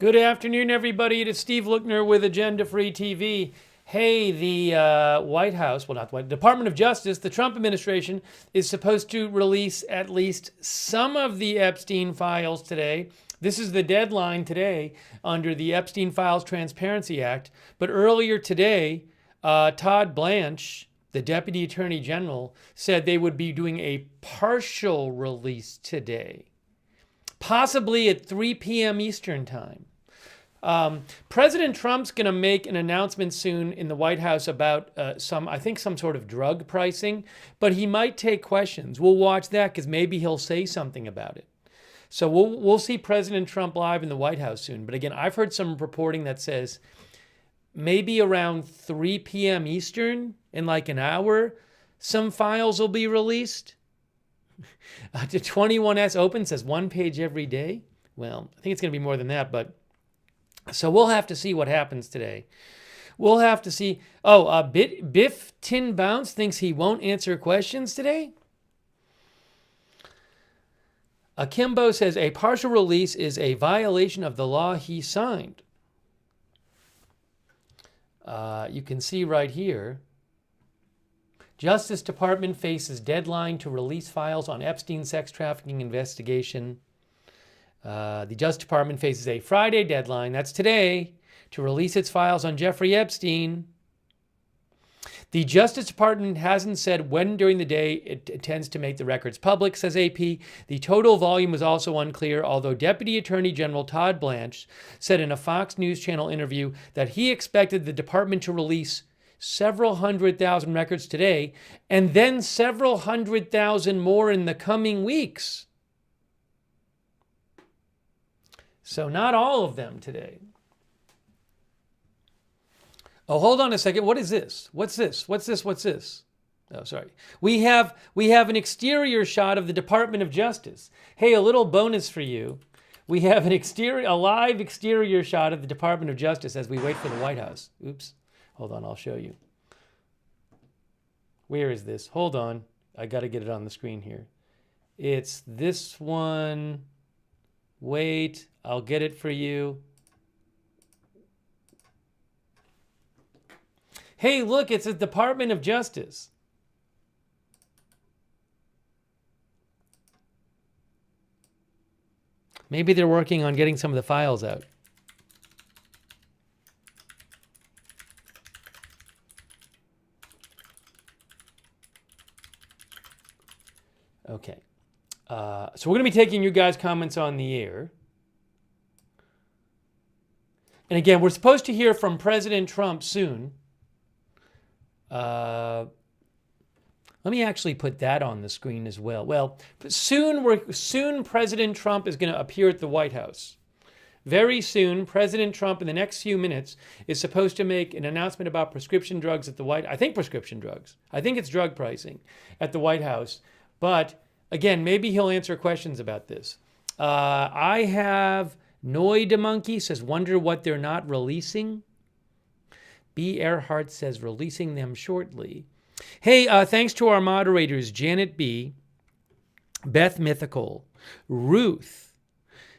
Good afternoon, everybody. It is Steve Lookner with Agenda Free TV. Hey, the White House, well, not the White, Department of Justice, the Trump administration is supposed to release at least some of the Epstein files today. This is the deadline today under the Epstein Files Transparency Act. But earlier today, Todd Blanche, the Deputy Attorney General, said they would be doing a partial release today, possibly at 3 p.m. Eastern Time. President Trump's going to make an announcement soon in the White House about some sort of drug pricing, but he might take questions. We'll watch that because maybe he'll say something about it. So we'll see President Trump live in the White House soon. But again, I've heard some reporting that says maybe around 3 p.m. Eastern, in like an hour, some files will be released. The 21S Open says 1 page every day. Well, I think it's going to be more than that, but so we'll have to see what happens today. We'll have to see. Oh, Biff Tin Bounce thinks he won't answer questions today. Akimbo says a partial release is a violation of the law he signed. You can see right here. Justice Department faces deadline to release files on Epstein sex trafficking investigation. The Justice Department faces a Friday deadline, that's today, to release its files on Jeffrey Epstein. The Justice Department hasn't said when during the day it intends to make the records public, says AP. The total volume is also unclear, although Deputy Attorney General Todd Blanche said in a Fox News Channel interview that he expected the department to release several 100,000 records today and then several 100,000 more in the coming weeks. So not all of them today. Oh, hold on a second. What is this? What's this? What's this? What's this? Oh, sorry. We have an exterior shot of the Department of Justice. Hey, a little bonus for you. We have a live exterior shot of the Department of Justice as we wait for the White House. Oops. Hold on, I'll show you. Where is this? Hold on. I got to get it on the screen here. It's this one. Wait, I'll get it for you. Hey, look, it's the Department of Justice. Maybe they're working on getting some of the files out. Okay. So we're going to be taking you guys' comments on the air. And again, we're supposed to hear from President Trump soon. Let me actually put that on the screen as well. Well, soon President Trump is going to appear at the White House. Very soon, President Trump in the next few minutes is supposed to make an announcement about prescription drugs at the White House. I think prescription drugs. I think it's drug pricing at the White House. But again, maybe he'll answer questions about this. I have Noida Monkey says, wonder what they're not releasing. B. Earhart says, releasing them shortly. Hey, thanks to our moderators, Janet B., Beth Mythical, Ruth.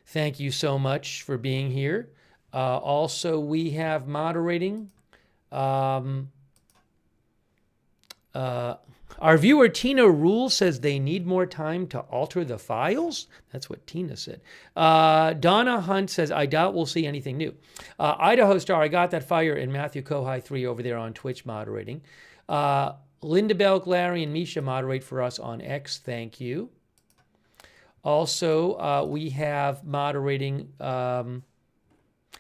Thank you so much for being here. Also, we have moderating. Our viewer, Tina Rule, says they need more time to alter the files. That's what Tina said. Donna Hunt says, I doubt we'll see anything new. Idaho Star, I got that fire, in Matthew Kohai 3 over there on Twitch moderating. Linda Belk, Larry, and Misha moderate for us on X. Thank you. Also, we have moderating.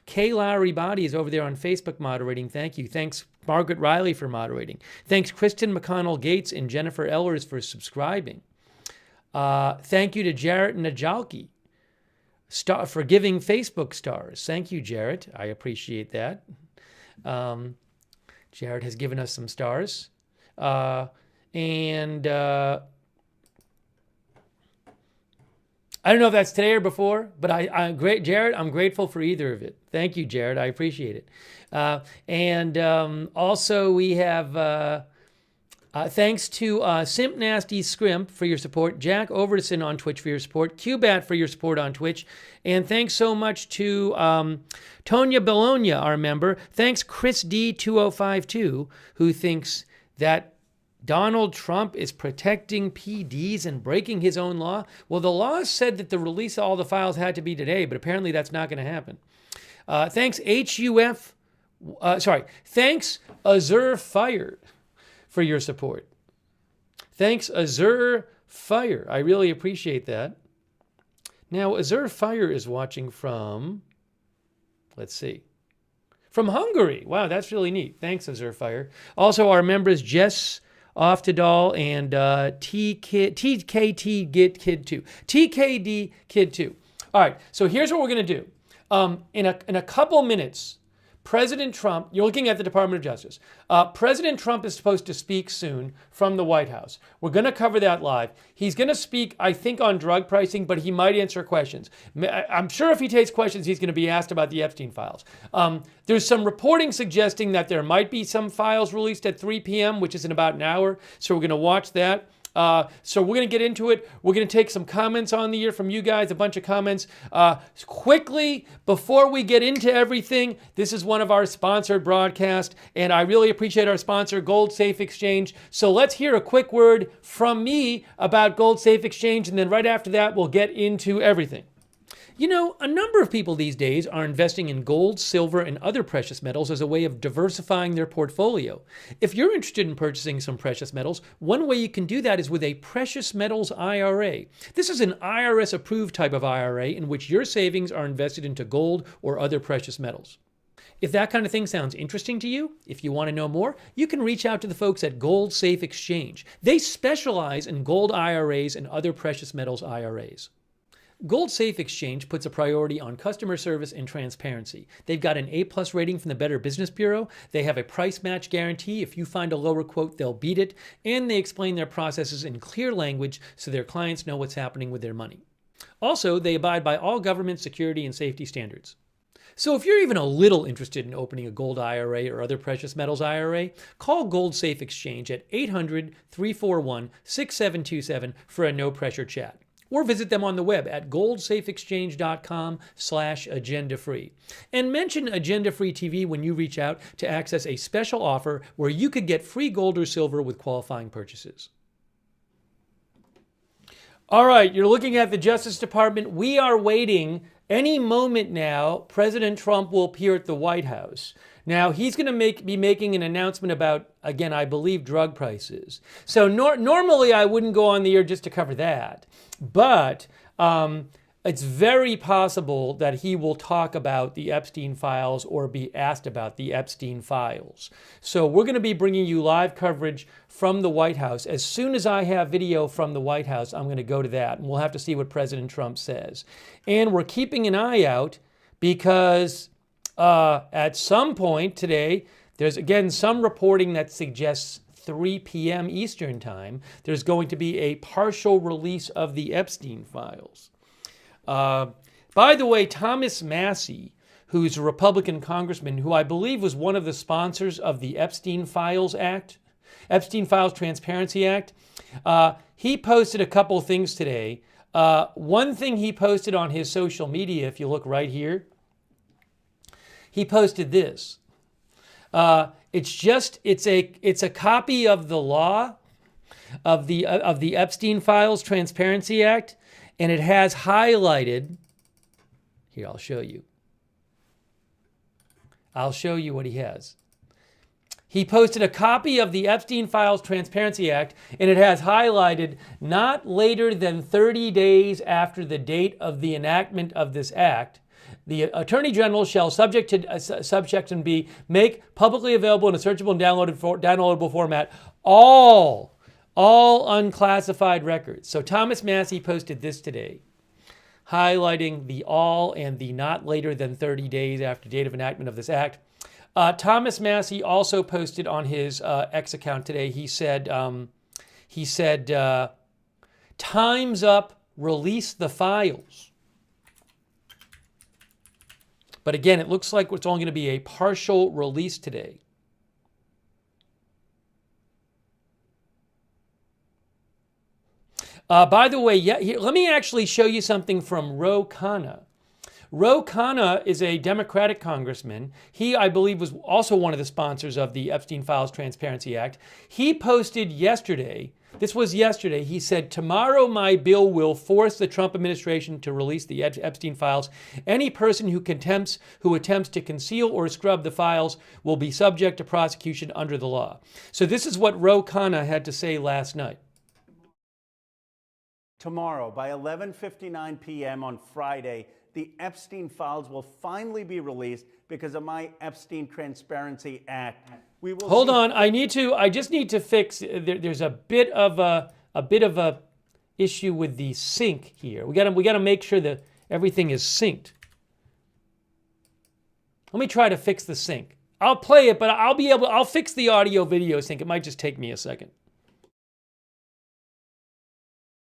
Kay Lowry Body is over there on Facebook moderating. Thank you. Thanks, Margaret Riley, for moderating. Thanks, Kristen McConnell Gates and Jennifer Ellers for subscribing. Thank you to Jarrett Najalki for giving Facebook stars. Thank you, Jarrett. I appreciate that. Jarrett has given us some stars. I don't know if that's today or before, but I'm great, Jared. I'm grateful for either of it. Thank you, Jared. I appreciate it. Also, we have Thanks to Simp Nasty Scrimp for your support, Jack Overton on Twitch for your support, Qbat for your support on Twitch, and thanks so much to Tonya Bologna, our member. Thanks Chris D2052, who thinks that Donald Trump is protecting PDs and breaking his own law. Well, the law said that the release of all the files had to be today, but apparently that's not going to happen. Thanks thanks Azure Fire for your support. Thanks, Azure Fire. I really appreciate that. Now, Azure Fire is watching from, let's see, from Hungary. Wow, that's really neat. Thanks, Azure Fire. Also, our members, Jess Oftedal and TKT Get Kid 2. TKD Kid 2. All right, so here's what we're going to do. In a couple minutes, President Trump, you're looking at the Department of Justice. President Trump is supposed to speak soon from the White House. We're going to cover that live. He's going to speak, I think, on drug pricing, but he might answer questions. I'm sure if he takes questions, he's going to be asked about the Epstein files. There's some reporting suggesting that there might be some files released at 3 p.m., which is in about an hour, so we're going to watch that. So we're going to get into it. We're going to take some comments on the air from you guys, a bunch of comments. Quickly, before we get into everything, this is one of our sponsored broadcasts, and I really appreciate our sponsor, Gold Safe Exchange. So let's hear a quick word from me about Gold Safe Exchange, and then right after that, we'll get into everything. You know, a number of people these days are investing in gold, silver, and other precious metals as a way of diversifying their portfolio. If you're interested in purchasing some precious metals, one way you can do that is with a precious metals IRA. This is an IRS-approved type of IRA in which your savings are invested into gold or other precious metals. If that kind of thing sounds interesting to you, if you want to know more, you can reach out to the folks at Gold Safe Exchange. They specialize in gold IRAs and other precious metals IRAs. Gold Safe Exchange puts a priority on customer service and transparency. They've got an A+ rating from the Better Business Bureau. They have a price match guarantee. If you find a lower quote, they'll beat it. And they explain their processes in clear language so their clients know what's happening with their money. Also, they abide by all government security and safety standards. So if you're even a little interested in opening a gold IRA or other precious metals IRA, call Gold Safe Exchange at 800-341-6727 for a no-pressure chat. Or visit them on the web at goldsafeexchange.com/agenda-free. And mention Agenda-Free TV when you reach out to access a special offer where you could get free gold or silver with qualifying purchases. All right, you're looking at the Justice Department. We are waiting. Any moment now, President Trump will appear at the White House. Now, he's going to be making an announcement about, again, I believe, drug prices. So normally I wouldn't go on the air just to cover that. But it's very possible that he will talk about the Epstein files or be asked about the Epstein files. So we're going to be bringing you live coverage from the White House. As soon as I have video from the White House, I'm going to go to that, and we'll have to see what President Trump says. And we're keeping an eye out because at some point today, there's, again, some reporting that suggests 3 p.m. Eastern Time, there's going to be a partial release of the Epstein files. By the way, Thomas Massie, who's a Republican congressman who I believe was one of the sponsors of the Epstein Files Act, Epstein Files Transparency Act, he posted a couple things today. One thing he posted on his social media, if you look right here, he posted this. It's a copy of the law of the Epstein Files Transparency Act, and it has highlighted. Here, I'll show you. I'll show you what he has. He posted a copy of the Epstein Files Transparency Act, and it has highlighted not later than 30 days after the date of the enactment of this act. The Attorney General shall, subject to subsection B, make publicly available in a searchable and downloadable format all unclassified records. So Thomas Massie posted this today, highlighting the all and the not later than 30 days after date of enactment of this act. Thomas Massie also posted on his X account today. He said, "Time's up. Release the files." But again, it looks like it's only going to be a partial release today. By the way, yeah, here, let me actually show you something from Ro Khanna. Ro Khanna is a Democratic congressman. He, I believe, was also one of the sponsors of the Epstein Files Transparency Act. He posted yesterday, this was yesterday, he said, tomorrow my bill will force the Trump administration to release the Epstein files. Any person who attempts to conceal or scrub the files will be subject to prosecution under the law. So this is what Ro Khanna had to say last night. Tomorrow, by 11:59 p.m. on Friday, the Epstein files will finally be released because of my Epstein Transparency Act. We will Hold on, I just need to fix. There's a bit of a issue with the sync here. We got to make sure that everything is synced. Let me try to fix the sync. I'll play it, but I'll fix the audio video sync. It might just take me a second.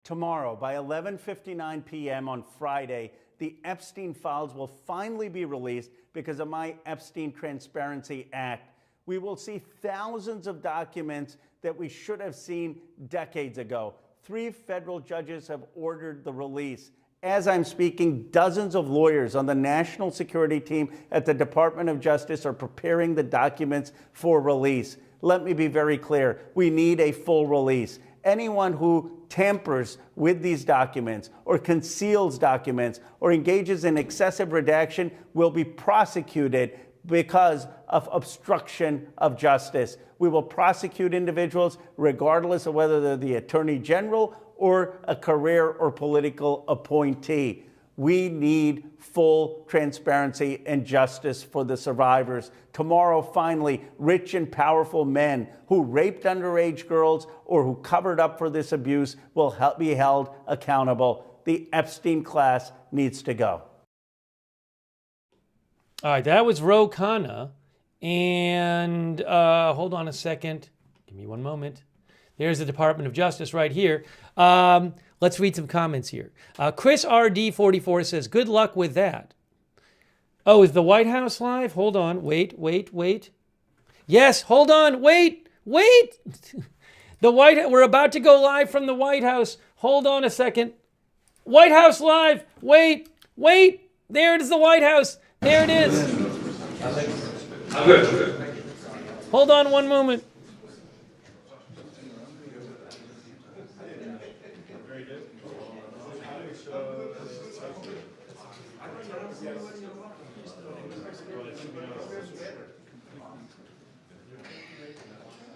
Tomorrow, by 11:59 p.m. on Friday, the Epstein files will finally be released because of my Epstein Transparency Act. We will see thousands of documents that we should have seen decades ago. 3 federal judges have ordered the release. As I'm speaking, dozens of lawyers on the national security team at the Department of Justice are preparing the documents for release. Let me be very clear. We need a full release. Anyone who tampers with these documents or conceals documents or engages in excessive redaction will be prosecuted because of obstruction of justice. We will prosecute individuals regardless of whether they're the Attorney General or a career or political appointee. We need full transparency and justice for the survivors. Tomorrow, finally, rich and powerful men who raped underage girls or who covered up for this abuse will be held accountable. The Epstein class needs to go. All right, that was Ro Khanna. And hold on a second. Give me one moment. There's the Department of Justice right here. Let's read some comments here. Chris RD44 says, good luck with that. Oh, is the White House live? Hold on. Wait. Yes, hold on. Wait. We're about to go live from the White House. Hold on a second. White House live. Wait. There it is, the White House. There it is. I'm good. Hold on one moment.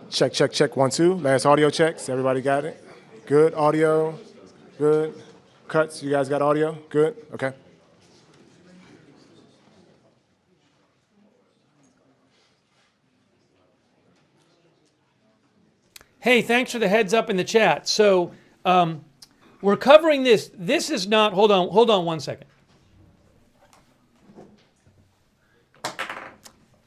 Check, 1, 2. Last audio checks. Everybody got it? Good. Audio. Good. Cuts. You guys got audio? Good. Okay. Hey, thanks for the heads up in the chat. So we're covering this. This is not, hold on 1 second.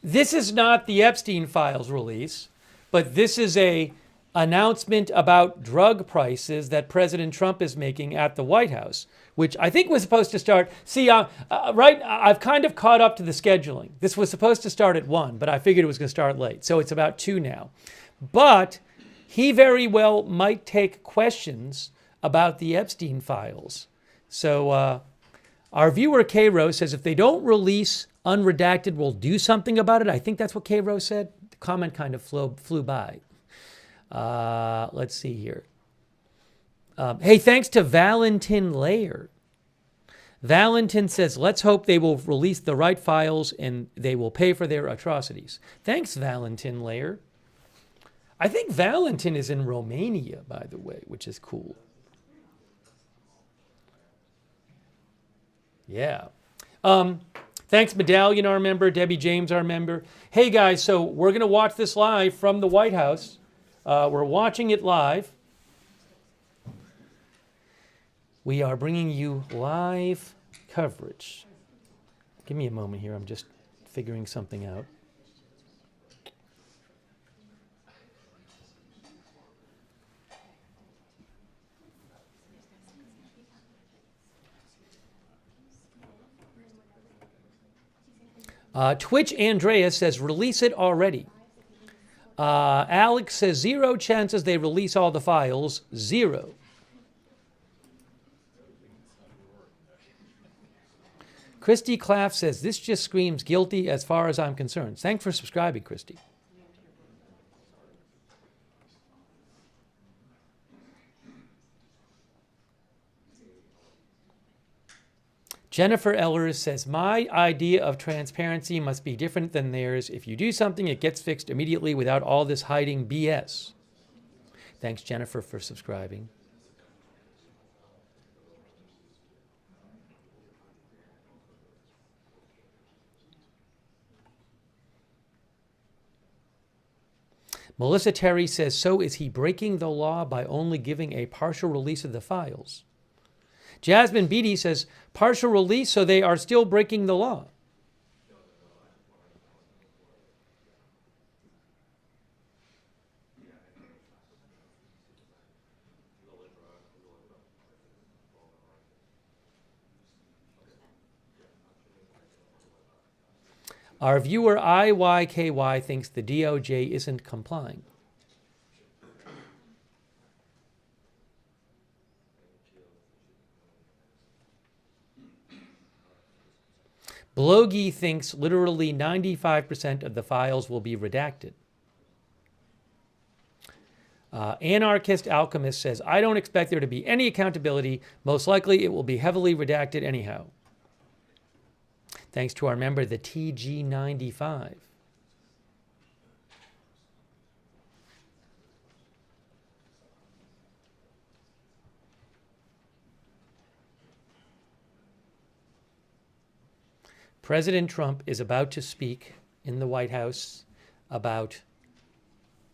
This is not the Epstein Files release, but this is a announcement about drug prices that President Trump is making at the White House, which I think was supposed to start. See, I've kind of caught up to the scheduling. This was supposed to start at 1, but I figured it was going to start late. So it's about 2 now. But he very well might take questions about the Epstein files. So our viewer K-Rose says if they don't release unredacted, we'll do something about it. I think that's what K-Rose said. The comment kind of flew by. Let's see here. Hey, thanks to Valentin Layer. Valentin says, let's hope they will release the right files and they will pay for their atrocities. Thanks, Valentin Layer. I think Valentin is in Romania, by the way, which is cool. Yeah. Thanks, Medallion, our member. Debbie James, our member. Hey, guys, so we're going to watch this live from the White House. We're watching it live. We are bringing you live coverage. Give me a moment here. I'm just figuring something out. Twitch Andrea says, release it already. Alex says, 0 chances they release all the files. 0. Christy Claff says, this just screams guilty as far as I'm concerned. Thanks for subscribing, Christy. Jennifer Ellers says, my idea of transparency must be different than theirs. If you do something, it gets fixed immediately without all this hiding BS. Thanks, Jennifer, for subscribing. Melissa Terry says, so is he breaking the law by only giving a partial release of the files? Jasmine Beatty says, partial release, so they are still breaking the law. Our viewer IYKY thinks the DOJ isn't complying. Blogi thinks literally 95% of the files will be redacted. Anarchist Alchemist says, I don't expect there to be any accountability. Most likely it will be heavily redacted anyhow. Thanks to our member, the TG95. President Trump is about to speak in the White House about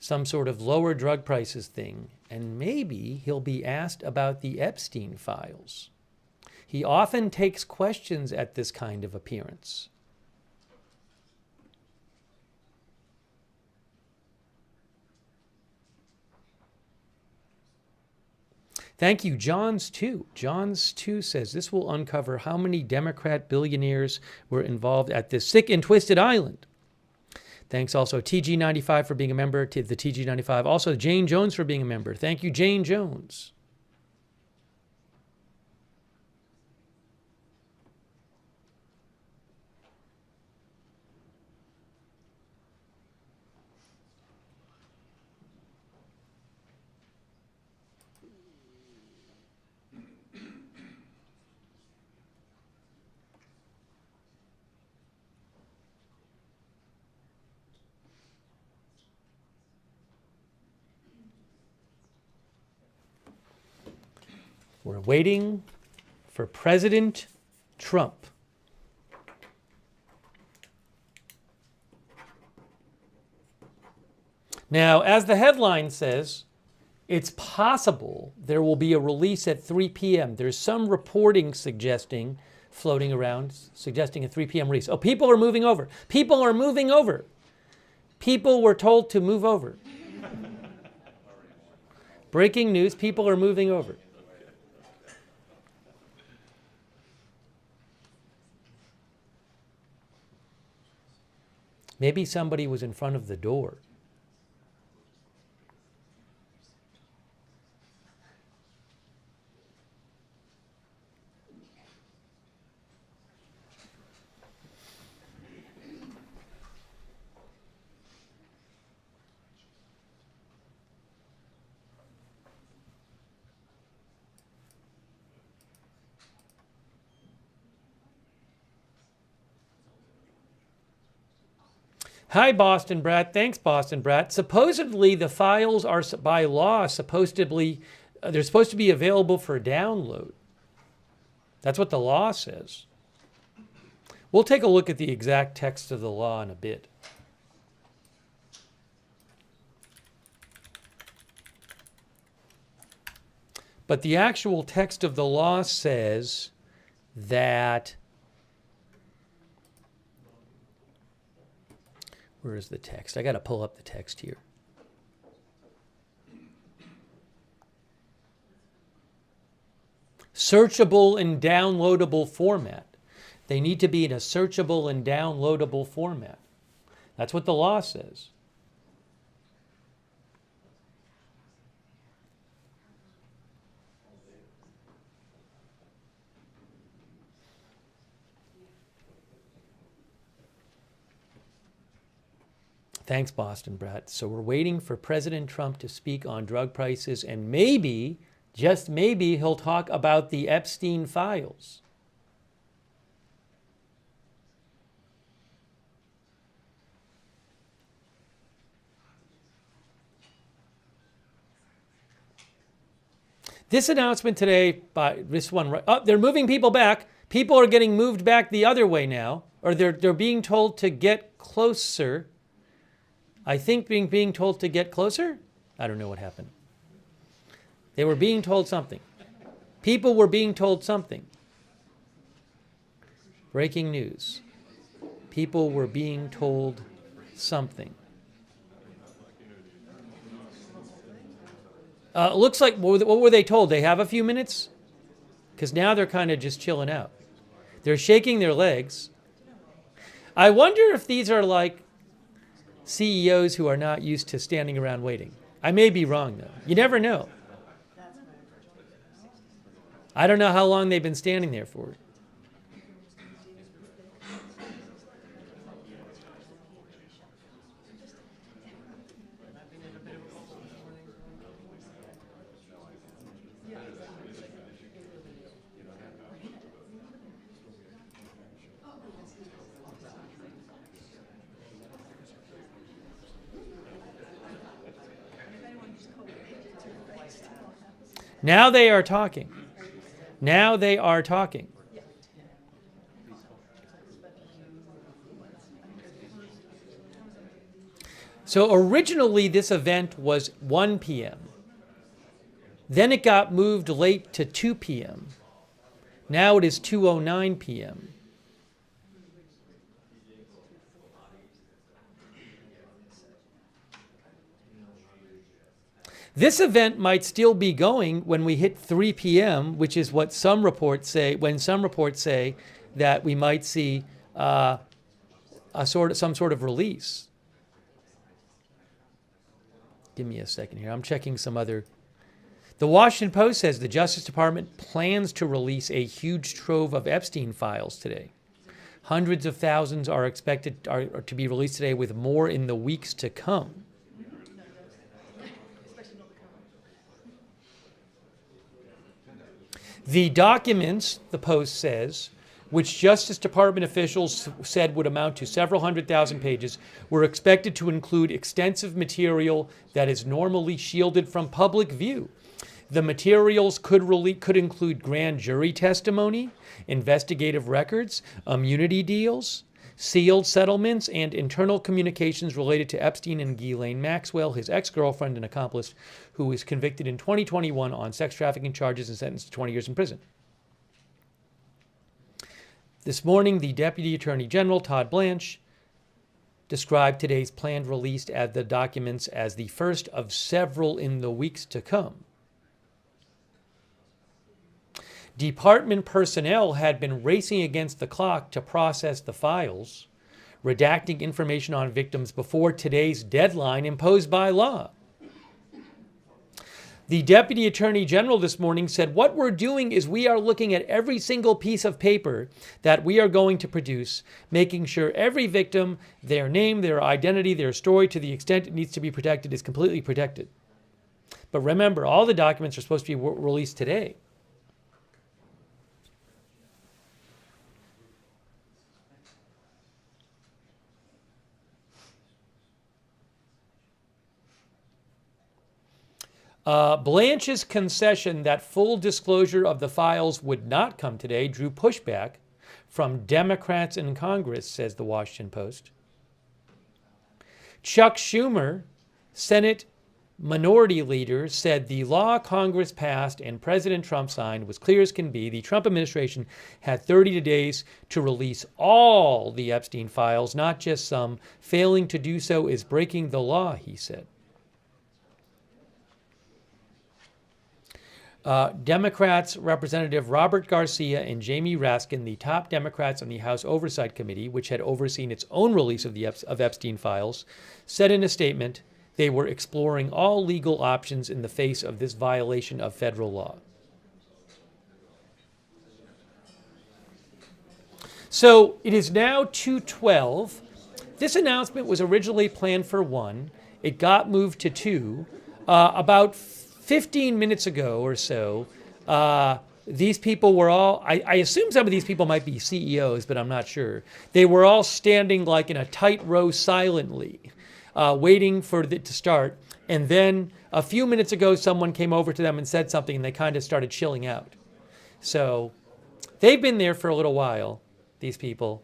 some sort of lower drug prices thing, and maybe he'll be asked about the Epstein files. He often takes questions at this kind of appearance. Thank you, Johns2. Johns2 says this will uncover how many Democrat billionaires were involved at this sick and twisted island. Thanks also TG95 for being a member, to the TG95. Also Jane Jones for being a member. Thank you, Jane Jones. We're waiting for President Trump. Now, as the headline says, it's possible there will be a release at 3 p.m. There's some reporting floating around, suggesting a 3 p.m. release. Oh, people are moving over. People are moving over. People were told to move over. Breaking news, people are moving over. Maybe somebody was in front of the door. Hi, Boston Brat. Thanks, Boston Brat. Supposedly, the files are, by law, they're supposed to be available for download. That's what the law says. We'll take a look at the exact text of the law in a bit. But the actual text of the law says that... Where is the text? I got to pull up the text here. Searchable and downloadable format. They need to be in a searchable and downloadable format. That's what the law says. Thanks, Boston Brett. So we're waiting for President Trump to speak on drug prices, and maybe, just maybe, he'll talk about the Epstein Files. This announcement today by this one, oh, they're moving people back. People are getting moved back the other way now, or they're being told to get closer. I think being told to get closer? I don't know what happened. They were being told something. People were being told something. Breaking news. People were being told something. Looks like, what were they told? They have a few minutes? Because now they're kind of just chilling out. They're shaking their legs. I wonder if these are like CEOs who are not used to standing around waiting. I may be wrong, though. You never know. I don't know how long they've been standing there for. Now they are talking. Now they are talking. So originally this event was 1 p.m. Then it got moved late to 2 p.m. Now it is 2:09 p.m. This event might still be going when we hit 3 p.m., which is what some reports say, when some reports say that we might see some sort of release. Give me a second here. I'm checking some other. The Washington Post says the Justice Department plans to release a huge trove of Epstein files today. Hundreds of thousands are expected to be released today, with more in the weeks to come. The documents, the Post says, which Justice Department officials said would amount to several 100,000 pages, were expected to include extensive material that is normally shielded from public view. The materials could include grand jury testimony, investigative records, immunity deals, sealed settlements, and internal communications related to Epstein and Ghislaine Maxwell, his ex-girlfriend and accomplice, who was convicted in 2021 on sex trafficking charges and sentenced to 20 years in prison. This morning, the Deputy Attorney General, Todd Blanche, described today's planned release of the documents as the first of several in the weeks to come. Department personnel had been racing against the clock to process the files, redacting information on victims before today's deadline imposed by law. The Deputy Attorney General this morning said, what we're doing is we are looking at every single piece of paper that we are going to produce, making sure every victim, their name, their identity, their story, to the extent it needs to be protected, is completely protected. But remember, all the documents are supposed to be released today. Blanche's concession that full disclosure of the files would not come today drew pushback from Democrats in Congress, says the Washington Post. Chuck Schumer, Senate Minority Leader, said the law Congress passed and President Trump signed was clear as can be. The Trump administration had 30 days to release all the Epstein files, not just some. Failing to do so is breaking the law, he said. Democrats Representative Robert Garcia and Jamie Raskin, the top Democrats on the House Oversight Committee, which had overseen its own release of Epstein files, said in a statement they were exploring all legal options in the face of this violation of federal law. So it is now 2:12. This announcement was originally planned for 1. It got moved to 2. About 15 minutes ago or so, these people were all, I assume some of these people might be CEOs, but I'm not sure. They were all standing like in a tight row silently, waiting for it to start. And then a few minutes ago, someone came over to them and said something, and they kind of started chilling out. So they've been there for a little while, these people.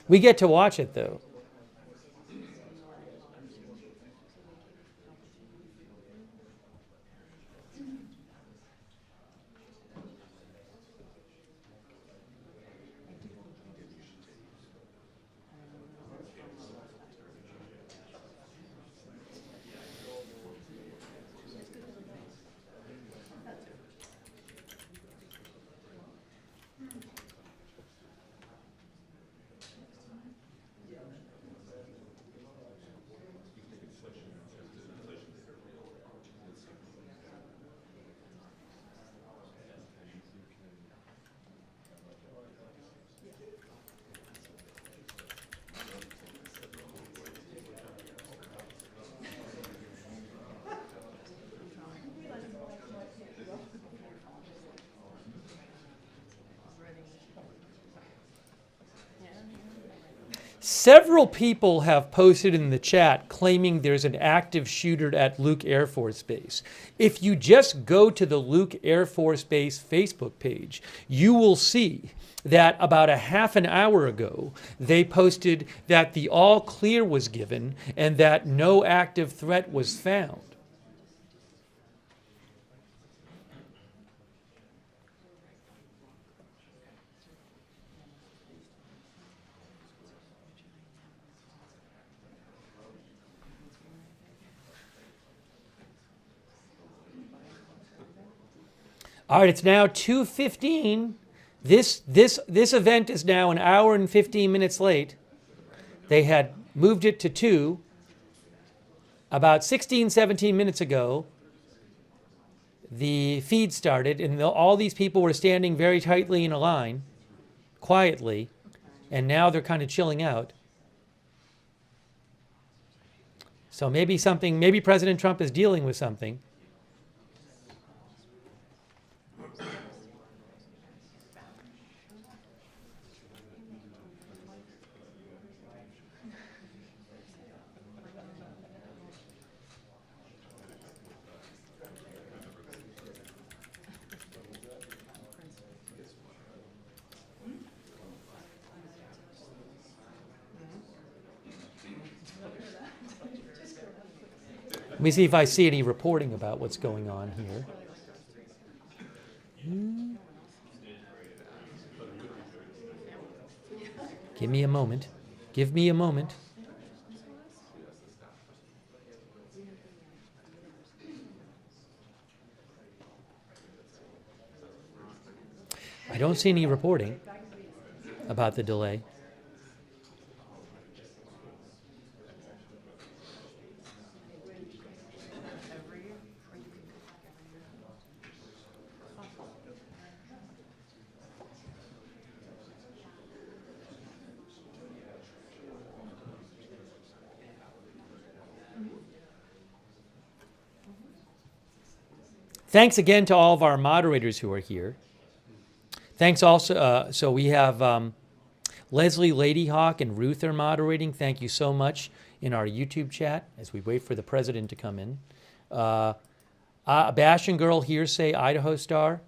We get to watch it, though. Several people have posted in the chat claiming there's an active shooter at Luke Air Force Base. If you just go to the Luke Air Force Base Facebook page, you will see that about a half an hour ago, they posted that the all clear was given and that no active threat was found. All right, it's now 2:15. This event is now an hour and 15 minutes late. They had moved it to 2 about 16, 17 minutes ago. The feed started, and all these people were standing very tightly in a line, quietly, and now they're kind of chilling out. So maybe President Trump is dealing with something. Let me see if I see any reporting about what's going on here. Give me a moment. Give me a moment. I don't see any reporting about the delay. Thanks again to all of our moderators who are here. Thanks also, so we have Leslie Ladyhawk and Ruth are moderating. Thank you so much in our YouTube chat as we wait for the president to come in. Bash and Girl Hearsay, Idaho Star.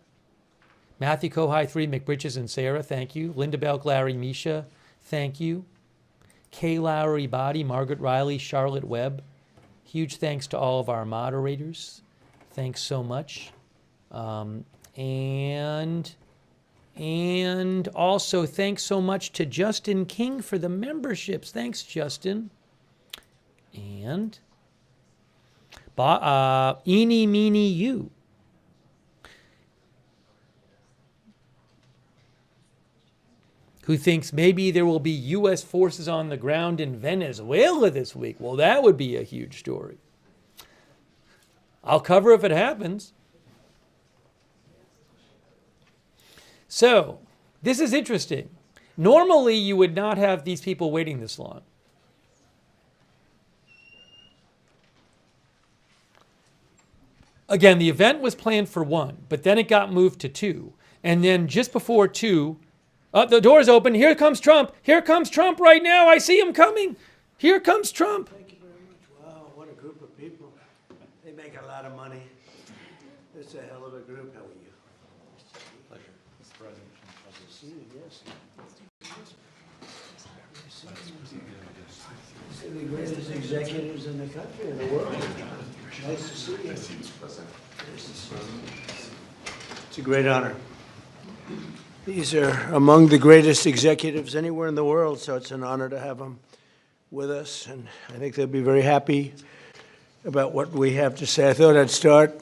Matthew Kohai 3, McBritches and Sarah, thank you. Linda Belk, Larry, Misha, thank you. Kay Lowry Body, Margaret Riley, Charlotte Webb. Huge thanks to all of our moderators. Thanks so much. And also thanks so much to Justin King for the memberships. Thanks, Justin. And Eeny, Meeny, You. who thinks maybe there will be U.S. forces on the ground in Venezuela this week. Well, that would be a huge story. I'll cover if it happens. So, this is interesting. Normally, you would not have these people waiting this long. Again, the event was planned for 1, but then it got moved to 2. And then just before 2, the door's open. Here comes Trump. Here comes Trump right now. I see him coming. Here comes Trump. Thank you very much. Wow, what a group of people. They make a lot of money. It's a hell of a group. How are you? Pleasure. Mr. President. See you, yes. You're the greatest executives in the country, in the world. Nice to see you. Nice to see you, Mr. President. It's a great honor. These are among the greatest executives anywhere in the world, so it's an honor to have them with us, and I think they'll be very happy about what we have to say. I thought I'd start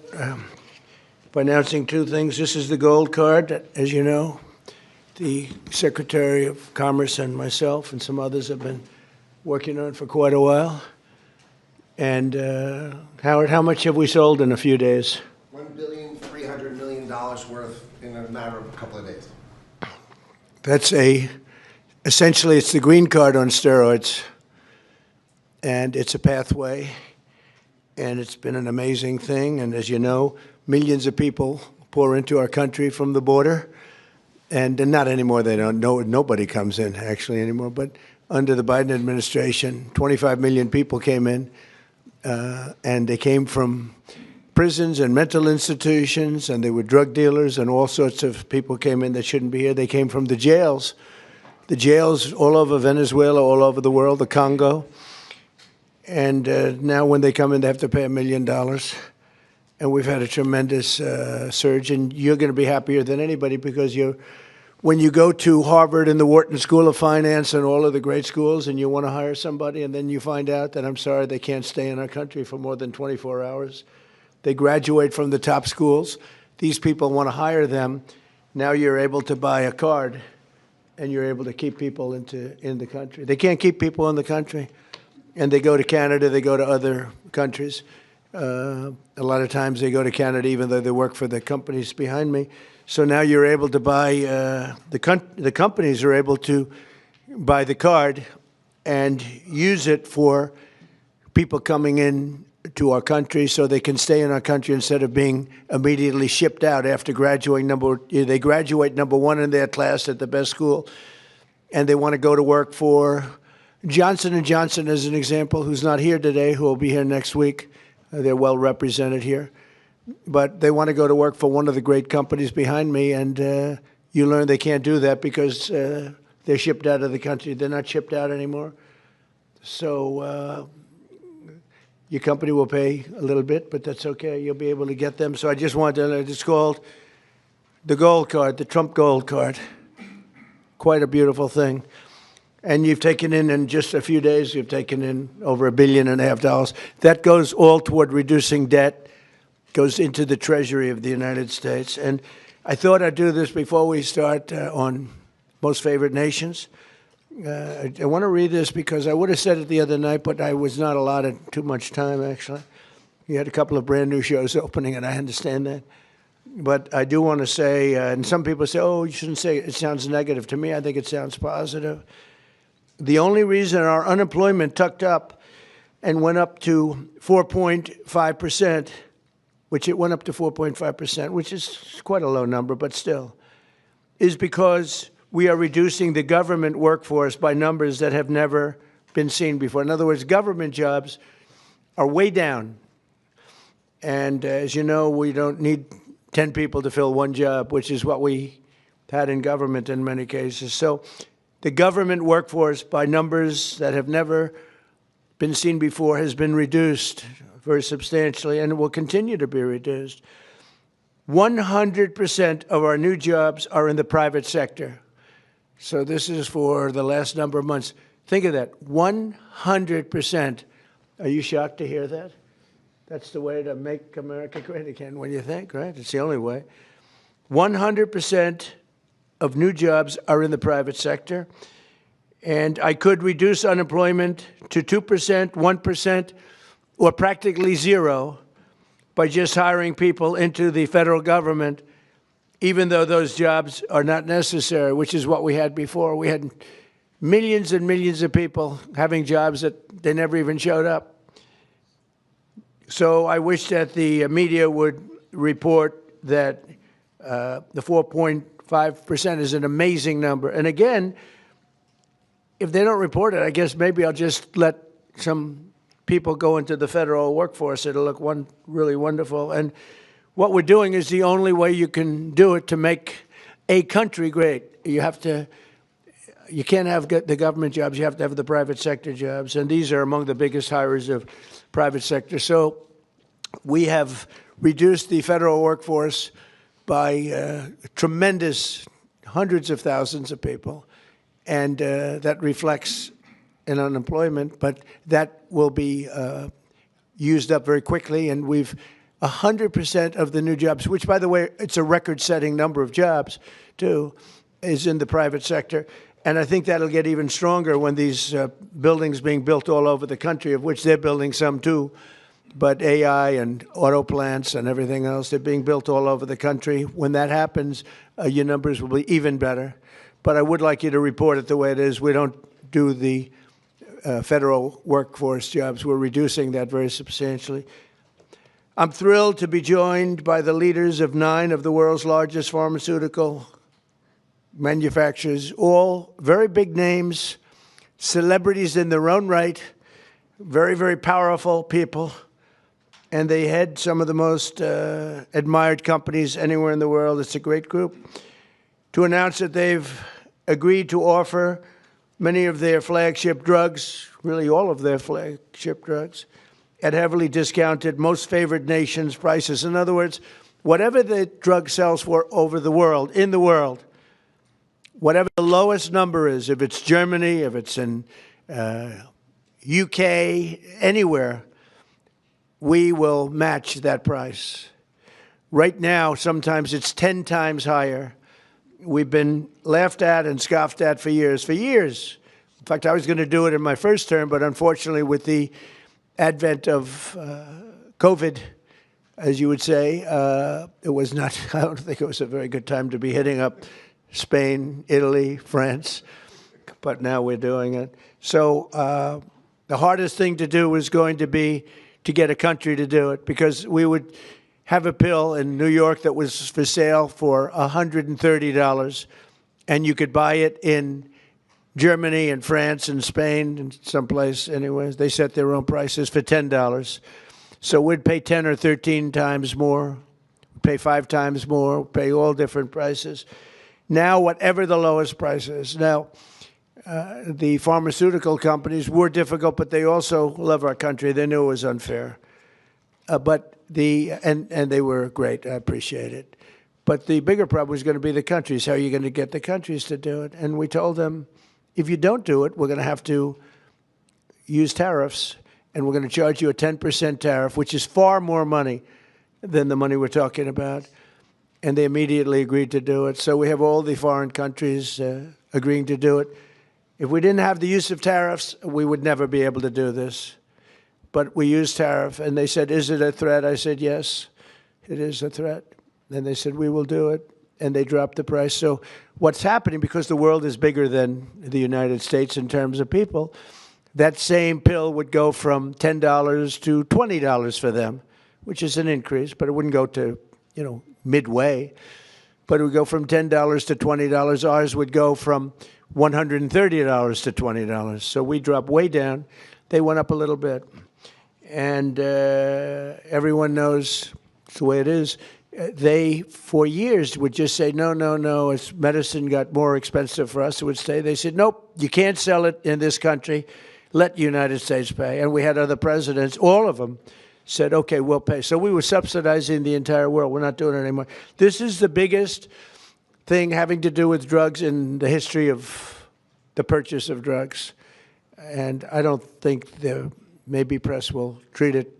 by announcing 2 things. This is the gold card, as you know. The Secretary of Commerce and myself and some others have been working on it for quite a while. And Howard, how much have we sold in a few days? $1.3 billion worth in a matter of a couple of days. That's essentially it's the green card on steroids, and it's a pathway, and it's been an amazing thing. And as you know, millions of people pour into our country from the border, and not anymore. They don't know. Nobody comes in actually anymore. But under the Biden administration, 25 million people came in, and they came from prisons and mental institutions, and they were drug dealers, and all sorts of people came in that shouldn't be here. They came from the jails all over Venezuela, all over the world, the Congo. And now when they come in, they have to pay $1 million. And we've had a tremendous surge, and you're going to be happier than anybody because when you go to Harvard and the Wharton School of Finance and all of the great schools and you want to hire somebody, and then you find out that, I'm sorry, they can't stay in our country for more than 24 hours. They graduate from the top schools. These people want to hire them. Now you're able to buy a card, and you're able to keep people in the country. They can't keep people in the country, and they go to Canada. They go to other countries. A lot of times they go to Canada, even though they work for the companies behind me. So now you're able to buy. The companies are able to buy the card and use it for people coming in to our country so they can stay in our country instead of being immediately shipped out after graduating. They graduate number 1 in their class at the best school, and they want to go to work for Johnson & Johnson, as an example, who's not here today, who will be here next week. They're well represented here. But they want to go to work for one of the great companies behind me, and you learn they can't do that because they're shipped out of the country. They're not shipped out anymore. So your company will pay a little bit, but that's okay. You'll be able to get them. So I just wanted to, it's called the gold card, the Trump gold card. Quite a beautiful thing. And you've taken in just a few days, you've taken in over $1.5 billion. That goes all toward reducing debt, goes into the Treasury of the United States. And I thought I'd do this before we start on most favored nations. I want to read this because I would have said it the other night, but I was not allotted too much time, actually. You had a couple of brand new shows opening, and I understand that. But I do want to say, and some people say, oh, you shouldn't say it. It sounds negative. To me, I think it sounds positive. The only reason our unemployment tucked up and went up to 4.5%, which it went up to 4.5%, which is quite a low number, but still, is because we are reducing the government workforce by numbers that have never been seen before. In other words, government jobs are way down. And as you know, we don't need 10 people to fill one job, which is what we had in government in many cases. So the government workforce, by numbers that have never been seen before, has been reduced very substantially, and it will continue to be reduced. 100% of our new jobs are in the private sector. So this is for the last number of months. Think of that, 100%. Are you shocked to hear that? That's the way to make America great again, when you think, right? It's the only way. 100% of new jobs are in the private sector. And I could reduce unemployment to 2%, 1%, or practically zero by just hiring people into the federal government, even though those jobs are not necessary, which is what we had before. We had millions and millions of people having jobs that they never even showed up. So I wish that the media would report that the 4.5% is an amazing number. And again, if they don't report it, I guess maybe I'll just let some people go into the federal workforce. It'll look really wonderful. And what we're doing is the only way you can do it to make a country great. You can't have the government jobs. You have to have the private sector jobs. And these are among the biggest hires of private sector. So we have reduced the federal workforce by tremendous hundreds of thousands of people. And that reflects in unemployment, but that will be used up very quickly. And we've 100% of the new jobs, which, by the way, it's a record-setting number of jobs, too, is in the private sector. And I think that'll get even stronger when these buildings being built all over the country, of which they're building some, too, but AI and auto plants and everything else, they're being built all over the country. When that happens, your numbers will be even better. But I would like you to report it the way it is. We don't do the federal workforce jobs. We're reducing that very substantially. I'm thrilled to be joined by the leaders of 9 of the world's largest pharmaceutical manufacturers, all very big names, celebrities in their own right, very, very powerful people. And they head some of the most admired companies anywhere in the world. It's a great group. To announce that they've agreed to offer many of their flagship drugs, really all of their flagship drugs, at heavily discounted, most favored nations prices. In other words, whatever the drug sells for over the world, in the world, whatever the lowest number is, if it's Germany, if it's in UK, anywhere, we will match that price. Right now, sometimes it's 10 times higher. We've been laughed at and scoffed at for years. For years. In fact, I was going to do it in my first term, but unfortunately, with the advent of COVID, as you would say, it was not, I don't think it was a very good time to be hitting up Spain, Italy, France, but now we're doing it. So the hardest thing to do was going to be to get a country to do it, because we would have a pill in New York that was for sale for $130, and you could buy it in Germany and France and Spain and someplace. Anyways, they set their own prices for $10. So we'd pay 10 or 13 times more, pay 5 times more, pay all different prices. Now, whatever the lowest price is. Now, the pharmaceutical companies were difficult, but they also love our country. They knew it was unfair. And they were great. I appreciate it. But the bigger problem was going to be the countries. How are you going to get the countries to do it? And we told them, if you don't do it, we're going to have to use tariffs, and we're going to charge you a 10% tariff, which is far more money than the money we're talking about. And they immediately agreed to do it. So we have all the foreign countries agreeing to do it. If we didn't have the use of tariffs, we would never be able to do this. But we used tariff, and they said, is it a threat? I said, yes, it is a threat. And they said, we will do it. And they dropped the price. So what's happening, because the world is bigger than the United States in terms of people, that same pill would go from $10 to $20 for them, which is an increase, but it wouldn't go to, midway. But it would go from $10 to $20. Ours would go from $130 to $20. So we dropped way down. They went up a little bit. And everyone knows it's the way it is. They, for years, would just say, no, no, no. As medicine got more expensive for us, it would stay. They said, nope, you can't sell it in this country. Let the United States pay. And we had other presidents, all of them, said, okay, we'll pay. So we were subsidizing the entire world. We're not doing it anymore. This is the biggest thing having to do with drugs in the history of the purchase of drugs. And I don't think the maybe press will treat it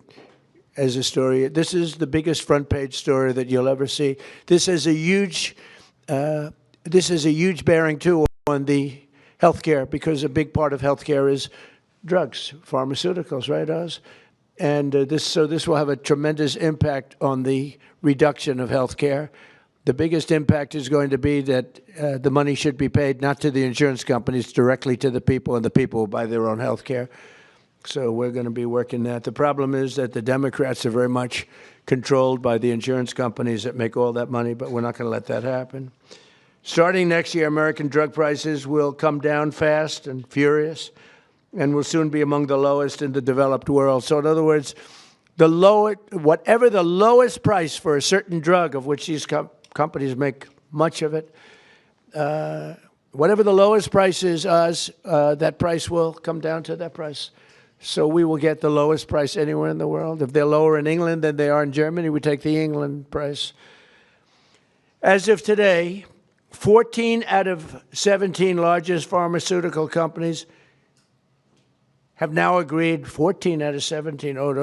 as a story. This is the biggest front page story that you'll ever see. This has a huge this is a huge bearing, too, on the healthcare, because a big part of healthcare is drugs, pharmaceuticals, right, Oz? And this will have a tremendous impact on the reduction of healthcare. The biggest impact is going to be that the money should be paid not to the insurance companies, directly to the people, and the people will buy their own healthcare. So we're going to be working that. The problem is that the Democrats are very much controlled by the insurance companies that make all that money, but we're not going to let that happen. Starting next year, American drug prices will come down fast and furious, and will soon be among the lowest in the developed world. So in other words, whatever the lowest price for a certain drug, of which these companies make much of it, whatever the lowest price is, that price will come down to that price. So we will get the lowest price anywhere in the world. If they're lower in England than they are in Germany, we take the England price. As of today, 14 out of 17 largest pharmaceutical companies have now agreed. 14 out of 17. Oh,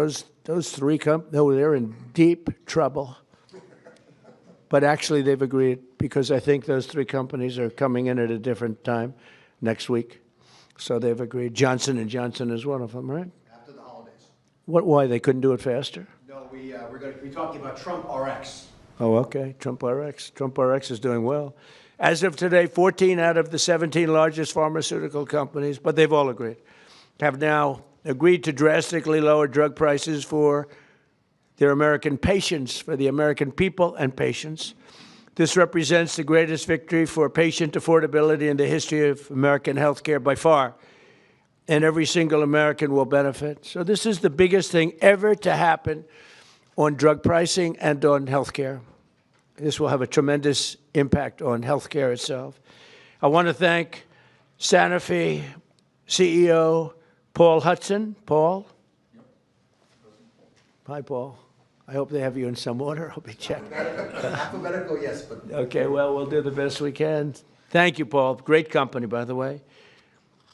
those three they're in deep trouble. But actually, they've agreed, because I think those three companies are coming in at a different time next week. So they've agreed. Johnson & Johnson is one of them, right? After the holidays. Why? They couldn't do it faster? No, we're going to be talking about Trump RX. Oh, okay. Trump RX. Trump RX is doing well. As of today, 14 out of the 17 largest pharmaceutical companies, but they've all agreed, have now agreed to drastically lower drug prices for their American patients, for the American people and patients. This represents the greatest victory for patient affordability in the history of American healthcare by far, and every single American will benefit. So this is the biggest thing ever to happen on drug pricing and on healthcare. This will have a tremendous impact on healthcare itself. I want to thank Sanofi CEO Paul Hudson. Paul? Hi, Paul. I hope they have you in some order. I'll be checking. Alphabetical, yes, but... Okay, well, we'll do the best we can. Thank you, Paul. Great company, by the way.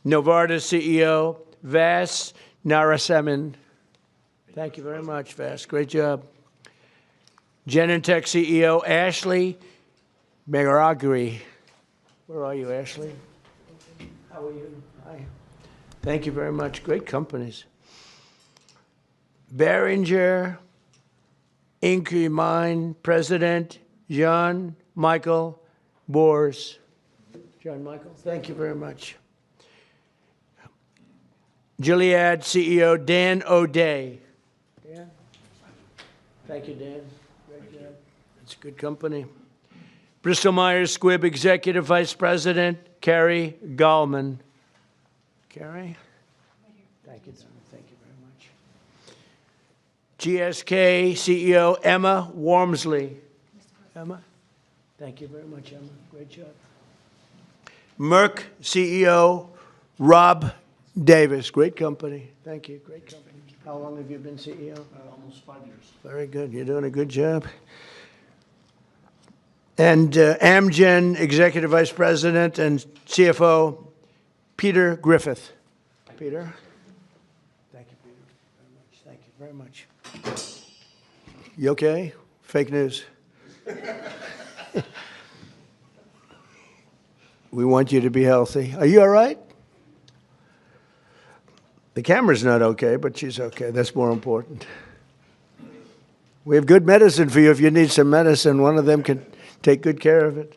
Novartis CEO Vas Narasimhan. Thank you very much, Vas. Great job. Genentech CEO Ashley Megaragri. Where are you, Ashley? How are you? Hi. Thank you very much. Great companies. Behringer Inc. President John Michael Bors. John Michael, thank you very much. Gilead CEO Dan O'Day. Dan? Thank you, Dan. Great job. That's a good company. Bristol Myers Squibb Executive Vice President Carrie Gallman. Carrie? Thank you, Don. Thank you very much. GSK CEO Emma Wormsley. Emma? Thank you very much, Emma. Great job. Merck CEO Rob Davis. Great company. Thank you. Great company. How long have you been CEO? Almost 5 years. Very good. You're doing a good job. And Amgen Executive Vice President and CFO Peter Griffith. Peter? Thank you, Peter, very much. Thank you very much. You okay? Fake news. We want you to be healthy. Are you all right? The camera's not okay, but she's okay. That's more important. We have good medicine for you. If you need some medicine, one of them can take good care of it.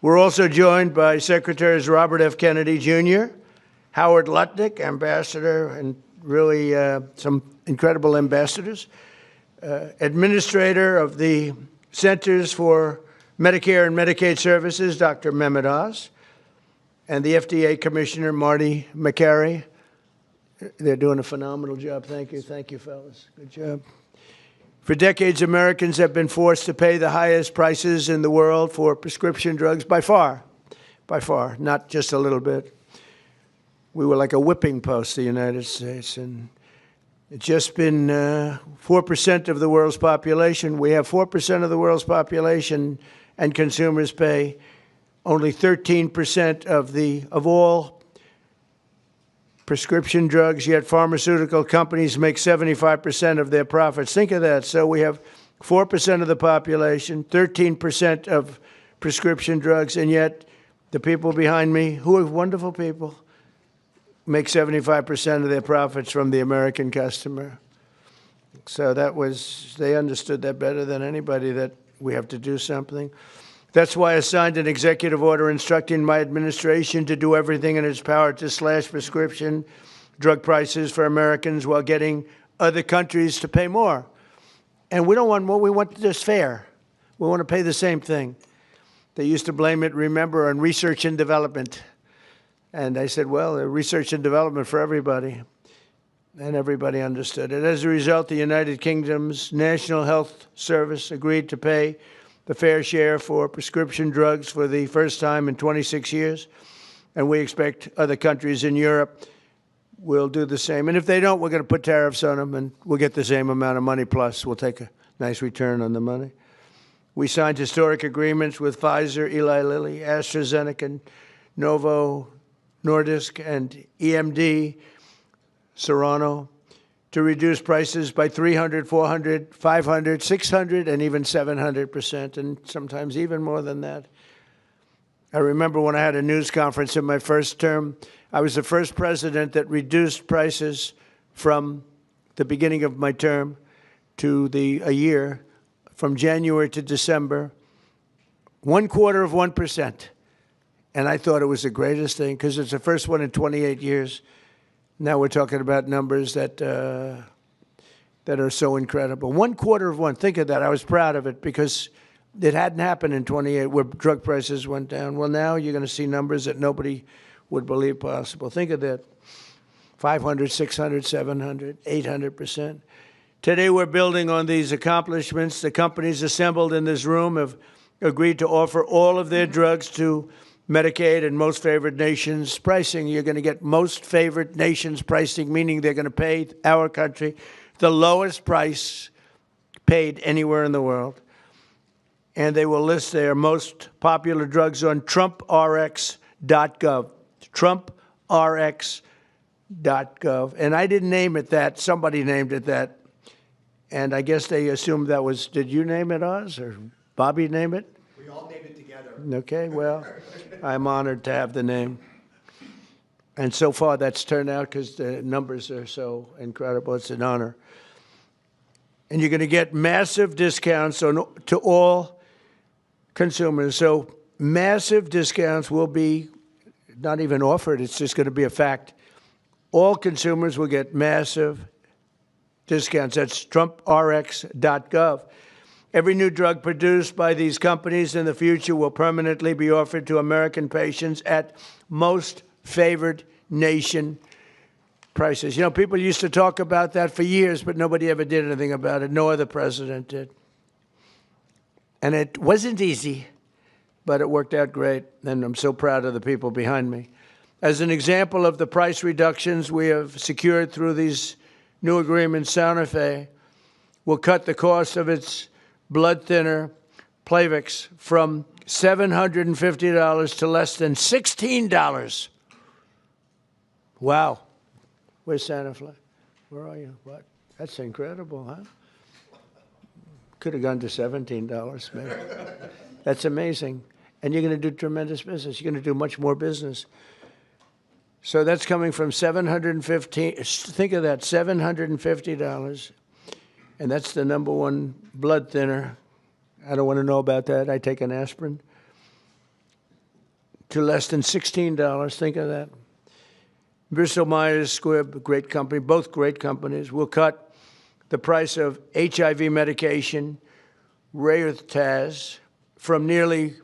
We're also joined by Secretaries Robert F. Kennedy, Jr., Howard Lutnick, Ambassador, and really some incredible ambassadors, Administrator of the Centers for Medicare and Medicaid Services, Dr. Mehmet Oz, and the FDA Commissioner, Marty McCary. They're doing a phenomenal job. Thank you. Thank you, fellas. Good job. For decades, Americans have been forced to pay the highest prices in the world for prescription drugs by far, not just a little bit. We were like a whipping post, the United States, and it's just been 4% of the world's population. We have 4% of the world's population, and consumers pay only 13% of all prescription drugs, yet pharmaceutical companies make 75% of their profits. Think of that. So we have 4% of the population, 13% of prescription drugs, and yet the people behind me, who are wonderful people, make 75% of their profits from the American customer. So they understood that better than anybody, that we have to do something. That's why I signed an executive order instructing my administration to do everything in its power to slash prescription drug prices for Americans while getting other countries to pay more. And we don't want more, we want just fair. We want to pay the same thing. They used to blame it, remember, on research and development. And I said, well, research and development for everybody. And everybody understood it. As a result, the United Kingdom's National Health Service agreed to pay the fair share for prescription drugs for the first time in 26 years. And we expect other countries in Europe will do the same. And if they don't, we're going to put tariffs on them, and we'll get the same amount of money, plus we'll take a nice return on the money. We signed historic agreements with Pfizer, Eli Lilly, AstraZeneca, Novo Nordisk, and EMD, Serrano, to reduce prices by 300, 400, 500, 600, and even 700%, and sometimes even more than that. I remember when I had a news conference in my first term, I was the first president that reduced prices from the beginning of my term to a year, from January to December, 0.25%. And I thought it was the greatest thing, because it's the first one in 28 years. Now we're talking about numbers that are so incredible. 0.25%. Think of that. I was proud of it, because it hadn't happened in 28 where drug prices went down. Well, now you're going to see numbers that nobody would believe possible. Think of that. 500, 600, 700, 800%. Today we're building on these accomplishments. The companies assembled in this room have agreed to offer all of their drugs to Medicaid and most favored nations pricing. You're going to get most favored nations pricing, meaning they're going to pay our country the lowest price paid anywhere in the world. And they will list their most popular drugs on TrumpRx.gov. TrumpRx.gov. And I didn't name it that. Somebody named it that. And I guess they assumed that was, did you name it, Oz, or Bobby name it? We all named it together. Okay, well, I'm honored to have the name. And so far that's turned out, because the numbers are so incredible. It's an honor. And you're going to get massive discounts to all consumers. So massive discounts will be not even offered. It's just going to be a fact. All consumers will get massive discounts. That's TrumpRx.gov. Every new drug produced by these companies in the future will permanently be offered to American patients at most favored nation prices. You know, people used to talk about that for years, but nobody ever did anything about it. No other president did. And it wasn't easy, but it worked out great, and I'm so proud of the people behind me. As an example of the price reductions we have secured through these new agreements, Santa Fe will cut the cost of its blood thinner, Plavix, from $750 to less than $16. Wow. Where's Santa Fe? Where are you? What? That's incredible, huh? Could have gone to $17, maybe. That's amazing. And you're going to do tremendous business. You're going to do much more business. So that's coming from $750, think of that, $750. And that's the number one blood thinner. I don't want to know about that. I take an aspirin. To less than $16, think of that. Bristol Myers Squibb, great company, both great companies, will cut the price of HIV medication, Raytaz, from nearly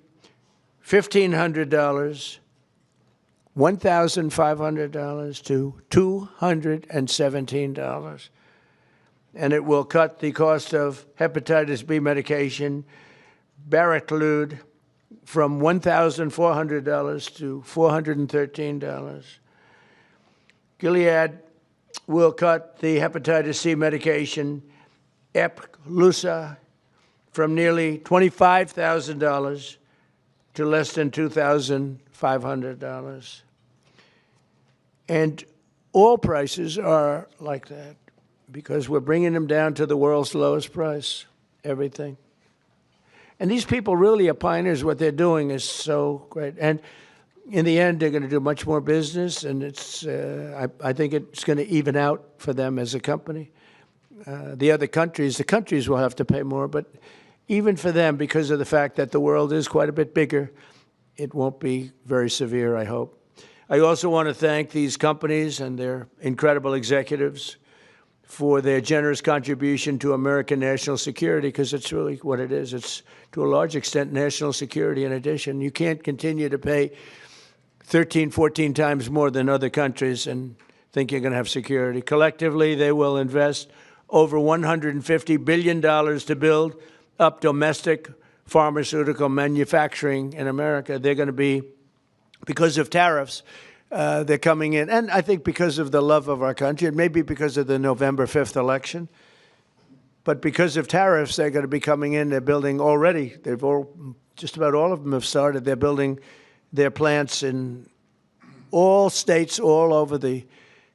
$1,500, $1,500 to $217. And it will cut the cost of hepatitis B medication, Baraclude, from $1,400 to $413. Gilead will cut the hepatitis C medication, Epclusa, from nearly $25,000 to less than $2,500. And all prices are like that, because we're bringing them down to the world's lowest price, everything. And these people really are pioneers. What they're doing is so great. And in the end, they're going to do much more business, and I think it's going to even out for them as a company. The countries will have to pay more, but even for them, because of the fact that the world is quite a bit bigger, it won't be very severe, I hope. I also want to thank these companies and their incredible executives for their generous contribution to American national security, because it's really what it is. It's, to a large extent, national security in addition. You can't continue to pay 13, 14 times more than other countries and think you're going to have security. Collectively, they will invest over $150 billion to build up domestic pharmaceutical manufacturing in America. They're going to be, because of tariffs, they're coming in, and I think because of the love of our country, and maybe because of the November 5th election, but because of tariffs, they're going to be coming in. They're building already. Just about all of them have started. They're building their plants in all states all over the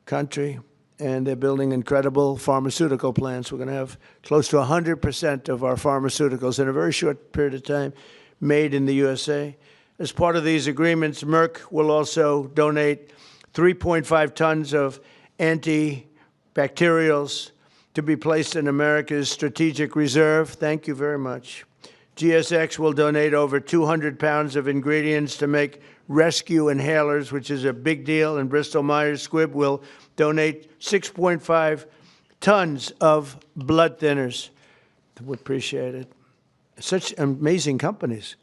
country, and they're building incredible pharmaceutical plants. We're going to have close to 100% of our pharmaceuticals in a very short period of time made in the USA. As part of these agreements, Merck will also donate 3.5 tons of antibacterials to be placed in America's strategic reserve. Thank you very much. GSX will donate over 200 pounds of ingredients to make rescue inhalers, which is a big deal, and Bristol-Myers Squibb will donate 6.5 tons of blood thinners. We appreciate it. Such amazing companies.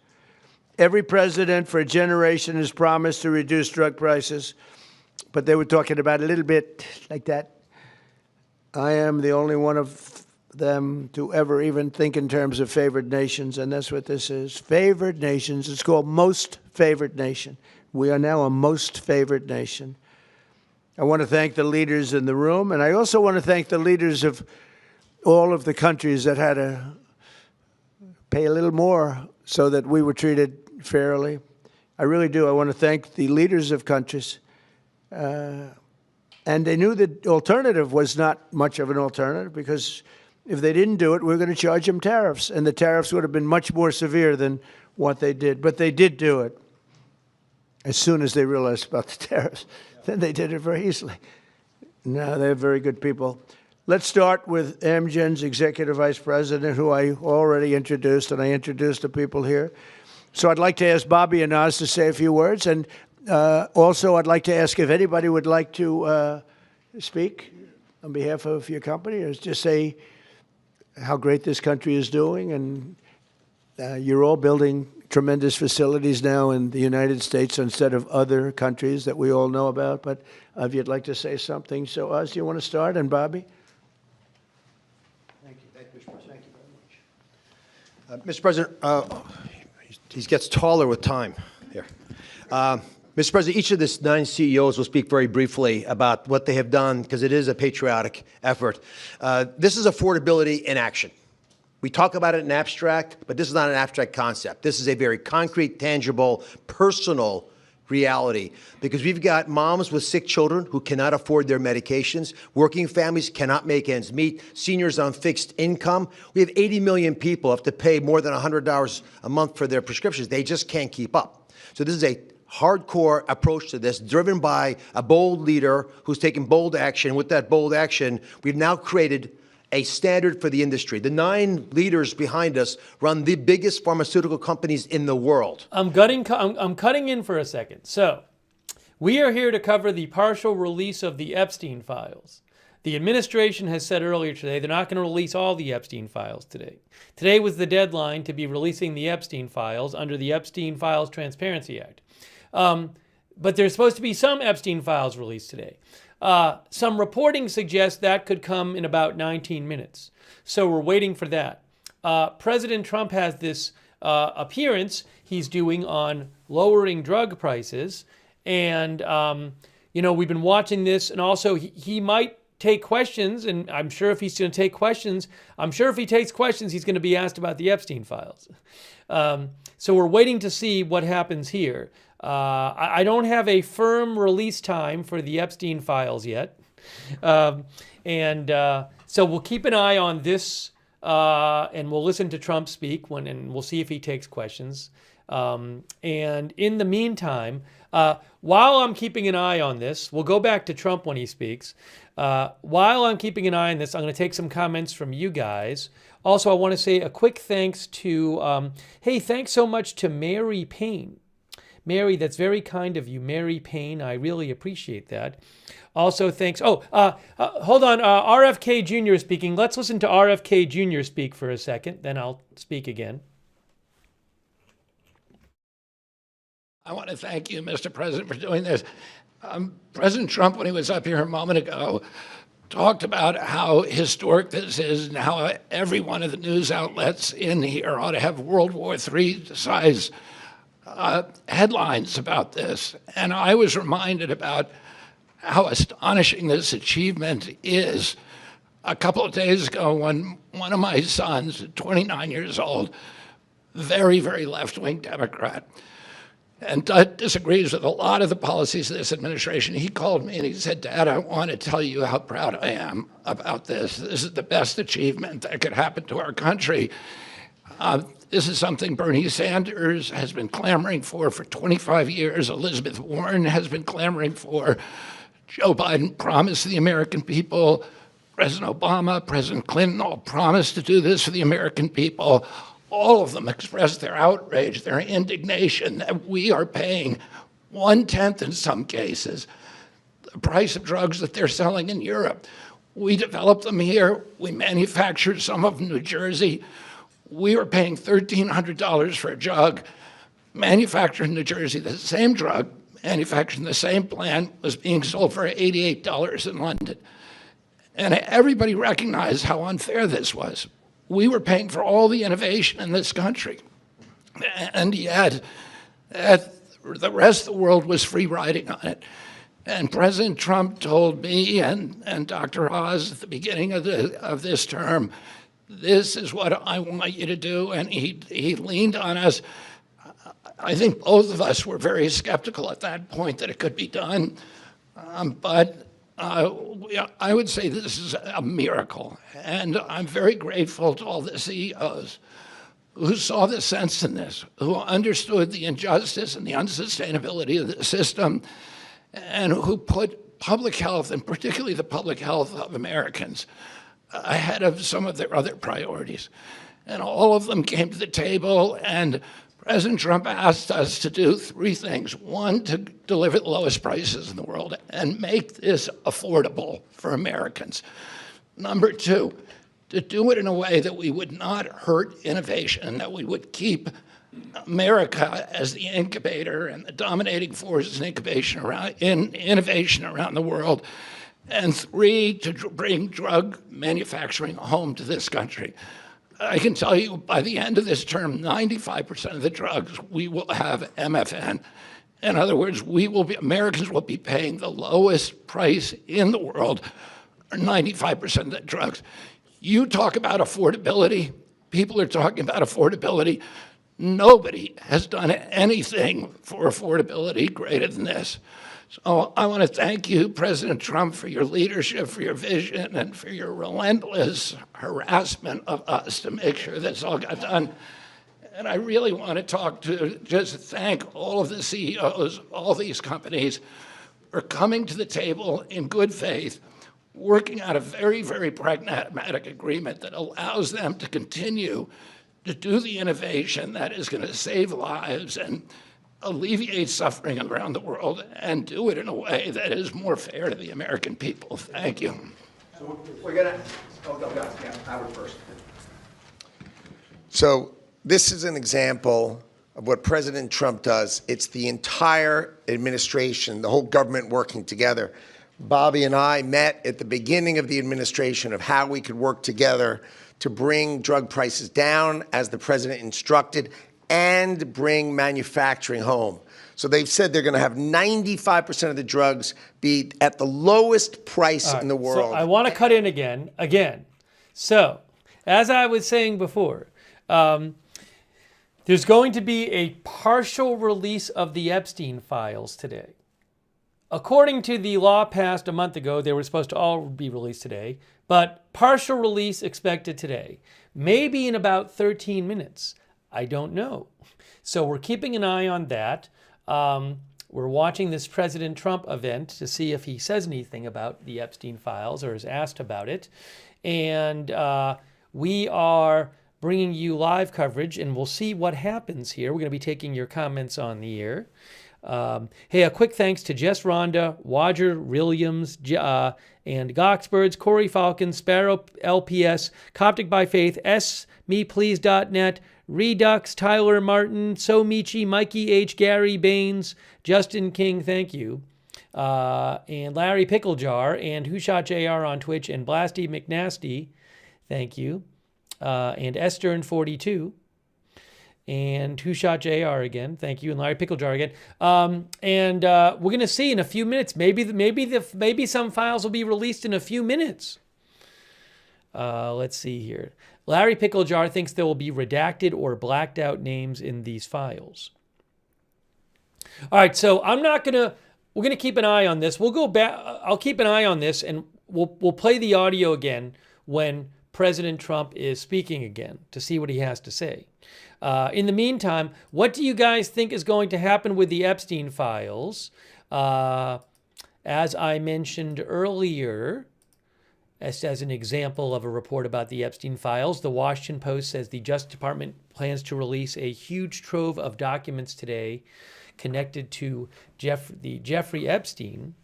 Every president for a generation has promised to reduce drug prices, but they were talking about a little bit like that. I am the only one of them to ever even think in terms of favored nations, and that's what this is. Favored nations. It's called most favored nation. We are now a most favored nation. I want to thank the leaders in the room, and I also want to thank the leaders of all of the countries that had to pay a little more so that we were treated fairly. I really do. I want to thank the leaders of countries. And they knew the alternative was not much of an alternative, because if they didn't do it, we were going to charge them tariffs, and the tariffs would have been much more severe than what they did. But they did do it as soon as they realized about the tariffs. Then they did it very easily. No, they're very good people. Let's start with Amgen's Executive Vice President, who I already introduced, and I introduced the people here. So I'd like to ask Bobby and Oz to say a few words, and also I'd like to ask if anybody would like to speak on behalf of your company, or just say how great this country is doing. And you're all building tremendous facilities now in the United States instead of other countries that we all know about. But if you'd like to say something. So Oz, do you want to start? And Bobby? Thank you. Thank you, Mr. President. Thank you very much. Mr. President, he gets taller with time here. Mr. President, each of the 9 CEOs will speak very briefly about what they have done, because it is a patriotic effort. This is affordability in action. We talk about it in abstract, but this is not an abstract concept. This is a very concrete, tangible, personal reality, because we've got moms with sick children who cannot afford their medications. Working families cannot make ends meet. Seniors on fixed income. We have 80 million people who have to pay more than $100 a month for their prescriptions. They just can't keep up. So this is a hardcore approach to this, driven by a bold leader who's taken bold action. With that bold action, we've now created a standard for the industry. The 9 leaders behind us run the biggest pharmaceutical companies in the world. I'm cutting in for a second. So, we are here to cover the partial release of the Epstein Files. The administration has said earlier today they're not going to release all the Epstein Files today. Today was the deadline to be releasing the Epstein Files under the Epstein Files Transparency Act. But there's supposed to be some Epstein Files released today. Some reporting suggests that could come in about 19 minutes. So we're waiting for that. President Trump has this appearance he's doing on lowering drug prices. And, we've been watching this. And also, he might take questions. And I'm sure if he's going to take questions, if he takes questions, he's going to be asked about the Epstein Files. So we're waiting to see what happens here. I don't have a firm release time for the Epstein Files yet. So we'll keep an eye on this and we'll listen to Trump speak and we'll see if he takes questions. And in the meantime, while I'm keeping an eye on this, we'll go back to Trump when he speaks. While I'm keeping an eye on this, I'm going to take some comments from you guys. Also, I want to say a quick thanks to, hey, thanks so much to Mary Payne. Mary, that's very kind of you, Mary Payne. I really appreciate that. Also, thanks. Hold on. RFK Jr. is speaking. Let's listen to RFK Jr. speak for a second, then I'll speak again. I want to thank you, Mr. President, for doing this. President Trump, when he was up here a moment ago, talked about how historic this is and how every one of the news outlets in here ought to have World War III size headlines about this. And I was reminded about how astonishing this achievement is. A couple of days ago, when one of my sons, 29 years old, very, very left-wing Democrat, and disagrees with a lot of the policies of this administration, he called me and he said, Dad, I want to tell you how proud I am about this. This is the best achievement that could happen to our country. This is something Bernie Sanders has been clamoring for 25 years. Elizabeth Warren has been clamoring for. Joe Biden promised the American people. President Obama, President Clinton all promised to do this for the American people. All of them expressed their outrage, their indignation that we are paying 1/10 in some cases the price of drugs that they're selling in Europe. We developed them here. We manufactured some of them in New Jersey. We were paying $1,300 for a drug manufactured in New Jersey. The same drug manufactured in the same plant was being sold for $88 in London. And everybody recognized how unfair this was. We were paying for all the innovation in this country. And yet, the rest of the world was free riding on it. And President Trump told me and Dr. Oz at the beginning of this term, this is what I want you to do. And he leaned on us. I think both of us were very skeptical at that point that it could be done. But I would say this is a miracle. And I'm very grateful to all the CEOs who saw the sense in this, who understood the injustice and the unsustainability of the system, and who put public health, and particularly the public health of Americans, ahead of some of their other priorities. And all of them came to the table, and President Trump asked us to do three things. One, to deliver the lowest prices in the world and make this affordable for Americans. Number two, to do it in a way that we would not hurt innovation, that we would keep America as the incubator and the dominating force in innovation around the world. And three, to bring drug manufacturing home to this country. I can tell you by the end of this term, 95% of the drugs we will have MFN. In other words, Americans will be paying the lowest price in the world, 95% of the drugs. You talk about affordability, people are talking about affordability. Nobody has done anything for affordability greater than this. So I want to thank you, President Trump, for your leadership, for your vision, and for your relentless harassment of us to make sure this all got done. And I really want to just thank all of the CEOs, all these companies, for coming to the table in good faith, working out a very, very pragmatic agreement that allows them to continue to do the innovation that is going to save lives and alleviate suffering around the world, and do it in a way that is more fair to the American people. Thank you. So we're going to, Howard first. So this is an example of what President Trump does. It's the entire administration, the whole government working together. Bobby and I met at the beginning of the administration of how we could work together to bring drug prices down, as the president instructed, and bring manufacturing home. So they've said they're going to have 95% of the drugs be at the lowest price in the world. So I want to cut in again. So, as I was saying before, there's going to be a partial release of the Epstein files today. according to the law passed a month ago, they were supposed to all be released today, but partial release expected today. Maybe in about 13 minutes. I don't know. So we're keeping an eye on that. We're watching this President Trump event to see if he says anything about the Epstein files or is asked about it. And we are bringing you live coverage, and we'll see what happens here. We're going to be taking your comments on the air. Hey, a quick thanks to Jess Rhonda, Roger Williams, and Goxbirds, Corey Falcon, Sparrow LPS, Coptic by Faith, smeplease.net, Redux, Tyler Martin, Somichi, Mikey H, Gary Baines, Justin King, thank you, and Larry Picklejar, and Who Shot JR on Twitch, and Blasty McNasty, thank you, and Estern42. And Who Shot JR again? Thank you, and Larry Picklejar again. And we're going to see in a few minutes. Maybe some files will be released in a few minutes. Let's see here. Larry Picklejar thinks there will be redacted or blacked out names in these files. All right, so we're gonna keep an eye on this. We'll go back. I'll keep an eye on this, and we'll play the audio again when President Trump is speaking again to see what he has to say. In the meantime, what do you guys think is going to happen with the Epstein files? As I mentioned earlier, as an example of a report about the Epstein files, the Washington Post says the Justice Department plans to release a huge trove of documents today connected to Jeffrey Epstein,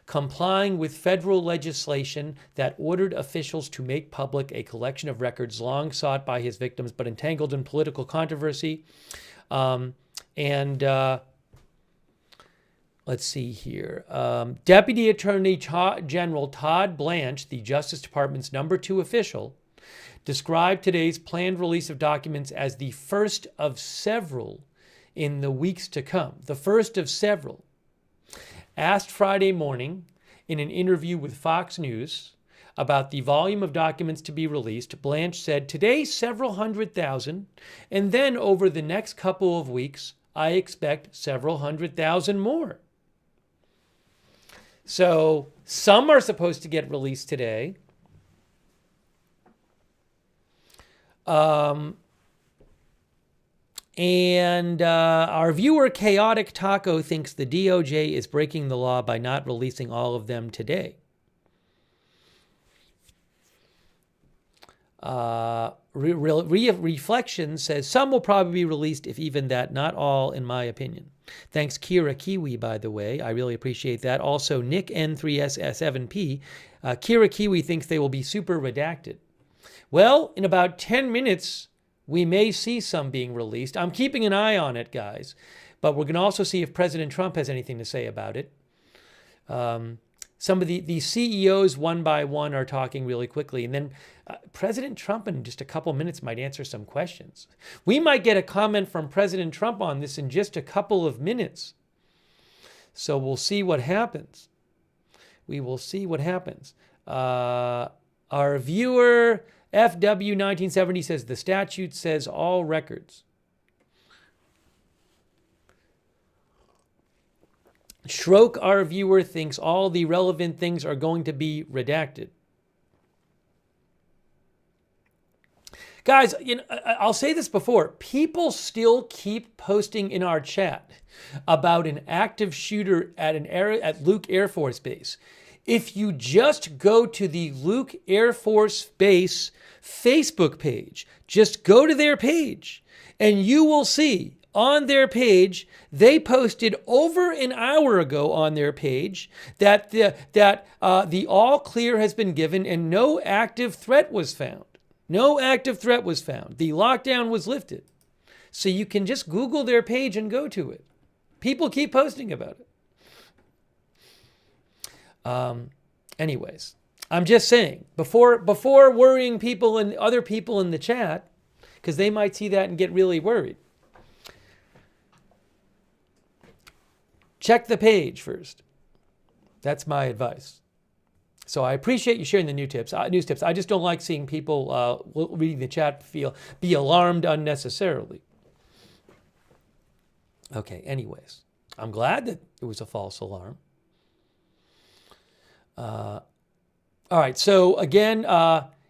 complying with federal legislation that ordered officials to make public a collection of records long sought by his victims but entangled in political controversy. Let's see here. Deputy Attorney General Todd Blanche, the Justice Department's #2 official, described today's planned release of documents as the first of several in the weeks to come. The first of several. Asked Friday morning in an interview with Fox News about the volume of documents to be released, Blanche said, "Today, several 100,000, and then over the next couple of weeks, I expect several 100,000 more." So some are supposed to get released today. And our viewer Chaotic Taco thinks the DOJ is breaking the law by not releasing all of them today. Reflection says some will probably be released, if even that, not all, in my opinion. Thanks, Kira Kiwi, by the way. I really appreciate that. Also, Nick N3SS7P. Kira Kiwi thinks they will be super redacted. Well, in about 10 minutes, we may see some being released. I'm keeping an eye on it, guys. But we're going to also see if President Trump has anything to say about it. Some of the CEOs, one by one, are talking really quickly. And then President Trump, in just a couple minutes, might answer some questions. We might get a comment from President Trump on this in just a couple of minutes. So we'll see what happens. We will see what happens. Our viewer, FW1970, says the statute says all records. Shroke, our viewer, thinks all the relevant things are going to be redacted. Guys, I'll say this before. People still keep posting in our chat about an active shooter at Luke Air Force Base. If you just go to the Luke Air Force Base Facebook page, just go to their page, and you will see on their page, they posted over an hour ago on their page that the all clear has been given and no active threat was found. No active threat was found. The lockdown was lifted. So you can just Google their page and go to it. People keep posting about it. Anyways, I'm just saying, before worrying people and other people in the chat, because they might see that and get really worried, check the page first. That's my advice. So I appreciate you sharing the news tips. I just don't like seeing people reading the chat be alarmed unnecessarily. Okay, anyways, I'm glad that it was a false alarm. All right, so again,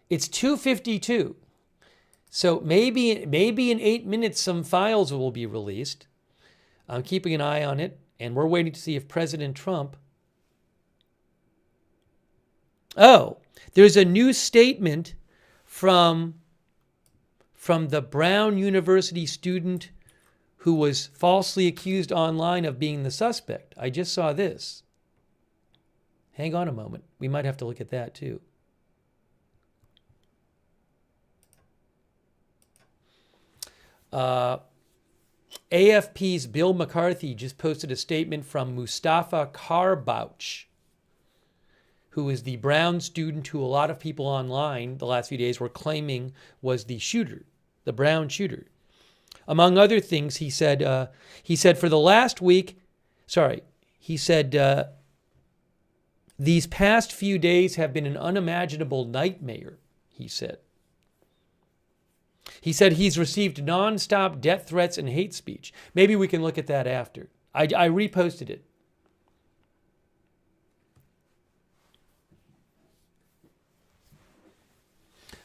it's 2:52. So maybe in 8 minutes some files will be released. I'm keeping an eye on it, and we're waiting to see if President Trump... Oh, there's a new statement from the Brown University student who was falsely accused online of being the suspect. I just saw this. Hang on a moment. We might have to look at that too. AFP's Bill McCarthy just posted a statement from Mustafa Karbouch, who is the Brown student who a lot of people online the last few days were claiming was the shooter, the Brown shooter. Among other things, he said for the last week, these past few days have been an unimaginable nightmare, he said. He said he's received nonstop death threats and hate speech. Maybe we can look at that after. I reposted it.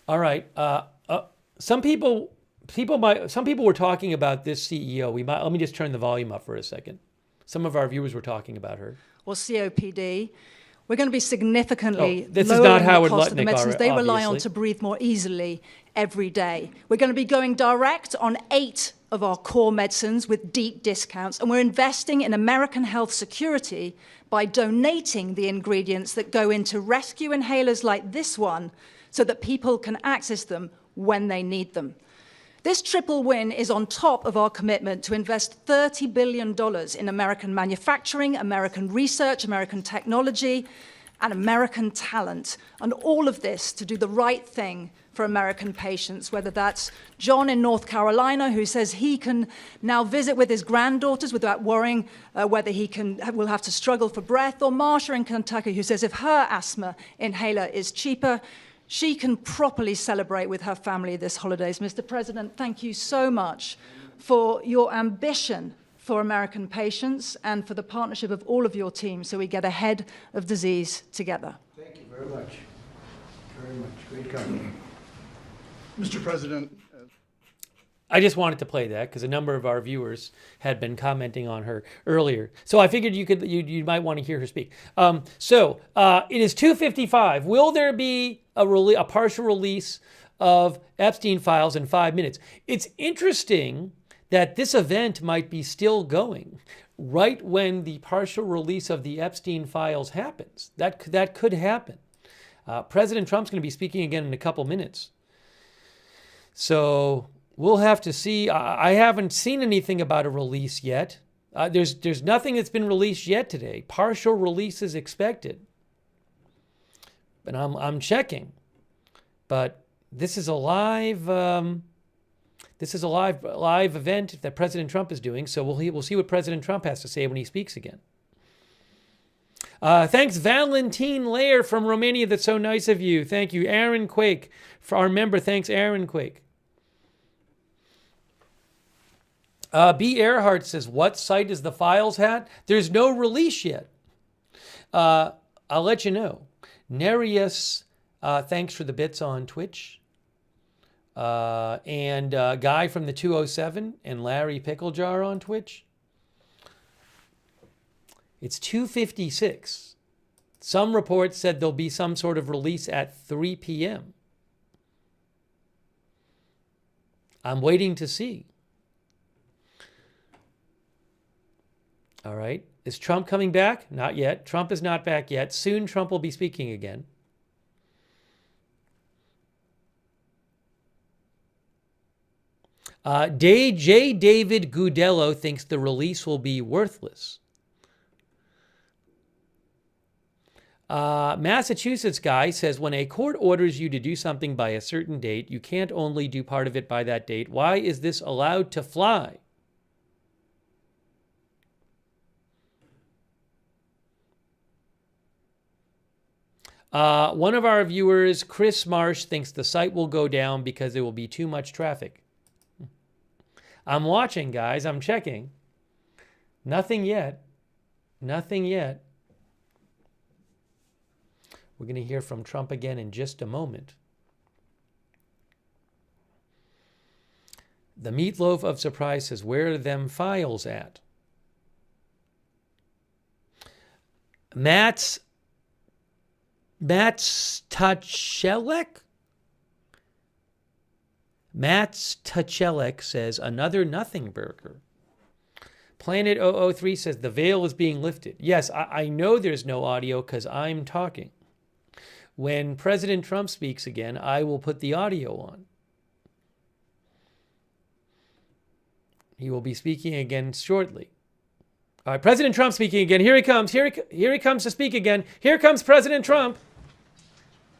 All right. Some people were talking about this CEO. Let me just turn the volume up for a second. Some of our viewers were talking about her. Or COPD. We're going to be significantly this lowering is not Howard the cost of the Lutnick, medicines they rely on obviously. to breathe more easily every day. We're going to be going direct on 8 of our core medicines with deep discounts, and we're investing in American health security by donating the ingredients that go into rescue inhalers like this one so that people can access them when they need them. This triple win is on top of our commitment to invest $30 billion in American manufacturing, American research, American technology, and American talent. And all of this to do the right thing for American patients, whether that's John in North Carolina, who says he can now visit with his granddaughters without worrying whether will have to struggle for breath, or Marsha in Kentucky, who says if her asthma inhaler is cheaper, she can properly celebrate with her family this holidays. Mr. President, thank you so much for your ambition for American patients and for the partnership of all of your teams so we get ahead of disease together. Thank you very much. Very much. Great company. Mr. President. I just wanted to play that because a number of our viewers had been commenting on her earlier. So I figured you might want to hear her speak. It is 2:55. Will there be a partial release of Epstein Files in 5 minutes? It's interesting that this event might be still going right when the partial release of the Epstein Files happens. That could happen. President Trump's going to be speaking again in a couple minutes. So we'll have to see. I haven't seen anything about a release yet. There's nothing that's been released yet today. Partial release is expected. But I'm checking. But this is a live live event that President Trump is doing. So we'll see what President Trump has to say when he speaks again. Thanks, Valentine Lair from Romania. That's so nice of you. Thank you, Aaron Quake, for our member. Thanks, Aaron Quake. B. Earhart says, what site is the Files hat? There's no release yet. I'll let you know. Nereus, thanks for the bits on Twitch. And Guy from the 207 and Larry Picklejar on Twitch. It's 2:56. Some reports said there'll be some sort of release at 3 p.m. I'm waiting to see. All right. Is Trump coming back? Not yet. Trump is not back yet. Soon Trump will be speaking again. J. David Gudello thinks the release will be worthless. Massachusetts guy says, when a court orders you to do something by a certain date, you can't only do part of it by that date. Why is this allowed to fly? One of our viewers, Chris Marsh, thinks the site will go down because there will be too much traffic. I'm watching, guys. I'm checking. Nothing yet. Nothing yet. We're going to hear from Trump again in just a moment. The Meatloaf of Surprise says, where are them files at? Matt's Tachelek? Matt's Tachelek says, another nothing burger. Planet 003 says, the veil is being lifted. Yes, I know there's no audio because I'm talking. When President Trump speaks again, I will put the audio on. He will be speaking again shortly. All right, President Trump speaking again. Here he comes. Here he comes to speak again. Here comes President Trump.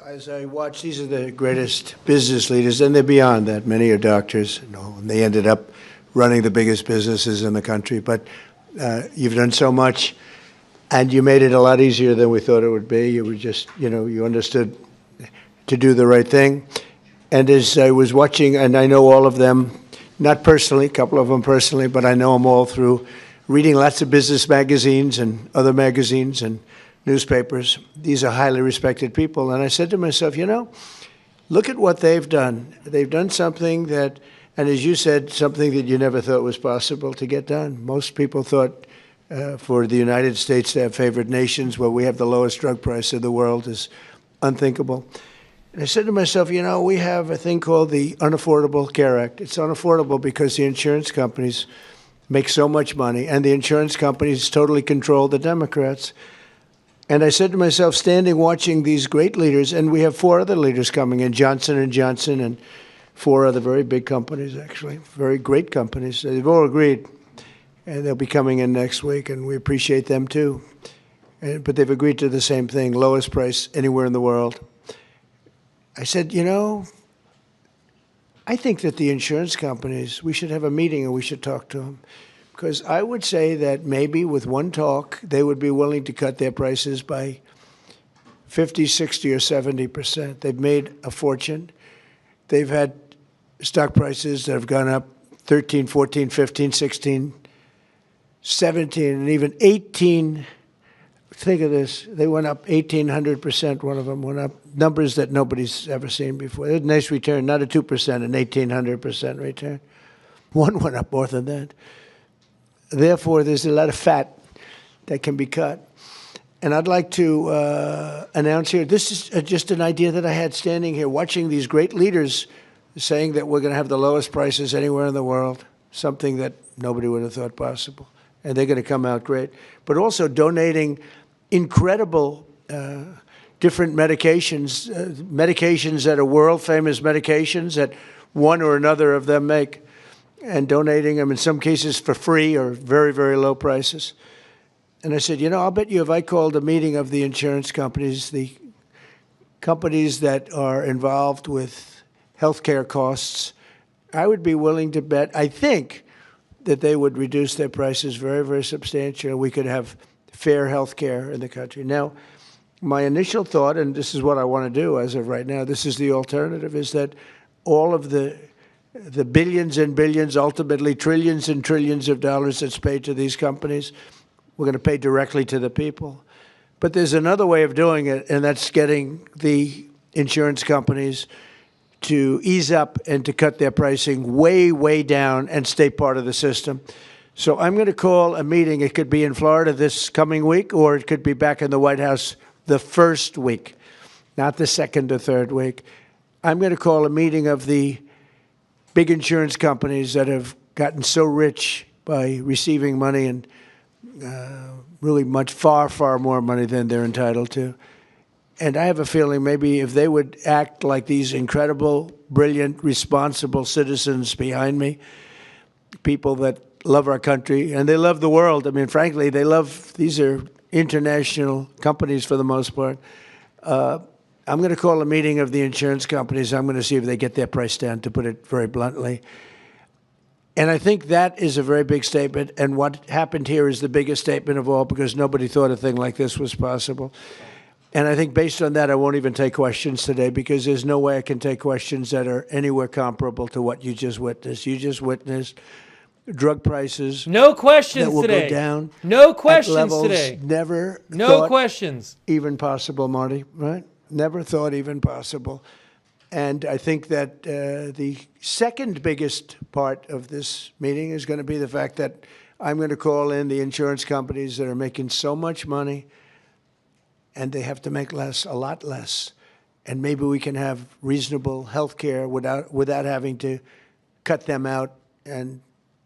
As I watch, these are the greatest business leaders, and they're beyond that. Many are doctors, and they ended up running the biggest businesses in the country. But you've done so much, and you made it a lot easier than we thought it would be. You were just, you understood to do the right thing. And as I was watching, and I know all of them, not personally, a couple of them personally, but I know them all through reading lots of business magazines and other magazines and newspapers. These are highly respected people. And I said to myself, look at what they've done. They've done something that, and as you said, something that you never thought was possible to get done. Most people thought for the United States to have favored nations where we have the lowest drug price in the world is unthinkable. And I said to myself, we have a thing called the Unaffordable Care Act. It's unaffordable because the insurance companies make so much money, and the insurance companies totally control the Democrats. And I said to myself, standing watching these great leaders, and we have 4 other leaders coming in, Johnson & Johnson, and 4 other very big companies, actually, very great companies. They've all agreed, and they'll be coming in next week, and we appreciate them too. But they've agreed to the same thing, lowest price anywhere in the world. I said, I think that the insurance companies, we should have a meeting and we should talk to them. Because I would say that maybe with one talk, they would be willing to cut their prices by 50, 60, or 70%. They've made a fortune. They've had stock prices that have gone up 13, 14, 15, 16, 17, and even 18. Think of this. They went up 1,800%. One of them went up. Numbers that nobody's ever seen before. It was a nice return, not a 2%, an 1,800% return. One went up more than that. Therefore, there's a lot of fat that can be cut. And I'd like to announce here, this is just an idea that I had standing here, watching these great leaders saying that we're going to have the lowest prices anywhere in the world, something that nobody would have thought possible. And they're going to come out great. But also donating incredible different medications, medications that are world-famous medications that one or another of them make, and donating them in some cases for free or very, very low prices. And I said, I'll bet you if I called a meeting of the insurance companies, the companies that are involved with healthcare costs, I would be willing to bet, I think, that they would reduce their prices very, very substantially. We could have fair health care in the country. Now, my initial thought, and this is what I want to do as of right now, this is the alternative, is that all of the billions and billions, ultimately trillions and trillions of dollars that's paid to these companies, we're going to pay directly to the people. But there's another way of doing it, and that's getting the insurance companies to ease up and to cut their pricing way, way down and stay part of the system. So I'm going to call a meeting. It could be in Florida this coming week, or it could be back in the White House the first week, not the second or third week. I'm going to call a meeting of the big insurance companies that have gotten so rich by receiving money, and really much, far, far more money than they're entitled to. And I have a feeling maybe if they would act like these incredible, brilliant, responsible citizens behind me, people that love our country, and they love the world. I mean, frankly, they love, these are international companies for the most part. I'm going to call a meeting of the insurance companies. I'm going to see if they get their price down, to put it very bluntly. And I think that is a very big statement. And what happened here is the biggest statement of all, because nobody thought a thing like this was possible. And I think based on that, I won't even take questions today, because there's no way I can take questions that are anywhere comparable to what you just witnessed. You just witnessed drug prices No that questions will today. go down No at questions levels today. never No thought questions. even possible, Marty, right? Never thought even possible. And I think that the second biggest part of this meeting is going to be the fact that I'm going to call in the insurance companies that are making so much money and they have to make less, a lot less. And maybe we can have reasonable health care without having to cut them out and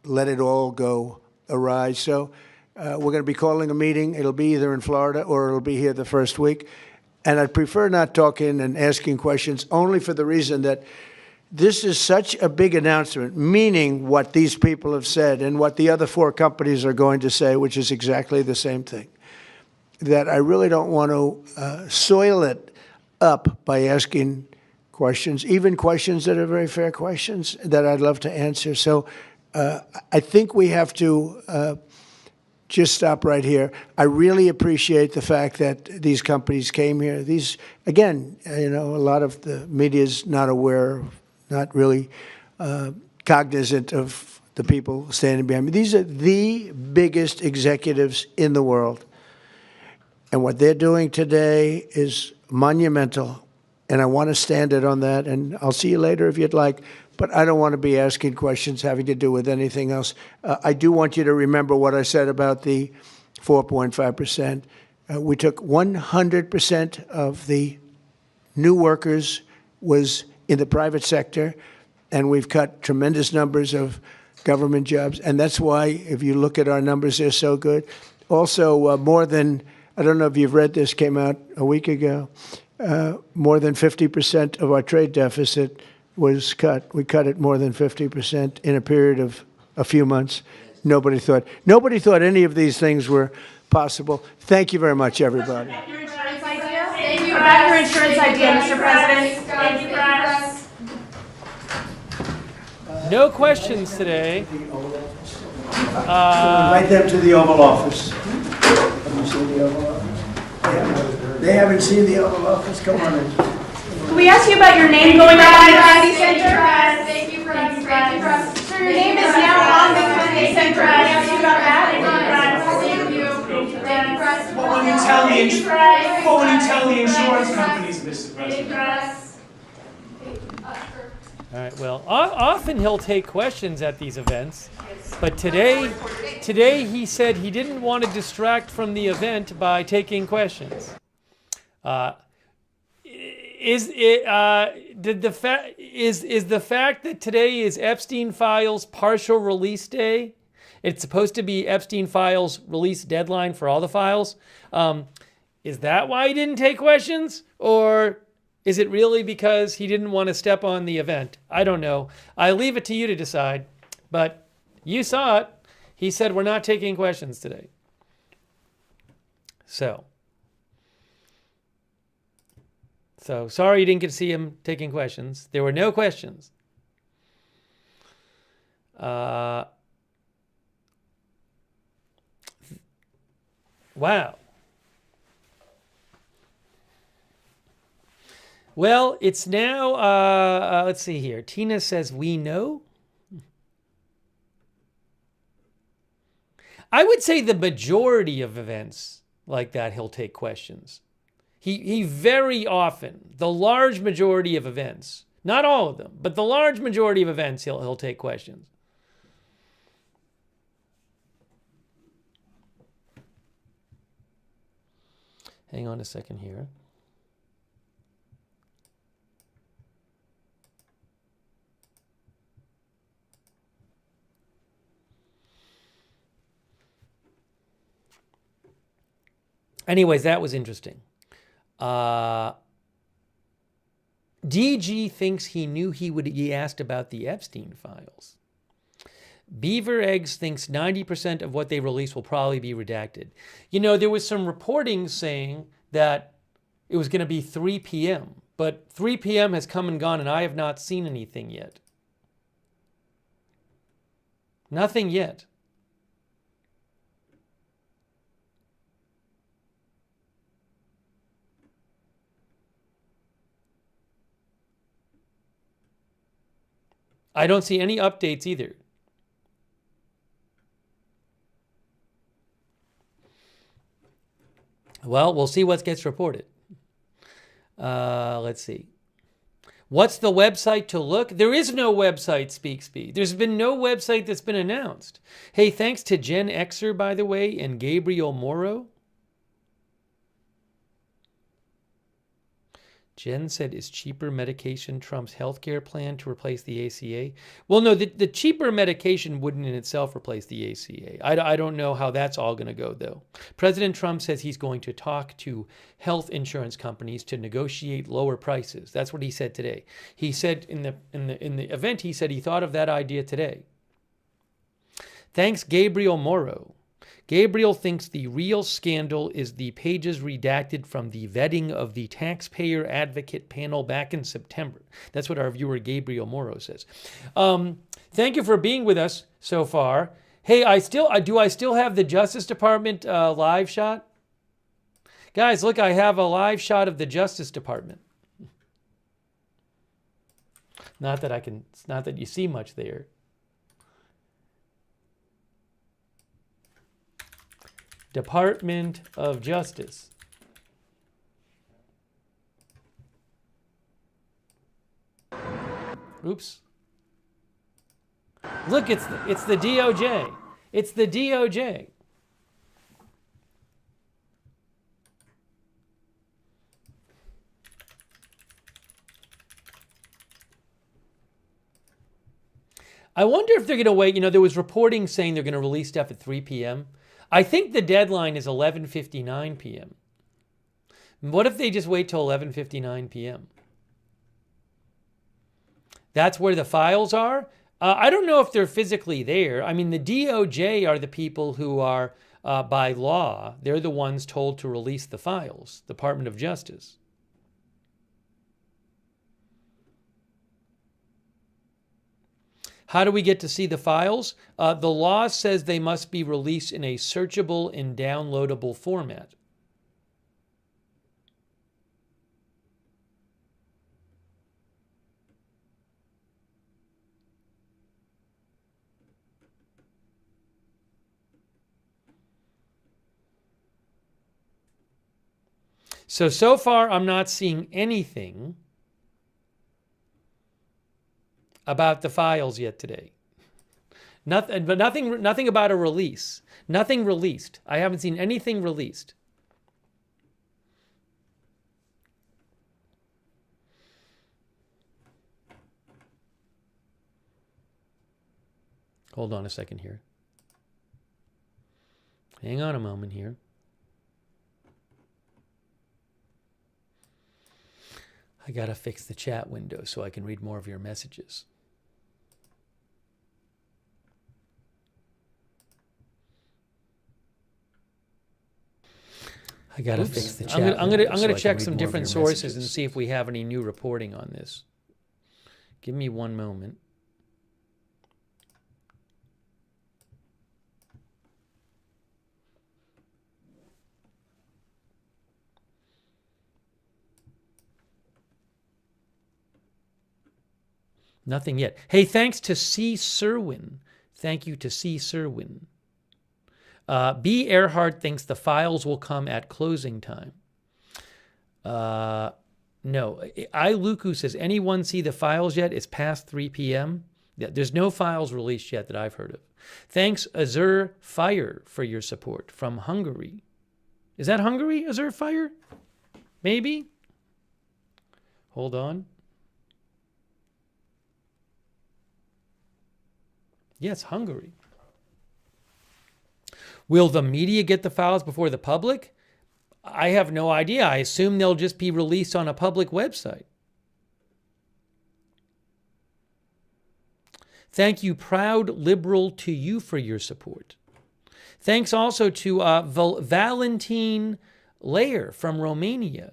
let it all go awry. So we're going to be calling a meeting. It'll be either in Florida or it'll be here the first week. And I'd prefer not talking and asking questions only for the reason that this is such a big announcement, meaning what these people have said and what the other four companies are going to say, which is exactly the same thing, that I really don't want to soil it up by asking questions, even questions that are very fair questions that I'd love to answer. So I think we have to just stop right here. I really appreciate the fact that these companies came here. These, again, a lot of the media is not aware, not really cognizant of the people standing behind me. These are the biggest executives in the world. And what they're doing today is monumental. And I want to stand it on that. And I'll see you later if you'd like. But I don't want to be asking questions having to do with anything else. I do want you to remember what I said about the 4.5%. We took 100% of the new workers was in the private sector, and we've cut tremendous numbers of government jobs. And that's why, if you look at our numbers, they're so good. Also, more than, I don't know if you've read this, came out a week ago, more than 50% of our trade deficit was cut. We cut it more than 50% in a period of a few months. Nobody thought any of these things were possible. Thank you very much, everybody. Your insurance idea? Thank you about your insurance idea, Mr. President. Thank you, press. No questions today. Invite them to the Oval Office. Have you seen the Oval Office? They haven't seen the Oval Office? Come on in. Can we ask you about your name going up on the Kennedy Center? Thank you, press. Thank you, press. So your name is now on the Kennedy Center. Can we ask you about that? Thank you. Thank you, press. What will you tell the insurance companies, Mr. President? All right, well, often he'll take questions at these events, but today he said he didn't want to distract from the event by taking questions. Is the fact that today is Epstein Files partial release day? It's supposed to be Epstein Files release deadline for all the files. Is that why he didn't take questions? Or is it really because he didn't want to step on the event? I don't know. I leave it to you to decide. But you saw it. He said we're not taking questions today. So sorry you didn't get to see him taking questions. There were no questions. Wow. Well, it's now, let's see here. Tina says, we know. I would say the majority of events like that, he'll take questions. He very often, the large majority of events, not all of them, but the large majority of events, he'll take questions. Hang on a second here. Anyways, that was interesting. DG thinks he knew he would be asked about the Epstein files. Beaver Eggs thinks 90% of what they release will probably be redacted. You know, there was some reporting saying that it was going to be 3 p.m., but 3 p.m. has come and gone, and I have not seen anything yet. Nothing yet. I don't see any updates either. Well, we'll see what gets reported. Let's see. What's the website to look? There is no website, Speak Speed. There's been no website that's been announced. Hey, thanks to Jen Exer, by the way, and Gabriel Morrow. Jen said, is cheaper medication Trump's healthcare plan to replace the ACA? Well, no, the cheaper medication wouldn't in itself replace the ACA. I don't know how that's all going to go, though. President Trump says he's going to talk to health insurance companies to negotiate lower prices. That's what he said today. He said in the event, he said he thought of that idea today. Thanks, Gabriel Morrow. Gabriel thinks the real scandal is the pages redacted from the vetting of the taxpayer advocate panel back in September. That's what our viewer Gabriel Morrow says. Thank you for being with us so far. Hey, do I still have the Justice Department live shot? Guys, look, I have a live shot of the Justice Department. Not that you see much there. Department of Justice. Oops. Look, it's the DOJ. It's the DOJ. I wonder if they're going to wait. You know, there was reporting saying they're going to release stuff at 3 p.m. I think the deadline is 11:59 p.m. What if they just wait till 11:59 p.m.? That's where the files are? I don't know if they're physically there. I mean, the DOJ are the people who are, by law, they're the ones told to release the files, Department of Justice. How do we get to see the files? The law says they must be released in a searchable and downloadable format. So far, I'm not seeing anything about the files yet today. Nothing about a release. Nothing released. I haven't seen anything released. Hold on a second here. Hang on a moment here. I gotta fix the chat window so I can read more of your messages. I gotta fix the chat. I'm gonna check some different sources and see if we have any new reporting on this. Give me one moment. Nothing yet. Hey, thanks to C. Serwin. Thank you to C. Serwin. B. Earhart thinks the files will come at closing time. No. I. Luku says, anyone see the files yet? It's past 3 p.m. Yeah, there's no files released yet that I've heard of. Thanks, Azur Fire, for your support from Hungary. Is that Hungary, Azur Fire? Maybe? Hold on. Yes, Hungary. Will the media get the files before the public? I have no idea. I assume they'll just be released on a public website. Thank you, Proud Liberal, to you for your support. Thanks also to Valentin Layer from Romania.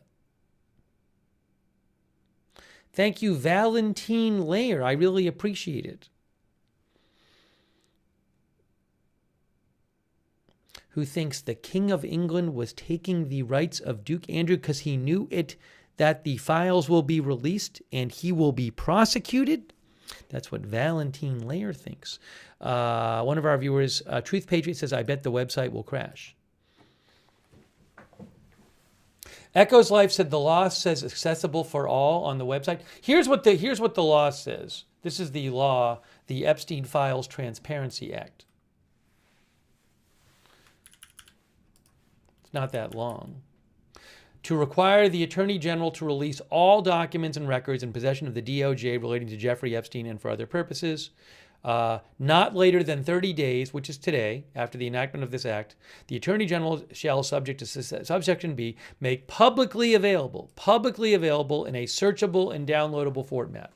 Thank you, Valentin Layer. I really appreciate it. Who thinks the King of England was taking the rights of Duke Andrew because he knew that the files will be released and he will be prosecuted? That's what Valentin Layer thinks. One of our viewers, Truth Patriot, says, I bet the website will crash. Echo's Life said the law says accessible for all on the website. Here's what the law says. This is the law, the Epstein Files Transparency Act. It's not that long. To require the Attorney General to release all documents and records in possession of the DOJ relating to Jeffrey Epstein and for other purposes, not later than 30 days, which is today, after the enactment of this act, the Attorney General shall, subject to subsection B, make publicly available in a searchable and downloadable format.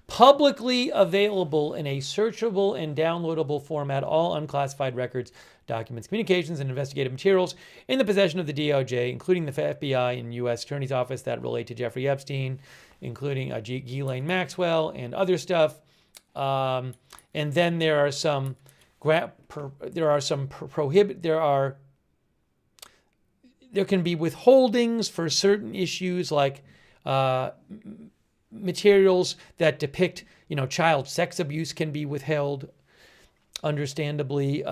Publicly available in a searchable and downloadable format, all unclassified records, documents, communications, and investigative materials in the possession of the DOJ, including the FBI and U.S. Attorney's Office that relate to Jeffrey Epstein, including Ghislaine Maxwell and other stuff. And then there can be withholdings for certain issues like materials that depict, child sex abuse can be withheld. Understandably,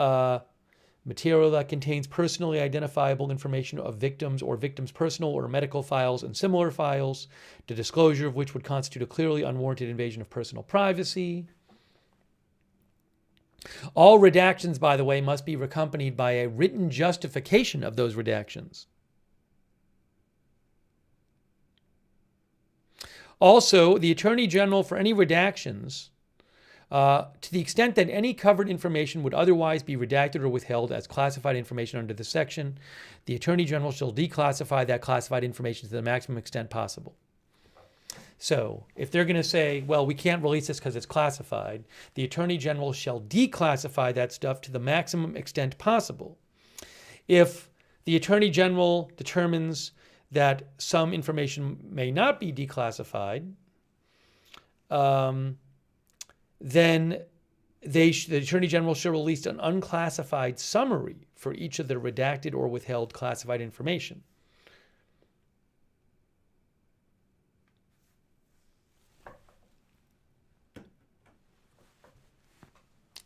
material that contains personally identifiable information of victims or victims' personal or medical files and similar files, the disclosure of which would constitute a clearly unwarranted invasion of personal privacy. All redactions, by the way, must be accompanied by a written justification of those redactions. Also, the Attorney General, for any redactions, to the extent that any covered information would otherwise be redacted or withheld as classified information under this section, the Attorney General shall declassify that classified information to the maximum extent possible. So, if they're going to say, well, we can't release this because it's classified, the Attorney General shall declassify that stuff to the maximum extent possible. If the Attorney General determines that some information may not be declassified, then the Attorney General shall release an unclassified summary for each of the redacted or withheld classified information.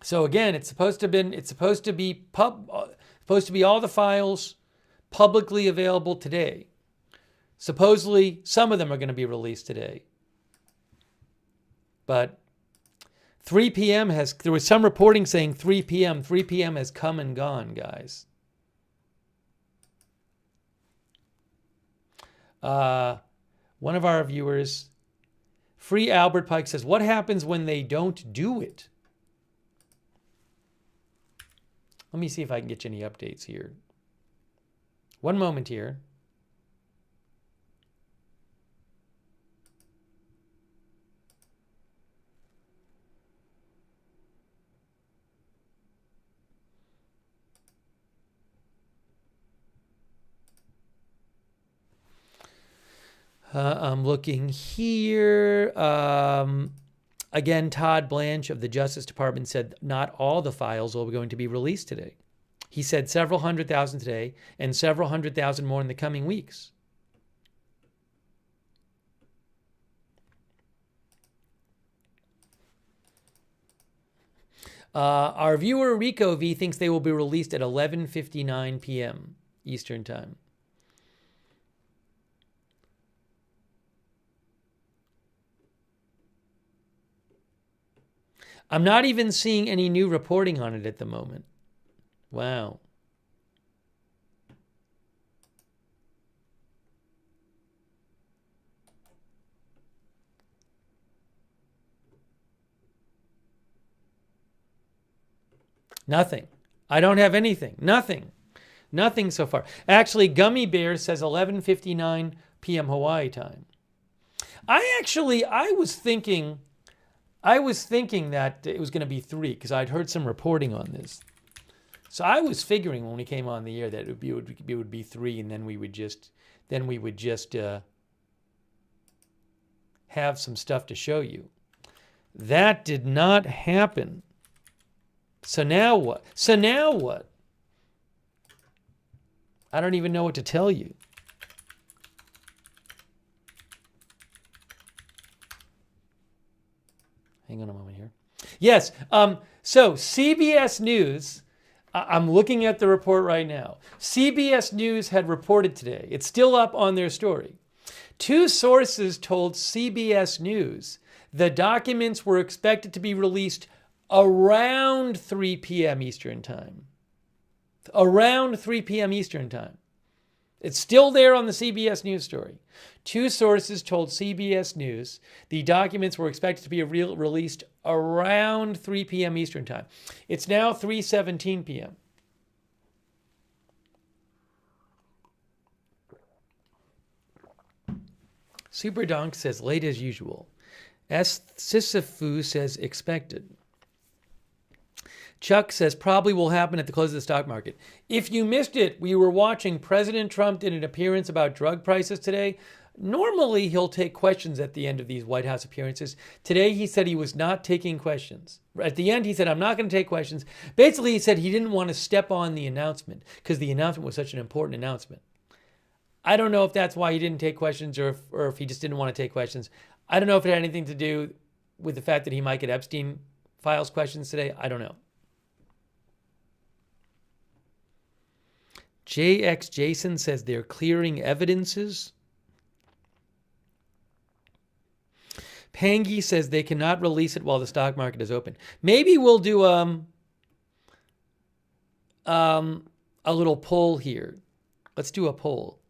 So again, it's supposed to be all the files publicly available today. Supposedly, some of them are going to be released today. But 3 p.m. there was some reporting saying 3 p.m. 3 p.m. has come and gone, guys. One of our viewers, Free Albert Pike, says, what happens when they don't do it? Let me see if I can get you any updates here. One moment here. I'm looking here. Again, Todd Blanche of the Justice Department said not all the files are going to be released today. He said several 100,000 today and several 100,000 more in the coming weeks. Our viewer Rico V thinks they will be released at 11:59 p.m. Eastern Time. I'm not even seeing any new reporting on it at the moment. Wow. Nothing. I don't have anything. Nothing. Nothing so far. Actually, Gummy Bear says 11:59 p.m. Hawaii time. I was thinking that it was going to be 3 because I'd heard some reporting on this. So I was figuring when we came on the air that it would be 3, and then we would just have some stuff to show you. That did not happen. So now what? I don't even know what to tell you. Hang on a moment here. Yes. So CBS News I'm looking at the report right now. CBS News had reported today. It's still up on their story. 2 sources told CBS News the documents were expected to be released around 3 p.m. Eastern Time. Around 3 p.m. Eastern Time. It's still there on the CBS News story. 2 sources told CBS News the documents were expected to be released around 3 p.m. Eastern Time. It's now 3:17 p.m. Super Donk says late as usual. S. Sisyphus says expected. Chuck says probably will happen at the close of the stock market. If you missed it, we were watching President Trump did an appearance about drug prices today. Normally, he'll take questions at the end of these White House appearances. Today, he said he was not taking questions. At the end, he said, I'm not going to take questions. Basically, he said he didn't want to step on the announcement because the announcement was such an important announcement. I don't know if that's why he didn't take questions or if he just didn't want to take questions. I don't know if it had anything to do with the fact that he might get Epstein Files questions today. I don't know. JX Jason says they're clearing evidences. Pangy says they cannot release it while the stock market is open. Maybe we'll do a little poll here. Let's do a poll.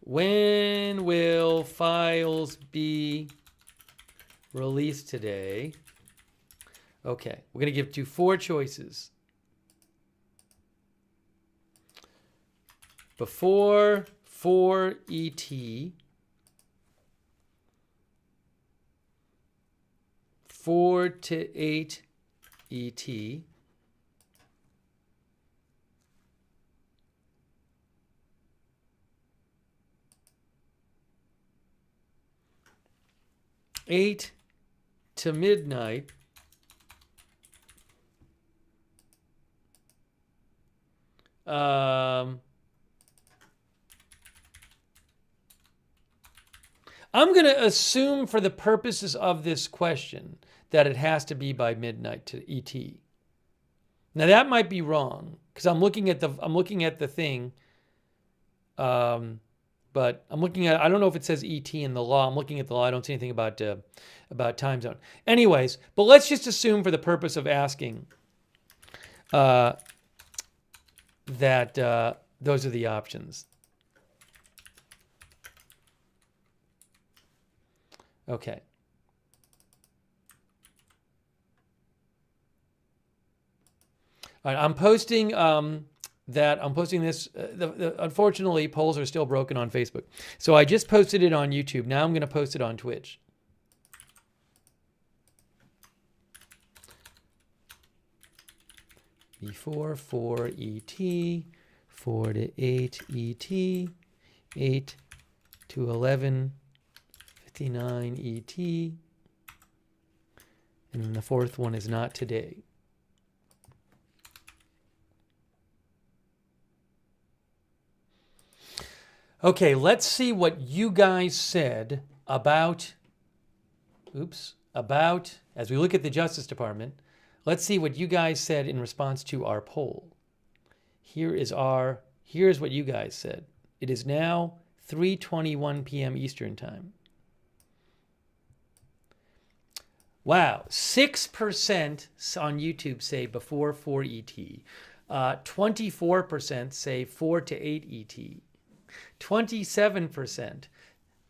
When will files be released today? Okay, we're going to give you 4 choices. Before 4 ET, 4 to 8 ET, 8 to midnight, I'm going to assume for the purposes of this question that it has to be by midnight to ET. Now that might be wrong because I'm looking at the thing, but I'm looking at, I don't know if it says ET in the law. I'm looking at the law. I don't see anything about time zone. Anyways, but let's just assume for the purpose of asking that those are the options. Okay. All right, I'm posting this. Unfortunately, polls are still broken on Facebook. So I just posted it on YouTube. Now I'm going to post it on Twitch. Before 4 ET, 4 to 8 ET, 8 to 11:59 ET, and then the 4th one is not today. Okay, let's see what you guys said about, as we look at the Justice Department, let's see what you guys said in response to our poll. Here's what you guys said. It is now 3:21 p.m. Eastern Time. Wow, 6% on YouTube say before 4 ET. 24% say 4 to 8 ET. 27%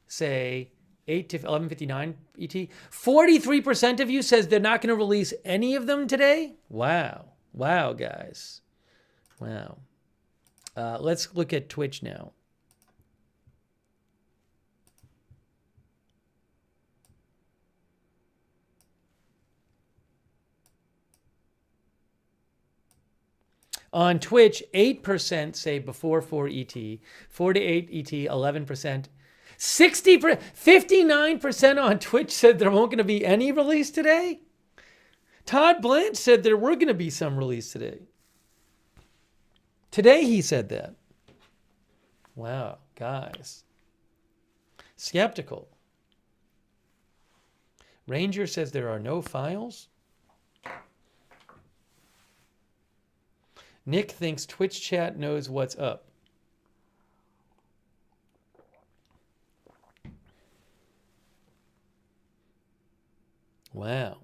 say 8 to 11:59 ET. 43% of you says they're not going to release any of them today. Wow. Wow, guys. Wow. Let's look at Twitch now. On Twitch, 8% say before 4 ET, 4 to 8 ET, 11%. 59% on Twitch said there won't going to be any release today. Todd Blanche said there were going to be some release today. Today he said that. Wow, guys. Skeptical. Ranger says there are no files. Nick thinks Twitch chat knows what's up. Wow.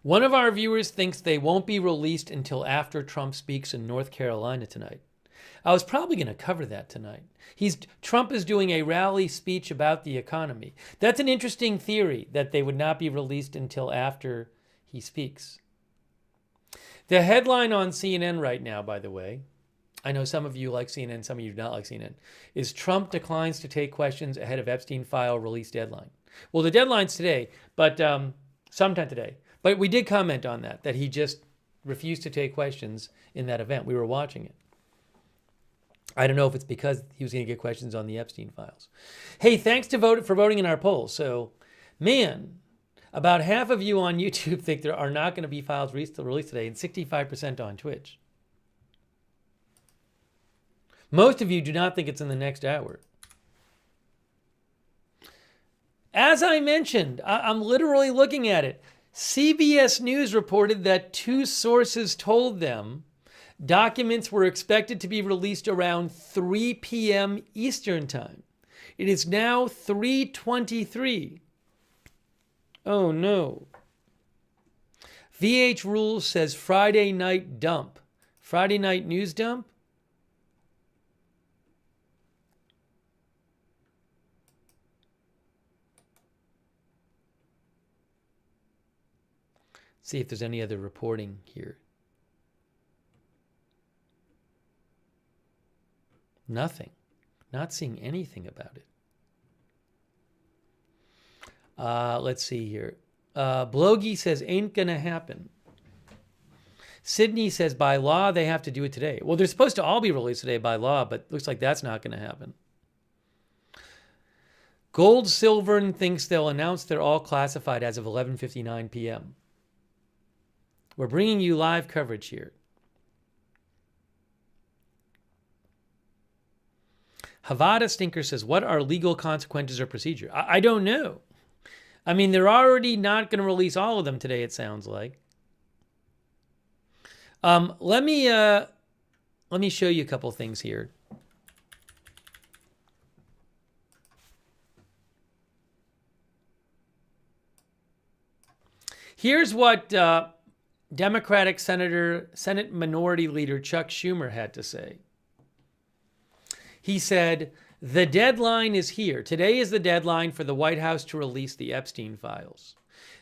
One of our viewers thinks they won't be released until after Trump speaks in North Carolina tonight. I was probably going to cover that tonight. Trump is doing a rally speech about the economy. That's an interesting theory, that they would not be released until after he speaks. The headline on CNN right now, by the way, I know some of you like CNN, some of you do not like CNN, is Trump declines to take questions ahead of Epstein file release deadline. Well, the deadline's today, but sometime today. But we did comment on that he just refused to take questions in that event. We were watching it. I don't know if it's because he was going to get questions on the Epstein files. Hey, thanks for voting in our poll. So, man, about half of you on YouTube think there are not going to be files released today, and 65% on Twitch. Most of you do not think it's in the next hour. As I mentioned, I'm literally looking at it. CBS News reported that 2 sources told them documents were expected to be released around 3 p.m. Eastern Time. It is now 3:23. Oh no. VH Rules says Friday night dump. Friday night news dump? See if there's any other reporting here. Nothing. Not seeing anything about it. Let's see here. Blogi says ain't gonna happen. Sydney says by law they have to do it today. Well, they're supposed to all be released today by law, but looks like that's not going to happen. Gold Silvern thinks they'll announce they're all classified as of 11:59 p.m. We're bringing you live coverage here. Havada Stinker says, what are legal consequences or procedure? I don't know. I mean, they're already not going to release all of them today, it sounds like. Let me show you a couple things here. Here's what Democratic Senate Minority Leader Chuck Schumer had to say. He said, the deadline is here. Today is the deadline for the White House to release the Epstein files.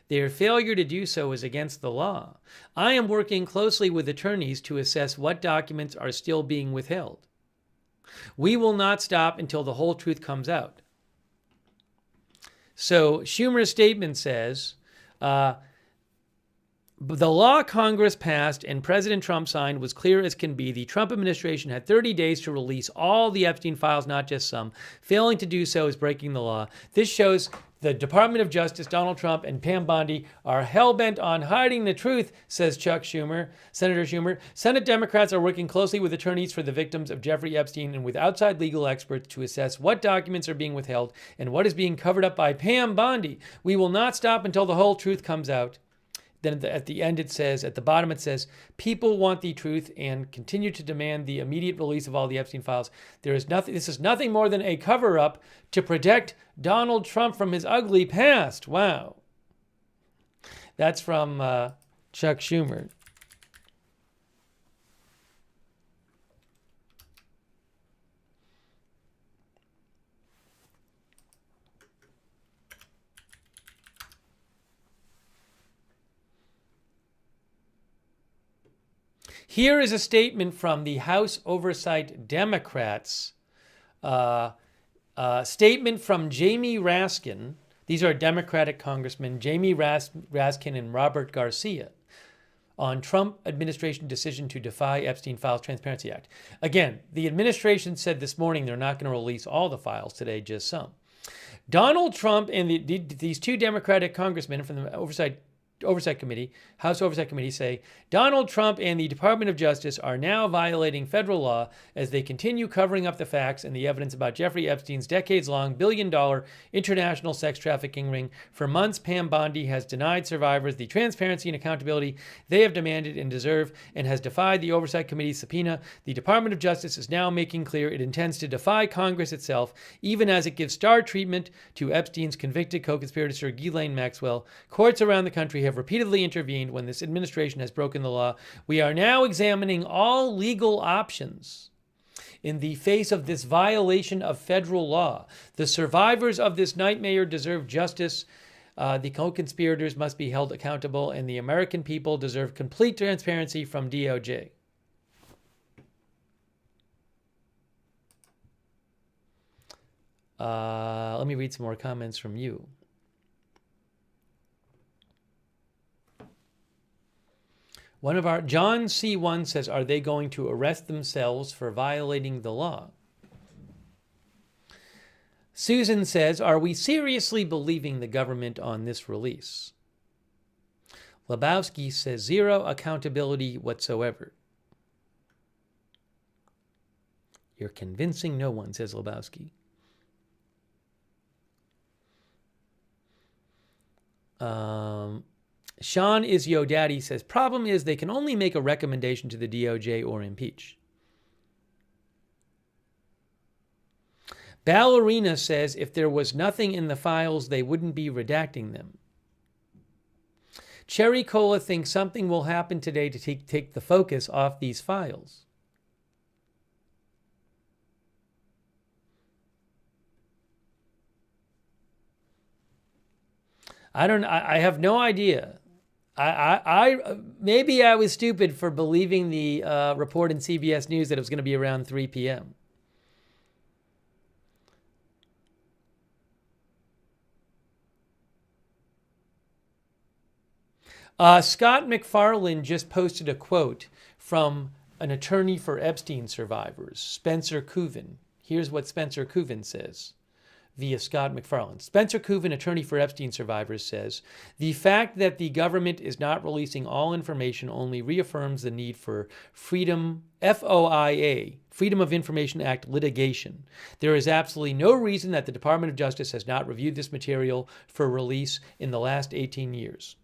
Their failure to do so is against the law. I am working closely with attorneys to assess what documents are still being withheld. We will not stop until the whole truth comes out. So Schumer's statement says, the law Congress passed and President Trump signed was clear as can be. The Trump administration had 30 days to release all the Epstein files, not just some. Failing to do so is breaking the law. This shows the Department of Justice, Donald Trump, and Pam Bondi are hell-bent on hiding the truth, says Chuck Schumer, Senator Schumer. Senate Democrats are working closely with attorneys for the victims of Jeffrey Epstein and with outside legal experts to assess what documents are being withheld and what is being covered up by Pam Bondi. We will not stop until the whole truth comes out. Then at the end it says, at the bottom it says, people want the truth and continue to demand the immediate release of all the Epstein files. This is nothing more than a cover-up to protect Donald Trump from his ugly past. Wow. That's from Chuck Schumer. Here is a statement from the House Oversight Democrats. Statement from Jamie Raskin. These are Democratic congressmen, Jamie Raskin and Robert Garcia, on Trump administration decision to defy Epstein Files Transparency Act. Again, the administration said this morning they're not going to release all the files today, just some. Donald Trump and these two Democratic congressmen from the Oversight Oversight Committee, House Oversight Committee say Donald Trump and the Department of Justice are now violating federal law as they continue covering up the facts and the evidence about Jeffrey Epstein's decades-long billion-dollar international sex trafficking ring. For months, Pam Bondi has denied survivors the transparency and accountability they have demanded and deserve and has defied the Oversight Committee's subpoena. The Department of Justice is now making clear it intends to defy Congress itself, even as it gives star treatment to Epstein's convicted co-conspirator Ghislaine Maxwell. Courts around the country have repeatedly intervened when this administration has broken the law. We are now examining all legal options in the face of this violation of federal law. The survivors of this nightmare deserve justice. The co-conspirators must be held accountable, and the American people deserve complete transparency from DOJ. Let me read some more comments from you. One of our, John C1 says, are they going to arrest themselves for violating the law? Susan says, are we seriously believing the government on this release? Lebowski says, zero accountability whatsoever. You're convincing no one, says Lebowski. Sean is Yo Daddy says, problem is they can only make a recommendation to the DOJ or impeach. Ballerina says, if there was nothing in the files, they wouldn't be redacting them. Cherry Cola thinks something will happen today to take the focus off these files. I have no idea. Maybe I was stupid for believing the report in CBS News that it was going to be around 3 p.m. Scott McFarlane just posted a quote from an attorney for Epstein survivors, Spencer Cooven. Here's what Spencer Cooven says via Scott McFarlane. Spencer Cooven, attorney for Epstein survivors, says, the fact that the government is not releasing all information only reaffirms the need for freedom, FOIA, Freedom of Information Act litigation. There is absolutely no reason that the Department of Justice has not reviewed this material for release in the last 18 years.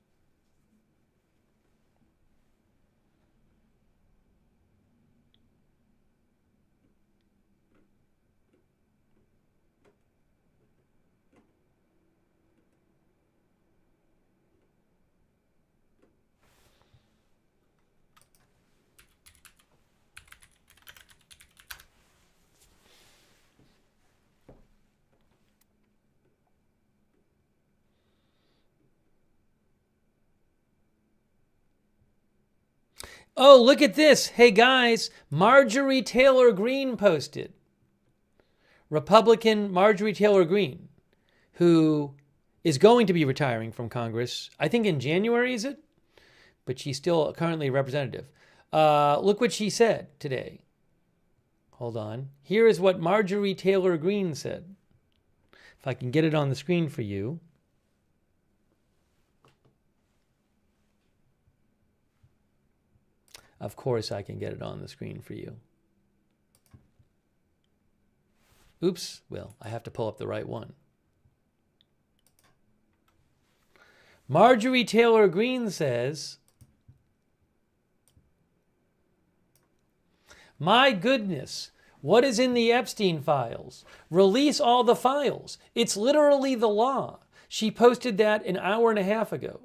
Oh, look at this. Hey, guys, Marjorie Taylor Greene posted. Republican Marjorie Taylor Greene, who is going to be retiring from Congress, I think in January, is it? But she's still currently a representative. Look what she said today. Hold on. Here is what Marjorie Taylor Greene said. If I can get it on the screen for you. Of course I can get it on the screen for you. Oops, well, I have to pull up the right one. Marjorie Taylor Greene says, my goodness, what is in the Epstein files? Release all the files. It's literally the law. She posted that an hour and a half ago.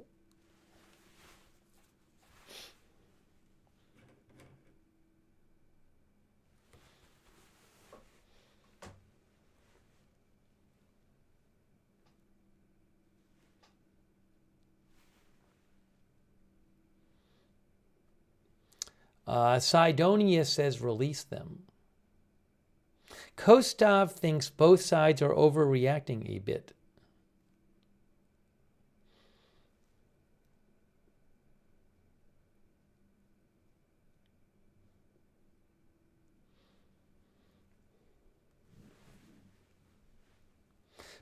Sidonia says release them. Kostov thinks both sides are overreacting a bit.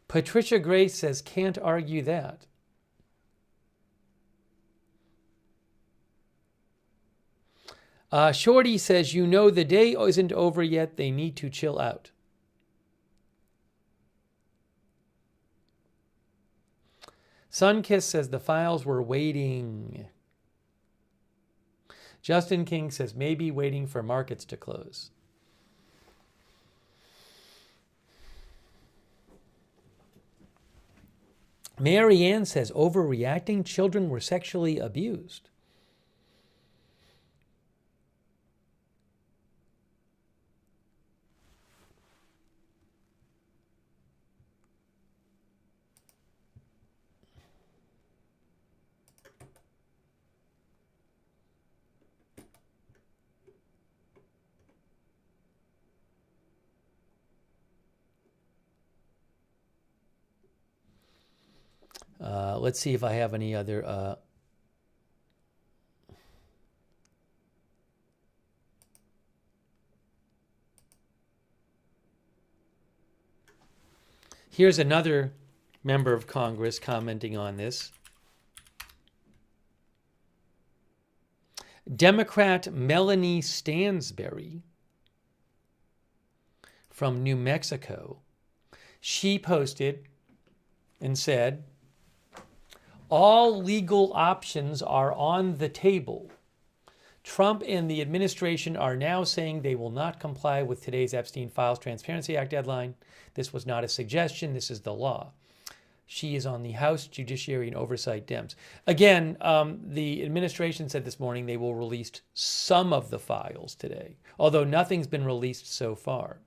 Patricia Grace says can't argue that. Shorty says, you know the day isn't over yet. They need to chill out. Sunkiss says the files were waiting. Justin King says maybe waiting for markets to close. Mary Ann says overreacting, children were sexually abused. Let's see if I have any other. Here's another member of Congress commenting on this. Democrat Melanie Stansberry from New Mexico. She posted and said, all legal options are on the table. Trump and the administration are now saying they will not comply with today's Epstein Files Transparency Act deadline. This was not a suggestion. This is the law. She is on the House Judiciary and Oversight Dems. Again, the administration said this morning they will release some of the files today, although nothing's been released so far.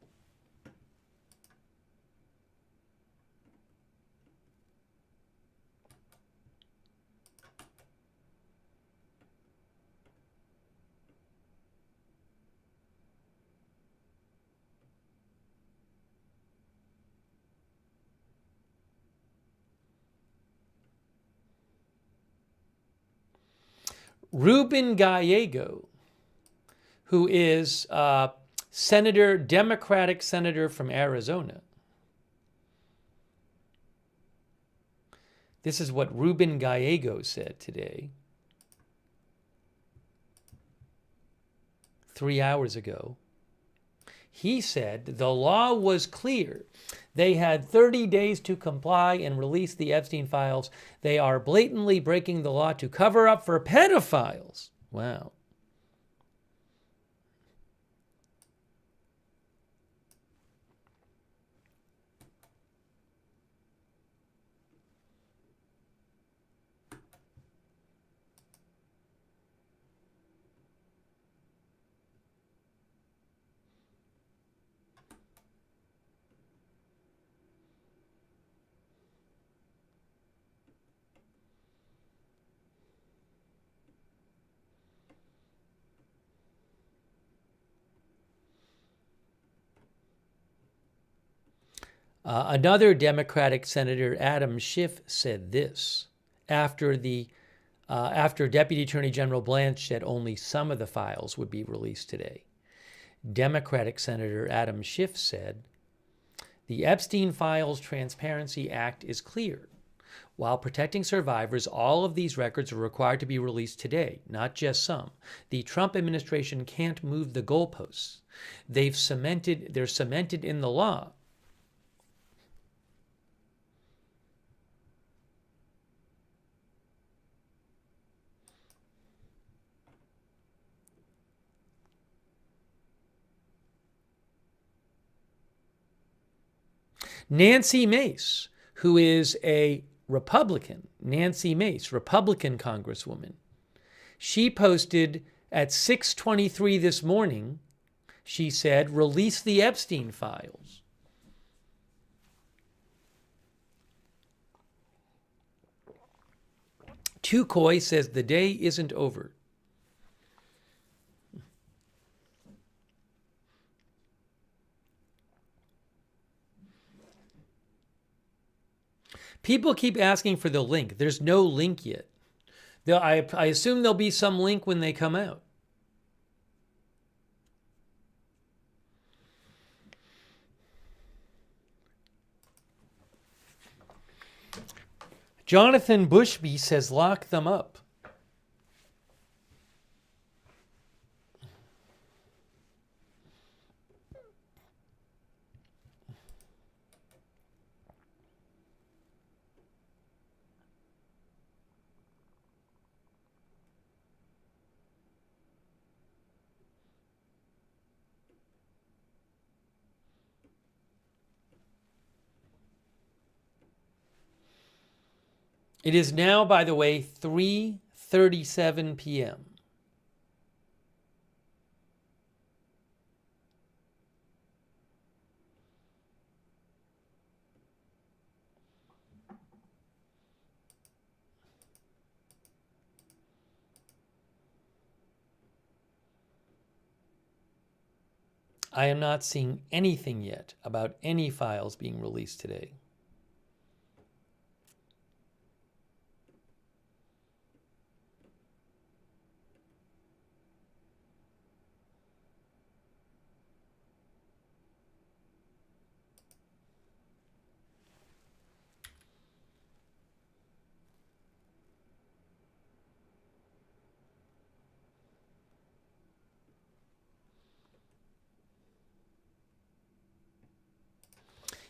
Ruben Gallego, who is Democratic senator from Arizona. This is what Ruben Gallego said today, 3 hours ago. He said the law was clear. They had 30 days to comply and release the Epstein files. They are blatantly breaking the law to cover up for pedophiles. Wow. Another Democratic Senator, Adam Schiff, said this after Deputy Attorney General Blanche said only some of the files would be released today. Democratic Senator Adam Schiff said, the Epstein Files Transparency Act is clear. While protecting survivors, all of these records are required to be released today, not just some. The Trump administration can't move the goalposts. They're cemented in the law. Nancy Mace, who is a Republican, Republican Congresswoman, she posted at 6:23 this morning, she said, release the Epstein files. Tukoi says the day isn't over. People keep asking for the link. There's no link yet. I assume there'll be some link when they come out. Jonathan Bushby says lock them up. It is now, by the way, 3:37 p.m. I am not seeing anything yet about any files being released today.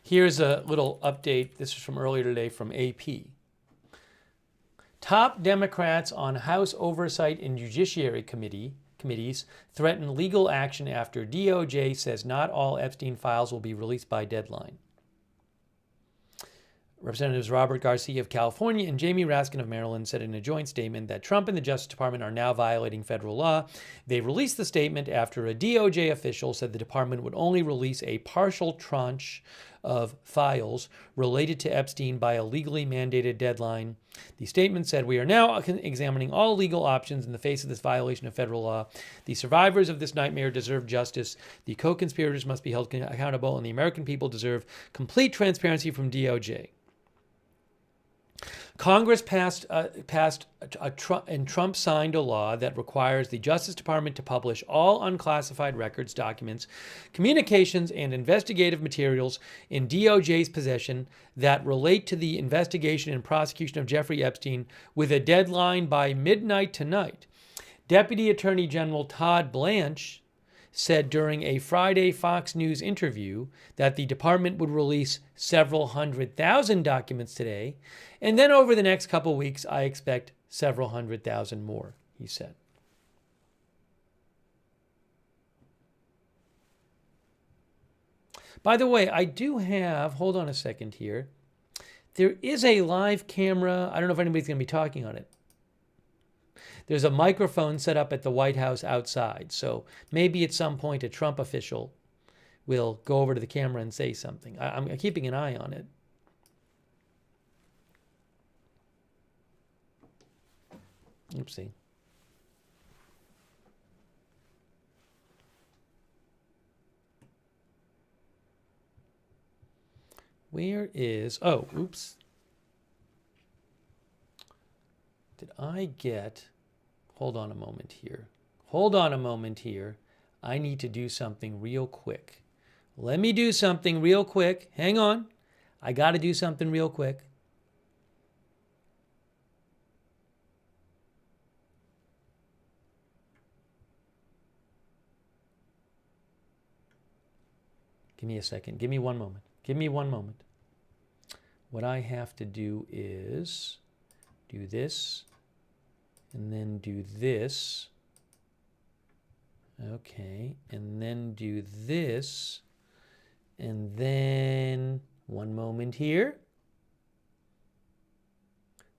Here's a little update. This is from earlier today from AP. Top Democrats on House Oversight and Judiciary committees threaten legal action after DOJ says not all Epstein files will be released by deadline. Representatives Robert Garcia of California and Jamie Raskin of Maryland said in a joint statement that Trump and the Justice Department are now violating federal law. They released the statement after a DOJ official said the department would only release a partial tranche of files related to Epstein by a legally mandated deadline. The statement said, "We are now examining all legal options in the face of this violation of federal law. The survivors of this nightmare deserve justice. The co-conspirators must be held accountable, and the American people deserve complete transparency from DOJ." Congress passed and Trump signed a law that requires the Justice Department to publish all unclassified records, documents, communications, and investigative materials in DOJ's possession that relate to the investigation and prosecution of Jeffrey Epstein with a deadline by midnight tonight. Deputy Attorney General Todd Blanche said during a Friday Fox News interview that the department would release several 100,000 documents today, and then over the next couple weeks, I expect several 100,000 more, he said. By the way, I do have, hold on a second here, there is a live camera. I don't know if anybody's going to be talking on it. There's a microphone set up at the White House outside, so maybe at some point a Trump official will go over to the camera and say something. I'm keeping an eye on it. Oopsie. Where is, oh, oops. Did I get, hold on a moment here. Hold on a moment here. I need to do something real quick. Let me do something real quick. Hang on. I got to do something real quick. Give me a second. Give me one moment. Give me one moment. What I have to do is do this and then do this. Okay. And then do this. And then one moment here.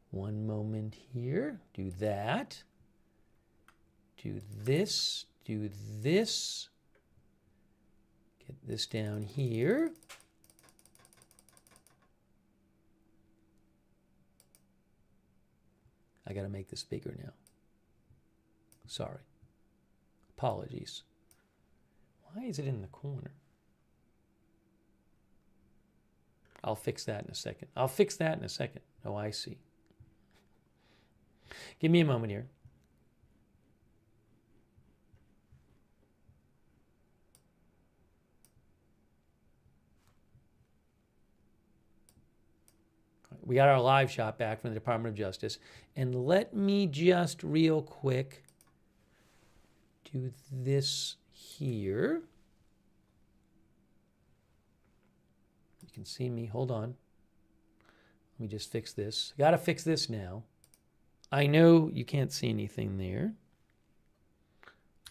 One moment here. Do that. Do this. Do this. Get this down here. I got to make this bigger now. Sorry. Apologies. Why is it in the corner? I'll fix that in a second. I'll fix that in a second. Oh, I see. Give me a moment here. We got our live shot back from the Department of Justice. And let me just real quick do this here. You can see me. Hold on. Let me just fix this. Got to fix this now. I know you can't see anything there.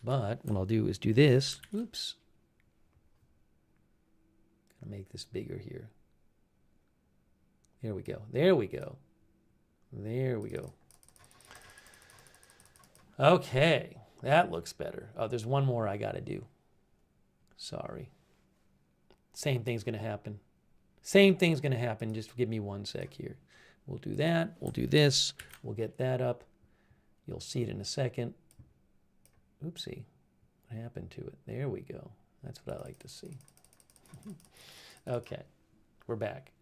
But what I'll do is do this. Oops. Gotta make this bigger here. There we go. There we go. There we go. Okay, that looks better. Oh, there's one more I got to do. Sorry. Same thing's going to happen. Same thing's going to happen. Just give me 1 sec here. We'll do that. We'll do this. We'll get that up. You'll see it in a second. Oopsie. What happened to it? There we go. That's what I like to see. Okay. We're back.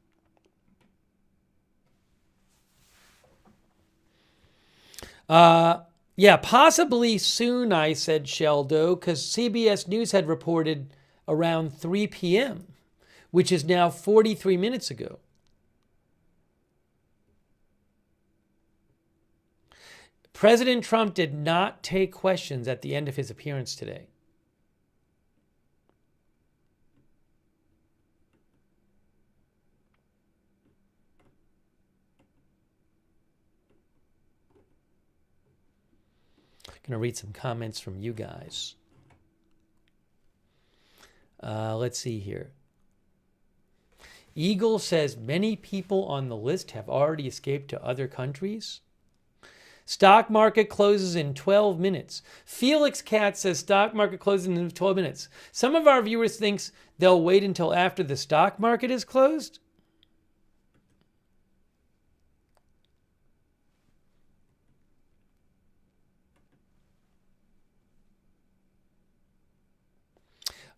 Yeah, possibly soon, I said, Sheldo, because CBS News had reported around 3 p.m., which is now 43 minutes ago. President Trump did not take questions at the end of his appearance today. I'm going to read some comments from you guys. Let's see here. Eagle says many people on the list have already escaped to other countries. Stock market closes in 12 minutes. Felix Katz says stock market closes in 12 minutes. Some of our viewers thinks they'll wait until after the stock market is closed.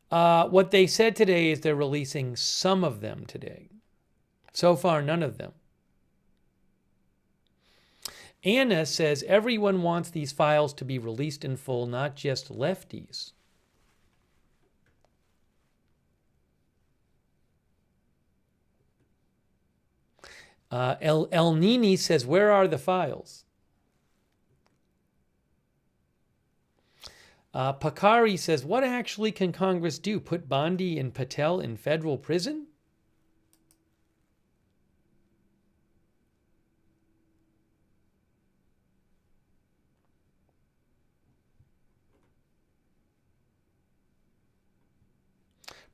What they said today is they're releasing some of them today. So far, none of them. Anna says everyone wants these files to be released in full, not just lefties. El Nini says, where are the files? Pakari says, what actually can Congress do? Put Bondi and Patel in federal prison?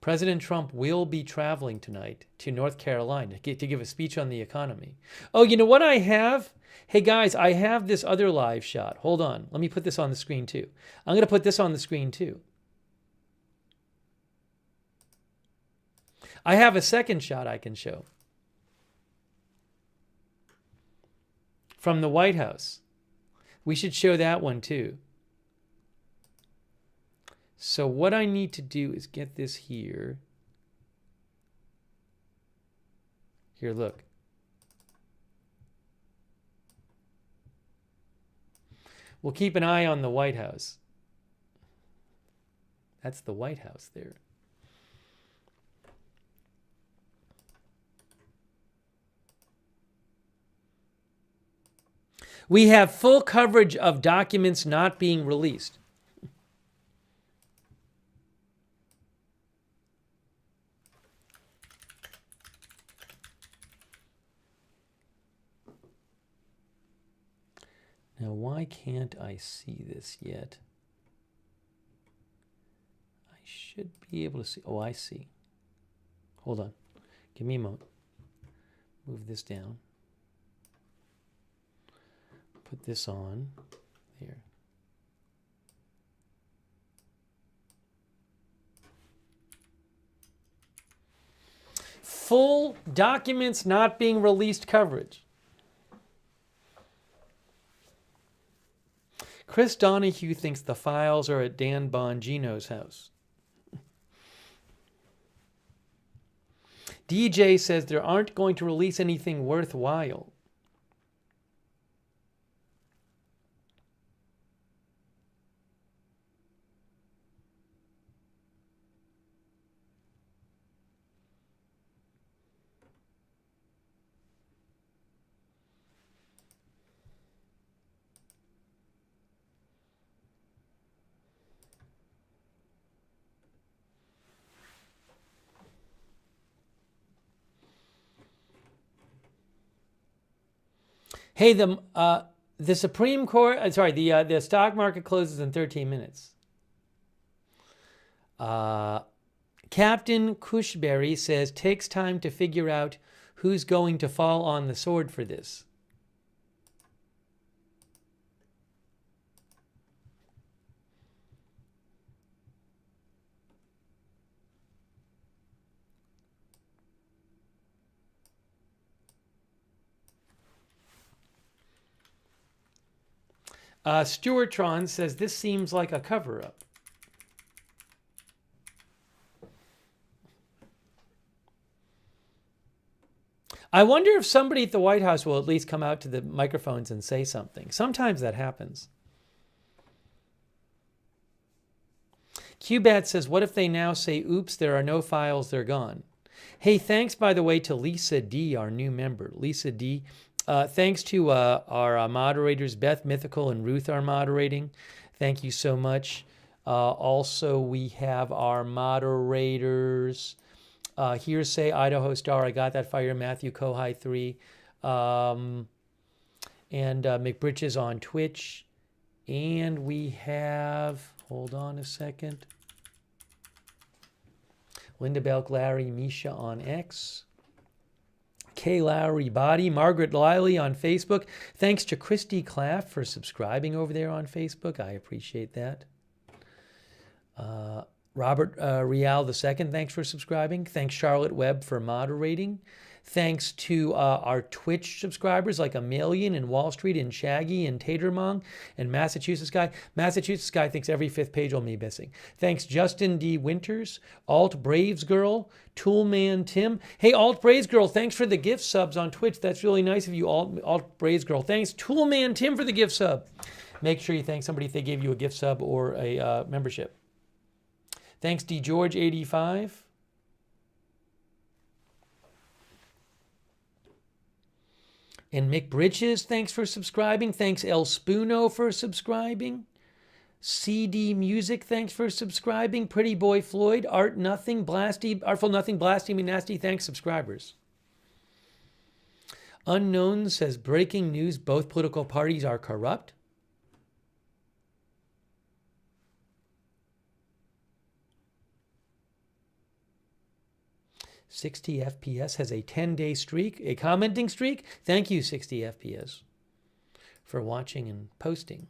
President Trump will be traveling tonight to North Carolina to give a speech on the economy. Oh, you know what I have? Hey guys, I have this other live shot. Hold on. Let me put this on the screen too. I'm going to put this on the screen too. I have a second shot I can show from the White House. We should show that one too. So what I need to do is get this here. Here, look. We'll keep an eye on the White House. That's the White House there. We have full coverage of documents not being released. Now, why can't I see this yet? I should be able to see. Oh, I see. Hold on. Give me a moment. Move this down. Put this on. There. Full documents not being released coverage. Chris Donahue thinks the files are at Dan Bongino's house. DJ says they aren't going to release anything worthwhile. Hey, the Supreme Court, the stock market closes in 13 minutes. Captain Cushberry says takes time to figure out who's going to fall on the sword for this. Stuartron says this seems like a cover-up. I wonder if somebody at the White House will at least come out to the microphones and say something. Sometimes that happens. QBAT says, what if they now say, oops, there are no files, they're gone? Hey, thanks, by the way, to Lisa D., our new member. Lisa D., thanks to our moderators, Beth, Mythical, and Ruth are moderating. Thank you so much. Also, we have our moderators, Hearsay, Idaho Star, I Got That Fire, Matthew Kohai 3, and McBritches on Twitch. And we have, hold on a second, Linda Belk, Larry, Misha on X. Kay Lowry Body, Margaret Liley on Facebook. Thanks to Christy Claff for subscribing over there on Facebook. I appreciate that. Robert Rial II, thanks for subscribing. Thanks Charlotte Webb for moderating. Thanks to our Twitch subscribers like Amelian and Wall Street and Shaggy and Tatermong and Massachusetts Guy. Massachusetts Guy thinks every fifth page will be missing. Thanks Justin D. Winters, Alt Braves Girl, Toolman Tim. Hey, Alt Braves Girl, thanks for the gift subs on Twitch. That's really nice of you, Alt Braves Girl. Thanks Toolman Tim for the gift sub. Make sure you thank somebody if they gave you a gift sub or a membership. Thanks D. George 85. And Mick Bridges, thanks for subscribing. Thanks El Spuno for subscribing. CD Music, thanks for subscribing. Pretty Boy Floyd, Art Nothing, Blasty, Artful Nothing, Blasty Me Nasty, thanks subscribers. Unknown says breaking news, both political parties are corrupt. $60 FPS has a 10-day streak, a commenting streak. Thank you, $60 FPS, for watching and posting.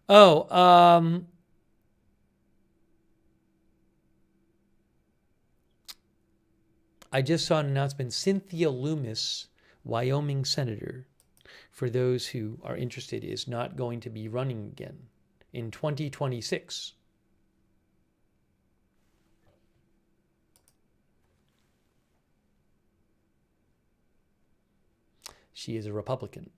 Oh, I just saw an announcement. Cynthia Loomis, Wyoming senator, for those who are interested, is not going to be running again in 2026. She is a Republican.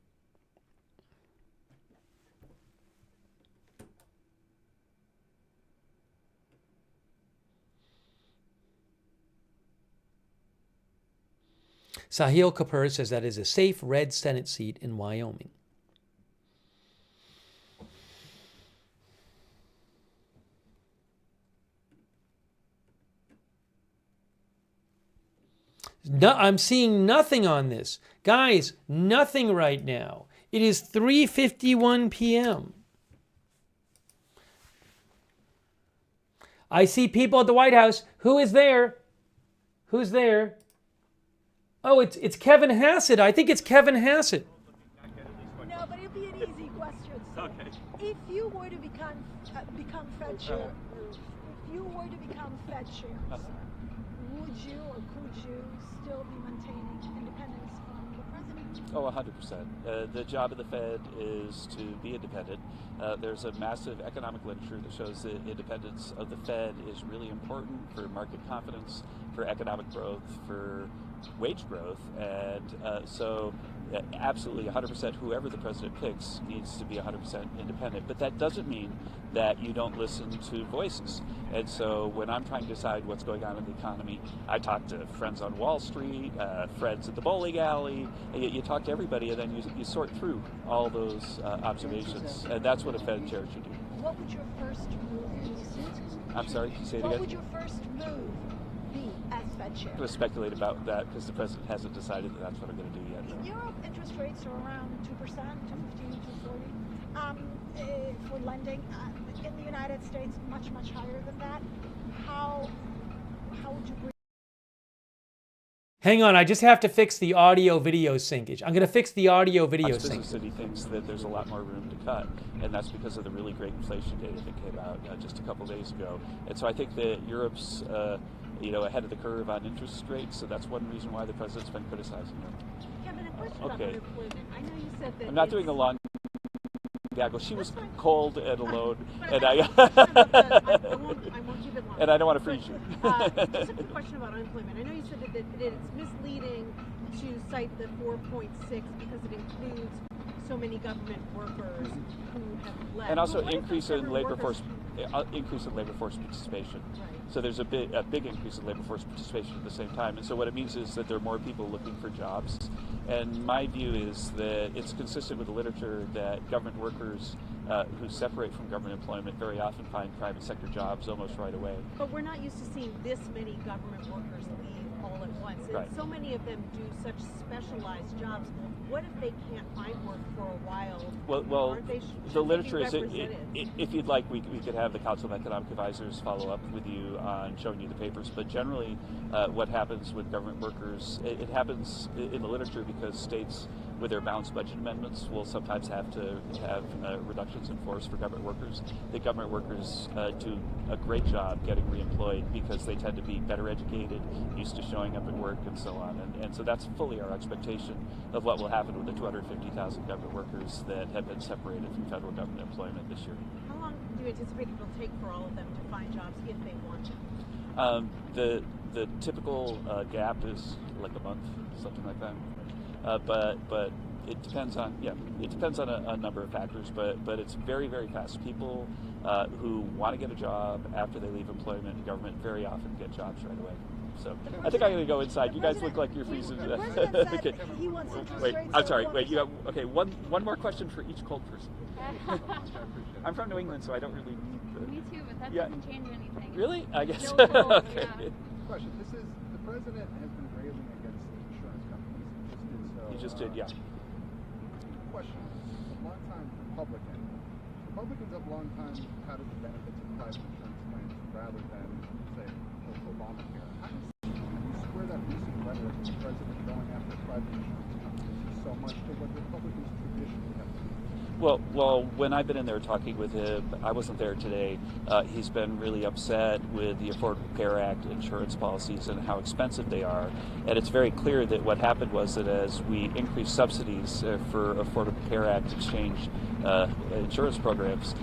Sahil Kapoor says that is a safe red Senate seat in Wyoming. No, I'm seeing nothing on this. Guys, nothing right now. It is 3:51 p.m. I see people at the White House. Who is there? Who's there? Oh, it's Kevin Hassett. I think it's Kevin Hassett. No, but it'll be an easy question. So okay. If you were to become Fed chair, would you or could you still be maintaining independence from the president? Oh, 100%. The job of the Fed is to be independent. There's a massive economic literature that shows that independence of the Fed is really important for market confidence, for economic growth, for wage growth, and so absolutely 100% whoever the president picks needs to be 100% independent. But that doesn't mean that you don't listen to voices. And so when I'm trying to decide what's going on in the economy, I talk to friends on Wall Street, friends at the bowling alley, you talk to everybody, and then you sort through all those observations, and that's what a Fed chair should do. What would your first move be? I'm sorry, can you say it again? What would your first move be as Fed chair? I'm going to speculate about that because the president hasn't decided that that's what I'm going to do yet. In Europe, interest rates are around 2%, 2.15, 2.40 for lending. In the United States, much higher than that. How would you bring Hang on, I just have to fix the audio-video syncage. I'm going to fix the audio-video Business syncage. City thinks that there's a lot more room to cut, and that's because of the really great inflation data that came out just a couple days ago. And so I think that Europe's ahead of the curve on interest rates, so that's one reason why the president's been criticizing them. Kevin, a question about unemployment. I know you said that I'm not doing a long gaggle. She was cold and alone, and I won't keep it long. And I don't want to freeze you. Just a quick question about unemployment. I know you said that it's misleading to cite the 4.6 because it includes so many government workers who have left. And also increase in labor force participation. Right. So there's a big increase in labor force participation at the same time. And so what it means is that there are more people looking for jobs. And my view is that it's consistent with the literature that government workers who separate from government employment very often find private sector jobs almost right away. But we're not used to seeing this many government workers leave all at once. And right. So many of them do such specialized jobs. What if they can't find work for a while? Well, the literature is, if you'd like, we could have the Council of Economic Advisors follow up with you on showing you the papers. But generally, what happens with government workers, it happens in the literature because states with their balanced budget amendments will sometimes have to have reductions in force for government workers. The government workers do a great job getting reemployed because they tend to be better educated, used to showing up at work, and so on. And so that's fully our expectation of what will happen with the 250,000 government workers that have been separated from federal government employment this year. How long do you anticipate it will take for all of them to find jobs if they want to? The typical gap is like a month, something like that. But it depends on a number of factors. But it's very, very fast. People who want to get a job after they leave employment in government very often get jobs right away. So I think I'm going to go inside. You guys look like you're freezing. Okay. Wait, I'm sorry. Wait, you have one more question for each cold person. I'm from New England, so I don't really need the... Me too, but that doesn't change anything. Really? I guess. Still cold, okay. Yeah. Question. The president has been railing against insurance companies. He just did, yeah. Question. A long-time Republican. Republicans have long time touted the benefits of private insurance plans rather than, say, Obamacare. How do you square that recent rhetoric of the president going after private insurance companies so much to what Republicans traditionally have to do? Well, when I've been in there talking with him, I wasn't there today, he's been really upset with the Affordable Care Act insurance policies and how expensive they are. And it's very clear that what happened was that as we increased subsidies for Affordable Care Act exchange insurance programs,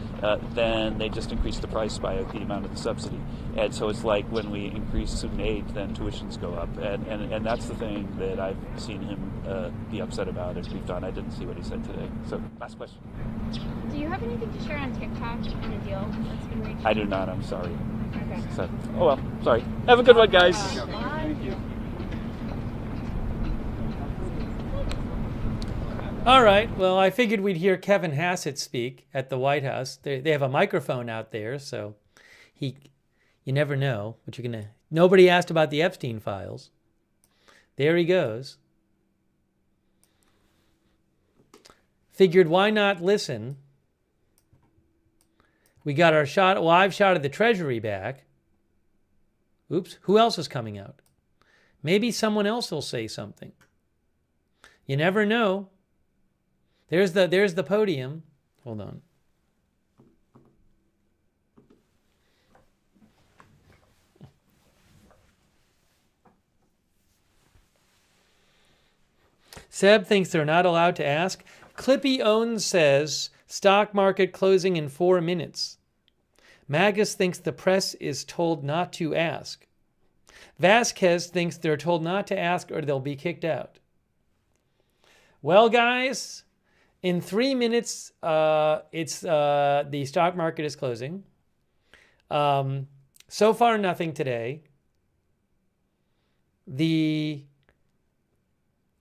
then they just increased the price by the amount of the subsidy. And so it's like when we increase student aid, then tuitions go up. And that's the thing that I've seen him be upset about and briefed on. I didn't see what he said today. So, last question. Do you have anything to share on TikTok and a deal that's been reached? I do not, I'm sorry. Okay. So, oh well, sorry. Have a good one, guys. Thank you. All right. Well, I figured we'd hear Kevin Hassett speak at the White House. They have a microphone out there, so you never know what you're gonna. Nobody asked about the Epstein Files. There he goes. Figured why not listen? We got our live shot of the Treasury back. Oops. Who else is coming out? Maybe someone else will say something. You never know. There's the podium. Hold on. Seb thinks they're not allowed to ask. Clippy Owns says stock market closing in 4 minutes. Magus thinks the press is told not to ask. Vasquez thinks they're told not to ask or they'll be kicked out. Well, guys, in 3 minutes, the stock market is closing. So far, nothing today. The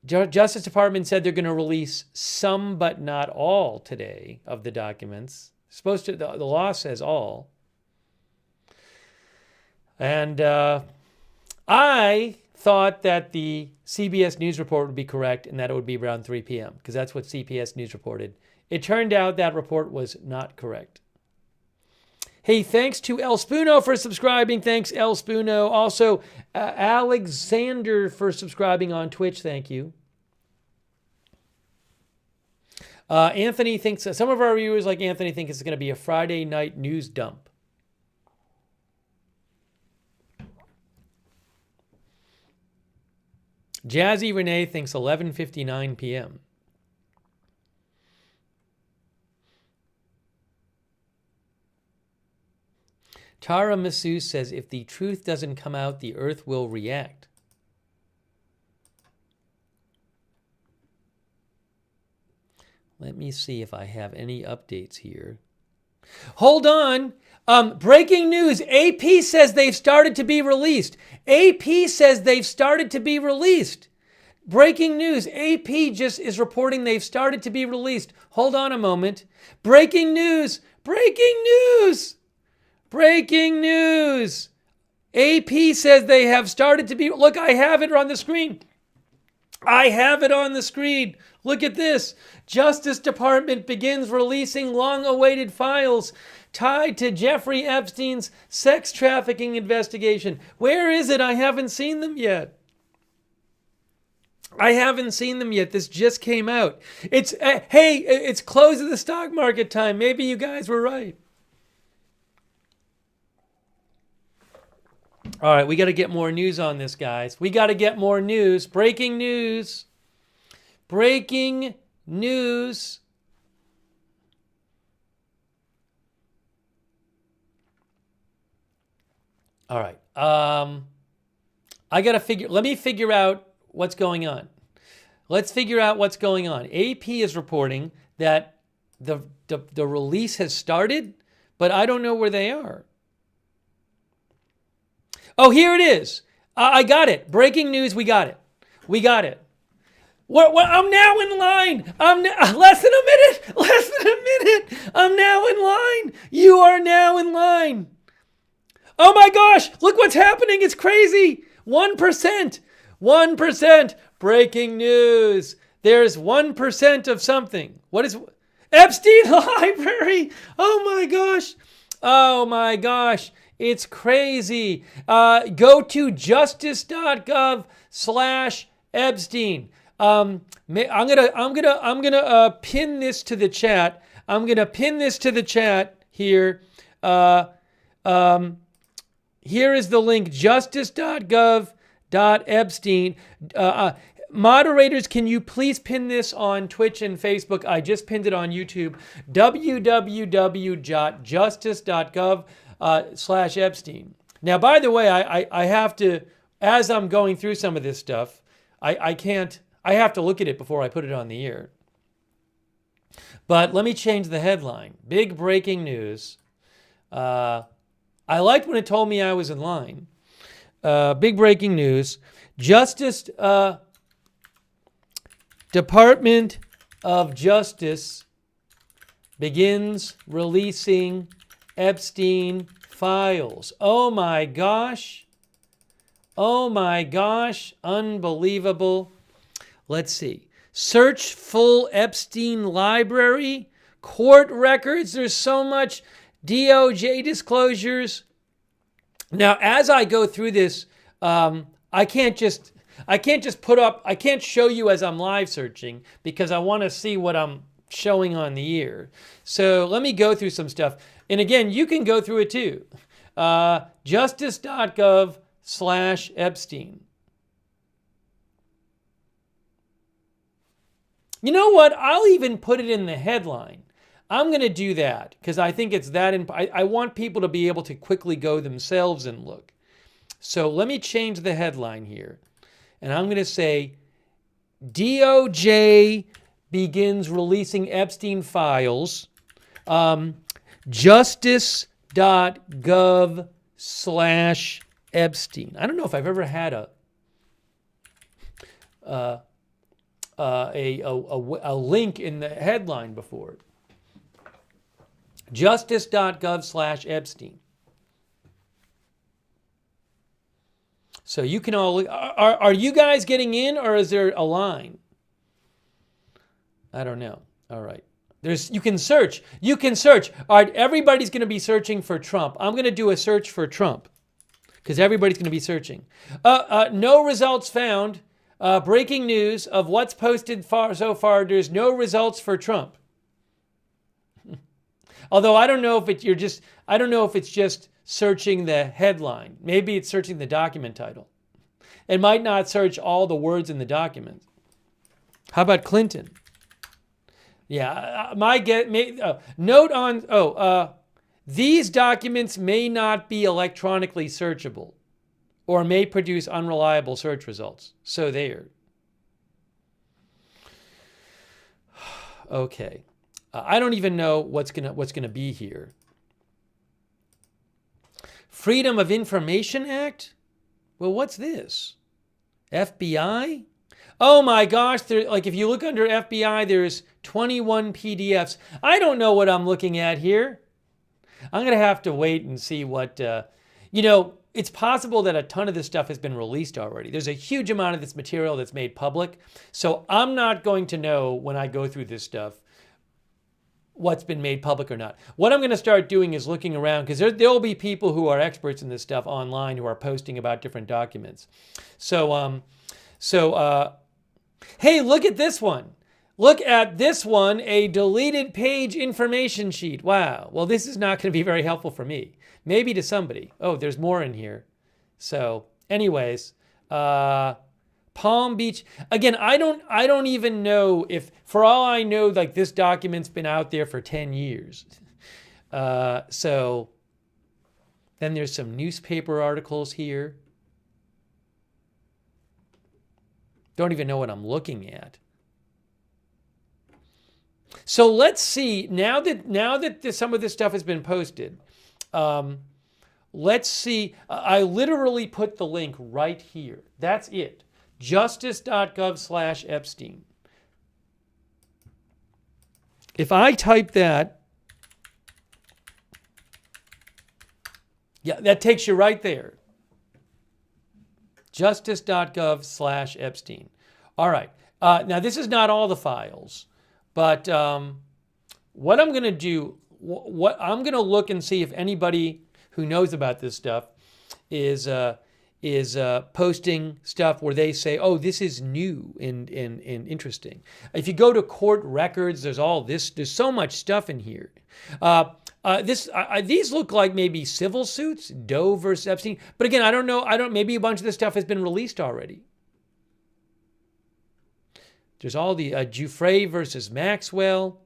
Justice Department said they're going to release some, but not all, today of the documents. The law says all. And I thought that the CBS News report would be correct and that it would be around 3 p.m. because that's what CBS News reported. It turned out that report was not correct. Hey, thanks to El Spuno for subscribing. Thanks, El Spuno. Also, Alexander for subscribing on Twitch. Thank you. Anthony thinks, some of our viewers like Anthony think it's going to be a Friday night news dump. Jazzy Renee thinks 11:59 p.m. Tara Masseuse says, if the truth doesn't come out, the earth will react. Let me see if I have any updates here. Hold on. Breaking news. AP says they've started to be released. AP says they've started to be released. Breaking news. AP just is reporting they've started to be released. Hold on a moment. Breaking news. Breaking news. Breaking news. AP says they have started to be... Look, I have it on the screen. I have it on the screen. Look at this. Justice Department begins releasing long-awaited files tied to Jeffrey Epstein's sex trafficking investigation. Where is it? I haven't seen them yet. I haven't seen them yet. This just came out. It's, hey, it's close of the stock market time. Maybe you guys were right. All right, we got to get more news on this, guys. We got to get more news. Breaking news. Breaking news. All right. I got to let me figure out what's going on. Let's figure out what's going on. AP is reporting that the release has started, but I don't know where they are. Oh, here it is. I got it. Breaking news. We got it. We got it. I'm now in line. Less than a minute. Less than a minute. I'm now in line. You are now in line. Oh my gosh. Look what's happening. It's crazy. 1%. 1%. Breaking news. There's 1% of something. What is Epstein Library? Oh my gosh. Oh my gosh. It's crazy. Go to justice.gov/Epstein. I'm gonna pin this to the chat. I'm gonna pin this to the chat here. Here is the link: justice.gov/Epstein. Moderators, can you please pin this on Twitch and Facebook? I just pinned it on YouTube. www.justice.gov/Epstein. Now, by the way, I have to, as I'm going through some of this stuff, I have to look at it before I put it on the air. But let me change the headline. Big breaking news. I liked when it told me I was in line. Big breaking news. Justice, Department of Justice begins releasing Epstein files. Oh my gosh. Oh my gosh. Unbelievable. Let's see. Search full Epstein library. Court records. There's so much DOJ disclosures. Now, as I go through this, I can't just I can't show you as I'm live searching because I want to see what I'm showing on the air. So let me go through some stuff. And again, you can go through it too. Justice.gov/Epstein. You know what? I'll even put it in the headline. I'm going to do that because I think it's that I want people to be able to quickly go themselves and look. So let me change the headline here. And I'm going to say DOJ begins releasing Epstein files. Justice.gov/Epstein. I don't know if I've ever had a link in the headline before. Justice.gov/Epstein. So you can all look. Are you guys getting in or is there a line? I don't know. All right. You can search. You can search. All right, everybody's going to be searching for Trump. I'm going to do a search for Trump because everybody's going to be searching. No results found. Breaking news of what's posted so far. There's no results for Trump. Although I don't know if it's just searching the headline. Maybe it's searching the document title. It might not search all the words in the document. How about Clinton? Yeah, note on, these documents may not be electronically searchable or may produce unreliable search results. So there. Okay. I don't even know what's gonna be here. Freedom of Information Act? Well, what's this? FBI? Oh my gosh, if you look under FBI, there's 21 PDFs. I don't know what I'm looking at here. I'm going to have to wait and see what, it's possible that a ton of this stuff has been released already. There's a huge amount of this material that's made public. So I'm not going to know when I go through this stuff what's been made public or not. What I'm going to start doing is looking around because there'll be people who are experts in this stuff online who are posting about different documents. Hey, look at this one. Look at this one, a deleted page information sheet. Wow. Well, this is not going to be very helpful for me. Maybe to somebody. Oh, there's more in here. So, anyways, Palm Beach. Again, I don't even know if, for all I know, like this document's been out there for 10 years. So then there's some newspaper articles here. Don't even know what I'm looking at. So let's see, now that some of this stuff has been posted, let's see, I literally put the link right here. That's it, justice.gov/Epstein. If I type that, yeah, that takes you right there. Justice.gov/Epstein. All right. Now, this is not all the files, but what I'm going to do, I'm going to look and see if anybody who knows about this stuff is posting stuff where they say, "Oh, this is new and interesting." If you go to court records, there's all this. There's so much stuff in here. These look like maybe civil suits, Doe versus Epstein. But again, I don't know. Maybe a bunch of this stuff has been released already. There's all the Giuffre versus Maxwell.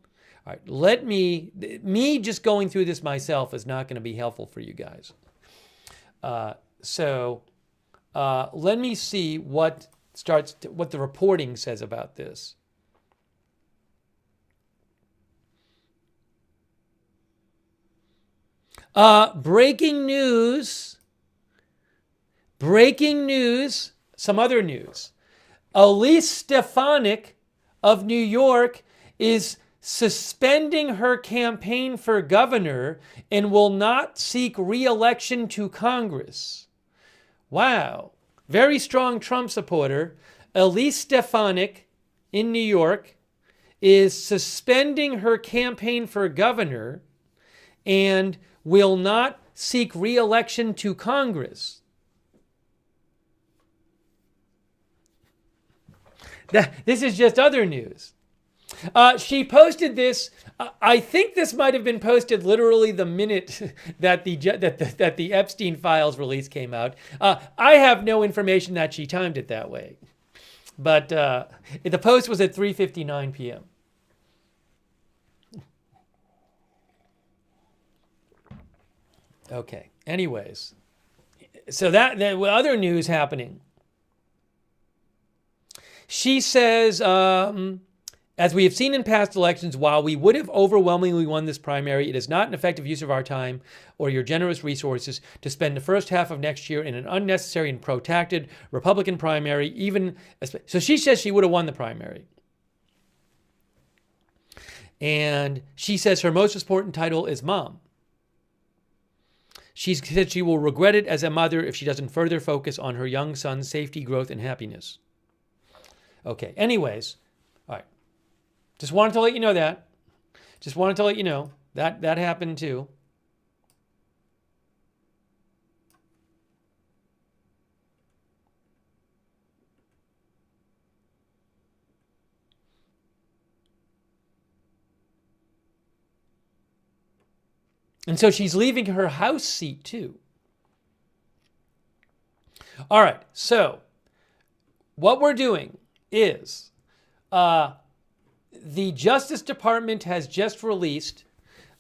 All right, me just going through this myself is not going to be helpful for you guys. Let me see what the reporting says about this. Breaking news, some other news. Elise Stefanik of New York is suspending her campaign for governor and will not seek re-election to Congress. Wow. Very strong Trump supporter. Elise Stefanik in New York is suspending her campaign for governor and will not seek re-election to Congress. This is just other news. She posted this. I think this might have been posted literally the minute that the Epstein Files release came out. I have no information that she timed it that way, but the post was at 3:59 p.m. Okay. Anyways, so that other news happening. She says, as we have seen in past elections, while we would have overwhelmingly won this primary, it is not an effective use of our time or your generous resources to spend the first half of next year in an unnecessary and protracted Republican primary, so she says she would have won the primary. And she says her most important title is mom. She said she will regret it as a mother if she doesn't further focus on her young son's safety, growth, and happiness. Okay, anyways, all right. Just wanted to let you know that. Just wanted to let you know that that happened too. And so she's leaving her House seat too. All right, so what we're doing is the Justice Department has just released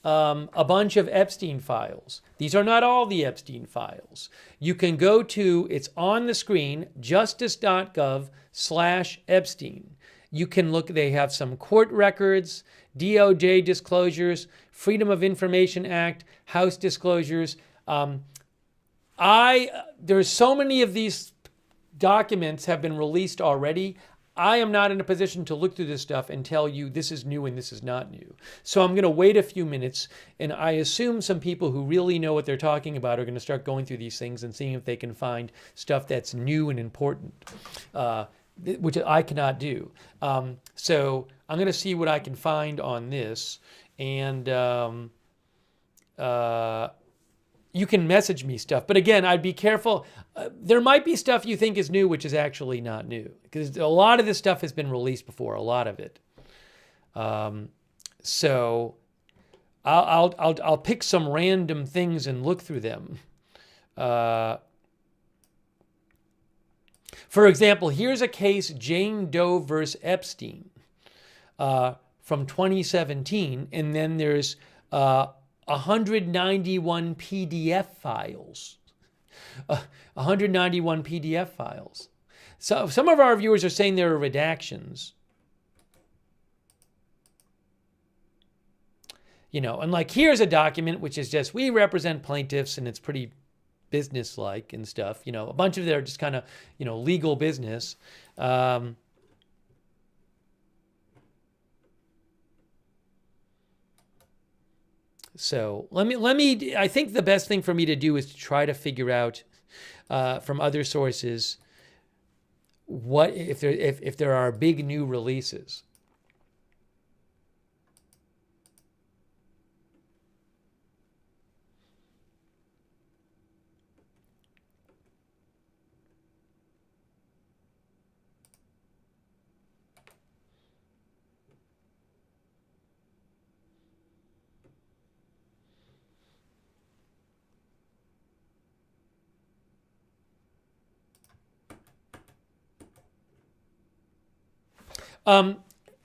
a bunch of Epstein files. These are not all the Epstein files. You can go to, it's on the screen, justice.gov/Epstein. You can look, they have some court records, DOJ disclosures, Freedom of Information Act, House disclosures. There's so many of these documents have been released already. I am not in a position to look through this stuff and tell you this is new and this is not new. So I'm going to wait a few minutes, and I assume some people who really know what they're talking about are going to start going through these things and seeing if they can find stuff that's new and important, which I cannot do. So I'm going to see what I can find on this, and you can message me stuff. But again, I'd be careful. There might be stuff you think is new, which is actually not new, because a lot of this stuff has been released before, a lot of it. So I'll pick some random things and look through them. For example, here's a case, Jane Doe versus Epstein, from 2017, and then there's 191 PDF files. 191 PDF files. So some of our viewers are saying there are redactions. You know, and like here's a document which is just, we represent plaintiffs, and it's pretty business-like and stuff. You know, a bunch of them are just kind of, you know, legal business. So let me, I think the best thing for me to do is to try to figure out from other sources what if there are big new releases.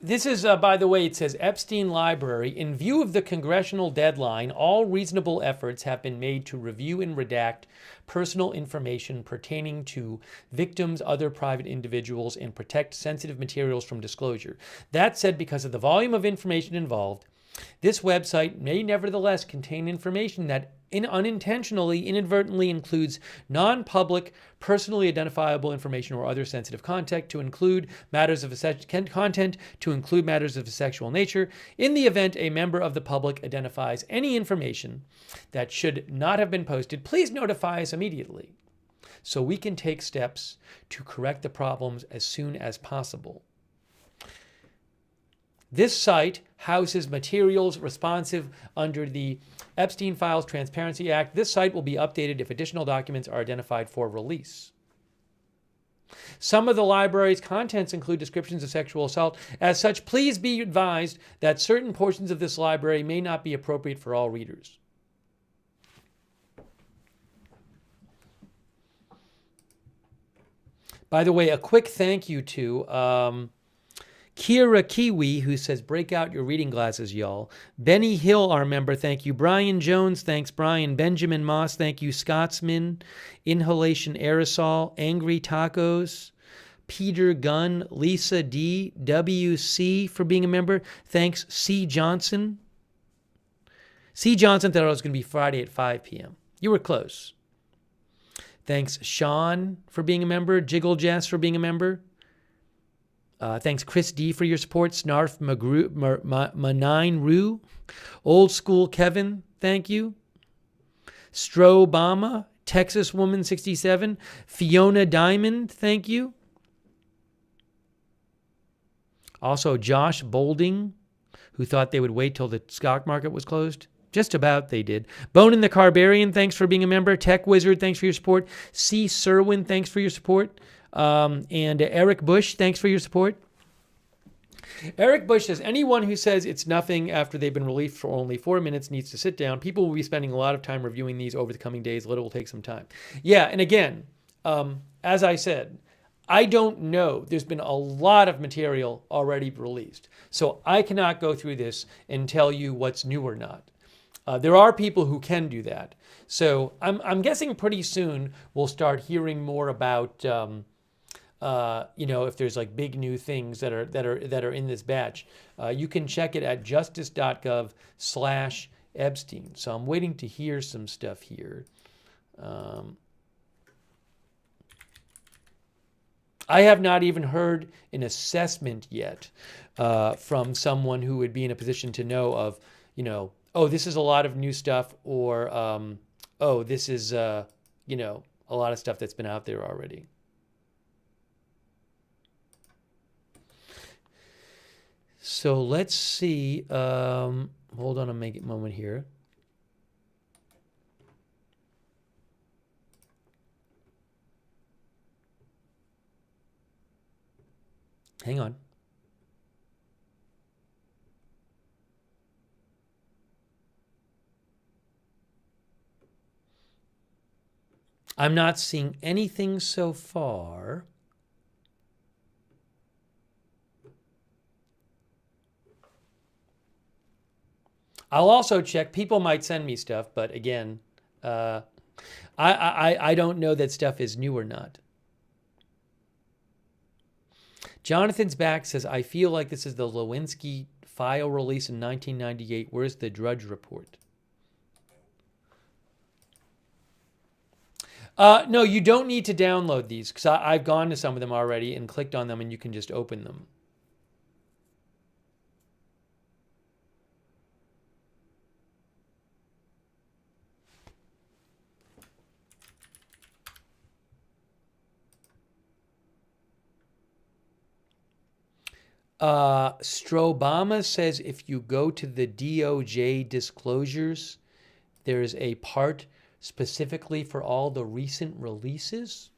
This is, by the way, it says Epstein Library. In view of the congressional deadline, all reasonable efforts have been made to review and redact personal information pertaining to victims, other private individuals, and protect sensitive materials from disclosure. That said, because of the volume of information involved, this website may nevertheless contain information that unintentionally, inadvertently includes non-public, personally identifiable information or other sensitive content to include matters of a sexual nature. In the event a member of the public identifies any information that should not have been posted, please notify us immediately so we can take steps to correct the problems as soon as possible. This site houses materials responsive under the Epstein Files Transparency Act. This site will be updated if additional documents are identified for release. Some of the library's contents include descriptions of sexual assault. As such, please be advised that certain portions of this library may not be appropriate for all readers. By the way, a quick thank you to Kira Kiwi, who says, break out your reading glasses, y'all. Benny Hill, our member, thank you. Brian Jones, thanks, Brian. Benjamin Moss, thank you. Scotsman, Inhalation Aerosol, Angry Tacos, Peter Gunn, Lisa D, WC for being a member. Thanks, C. Johnson. C. Johnson thought it was going to be Friday at 5 p.m. You were close. Thanks, Sean, for being a member. Jiggle Jess for being a member. Thanks, Chris D, for your support. Snarf Manine Rue. Old School Kevin, thank you. Strobama, Texas Woman 67. Fiona Diamond, thank you. Also, Josh Bolding, who thought they would wait till the stock market was closed. Just about they did. Bonin the Carbarian, thanks for being a member. Tech Wizard, thanks for your support. C. Serwin, thanks for your support. And Eric Bush, thanks for your support. Eric Bush says, anyone who says it's nothing after they've been released for only 4 minutes needs to sit down. People will be spending a lot of time reviewing these over the coming days. Little will take some time. Yeah, and again, as I said, I don't know. There's been a lot of material already released. So I cannot go through this and tell you what's new or not. There are people who can do that. So I'm guessing pretty soon we'll start hearing more about if there's like big new things that are in this batch. You can check it at justice.gov/Epstein. So I'm waiting to hear some stuff here. I have not even heard an assessment yet from someone who would be in a position to know of, oh, this is a lot of new stuff, or oh, this is a lot of stuff that's been out there already. So let's see. Hold on a moment here. Hang on. I'm not seeing anything so far. I'll also check. People might send me stuff, but again, I don't know that stuff is new or not. Jonathan's back says, I feel like this is the Lewinsky file release in 1998. Where's the Drudge Report? No, you don't need to download these, because I've gone to some of them already and clicked on them, and you can just open them. Strobama says if you go to the DOJ disclosures, there's a part specifically for all the recent releases.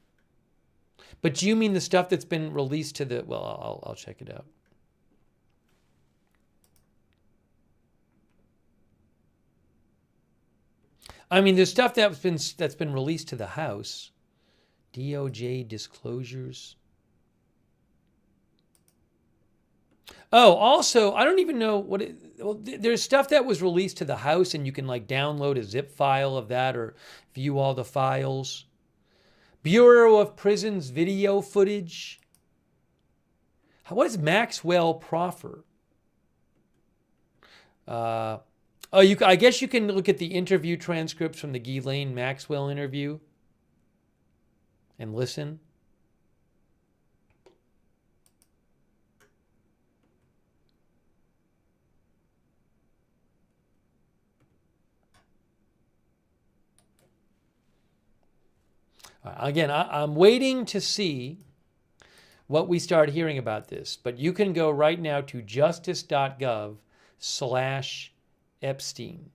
But do you mean the stuff that's been released to the... Well, I'll check it out. I mean, there's stuff that's been released to the House. DOJ disclosures. Oh, also, I don't even know what there's stuff that was released to the House, and you can like download a zip file of that or view all the files. Bureau of Prisons video footage. What is Maxwell proffer? I guess you can look at the interview transcripts from the Ghislaine Maxwell interview and listen. Again, I'm waiting to see what we start hearing about this, but you can go right now to justice.gov/Epstein.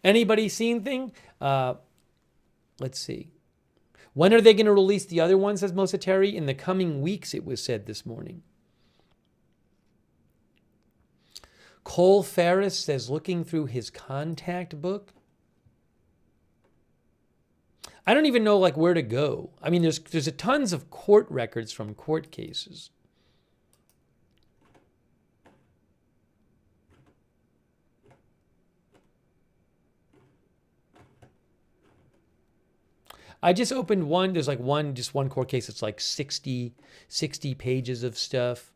Anybody seen anything? Let's see. When are they going to release the other ones, says Mosa Terry? In the coming weeks, it was said this morning. Cole Ferris says, looking through his contact book. I don't even know like where to go. I mean, there's a tons of court records from court cases. I just opened one. There's like just one court case. It's like 60 pages of stuff.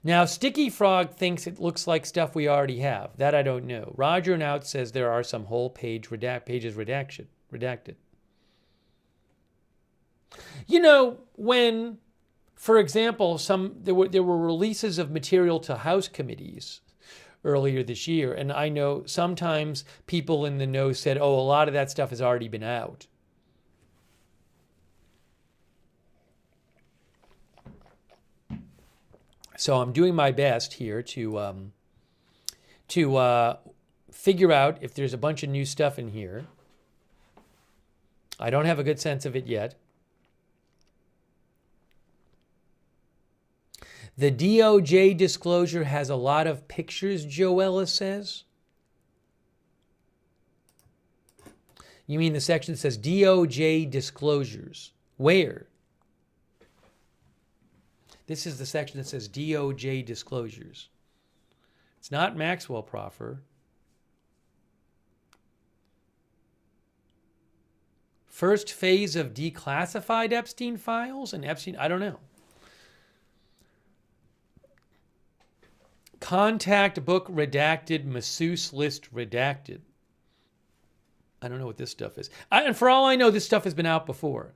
Now, Sticky Frog thinks it looks like stuff we already have. That I don't know. Roger Nout says there are some whole pages redacted. You know, when for example, there were releases of material to House committees earlier this year, and I know sometimes people in the know said, oh, a lot of that stuff has already been out. So I'm doing my best here to figure out if there's a bunch of new stuff in here. I don't have a good sense of it yet. The DOJ disclosure has a lot of pictures, Joella says. You mean the section that says DOJ disclosures? Where? This is the section that says DOJ disclosures. It's not Maxwell Proffer. First phase of declassified Epstein files and Epstein, I don't know. Contact book redacted, masseuse list redacted. I don't know what this stuff is. And for all I know, this stuff has been out before.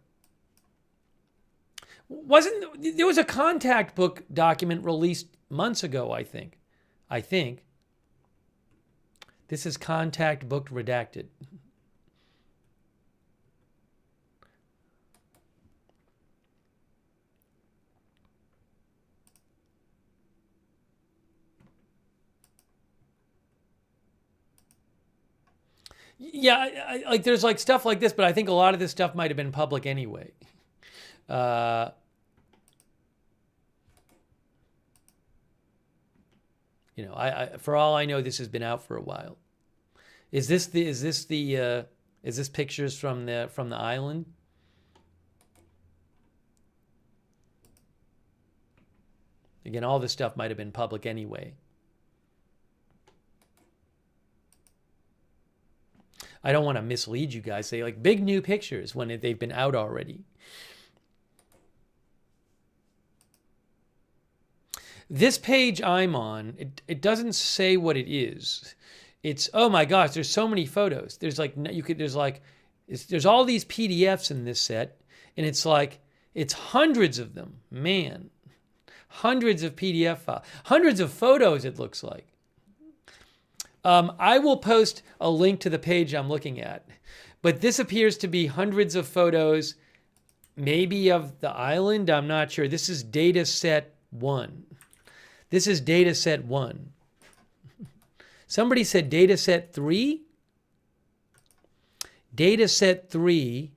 There was a contact book document released months ago, I think. This is contact book redacted. Yeah, like there's like stuff like this, but I think a lot of this stuff might have been public anyway. You know, I for all I know, this has been out for a while. Is this pictures from the island? Again, all this stuff might have been public anyway. I don't want to mislead you guys. Say like big new pictures when they've been out already. This page I'm on, it doesn't say what it is. It's, oh my gosh, there's so many photos. There's like, there's all these PDFs in this set, and it's like, it's hundreds of them, man. Hundreds of PDF files, hundreds of photos, it looks like. I will post a link to the page I'm looking at, but this appears to be hundreds of photos, maybe of the island, I'm not sure. This is data set 1. This is data set 1. Somebody said data set 3? Data set 3.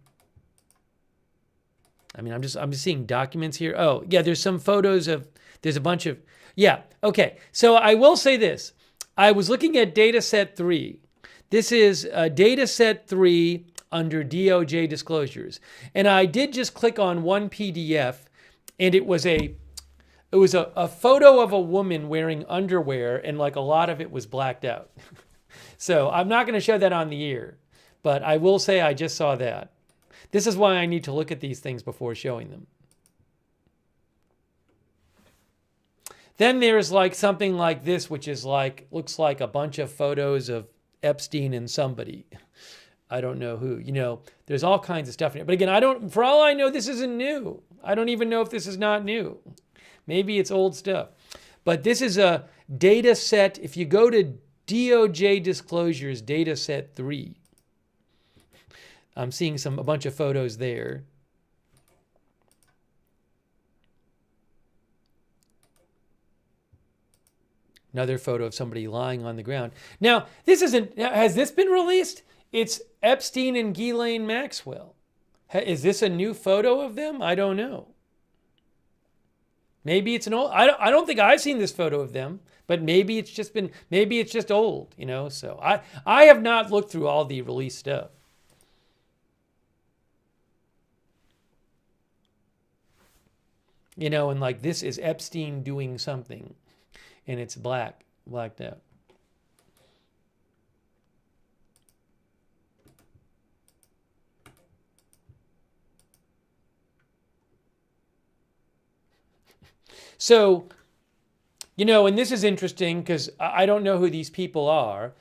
I mean, I'm just seeing documents here. Oh, yeah, there's some photos of, there's a bunch of, yeah, okay. So I will say this. I was looking at data set 3. This is data set 3 under DOJ disclosures. And I did just click on one PDF, and it was a photo of a woman wearing underwear, and like a lot of it was blacked out. So I'm not going to show that on the air, but I will say I just saw that. This is why I need to look at these things before showing them. Then there's like something like this, which is like, looks like a bunch of photos of Epstein and somebody. I don't know who, you know, there's all kinds of stuff in it. But again, for all I know, this isn't new. I don't even know if this is not new. Maybe it's old stuff. But this is a data set. If you go to DOJ disclosures, data set 3, I'm seeing a bunch of photos there. Another photo of somebody lying on the ground. Now, has this been released? It's Epstein and Ghislaine Maxwell. Is this a new photo of them? I don't know. Maybe it's an old, I don't think I've seen this photo of them, but maybe it's just old, you know? So I have not looked through all the released stuff. You know, and like this is Epstein doing something, and it's blacked out. So, you know, and this is interesting because I don't know who these people are.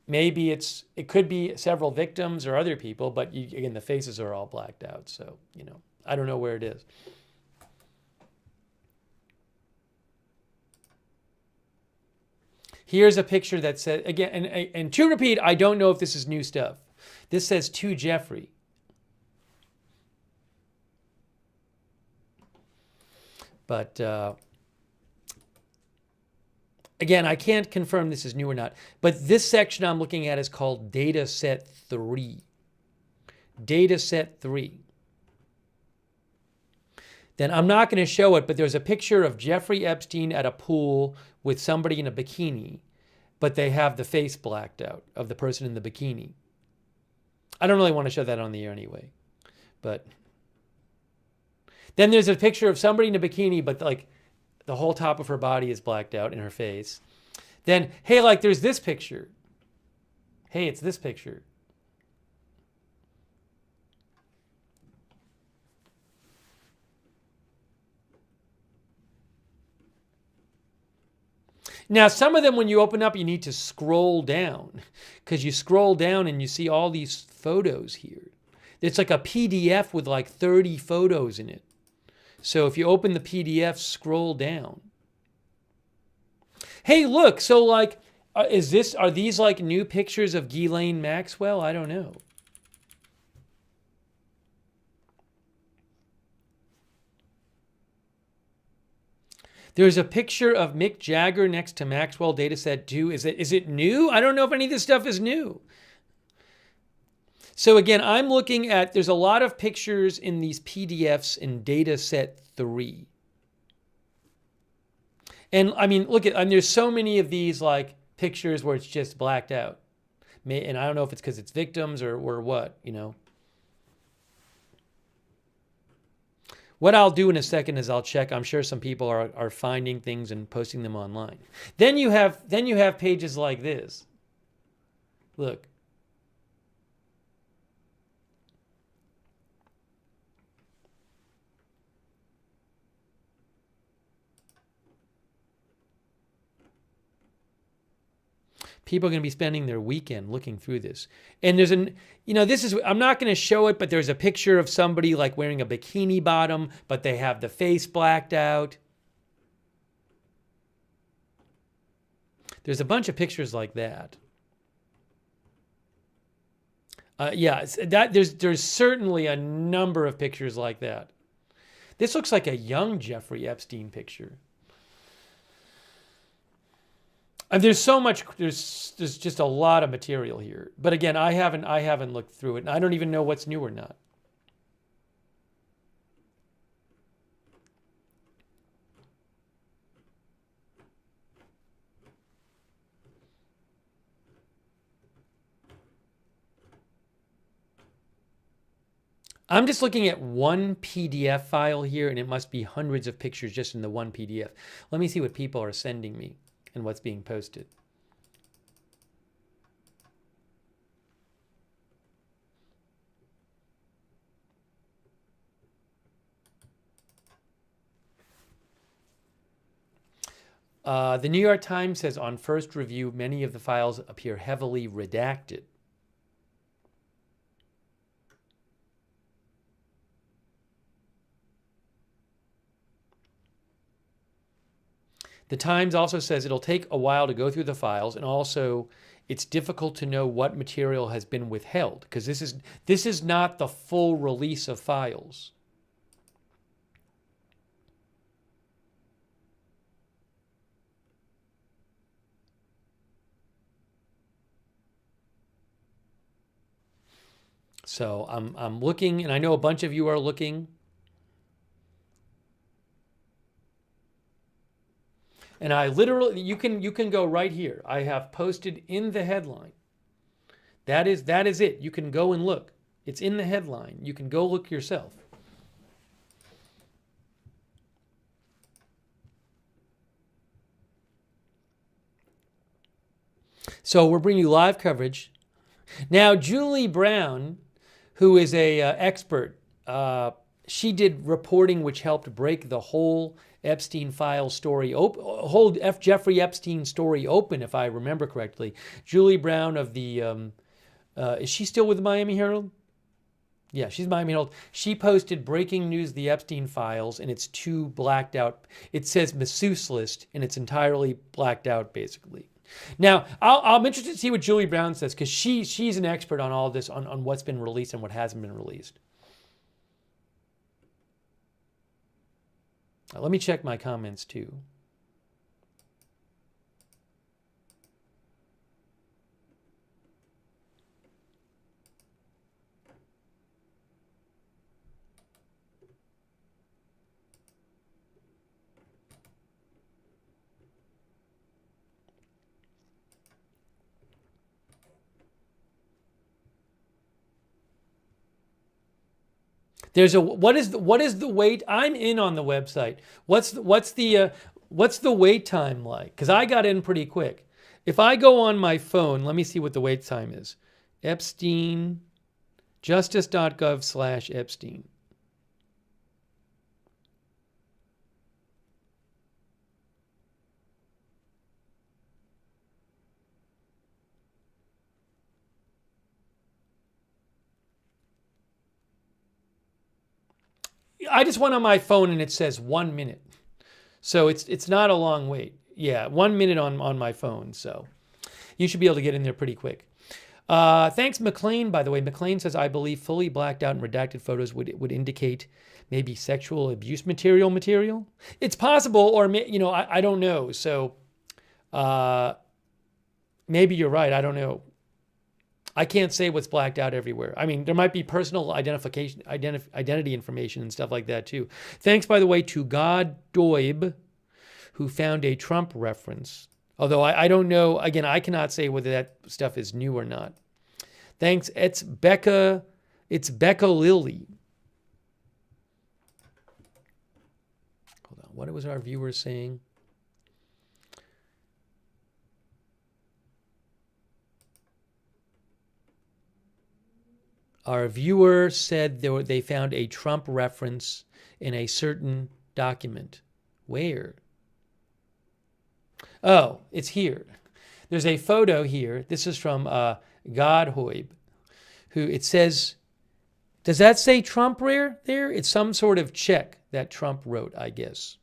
Maybe it could be several victims or other people, but again, the faces are all blacked out. So, you know, I don't know where it is. Here's a picture that says, again, and to repeat, I don't know if this is new stuff. This says to Jeffrey. But again, I can't confirm this is new or not. But this section I'm looking at is called Data Set 3. Data Set 3. Then I'm not going to show it, but there's a picture of Jeffrey Epstein at a pool with somebody in a bikini, but they have the face blacked out of the person in the bikini. I don't really want to show that on the air anyway. But then there's a picture of somebody in a bikini, but like the whole top of her body is blacked out in her face. Then, hey, like there's this picture. Hey, it's this picture. Now, some of them, when you open up, you need to scroll down because you scroll down and you see all these photos here. It's like a PDF with like 30 photos in it. So if you open the PDF, scroll down. Hey, look, so like, are these like new pictures of Ghislaine Maxwell? I don't know. There's a picture of Mick Jagger next to Maxwell Dataset 2. Is it new? I don't know if any of this stuff is new. So again, I'm looking at, there's a lot of pictures in these PDFs in Dataset 3. And I mean, look at, there's so many of these like pictures where it's just blacked out. And I don't know if it's because it's victims or what, you know. What I'll do in a second is I'll check. I'm sure some people are finding things and posting them online. Then you have pages like this. Look. People are going to be spending their weekend looking through this. And there's I'm not going to show it, but there's a picture of somebody like wearing a bikini bottom, but they have the face blacked out. There's a bunch of pictures like that. There's certainly a number of pictures like that. This looks like a young Jeffrey Epstein picture. And there's so much. There's just a lot of material here. But again, I haven't looked through it, and I don't even know what's new or not. I'm just looking at one PDF file here, and it must be hundreds of pictures just in the one PDF. Let me see what people are sending me and what's being posted. The New York Times says on first review, many of the files appear heavily redacted. The Times also says it'll take a while to go through the files, and also it's difficult to know what material has been withheld because this is not the full release of files. So I'm looking, and I know a bunch of you are looking. And I literally, you can go right here. I have posted in the headline. That is it. You can go and look. It's in the headline. You can go look yourself. So we're bringing you live coverage. Now, Julie Brown, who is a expert, she did reporting which helped break the whole Epstein Files story, hold Jeffrey Epstein story open, if I remember correctly. Julie Brown of the, is she still with the Miami Herald? Yeah, she's Miami Herald. She posted breaking news, the Epstein Files, and it's two blacked out. It says masseuse list, and it's entirely blacked out, basically. Now, I'm interested to see what Julie Brown says, because she's an expert on all this, on what's been released and what hasn't been released. Let me check my comments too. There's a what is the wait? I'm in on the website. What's the wait time like? Because I got in pretty quick. If I go on my phone, let me see what the wait time is. Epstein, justice.gov/Epstein. I just went on my phone and it says 1 minute. So it's not a long wait. Yeah, 1 minute on my phone. So you should be able to get in there pretty quick. Thanks, McLean, by the way. McLean says, I believe fully blacked out and redacted photos would indicate maybe sexual abuse material. It's possible, or, I don't know. So maybe you're right. I don't know. I can't say what's blacked out everywhere. I mean, there might be personal identity information and stuff like that too. Thanks, by the way, to God Doib, who found a Trump reference. Although I don't know, again, I cannot say whether that stuff is new or not. Thanks. It's Becca Lilly. Hold on. What was our viewer saying? Our viewer said they found a Trump reference in a certain document. Where? Oh, it's here. There's a photo here. This is from Godhoib, who it says, does that say Trump there? It's some sort of check that Trump wrote, I guess.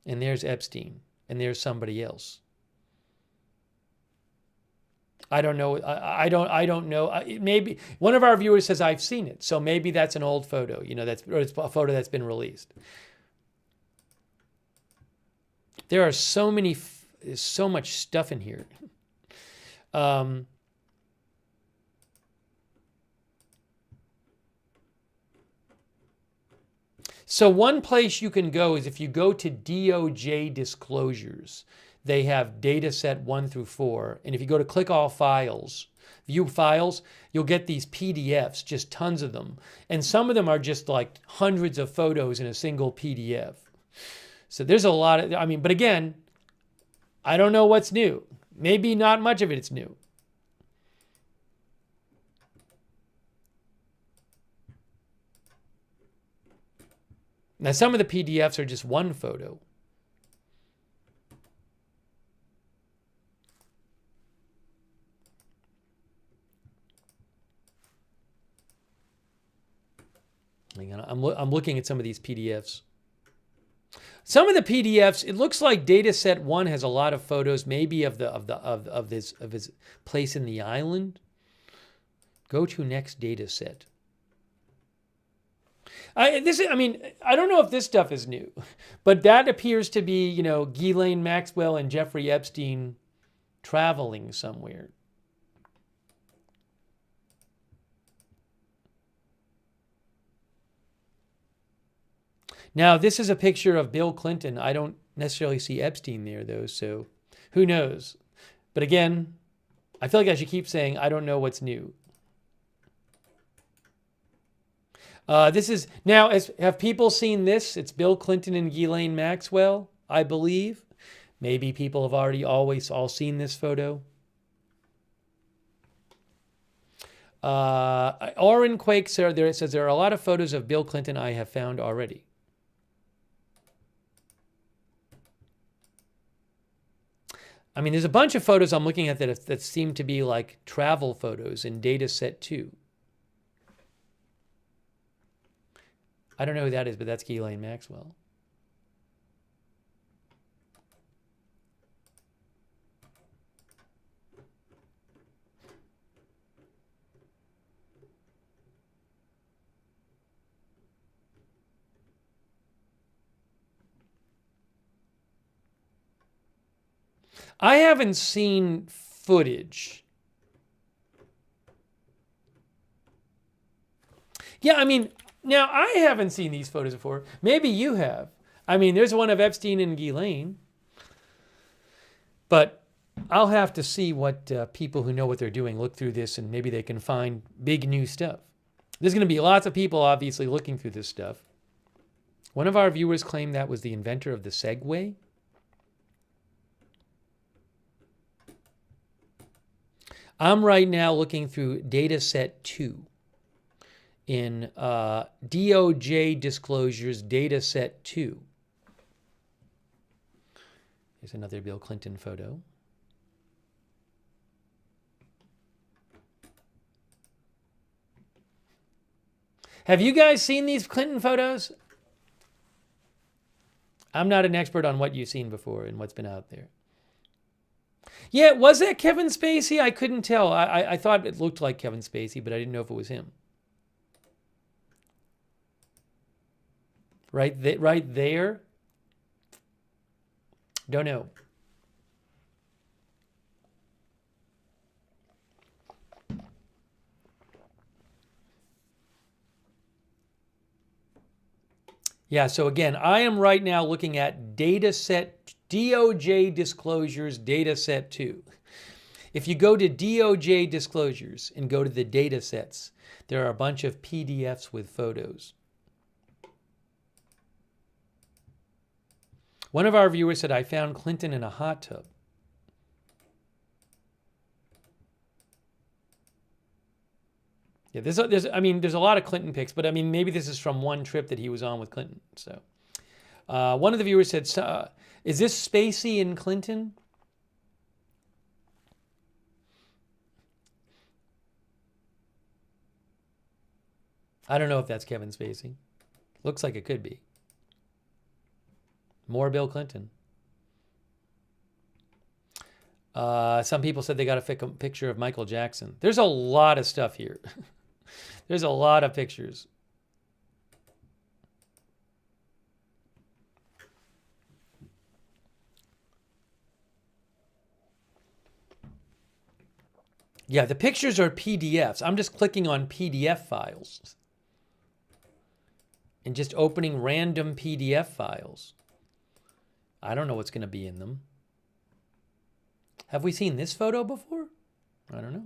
And there's Epstein, and there's somebody else. I don't know. I don't know. Maybe one of our viewers says I've seen it, so maybe that's an old photo. Or it's a photo that's been released. There are so many. There's so much stuff in here. So one place you can go is if you go to DOJ disclosures. They have data set 1 through 4. And if you go to click all files, view files, you'll get these PDFs, just tons of them. And some of them are just like hundreds of photos in a single PDF. So there's a lot of, but again, I don't know what's new. Maybe not much of it's new. Now, some of the PDFs are just one photo. I'm looking at some of these PDFs. Some of the PDFs, it looks like data set 1 has a lot of photos, maybe of his place in the island. Go to next data set. I don't know if this stuff is new, but that appears to be, Ghislaine Maxwell and Jeffrey Epstein traveling somewhere. Now, this is a picture of Bill Clinton. I don't necessarily see Epstein there, though, so who knows? But again, I feel like I should keep saying I don't know what's new. This is, now, have people seen this? It's Bill Clinton and Ghislaine Maxwell, I believe. Maybe people have already all seen this photo. Oren Quake says there are a lot of photos of Bill Clinton I have found already. There's a bunch of photos I'm looking at that seem to be like travel photos in data set 2. I don't know who that is, but that's Ghislaine Maxwell. I haven't seen footage. Yeah, I mean, now I haven't seen these photos before. Maybe you have. I mean, there's one of Epstein and Ghislaine. But I'll have to see what people who know what they're doing look through this, and maybe they can find big new stuff. There's going to be lots of people obviously looking through this stuff. One of our viewers claimed that was the inventor of the Segway. I'm right now looking through data set 2 in DOJ disclosures data set 2. Here's another Bill Clinton photo. Have you guys seen these Clinton photos? I'm not an expert on what you've seen before and what's been out there. Yeah, was that Kevin Spacey? I couldn't tell. I thought it looked like Kevin Spacey, but I didn't know if it was him. Right there? Don't know. Yeah, so again, I am right now looking at data set, DOJ disclosures data set 2. If you go to DOJ disclosures and go to the data sets, there are a bunch of PDFs with photos. One of our viewers said, I found Clinton in a hot tub. Yeah, there's a lot of Clinton pics, but I mean, maybe this is from one trip that he was on with Clinton. So, one of the viewers said, is this Spacey and Clinton? I don't know if that's Kevin Spacey. Looks like it could be. More Bill Clinton. Some people said they got a picture of Michael Jackson. There's a lot of stuff here. There's a lot of pictures. Yeah, the pictures are PDFs. I'm just clicking on PDF files and just opening random PDF files. I don't know what's going to be in them. Have we seen this photo before? I don't know.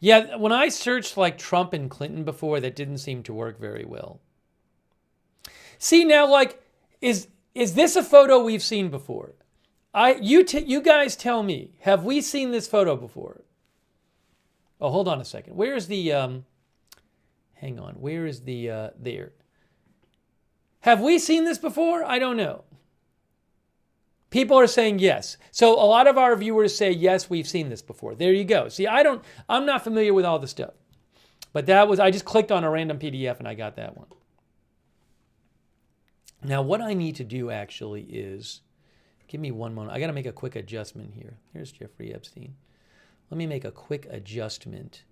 Yeah, when I searched like Trump and Clinton before, that didn't seem to work very well. See now, like, is this a photo we've seen before? You guys tell me, have we seen this photo before? Oh, hold on a second. Where's the, hang on, where is the, there? Have we seen this before? I don't know. People are saying yes. So a lot of our viewers say, yes, we've seen this before. There you go. See, I'm not familiar with all the stuff. But I just clicked on a random PDF and I got that one. Now, what I need to do actually is, give me one moment. I got to make a quick adjustment here. Here's Jeffrey Epstein. Let me make a quick adjustment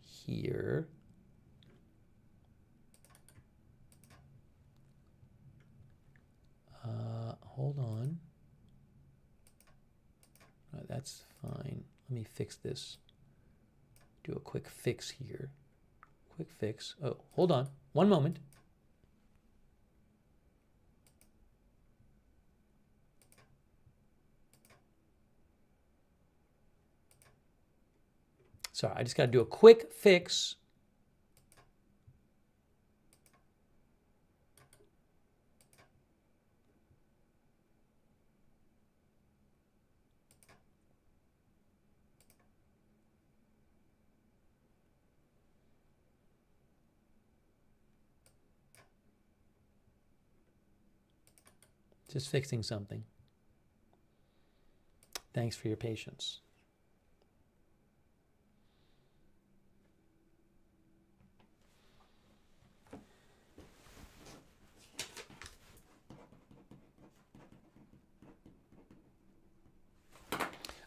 here. Hold on. That's fine. Let me fix this. Do a quick fix here. Quick fix. Oh, hold on. One moment. Sorry, I just got to do a quick fix. Just fixing something. Thanks for your patience.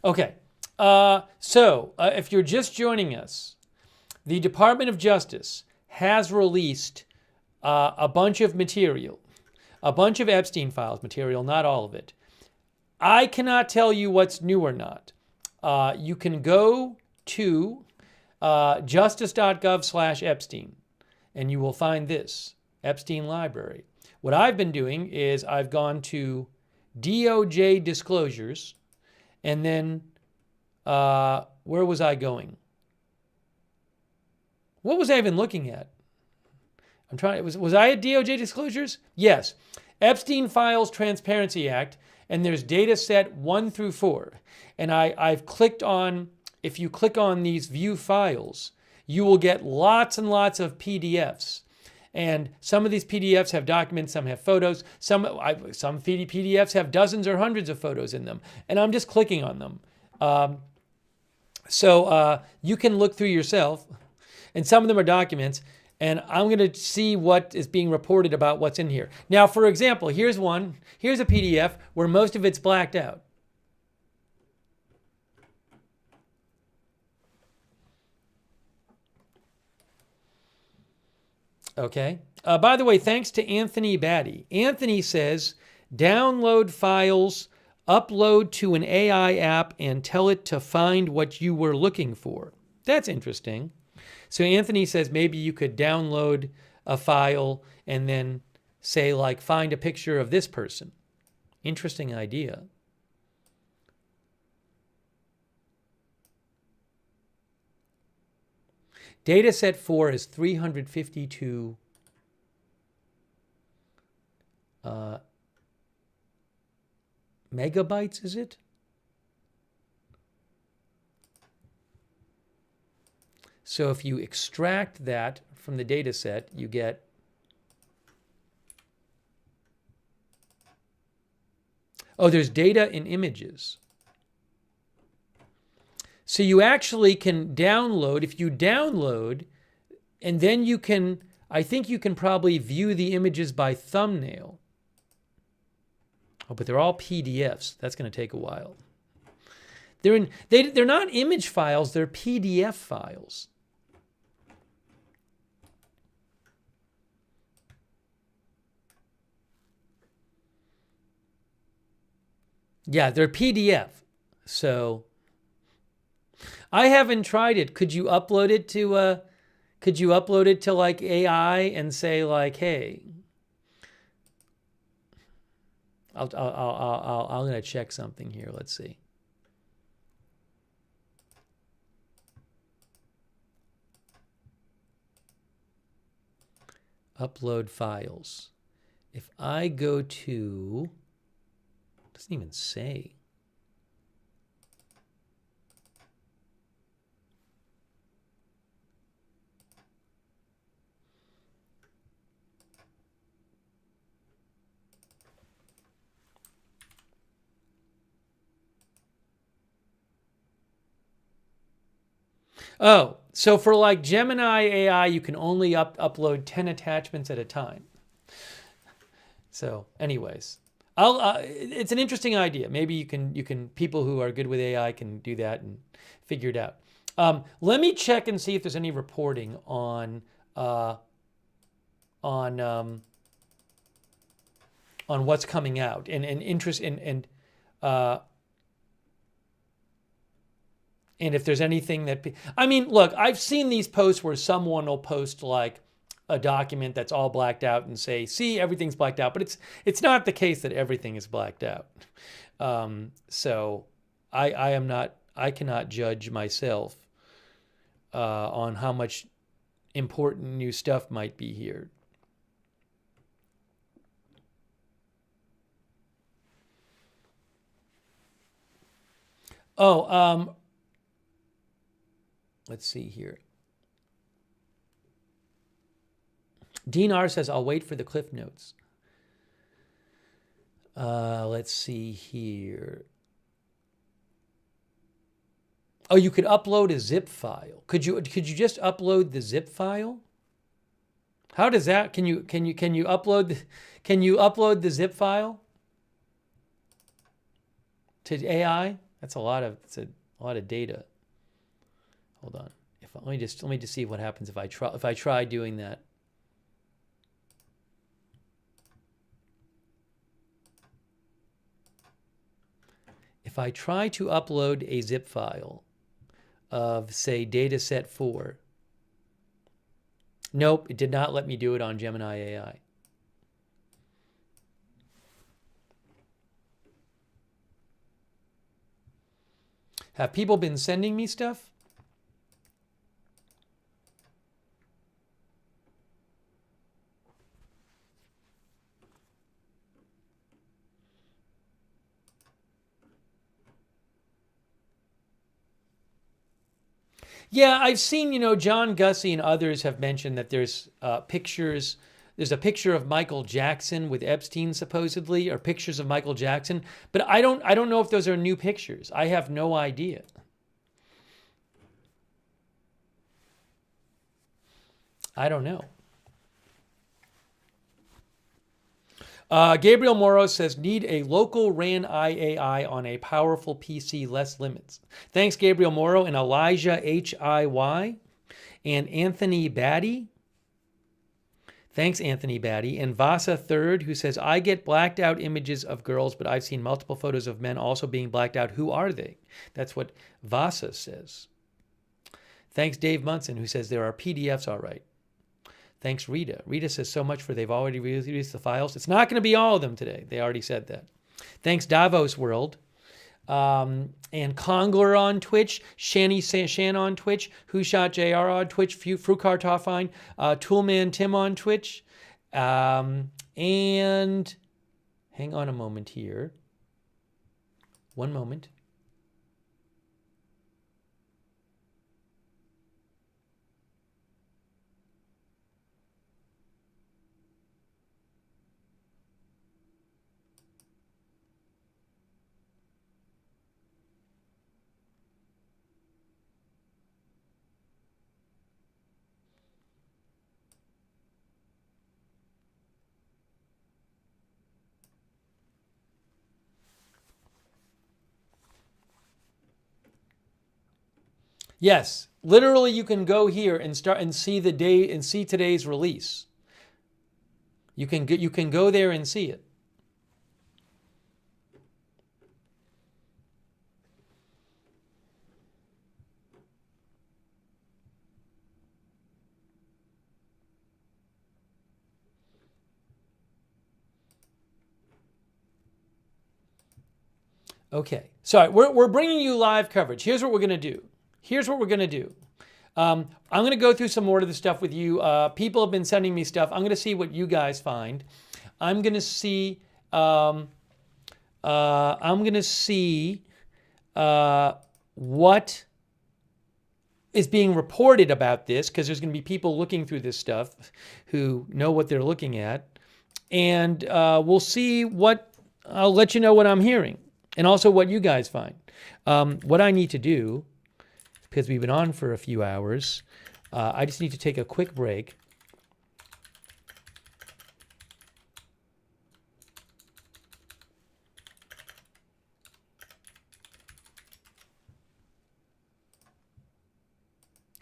Okay, so if you're just joining us, the Department of Justice has released a bunch of material a bunch of Epstein Files material, not all of it. I cannot tell you what's new or not. You can go to justice.gov/Epstein, and you will find this, Epstein Library. What I've been doing is I've gone to DOJ disclosures, and then where was I going? What was I even looking at? I'm trying. Was I at DOJ disclosures? Yes. Epstein Files Transparency Act, and there's data set 1 through 4. And I've clicked on, if you click on these view files, you will get lots and lots of PDFs. And some of these PDFs have documents, some have photos, some PDFs have dozens or hundreds of photos in them. And I'm just clicking on them. So you can look through yourself, and some of them are documents, and I'm going to see what is being reported about what's in here. Now, for example, here's one. Here's a PDF where most of it's blacked out. Okay. By the way, thanks to Anthony Batty. Anthony says, download files, upload to an AI app, and tell it to find what you were looking for. That's interesting. So Anthony says maybe you could download a file and then say, like, find a picture of this person. Interesting idea. Data set 4 is 352 megabytes, is it? So if you extract that from the data set, you get there's data in images. So you actually can download, if you download, and then you can, I think you can probably view the images by thumbnail. Oh, but they're all PDFs. That's going to take a while. They're not image files, they're PDF files. Yeah, they're PDF. So I haven't tried it. Could you upload it to like AI and say, like, hey, I'm going to check something here. Let's see. Upload files. If I go to, it doesn't even say. Oh, so for like Gemini AI, you can only upload 10 attachments at a time. So anyways, it's an interesting idea. Maybe you can people who are good with AI can do that and figure it out. Let me check and see if there's any reporting on what's coming out and interest and if there's anything that, I mean, look, I've seen these posts where someone will post like a document that's all blacked out and say, see, everything's blacked out, but it's not the case that everything is blacked out. So I cannot judge myself on how much important new stuff might be here. Let's see here. Dean R says, I'll wait for the Cliff Notes. Let's see here. Oh, you could upload a zip file. Could you just upload the zip file? How does that? Can you upload the zip file to AI? That's a lot of data. Hold on. Let me just see what happens if I try doing that. I try to upload a zip file of, say, dataset 4, nope, it did not let me do it on Gemini AI. Have people been sending me stuff? Yeah, I've seen, John Gussie and others have mentioned that there's pictures. There's a picture of Michael Jackson with Epstein, supposedly, or pictures of Michael Jackson. But I don't know if those are new pictures. I have no idea. I don't know. Gabriel Morrow says, need a local RAN IAI on a powerful PC, less limits. Thanks, Gabriel Morrow, and Elijah HIY, and Anthony Batty. Thanks, Anthony Batty. And Vasa Third, who says, I get blacked out images of girls, but I've seen multiple photos of men also being blacked out. Who are they? That's what Vasa says. Thanks, Dave Munson, who says, there are PDFs, all right. Thanks, Rita. Rita says so much for they've already released the files. It's not going to be all of them today. They already said that. Thanks, Davos World. And Congler on Twitch. Shan on Twitch. Who Shot JR on Twitch. Frucar Toffine. Toolman Tim on Twitch. And hang on a moment here. One moment. Yes, literally you can go here and start and see the day and see today's release. You can go there and see it. Okay, so we're bringing you live coverage. Here's what we're going to do. I'm going to go through some more of the stuff with you. People have been sending me stuff. I'm going to see what you guys find. I'm going to see what is being reported about this, because there's going to be people looking through this stuff who know what they're looking at. And we'll see what, I'll let you know what I'm hearing and also what you guys find. What I need to do, because we've been on for a few hours, I just need to take a quick break.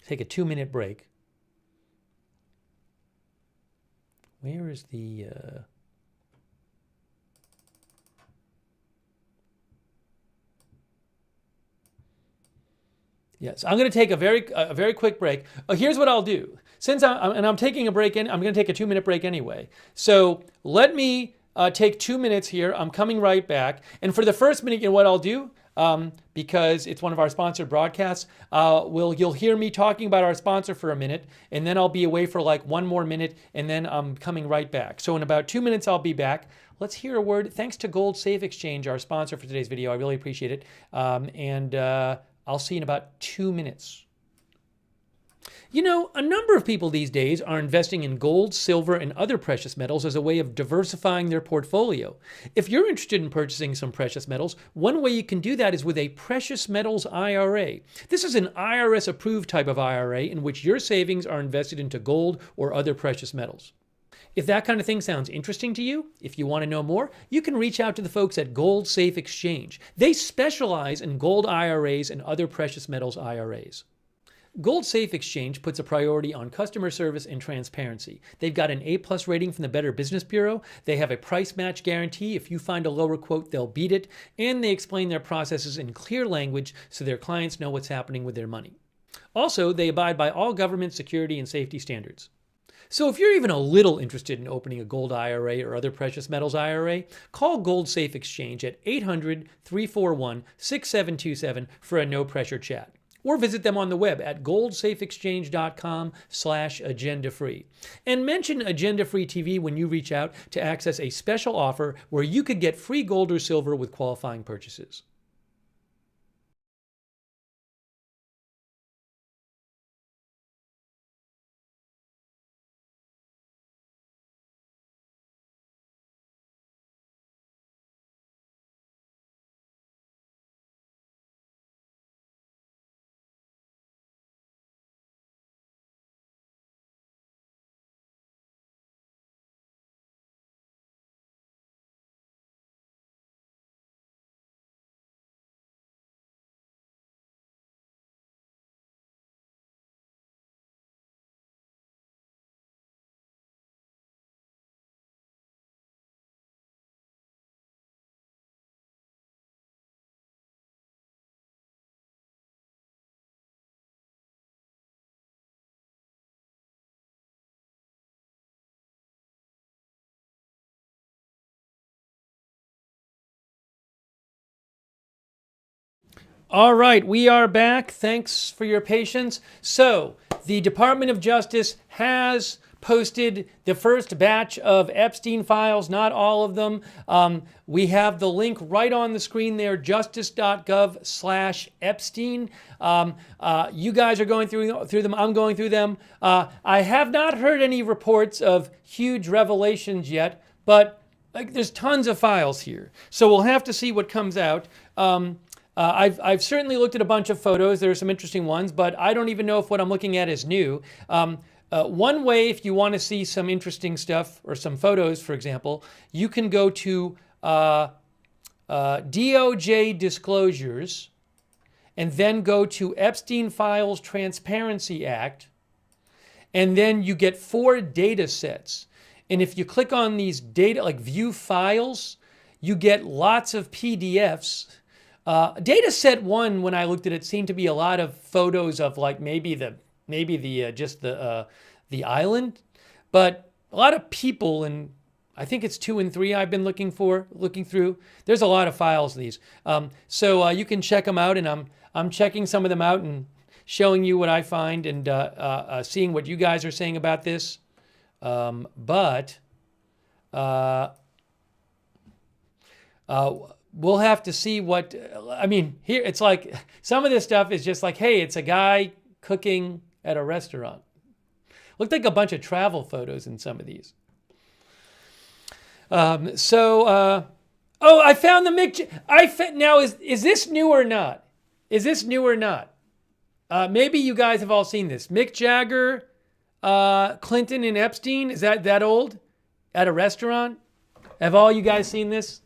Take a 2-minute break. Where is the... Yes, I'm going to take a very quick break. Here's what I'll do. Since I'm taking a break, I'm going to take a 2-minute break anyway. So let me take 2 minutes here. I'm coming right back. And for the first minute, you know what I'll do? Because it's one of our sponsored broadcasts, you'll hear me talking about our sponsor for a minute, and then I'll be away for like 1 more minute, and then I'm coming right back. So in about 2 minutes, I'll be back. Let's hear a word. Thanks to Gold Safe Exchange, our sponsor for today's video. I really appreciate it. I'll see you in about 2 minutes. You know, a number of people these days are investing in gold, silver, and other precious metals as a way of diversifying their portfolio. If you're interested in purchasing some precious metals, one way you can do that is with a precious metals IRA. This is an IRS-approved type of IRA in which your savings are invested into gold or other precious metals. If that kind of thing sounds interesting to you, if you want to know more, you can reach out to the folks at Gold Safe Exchange. They specialize in gold IRAs and other precious metals IRAs. Gold Safe Exchange puts a priority on customer service and transparency. They've got an A+ rating from the Better Business Bureau. They have a price match guarantee. If you find a lower quote, they'll beat it. And they explain their processes in clear language so their clients know what's happening with their money. Also, they abide by all government security and safety standards. So if you're even a little interested in opening a gold IRA or other precious metals IRA, call Gold Safe Exchange at 800-341-6727 for a no-pressure chat. Or visit them on the web at goldsafeexchange.com/agenda-free. And mention Agenda-Free TV when you reach out to access a special offer where you could get free gold or silver with qualifying purchases. All right, we are back. Thanks for your patience. So, the Department of Justice has posted the first batch of Epstein files, not all of them. We have the link right on the screen there, justice.gov/Epstein. You guys are going through them. I'm going through them. I have not heard any reports of huge revelations yet, but there's tons of files here. So we'll have to see what comes out. I've certainly looked at a bunch of photos. There are some interesting ones, but I don't even know if what I'm looking at is new. One way, if you want to see some interesting stuff or some photos, for example, you can go to DOJ disclosures and then go to Epstein Files Transparency Act, and then you get 4 data sets. And if you click on these data, like view files, you get lots of PDFs. Data set 1, when I looked at it, seemed to be a lot of photos of like maybe the island, but a lot of people, and I think it's 2 and 3 I've been looking through. There's a lot of files of these, so you can check them out, and I'm checking some of them out and showing you what I find and seeing what you guys are saying about this. We'll have to see what, I mean, here it's like, some of this stuff is just like, hey, it's a guy cooking at a restaurant. Looked like a bunch of travel photos in some of these. Oh, I found the Mick, now is this new or not? Is this new or not? Maybe you guys have all seen this. Mick Jagger, Clinton and Epstein, is that old? At a restaurant? Have all you guys seen this?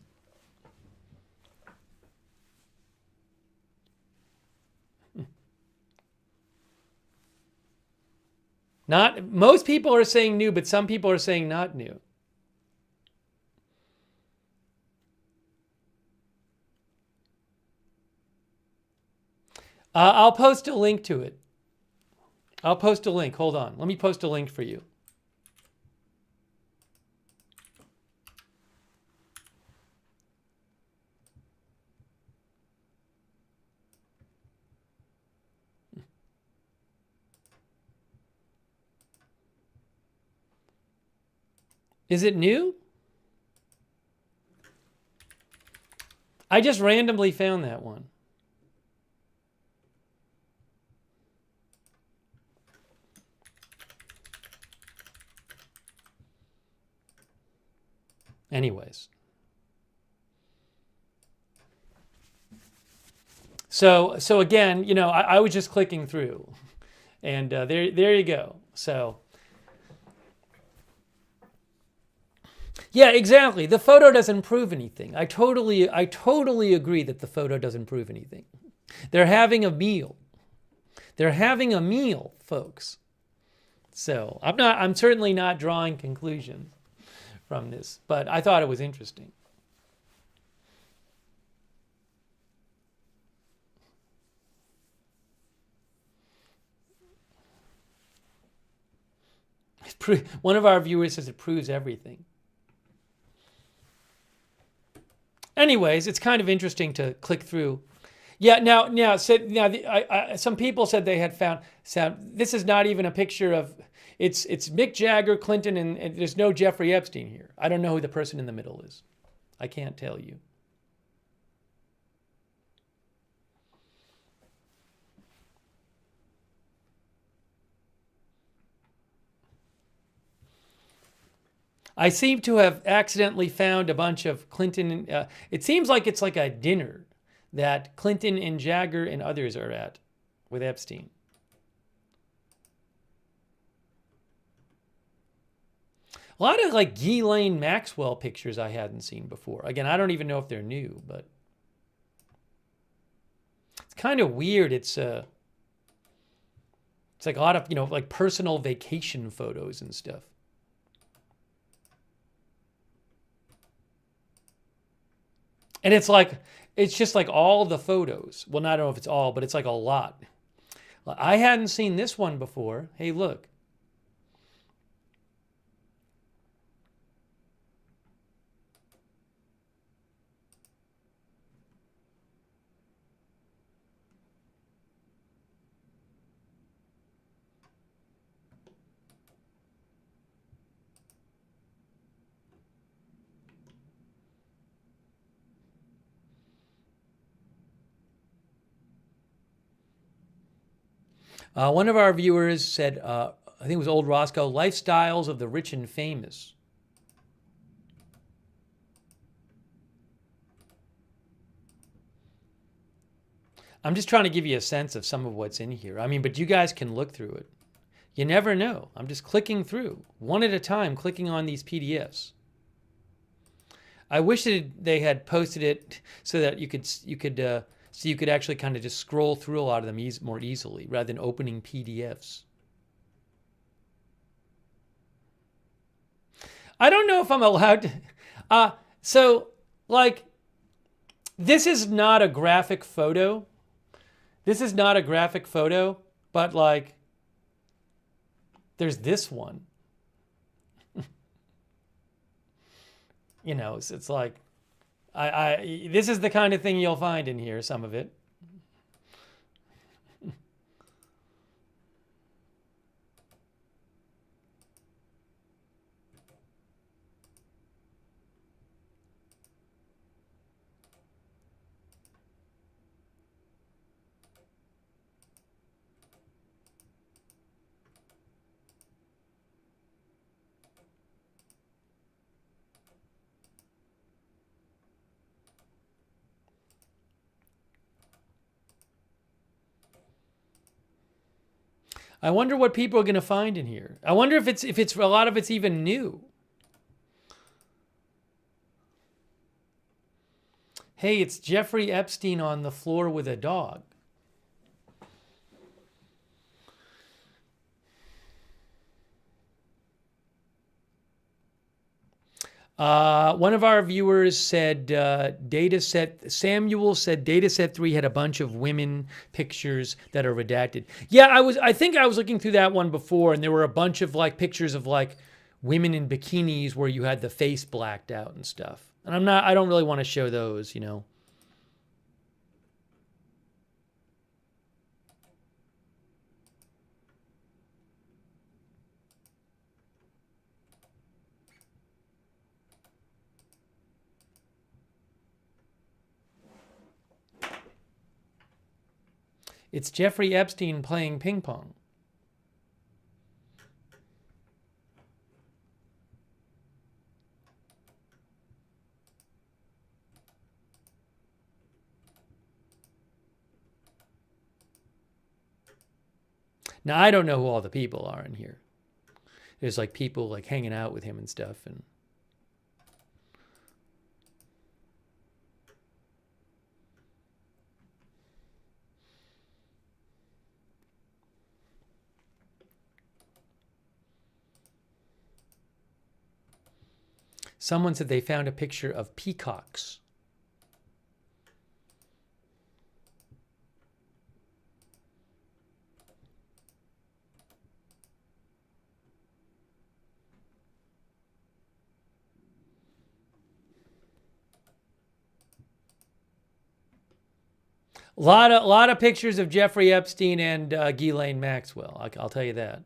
Most people are saying new, but some people are saying not new. I'll post a link to it. I'll post a link. Hold on. Let me post a link for you. Is it new? I just randomly found that one. Anyways. So again, you know, I was just clicking through, and there you go. So. Yeah, exactly. The photo doesn't prove anything. I totally agree that the photo doesn't prove anything. They're having a meal. They're having a meal, folks. So I'm certainly not drawing conclusions from this, but I thought it was interesting. One of our viewers says it proves everything. Anyways, it's kind of interesting to click through. Yeah, some people said they had found. This is not even a picture of. It's Mick Jagger, Clinton, and there's no Jeffrey Epstein here. I don't know who the person in the middle is. I can't tell you. I seem to have accidentally found a bunch of Clinton. It seems like it's like a dinner that Clinton and Jagger and others are at with Epstein. A lot of like Ghislaine Maxwell pictures I hadn't seen before. Again, I don't even know if they're new, but it's kind of weird. It's like a lot of, like personal vacation photos and stuff. And it's just like all the photos. Well, I don't know if it's all, but it's like a lot. I hadn't seen this one before. Hey, look. One of our viewers said, I think it was Old Roscoe, lifestyles of the rich and famous. I'm just trying to give you a sense of some of what's in here. I mean, but you guys can look through it. You never know. I'm just clicking through, one at a time, clicking on these PDFs. I wish that they had posted it so that you could actually kind of just scroll through a lot of them more easily rather than opening PDFs. I don't know if I'm allowed to. So, like, this is not a graphic photo. This is not a graphic photo, but like, there's this one. It's like, this is the kind of thing you'll find in here, some of it. I wonder what people are going to find in here. I wonder if it's a lot of it's even new. Hey, it's Jeffrey Epstein on the floor with a dog. One of our viewers said Samuel said dataset 3 had a bunch of women pictures that are redacted. Yeah, I think I was looking through that one before, and there were a bunch of like pictures of like women in bikinis where you had the face blacked out and stuff. And I don't really want to show those, It's Jeffrey Epstein playing ping pong. Now, I don't know who all the people are in here. There's like people like hanging out with him and stuff. And Someone said they found a picture of peacocks. A lot of pictures of Jeffrey Epstein and Ghislaine Maxwell. I'll tell you that.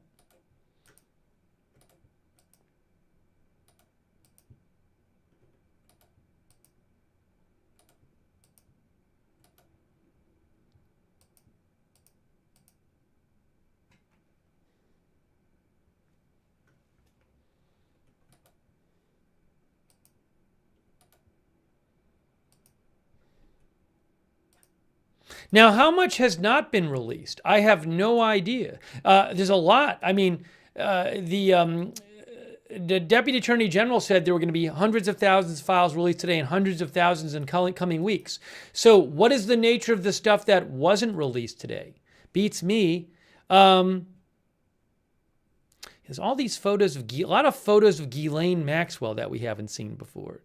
Now, how much has not been released? I have no idea. There's a lot. I mean, the Deputy Attorney General said there were going to be hundreds of thousands of files released today and hundreds of thousands in coming weeks. So what is the nature of the stuff that wasn't released today? Beats me. There's all these photos of, a lot of photos of Ghislaine Maxwell that we haven't seen before.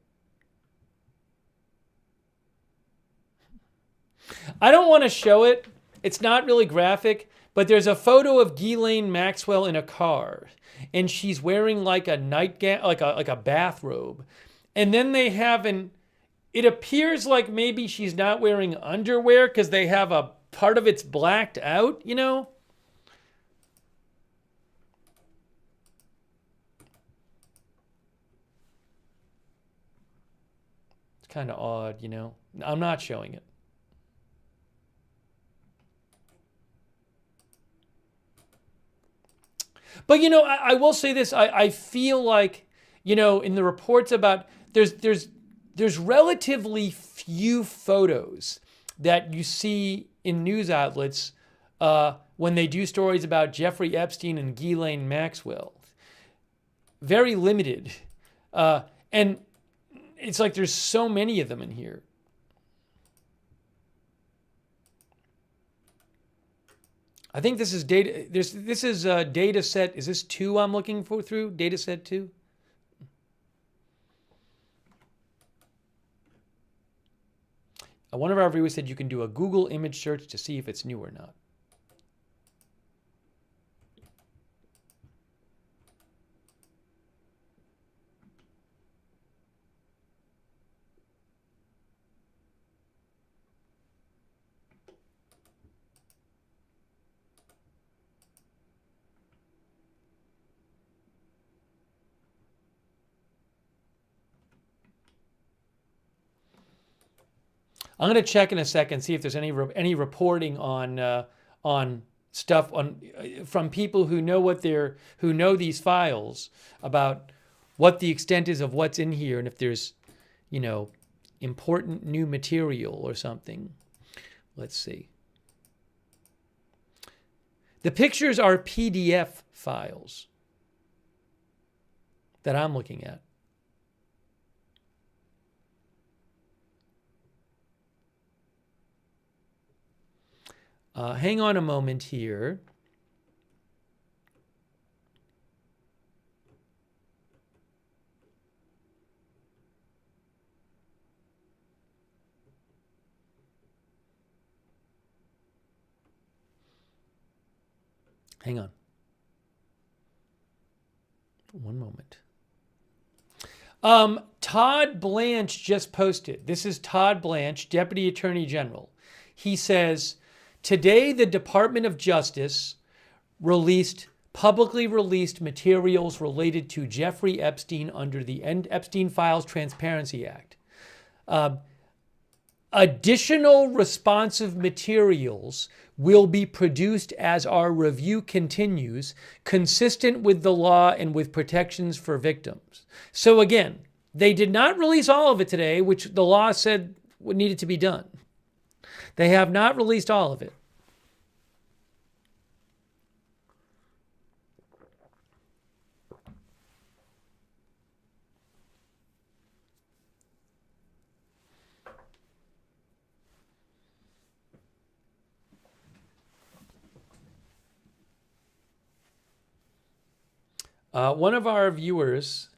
I don't want to show it. It's not really graphic, but there's a photo of Ghislaine Maxwell in a car, and she's wearing like a nightgown, like a bathrobe. And then they have it appears like maybe she's not wearing underwear because they have a part of it's blacked out, you know? It's kind of odd, you know? I'm not showing it. But, you know, I will say this. I feel like, you know, in the reports about, there's relatively few photos that you see in news outlets when they do stories about Jeffrey Epstein and Ghislaine Maxwell. Very limited. And it's like there's so many of them in here. I think this is data. This is data set. Is this 2 I'm looking for through? Data set 2? One of our viewers said you can do a Google image search to see if it's new or not. I'm going to check in a second, see if there's any reporting on stuff from people who know these files about what the extent is of what's in here and if there's, you know, important new material or something. Let's see. The pictures are PDF files that I'm looking at. Hang on a moment here. Hang on. One moment. Todd Blanche just posted. This is Todd Blanche, Deputy Attorney General. He says, today the Department of Justice publicly released materials related to Jeffrey Epstein under the Epstein Files Transparency Act. Additional responsive materials will be produced as our review continues, consistent with the law and with protections for victims. So again, they did not release all of it today, which the law said needed to be done. They have not released all of it. One of our viewers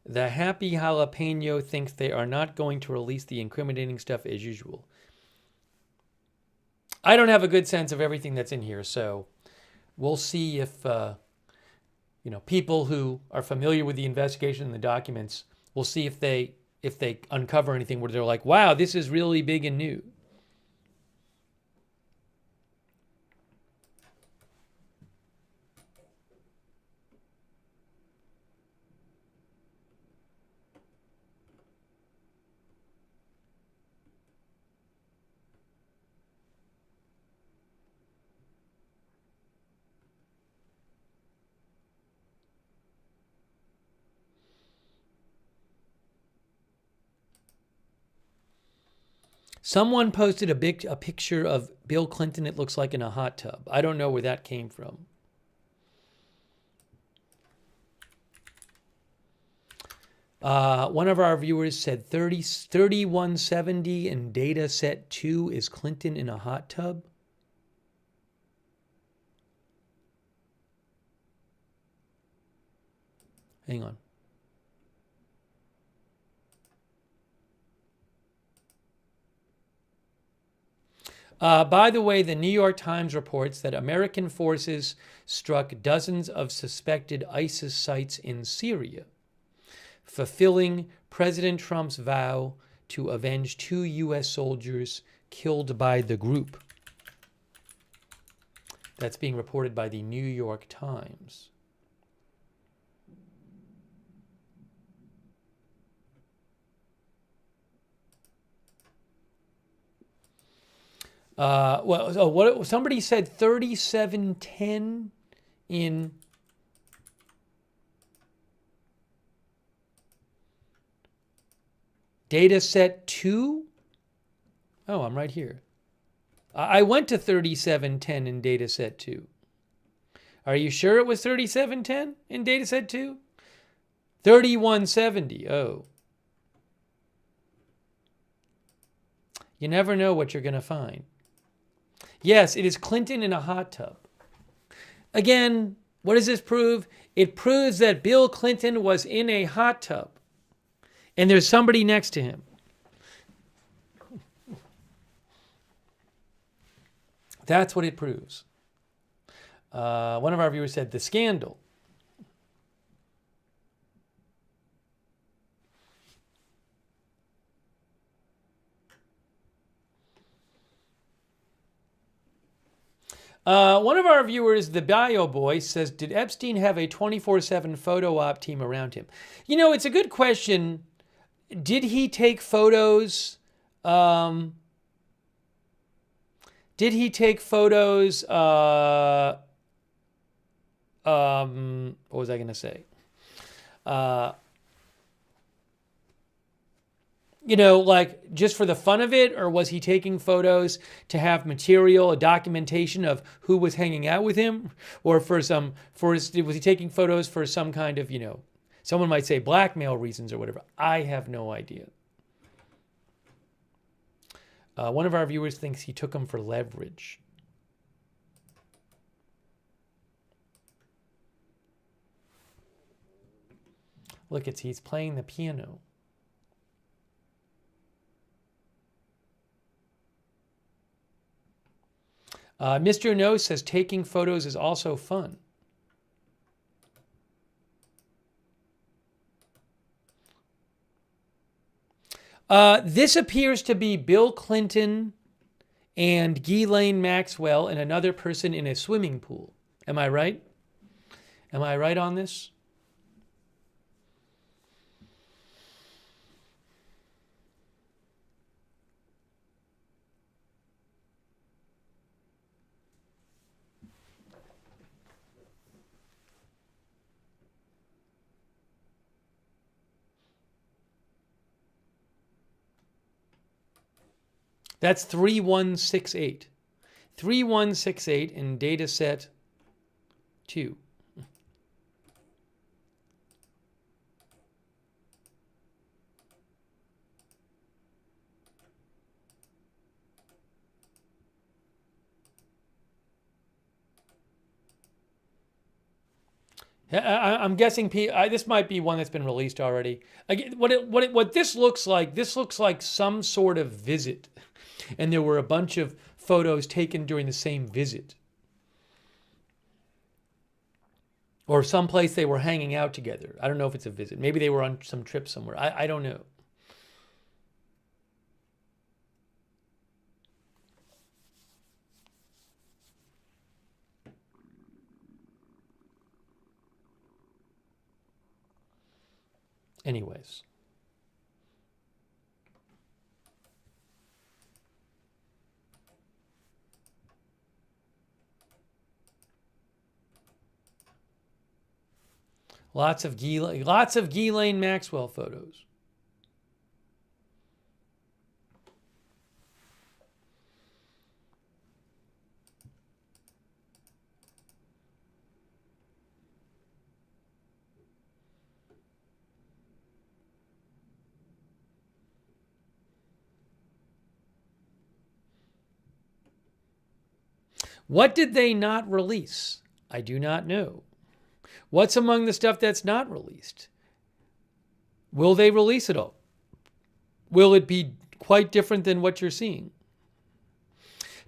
The happy jalapeno thinks they are not going to release the incriminating stuff as usual. I don't have a good sense of everything that's in here, so we'll see if people who are familiar with the investigation and the documents, we'll see if they uncover anything where they're like, wow, this is really big and new. Someone posted a picture of Bill Clinton, it looks like, in a hot tub. I don't know where that came from. One of our viewers said 3170 and data set 2 is Clinton in a hot tub. Hang on. By the way, the New York Times reports that American forces struck dozens of suspected ISIS sites in Syria, fulfilling President Trump's vow to avenge 2 U.S. soldiers killed by the group. That's being reported by the New York Times. Somebody said 3710 in data set 2. Oh, I'm right here. I went to 3710 in data set 2. Are you sure it was 3710 in data set 2? 3170. Oh. You never know what you're going to find. Yes, it is Clinton in a hot tub. Again, what does this prove? It proves that Bill Clinton was in a hot tub and there's somebody next to him. That's what it proves. One of our viewers said, the scandal. One of our viewers, the Bio Boy, says, did Epstein have a 24/7 photo op team around him? You know, it's a good question. Did he take photos? What was I going to say? Like just for the fun of it, or was he taking photos to have material, a documentation of who was hanging out with him, or was he taking photos for some kind of, someone might say blackmail reasons or whatever. I have no idea. One of our viewers thinks he took them for leverage. Look, he's playing the piano. Mr. No says taking photos is also fun. This appears to be Bill Clinton and Ghislaine Maxwell and another person in a swimming pool. Am I right? Am I right on this? That's 3168. 3168 in data set 2. I'm guessing this might be one that's been released already. Again, what this looks like some sort of visit, and there were a bunch of photos taken during the same visit, or someplace they were hanging out together. I don't know if it's a visit. Maybe they were on some trip somewhere. I don't know. Anyways. Lots of Ghislaine Maxwell photos. What did they not release? I do not know. What's among the stuff that's not released? Will they release it all? Will it be quite different than what you're seeing?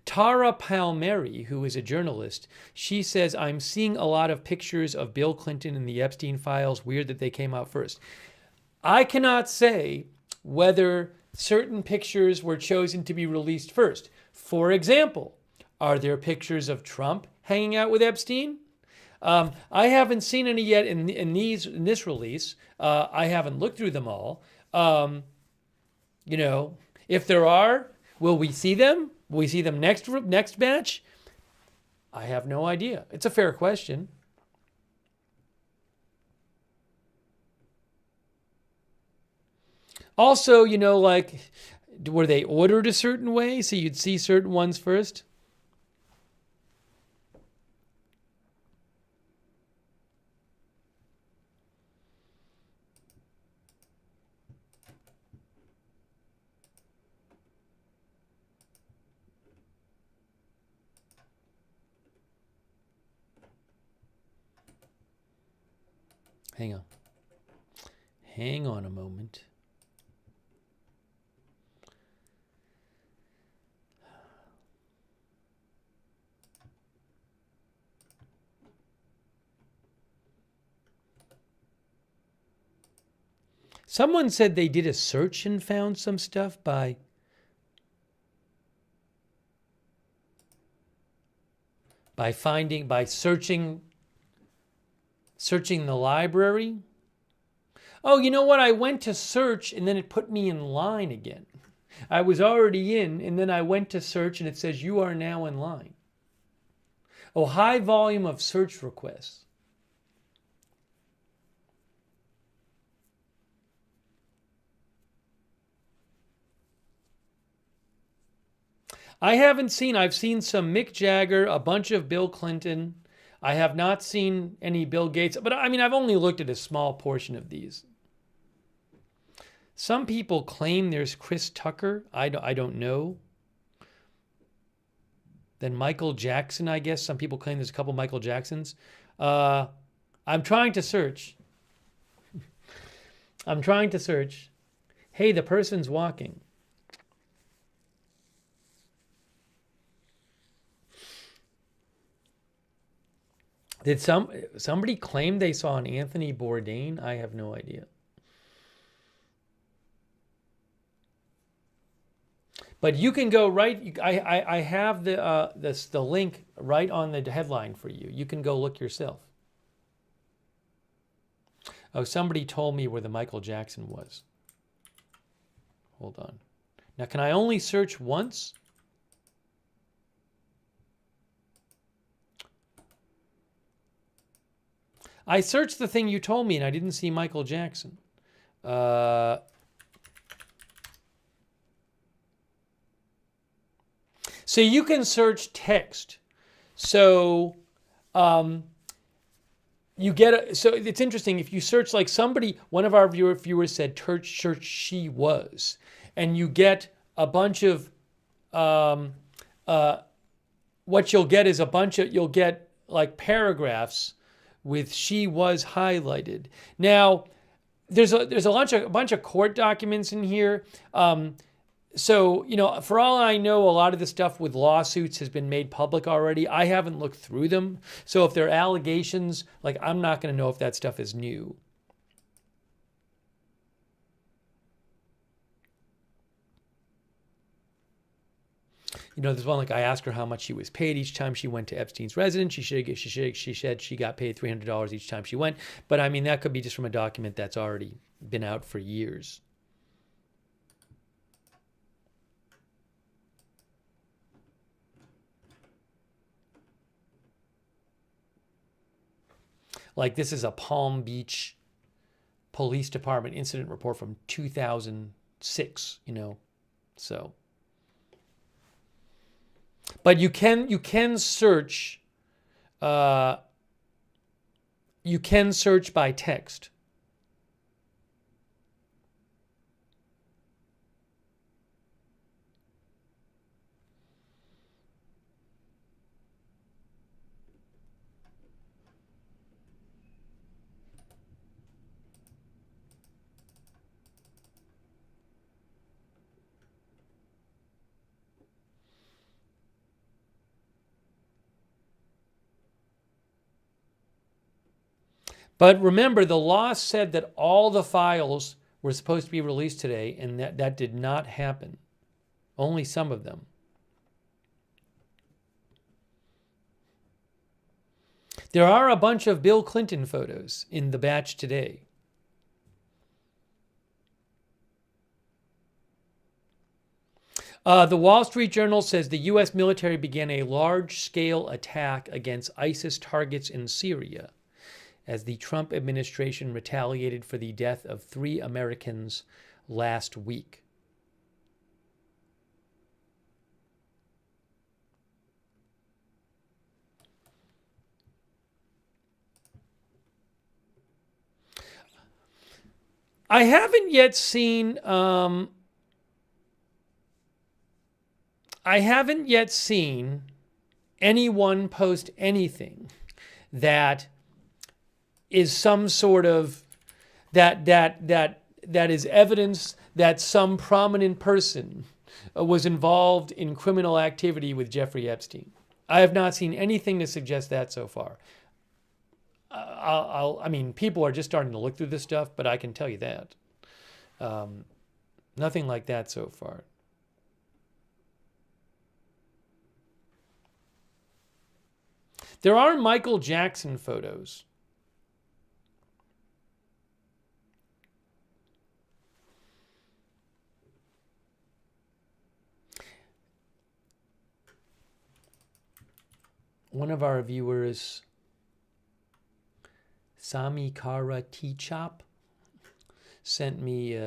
Tara Palmieri, who is a journalist, she says, I'm seeing a lot of pictures of Bill Clinton and the Epstein files. Weird that they came out first. I cannot say whether certain pictures were chosen to be released first. For example, are there pictures of Trump hanging out with Epstein? I haven't seen any yet in this release. I haven't looked through them all. You know, if there are, will we see them? Will we see them next batch? I have no idea. It's a fair question. Also, you know, like, were they ordered a certain way so you'd see certain ones first? Hang on. Hang on a moment. Someone said they did a search and found some stuff by searching the library. Oh, you know what? I went to search and then it put me in line again. I was already in and then I went to search and it says you are now in line. Oh, high volume of search requests. I've seen some Mick Jagger, a bunch of Bill Clinton. I have not seen any Bill Gates, but I mean, I've only looked at a small portion of these. Some people claim there's Chris Tucker. I don't know. Then Michael Jackson, I guess. Some people claim there's a couple Michael Jacksons. I'm trying to search. I'm trying to search. Hey, the person's walking. Did somebody claim they saw an Anthony Bourdain? I have no idea. But you can go right. I have the link right on the headline for you. You can go look yourself. Oh, somebody told me where the Michael Jackson was. Hold on. Now, can I only search once? I searched the thing you told me and I didn't see Michael Jackson. So you can search text. So you get so it's interesting if you search like somebody, one of our viewers said search she was, and you get a bunch of what you'll get is you'll get like paragraphs with "she was highlighted." Now, there's a bunch of court documents in here. So, for all I know, a lot of the stuff with lawsuits has been made public already. I haven't looked through them. So if there are allegations, I'm not going to know if that stuff is new. There's one I asked her how much she was paid each time she went to Epstein's residence. She said she got paid $300 each time she went. But I mean, that could be just from a document that's already been out for years. This is a Palm Beach Police Department incident report from 2006, so. But you can search by text. But remember, the law said that all the files were supposed to be released today, and that did not happen. Only some of them. There are a bunch of Bill Clinton photos in the batch today. The Wall Street Journal says the U.S. military began a large-scale attack against ISIS targets in Syria as the Trump administration retaliated for the death of 3 Americans last week. I haven't yet seen anyone post anything that is some sort of that is evidence that some prominent person was involved in criminal activity with Jeffrey Epstein. I have not seen anything to suggest that so far. I mean, people are just starting to look through this stuff, but I can tell you that. Nothing like that so far. There are Michael Jackson photos. One of our viewers, Sami Kara T-Chop, sent me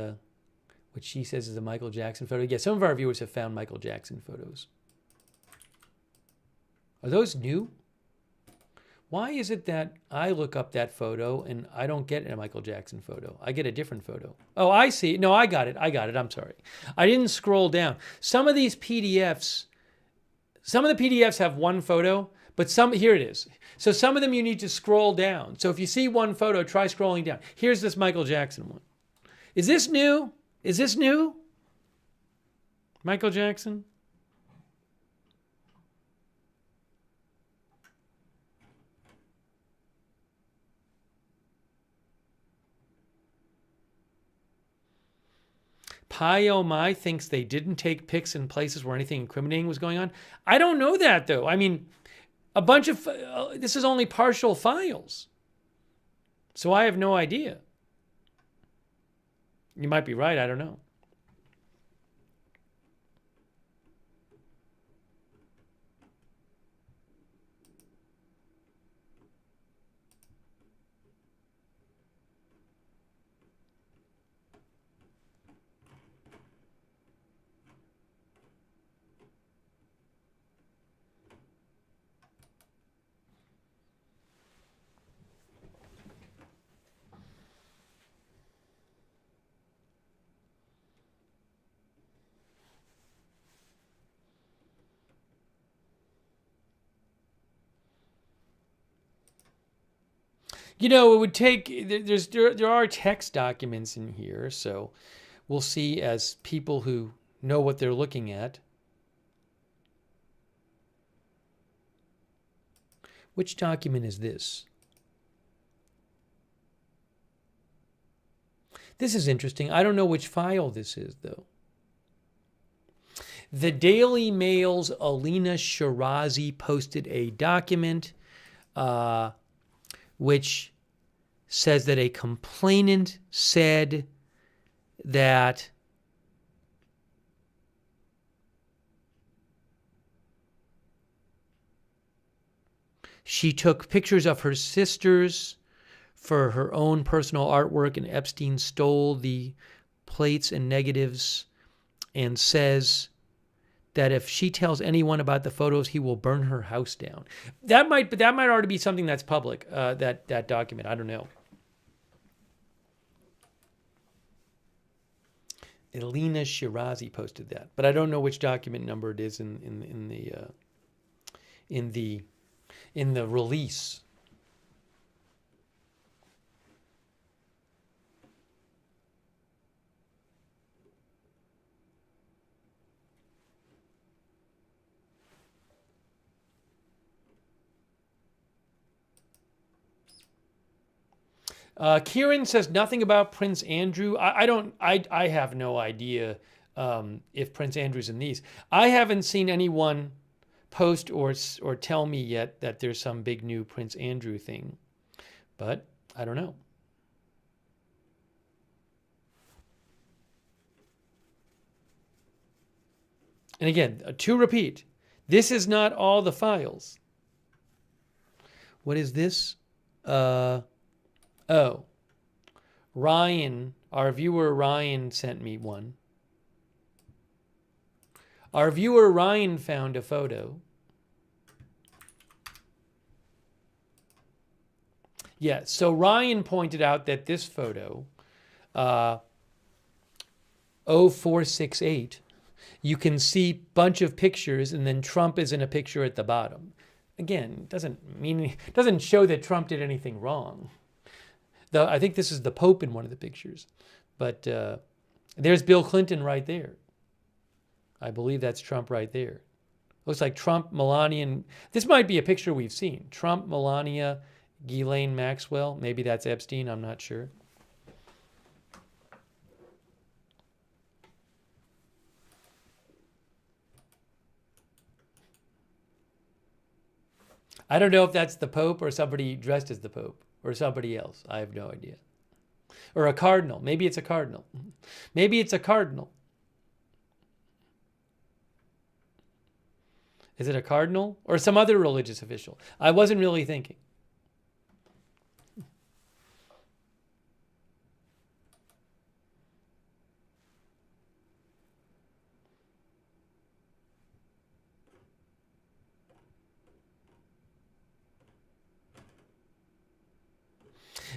what she says is a Michael Jackson photo. Yeah, some of our viewers have found Michael Jackson photos. Are those new? Why is it that I look up that photo and I don't get a Michael Jackson photo? I get a different photo. Oh, I see. No, I got it. I'm sorry. I didn't scroll down. Some of these PDFs, some of the PDFs have one photo, but here it is. So some of them you need to scroll down. So if you see one photo, try scrolling down. Here's this Michael Jackson one. Is this new? Is this new? Michael Jackson? Pi Oh My thinks they didn't take pics in places where anything incriminating was going on. I don't know that, though. I mean, a bunch of... this is only partial files. So I have no idea. You might be right. I don't know. You know, it would take, there are text documents in here, so we'll see as people who know what they're looking at. Which document is this? This is interesting. I don't know which file this is, though. The Daily Mail's Alina Shirazi posted a document which says that a complainant said that she took pictures of her sisters for her own personal artwork, and Epstein stole the plates and negatives and says that if she tells anyone about the photos, he will burn her house down. That might already be something that's public, that document. I don't know. Alina Shirazi posted that, but I don't know which document number it is in the release. Kieran says nothing about Prince Andrew. I have no idea if Prince Andrew's in these. I haven't seen anyone post or tell me yet that there's some big new Prince Andrew thing, but I don't know. And again, to repeat, this is not all the files. What is this? Oh, Ryan, our viewer Ryan sent me one. Our viewer Ryan found a photo. Yeah, so Ryan pointed out that this photo, 0468, you can see a bunch of pictures and then Trump is in a picture at the bottom. Again, doesn't show that Trump did anything wrong. Though I think this is the Pope in one of the pictures. But there's Bill Clinton right there. I believe that's Trump right there. Looks like Trump, Melania, and this might be a picture we've seen. Trump, Melania, Ghislaine Maxwell. Maybe that's Epstein, I'm not sure. I don't know if that's the Pope or somebody dressed as the Pope. Or somebody else. I have no idea. Or a cardinal. Maybe it's a cardinal. Maybe it's a cardinal. Is it a cardinal? Or some other religious official? I wasn't really thinking.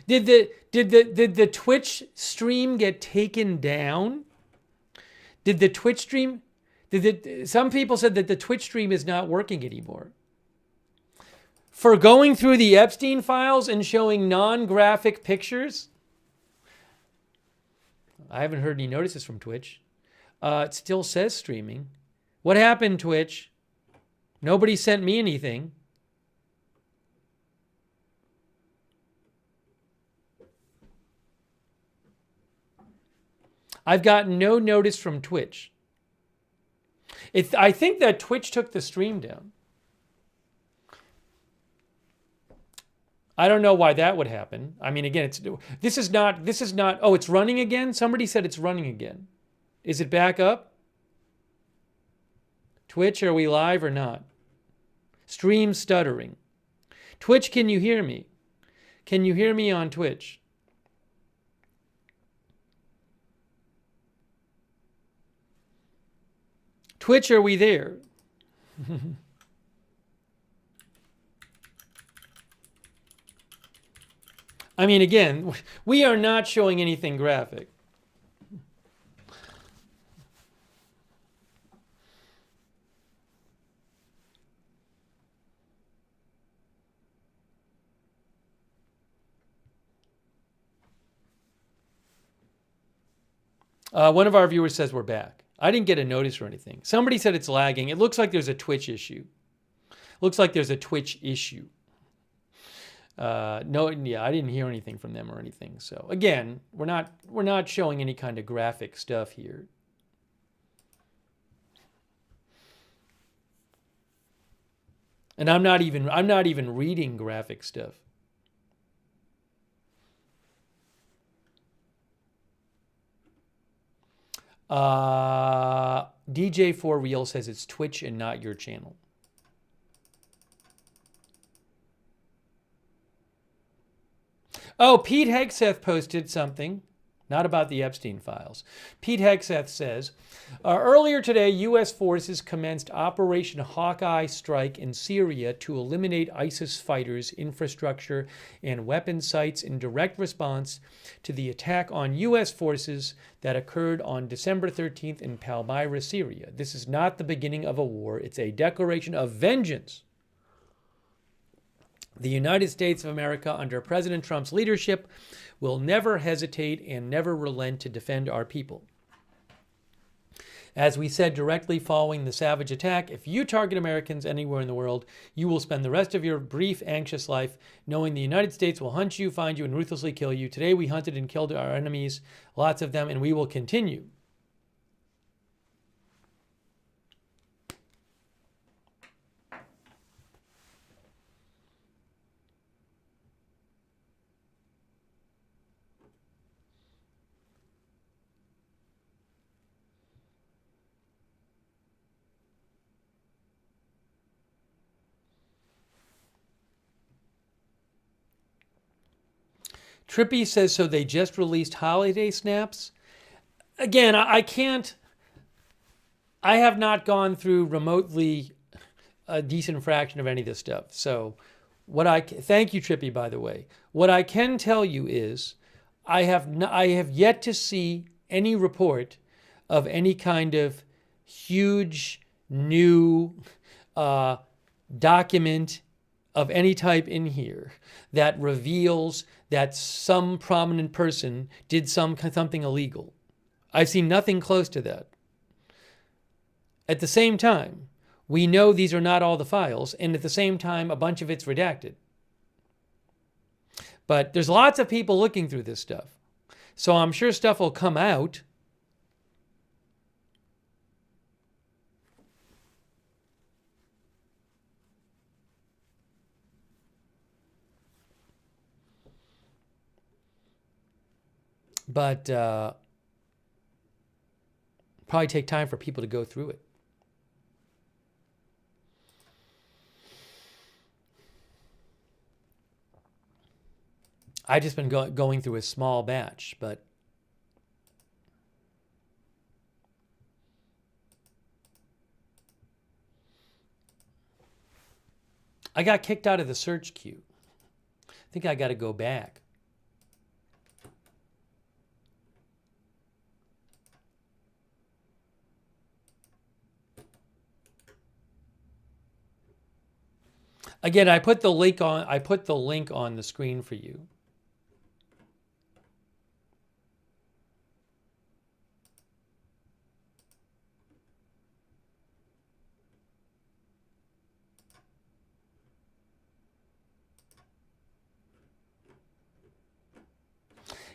Did the Twitch stream get taken down? Did the Twitch stream? Some people said that the Twitch stream is not working anymore. For going through the Epstein files and showing non-graphic pictures? I haven't heard any notices from Twitch. It still says streaming. What happened, Twitch? Nobody sent me anything. I've gotten no notice from Twitch. I think that Twitch took the stream down. I don't know why that would happen. I mean, again, this is not, oh, it's running again? Somebody said it's running again. Is it back up? Twitch, are we live or not? Stream stuttering. Twitch, can you hear me? Can you hear me on Twitch? Twitch, are we there? I mean, again, we are not showing anything graphic. One of our viewers says we're back. I didn't get a notice or anything. Somebody said it's lagging. It looks like there's a Twitch issue. Looks like there's a Twitch issue. No, yeah, I didn't hear anything from them or anything. So again, we're not showing any kind of graphic stuff here. And I'm not even reading graphic stuff. DJ4 Real says it's Twitch and not your channel. Oh, Pete Hegseth posted something, not about the Epstein files. Pete Hegseth says, earlier today, U.S. forces commenced Operation Hawkeye Strike in Syria to eliminate ISIS fighters, infrastructure, and weapon sites in direct response to the attack on U.S. forces that occurred on December 13th in Palmyra, Syria. This is not the beginning of a war. It's a declaration of vengeance. The United States of America, under President Trump's leadership, will never hesitate and never relent to defend our people. As we said directly following the savage attack, if you target Americans anywhere in the world, you will spend the rest of your brief, anxious life knowing the United States will hunt you, find you, and ruthlessly kill you. Today we hunted and killed our enemies, lots of them, and we will continue. Trippy says, so they just released holiday snaps? Again, I have not gone through remotely a decent fraction of any of this stuff. So thank you, Trippy, by the way. What I can tell you is I have yet to see any report of any kind of huge new document of any type in here that reveals that some prominent person did something illegal. I've seen nothing close to that. At the same time, we know these are not all the files, and at the same time, a bunch of it's redacted. But there's lots of people looking through this stuff. So I'm sure stuff will come out. But probably take time for people to go through it. I've just been going through a small batch, but I got kicked out of the search queue. I think I got to go back. Again, I put the link on the screen for you.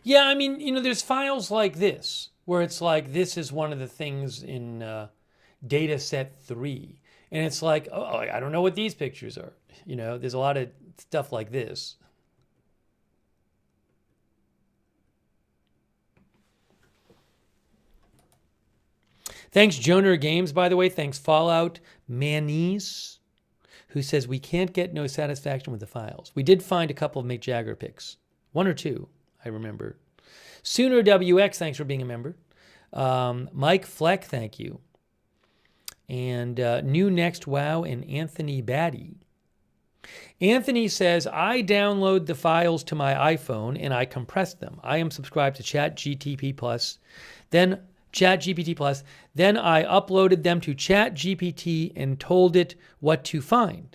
Yeah, I mean, you know, there's files like this, where it's like, this is one of the things in data set 3. And it's like, oh, I don't know what these pictures are. You know, there's a lot of stuff like this. Thanks, Joner Games, by the way. Thanks, Fallout Manise, who says, we can't get no satisfaction with the files. We did find a couple of Mick Jagger pics. 1 or 2, I remember. Sooner WX, thanks for being a member. Mike Fleck, thank you. And New Next Wow and Anthony Batty. Anthony says, I download the files to my iPhone and I compress them. I am subscribed to ChatGPT Plus. Then ChatGPT Plus. Then I uploaded them to ChatGPT and told it what to find.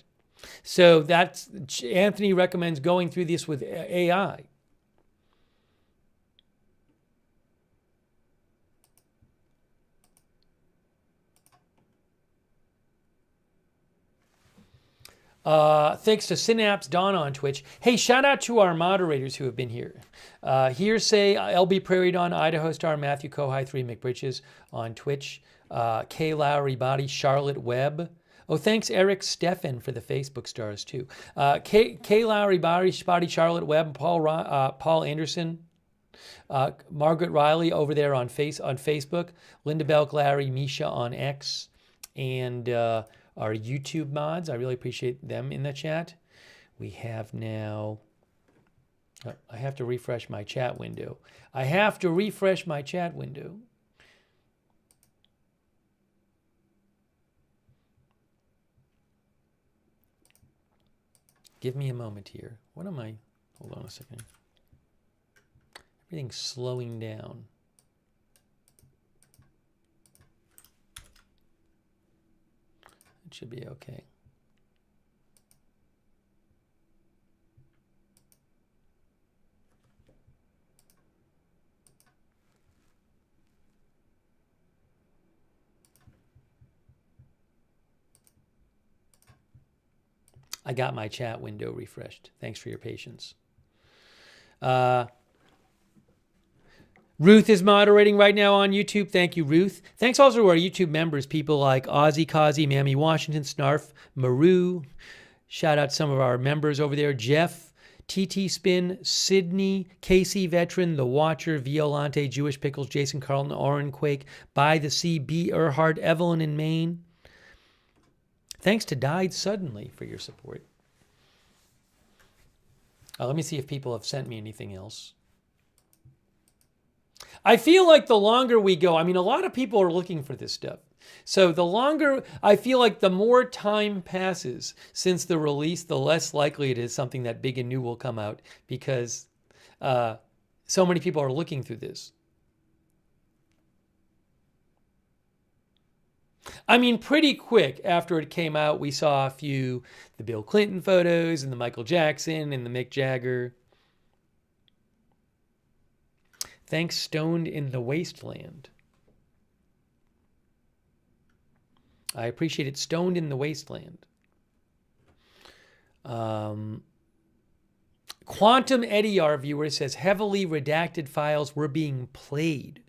So that's Anthony recommends going through this with AI. Thanks to Synapse Dawn on Twitch. Hey, shout out to our moderators who have been here. Hearsay, LB Prairie Dawn, Idaho Star, Matthew Kohai, 3 McBritches on Twitch. Kay Lowry Body, Charlotte Webb. Oh, thanks Eric Steffen for the Facebook stars too. Kay Lowry Body, Charlotte Webb, Paul Anderson. Margaret Riley over there on Facebook. Linda Belk, Larry, Misha on X. And our YouTube mods. I really appreciate them in the chat. We have now... Oh, I have to refresh my chat window. Give me a moment here. What am I? Hold on a second. Everything's slowing down. It should be okay. I got my chat window refreshed. Thanks for your patience. Ruth is moderating right now on YouTube. Thank you, Ruth. Thanks also to our YouTube members, people like Ozzy, Kazi, Mammy Washington, Snarf, Maru. Shout out to some of our members over there. Jeff, TT Spin, Sydney, Casey Veteran, The Watcher, Violante, Jewish Pickles, Jason Carlton, Oren Quake, By the Sea, B. Earhart, Evelyn in Maine. Thanks to Died Suddenly for your support. Let me see if people have sent me anything else. I feel like the longer we go, I mean, a lot of people are looking for this stuff. So the longer, I feel like the more time passes since the release, the less likely it is something that big and new will come out because so many people are looking through this. I mean, pretty quick after it came out, we saw a few, the Bill Clinton photos and the Michael Jackson and the Mick Jagger. Thanks, Stoned in the Wasteland. I appreciate it. Stoned in the Wasteland. Quantum Eddie, our viewer, says heavily redacted files were being played.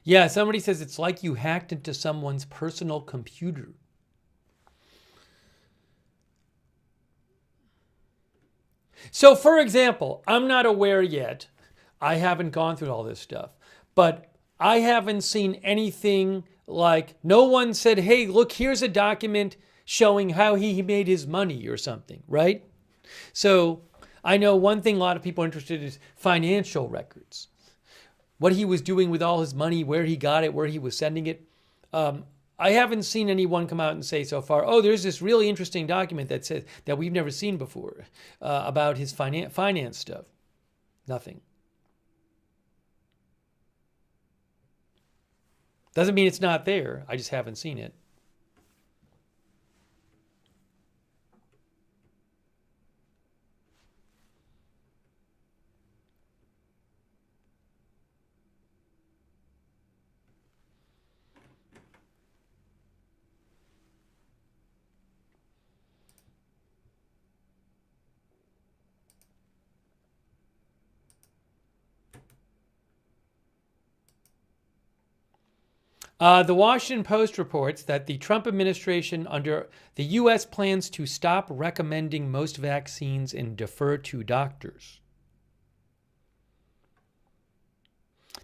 Yeah, somebody says it's like you hacked into someone's personal computer. So, for example, I'm not aware yet. I haven't gone through all this stuff. But I haven't seen anything like, no one said, hey, look, here's a document showing how he made his money or something, right? So I know one thing a lot of people are interested in is financial records. What he was doing with all his money, where he got it, where he was sending it. I haven't seen anyone come out and say so far, oh, there's this really interesting document that says that we've never seen before about his finance stuff. Nothing. Doesn't mean it's not there. I just haven't seen it. The Washington Post reports that the Trump administration under the U.S. plans to stop recommending most vaccines and defer to doctors.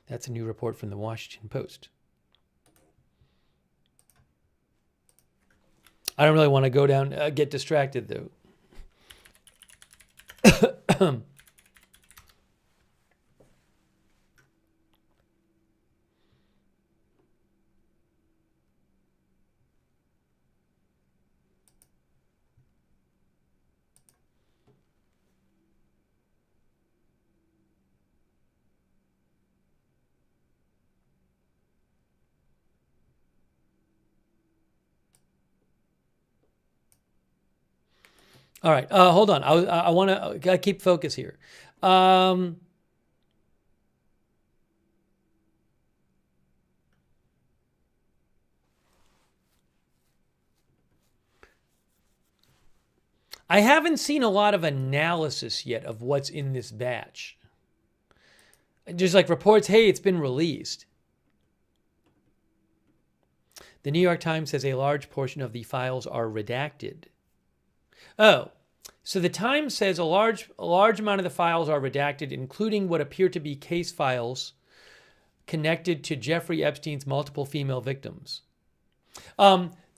That's a new report from the Washington Post. I don't really want to go down, get distracted though. All right, hold on. I want to keep focus here. I haven't seen a lot of analysis yet of what's in this batch. Just like reports, hey, it's been released. The New York Times says a large portion of the files are redacted. Oh, so the Times says a large amount of the files are redacted, including what appear to be case files connected to Jeffrey Epstein's multiple female victims.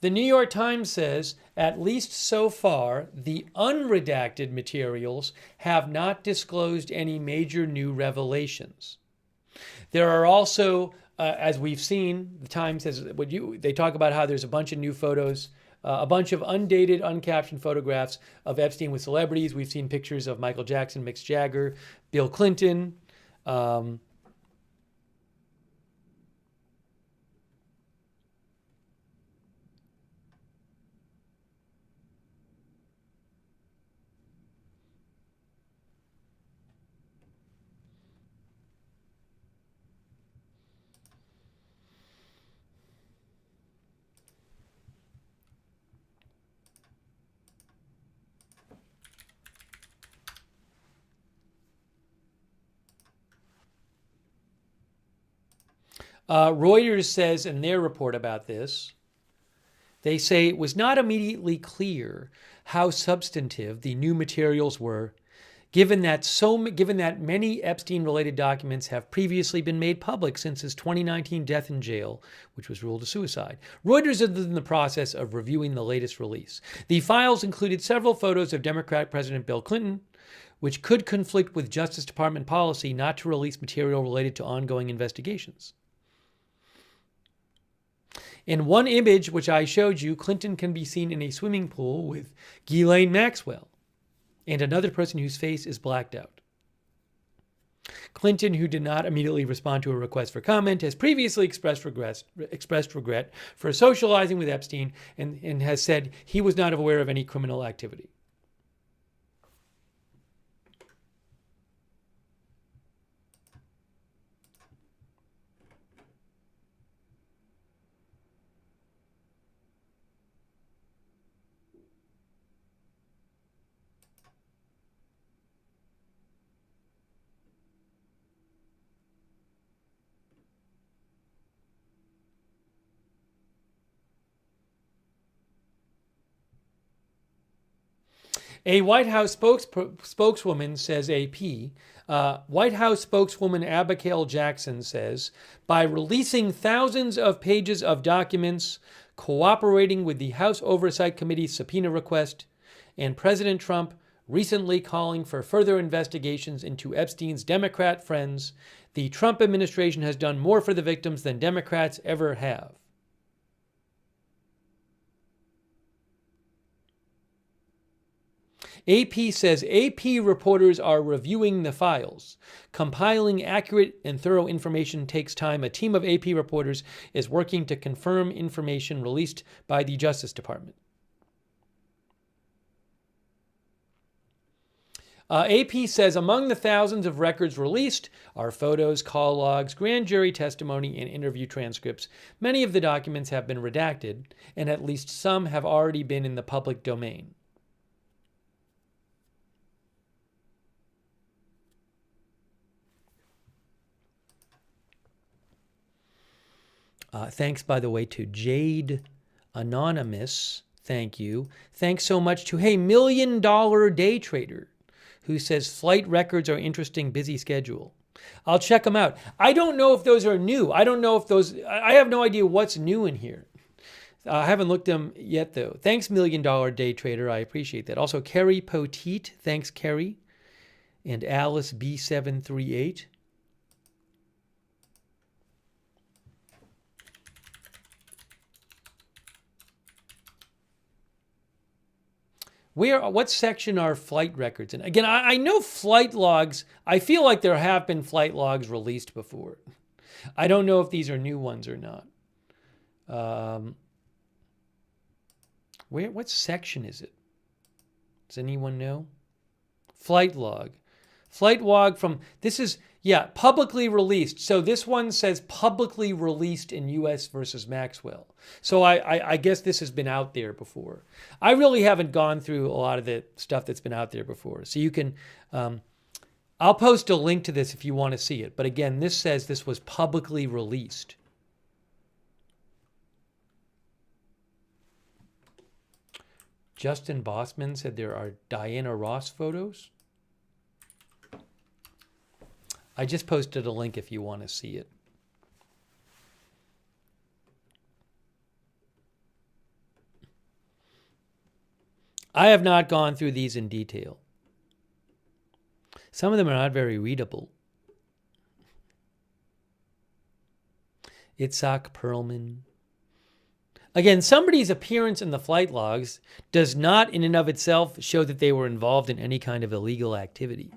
The New York Times says, at least so far, the unredacted materials have not disclosed any major new revelations. There are also, as we've seen, the Times says, they talk about how there's a bunch of new photos, a bunch of undated, uncaptioned photographs of Epstein with celebrities. We've seen pictures of Michael Jackson, Mick Jagger, Bill Clinton. Reuters says in their report about this, they say it was not immediately clear how substantive the new materials were, given that many Epstein-related documents have previously been made public since his 2019 death in jail, which was ruled a suicide. Reuters is in the process of reviewing the latest release. The files included several photos of Democratic President Bill Clinton, which could conflict with Justice Department policy not to release material related to ongoing investigations. In one image, which I showed you, Clinton can be seen in a swimming pool with Ghislaine Maxwell and another person whose face is blacked out. Clinton, who did not immediately respond to a request for comment, has previously expressed regret for socializing with Epstein and has said he was not aware of any criminal activity. A White House spokeswoman says AP. White House spokeswoman Abigail Jackson says, by releasing thousands of pages of documents, cooperating with the House Oversight Committee's subpoena request, and President Trump recently calling for further investigations into Epstein's Democrat friends, the Trump administration has done more for the victims than Democrats ever have. AP says AP reporters are reviewing the files. Compiling accurate and thorough information takes time. A team of AP reporters is working to confirm information released by the Justice Department. AP says among the thousands of records released are photos, call logs, grand jury testimony, and interview transcripts. Many of the documents have been redacted, and at least some have already been in the public domain. Thanks, by the way, to Jade Anonymous. Thank you. Thanks so much to, hey, $1 Million Day Trader, who says flight records are interesting, busy schedule. I'll check them out. I don't know if those are new. I don't know if those, I have no idea what's new in here. I haven't looked them yet, though. Thanks, $1 Million Day Trader. I appreciate that. Also, Kerry Poteet. Thanks, Kerry. And Alice B738. What section are flight records in? Again, I know flight logs. I feel like there have been flight logs released before. I don't know if these are new ones or not. What section is it? Does anyone know? Flight log. Flight log from, this is, yeah, publicly released. So this one says publicly released in U.S. versus Maxwell. So I guess this has been out there before. I really haven't gone through a lot of the stuff that's been out there before. So you can, I'll post a link to this if you want to see it. But again, this says this was publicly released. Justin Bossman said there are Diana Ross photos. I just posted a link if you want to see it. I have not gone through these in detail. Some of them are not very readable. Itzhak Perlman. Again, somebody's appearance in the flight logs does not in and of itself show that they were involved in any kind of illegal activity.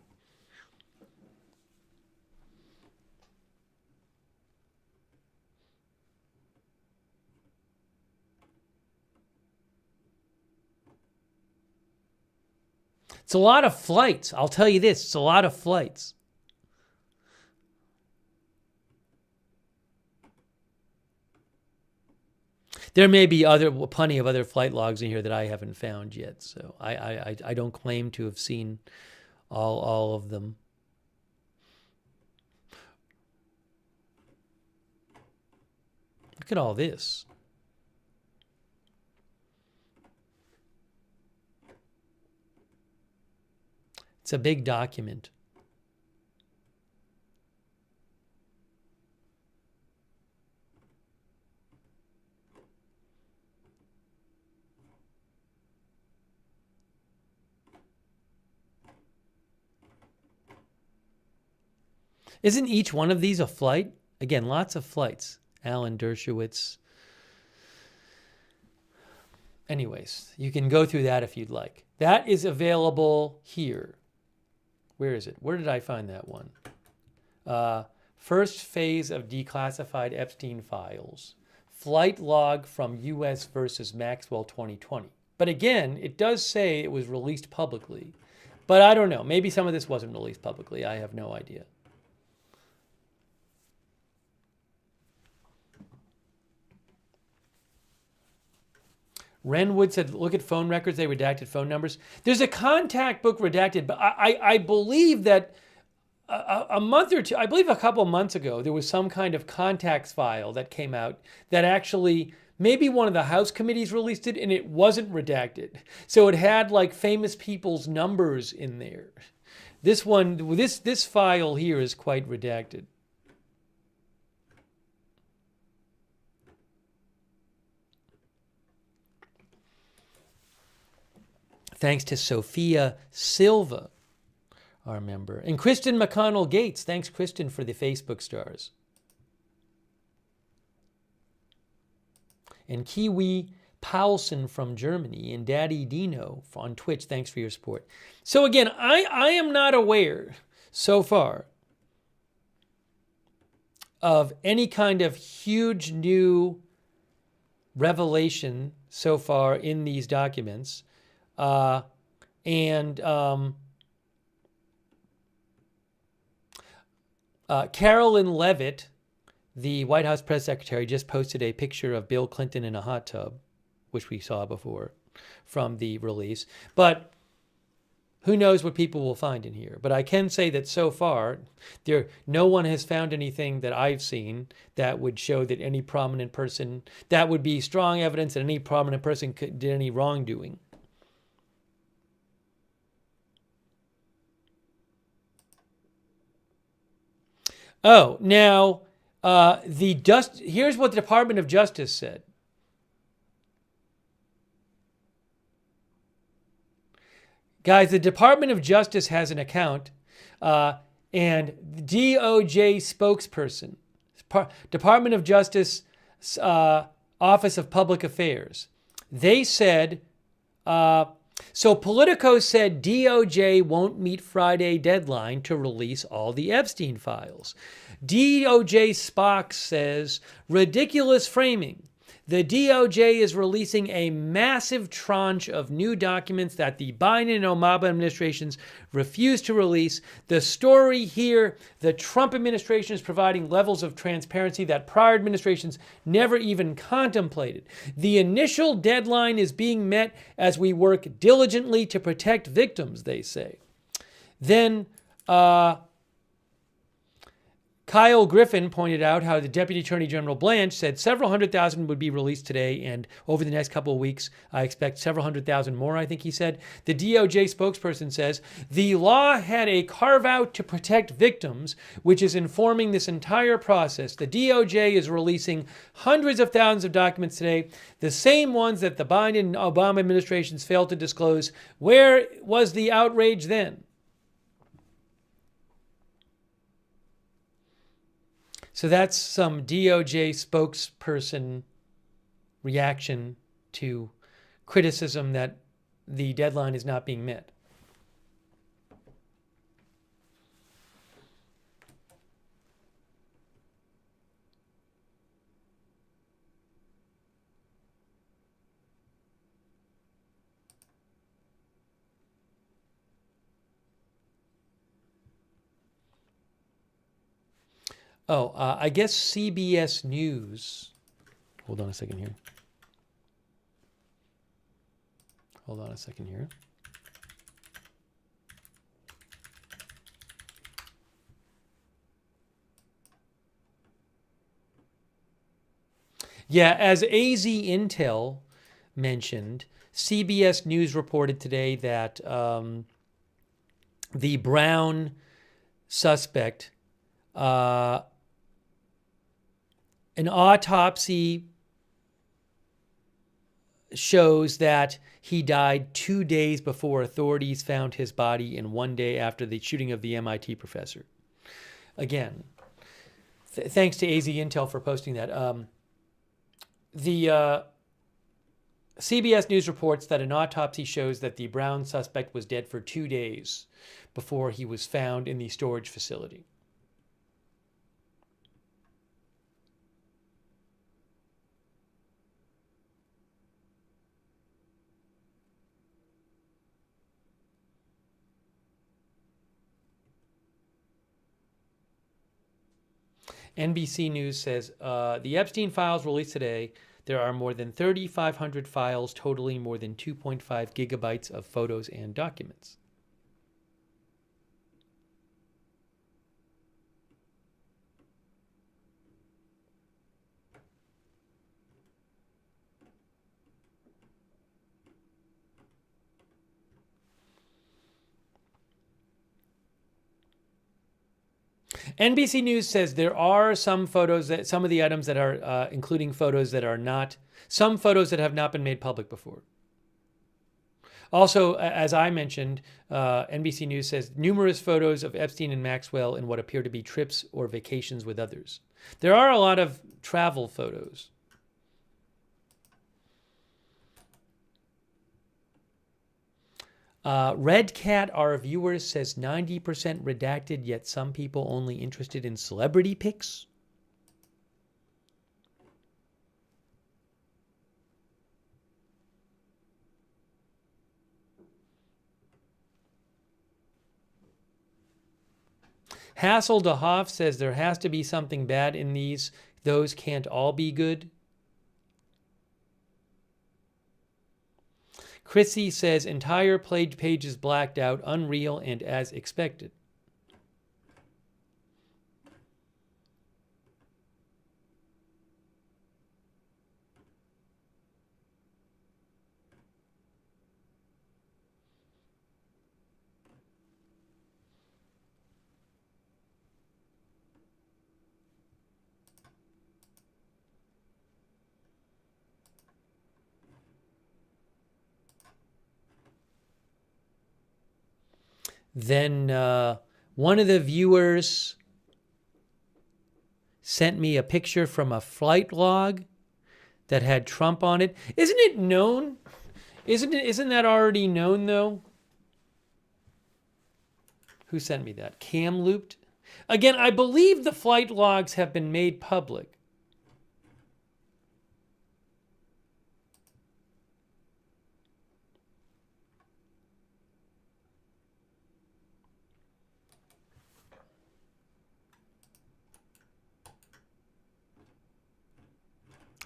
It's a lot of flights. I'll tell you this, it's a lot of flights. There may be plenty of other flight logs in here that I haven't found yet, so I don't claim to have seen all of them. Look at all this. It's a big document. Isn't each one of these a flight? Again, lots of flights. Alan Dershowitz. Anyways, you can go through that if you'd like. That is available here. Where is it? Where did I find that one? First phase of declassified Epstein files. Flight log from U.S. versus Maxwell 2020. But again, it does say it was released publicly. But I don't know. Maybe some of this wasn't released publicly. I have no idea. Renwood said, look at phone records, they redacted phone numbers. There's a contact book redacted, but I believe that a month or two, I believe a couple months ago, there was some kind of contacts file that came out that actually, maybe one of the House committees released it and it wasn't redacted. So it had like famous people's numbers in there. This one, this file here is quite redacted. Thanks to Sophia Silva, our member. And Kristen McConnell Gates. Thanks, Kristen, for the Facebook stars. And Kiwi Paulson from Germany. And Daddy Dino on Twitch. Thanks for your support. So again, I am not aware so far of any kind of huge new revelation so far in these documents. Carolyn Levitt, the White House press secretary, just posted a picture of Bill Clinton in a hot tub, which we saw before from the release. But who knows what people will find in here. But I can say that so far, no one has found anything that I've seen that would show that any prominent person, that would be strong evidence that any prominent person did any wrongdoing. Oh, now, here's what the Department of Justice said. Guys, the Department of Justice has an account, and DOJ spokesperson, Department of Justice Office of Public Affairs, they said, so Politico said DOJ won't meet Friday deadline to release all the Epstein files. DOJ Spock says, ridiculous framing. The DOJ is releasing a massive tranche of new documents that the Biden and Obama administrations refused to release. The story here, the Trump administration is providing levels of transparency that prior administrations never even contemplated. The initial deadline is being met as we work diligently to protect victims, they say. Then, Kyle Griffin pointed out how the Deputy Attorney General Blanche said several 100,000 would be released today, and over the next couple of weeks, I expect several 100,000 more, I think he said. The DOJ spokesperson says, the law had a carve-out to protect victims, which is informing this entire process. The DOJ is releasing hundreds of thousands of documents today, the same ones that the Biden and Obama administrations failed to disclose. Where was the outrage then? So that's some DOJ spokesperson reaction to criticism that the deadline is not being met. Oh, I guess CBS News. Hold on a second here. Hold on a second here. Yeah, as AZ Intel mentioned, CBS News reported today that the Brown suspect, an autopsy shows that he died 2 days before authorities found his body and 1 day after the shooting of the MIT professor. Again, thanks to AZ Intel for posting that. The CBS News reports that an autopsy shows that the Brown suspect was dead for 2 days before he was found in the storage facility. NBC News says, the Epstein Files released today. There are more than 3,500 files totaling more than 2.5 gigabytes of photos and documents. NBC News says there are some photos that some of the items that are including photos that are not, some photos that have not been made public before. Also, as I mentioned, NBC News says numerous photos of Epstein and Maxwell in what appear to be trips or vacations with others. There are a lot of travel photos. Red Cat, our viewer, says 90% redacted, yet some people only interested in celebrity pics. Hassel DeHoff says there has to be something bad in these. Those can't all be good. Chrissy says entire page is blacked out, unreal, and as expected. Then one of the viewers sent me a picture from a flight log that had Trump on it. Isn't it known? Isn't that already known though? Who sent me that? Cam Looped? Again, I believe the flight logs have been made public.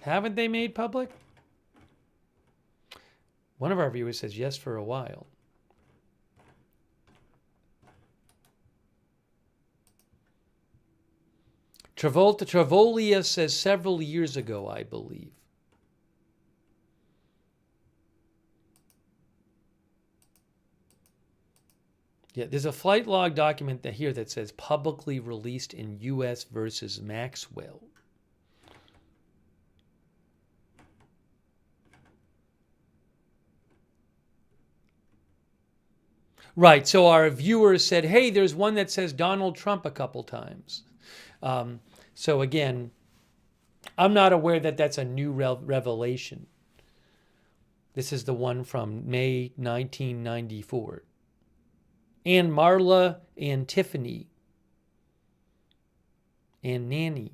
Haven't they made public? One of our viewers says yes for a while. Travolia says several years ago, I believe. Yeah, there's a flight log document here that says publicly released in U.S. versus Maxwell. Right, so our viewers said, hey, there's one that says Donald Trump a couple times. So again, I'm not aware that that's a new revelation. This is the one from May 1994. And Marla and Tiffany and Nanny.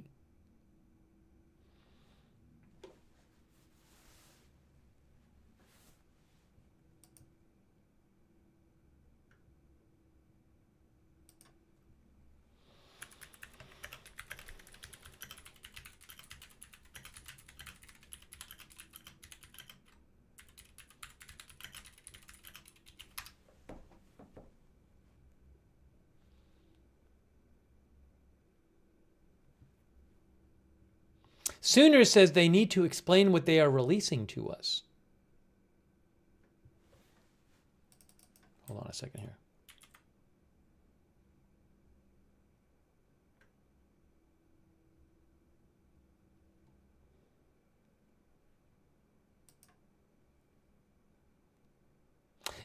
Sooner says they need to explain what they are releasing to us. Hold on a second here.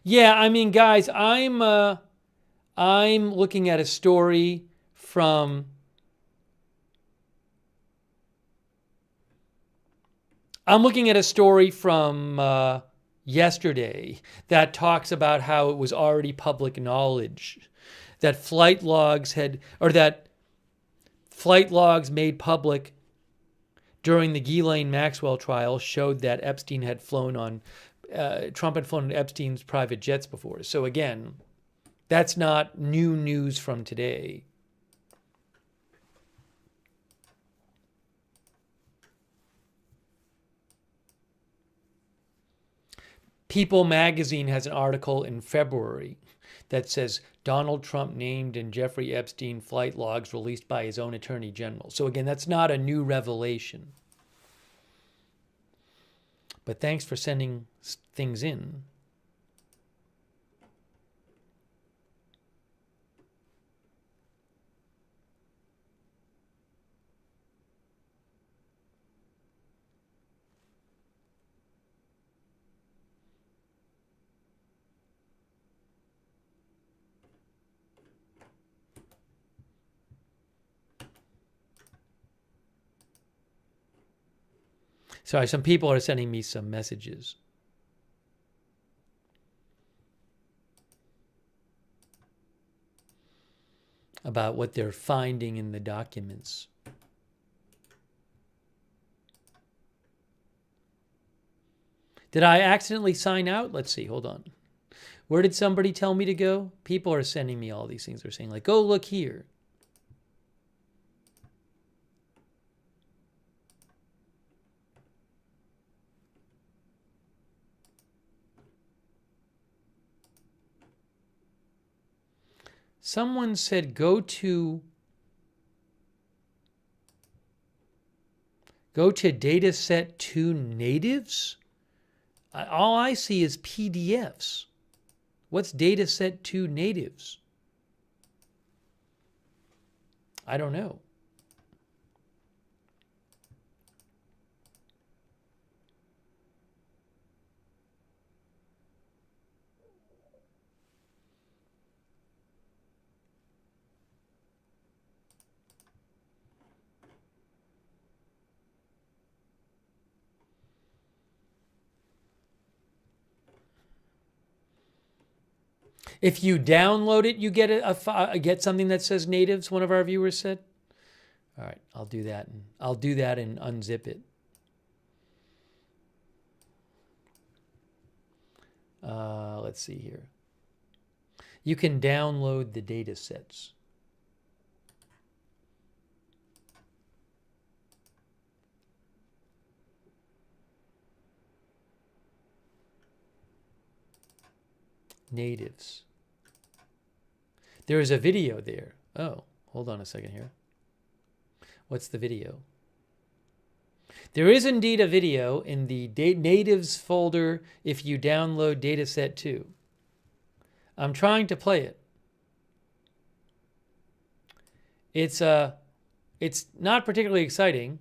Yeah, I mean, guys, I'm looking at a story from yesterday that talks about how it was already public knowledge that flight logs made public during the Ghislaine Maxwell trial showed that Epstein had flown on Trump had flown on Epstein's private jets before. So again, that's not new news from today. People magazine has an article in February that says Donald Trump named in Jeffrey Epstein flight logs released by his own attorney general. So again, that's not a new revelation. But thanks for sending things in. Sorry, some people are sending me some messages. About what they're finding in the documents. Did I accidentally sign out? Let's see, hold on. Where did somebody tell me to go? People are sending me all these things. They're saying like, go look here. Someone said go to dataset to natives. All I see is PDFs. What's dataset to natives? I don't know. If you download it, you get get something that says natives. One of our viewers said. All right, I'll do that. I'll do that and unzip it. Let's see here. You can download the data sets. natives. There is a video there. Oh, hold on a second here. What's the video? There is indeed a video in the natives folder if you download dataset 2. I'm trying to play it. It's not particularly exciting.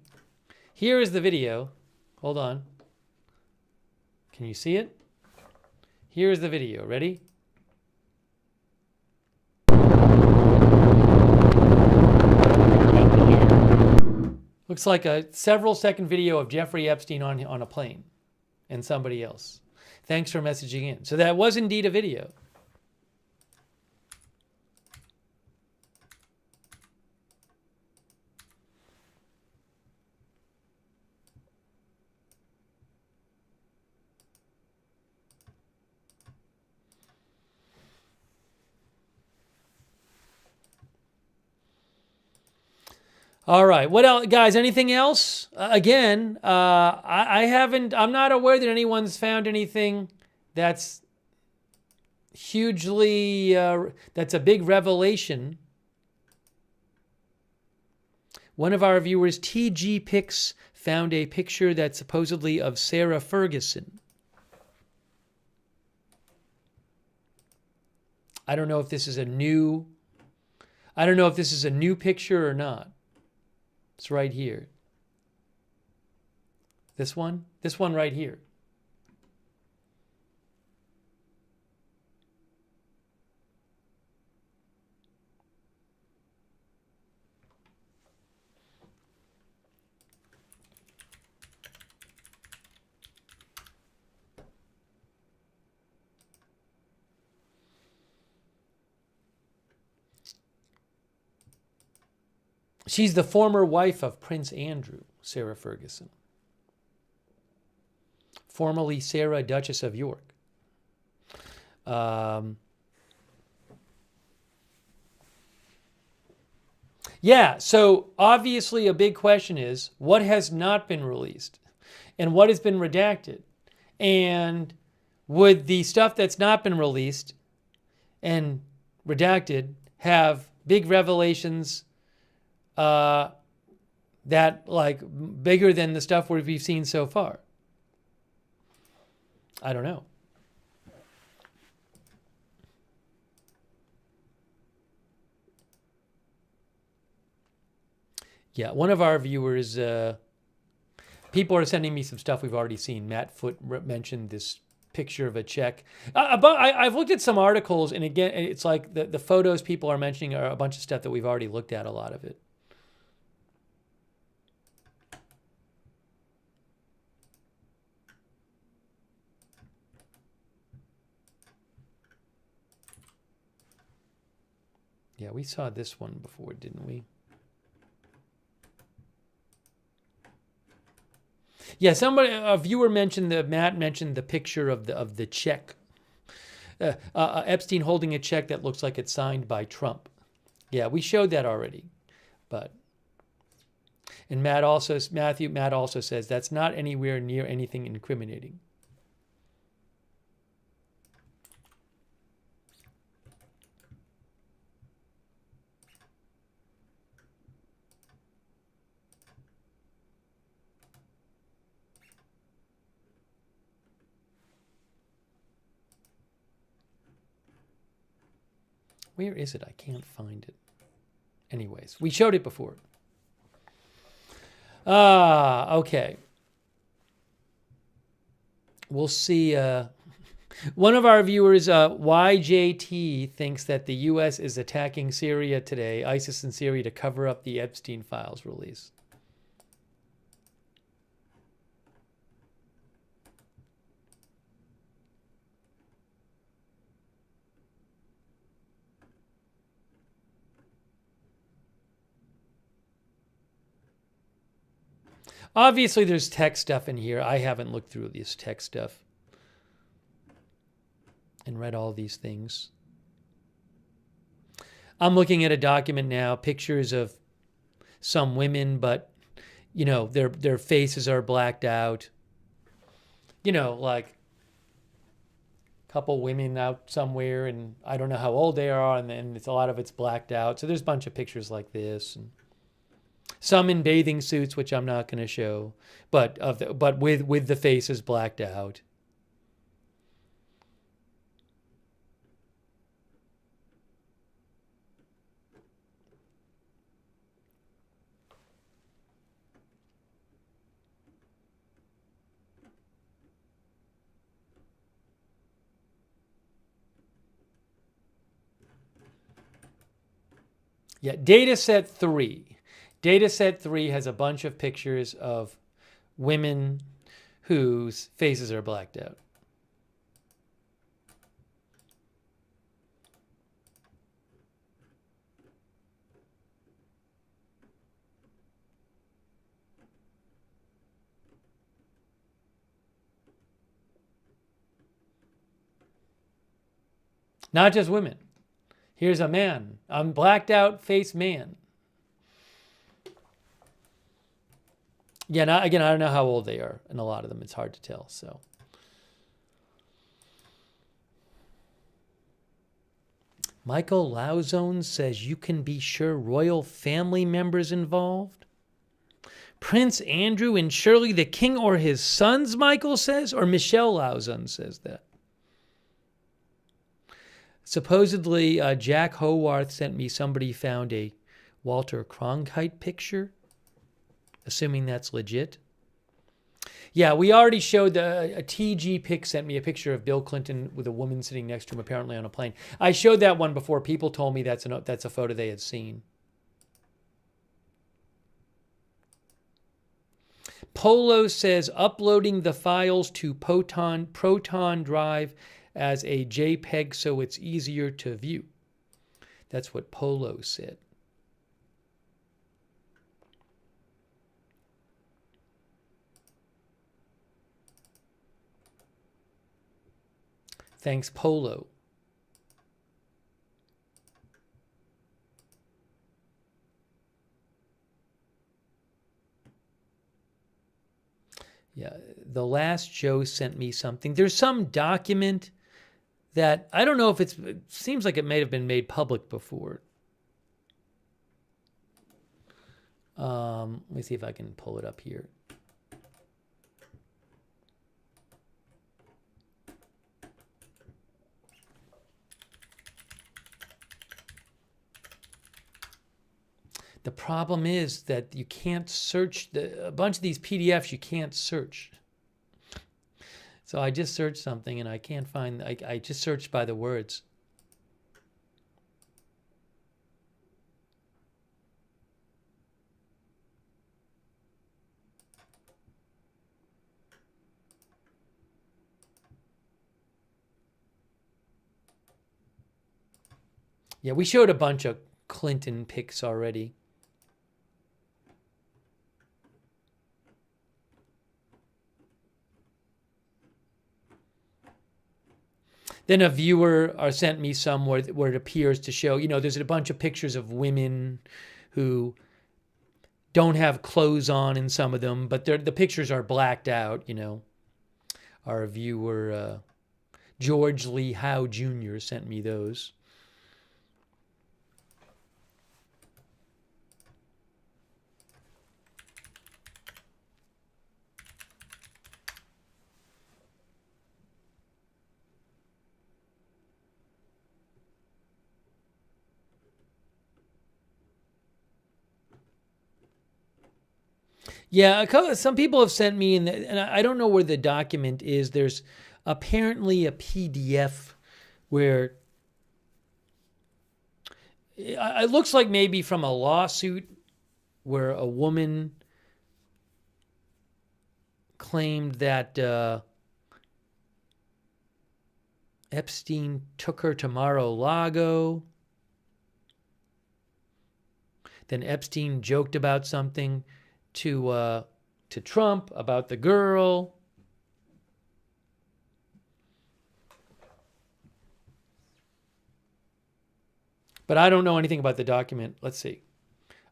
Here is the video. Hold on. Can you see it? Here is the video. Ready? Looks like a several-second video of Jeffrey Epstein on a plane and somebody else. Thanks for messaging in. So that was indeed a video. All right. What else, guys? Anything else? I'm not aware that anyone's found anything that's hugely, that's a big revelation. One of our viewers, TG Pix, found a picture that's supposedly of Sarah Ferguson. I don't know if this is a new picture or not. It's right here. This one right here. She's the former wife of Prince Andrew, Sarah Ferguson. Formerly Sarah, Duchess of York. Yeah, so obviously a big question is, what has not been released? And what has been redacted? And would the stuff that's not been released and redacted have big revelations that like bigger than the stuff we've seen so far? I don't know. Yeah, one of our viewers, people are sending me some stuff we've already seen. Matt Foote mentioned this picture of a check. I've looked at some articles, and again, it's like the photos people are mentioning are a bunch of stuff that we've already looked at, a lot of it. Yeah, we saw this one before, didn't we? Yeah, a viewer mentioned Matt mentioned the picture of the check. Epstein holding a check that looks like it's signed by Trump. Yeah, we showed that already, and Matt also says that's not anywhere near anything incriminating. Where is it? I can't find it. Anyways, we showed it before. Okay. We'll see. One of our viewers, YJT, thinks that the U.S. is attacking Syria today, ISIS in Syria, to cover up the Epstein Files release. Obviously, there's tech stuff in here. I haven't looked through this tech stuff and read all these things. I'm looking at a document now, pictures of some women, but, you know, their faces are blacked out. You know, like, couple women out somewhere, and I don't know how old they are, and then a lot of it's blacked out. So there's a bunch of pictures like this, and some in bathing suits, which I'm not going to show, but with the faces blacked out. Yeah, data set 3. Data set 3 has a bunch of pictures of women whose faces are blacked out. Not just women. Here's a man, a blacked out face man. Yeah, again, I don't know how old they are, and a lot of them, it's hard to tell, so. Michael Lauzone says you can be sure royal family members involved. Prince Andrew and Shirley the King or his sons, Michael says, or Michelle Lauzone says that. Supposedly, Jack Howarth sent me somebody found a Walter Cronkite picture, assuming that's legit. Yeah, we already showed a TG Pic sent me a picture of Bill Clinton with a woman sitting next to him, apparently on a plane. I showed that one before. People told me that's a photo they had seen. Polo says uploading the files to Proton Drive as a JPEG so it's easier to view. That's what Polo said. Thanks, Polo. Yeah, the last Joe sent me something. There's some document that I don't know if it seems like it may have been made public before. Let me see if I can pull it up here. The problem is that you can't search a bunch of these PDFs you can't search. So I just searched something and I can't find, I just searched by the words. Yeah, we showed a bunch of Clinton pics already. Then a viewer sent me some where it appears to show, there's a bunch of pictures of women who don't have clothes on in some of them, but the pictures are blacked out, Our viewer, George Lee Howe Jr. sent me those. Yeah, some people have sent me, and I don't know where the document is. There's apparently a PDF where it looks like maybe from a lawsuit where a woman claimed that Epstein took her to Mar-a-Lago. Then Epstein joked about something to Trump about the girl. But I don't know anything about the document. Let's see.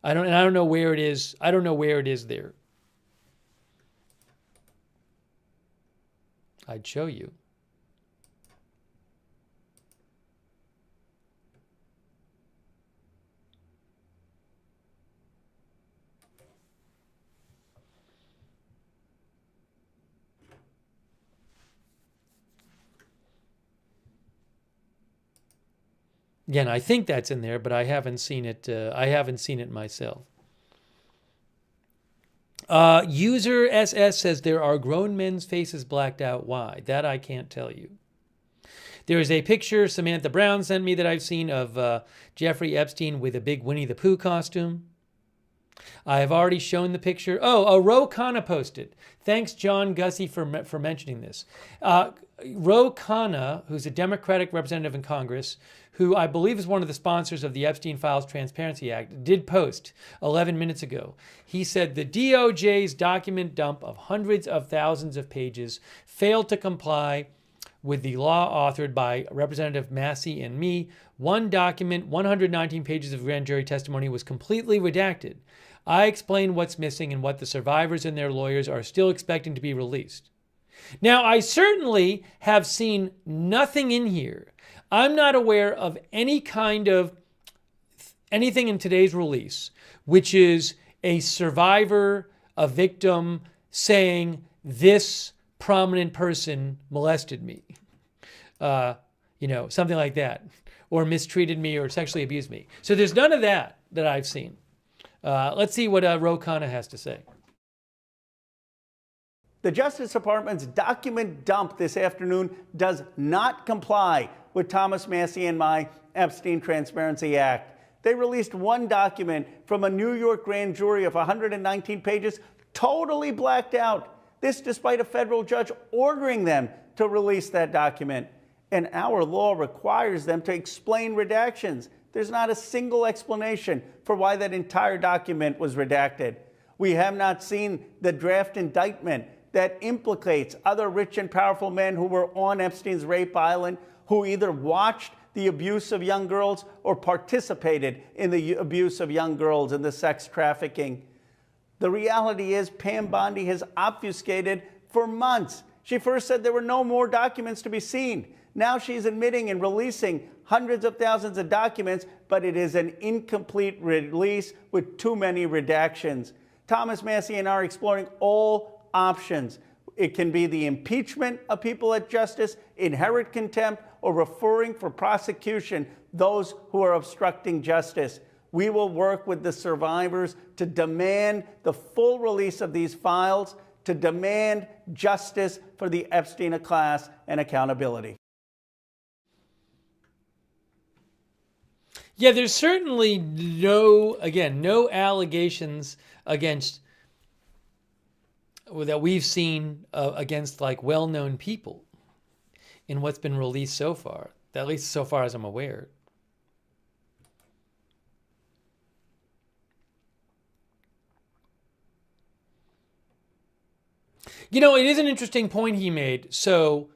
I don't know where it is. I don't know where it is there. I'd show you. Again, I think that's in there, but I haven't seen it. I haven't seen it myself. User SS says there are grown men's faces blacked out. Why? That I can't tell you. There is a picture Samantha Brown sent me that I've seen of Jeffrey Epstein with a big Winnie the Pooh costume. I have already shown the picture. Oh, Ro Khanna posted. Thanks, John Gussie, for mentioning this. Ro Khanna, who's a Democratic representative in Congress, who I believe is one of the sponsors of the Epstein Files Transparency Act, did post 11 minutes ago. He said the DOJ's document dump of hundreds of thousands of pages failed to comply with the law authored by Representative Massey and me. One document, 119 pages of grand jury testimony, was completely redacted. I explained what's missing and what the survivors and their lawyers are still expecting to be released. Now, I certainly have seen nothing in here. I'm not aware of any kind of anything in today's release, which is a survivor, a victim, saying this prominent person molested me. Something like that, or mistreated me or sexually abused me. So there's none of that I've seen. Let's see what Ro Khanna has to say. The Justice Department's document dump this afternoon does not comply with Thomas Massey and my Epstein Transparency Act. They released one document from a New York grand jury of 119 pages, totally blacked out. This despite a federal judge ordering them to release that document. And our law requires them to explain redactions. There's not a single explanation for why that entire document was redacted. We have not seen the draft indictment that implicates other rich and powerful men who were on Epstein's rape island, who either watched the abuse of young girls or participated in the abuse of young girls and the sex trafficking. The reality is Pam Bondi has obfuscated for months. She first said there were no more documents to be seen. Now she's admitting and releasing hundreds of thousands of documents, but it is an incomplete release with too many redactions. Thomas Massey and I are exploring all options. It can be the impeachment of people at justice, inherent contempt, or referring for prosecution those who are obstructing justice. We will work with the survivors to demand the full release of these files, to demand justice for the Epstein class and accountability. Yeah, there's certainly no allegations against that we've seen against like well-known people in what's been released so far, at least so far as I'm aware. You know, it is an interesting point he made. So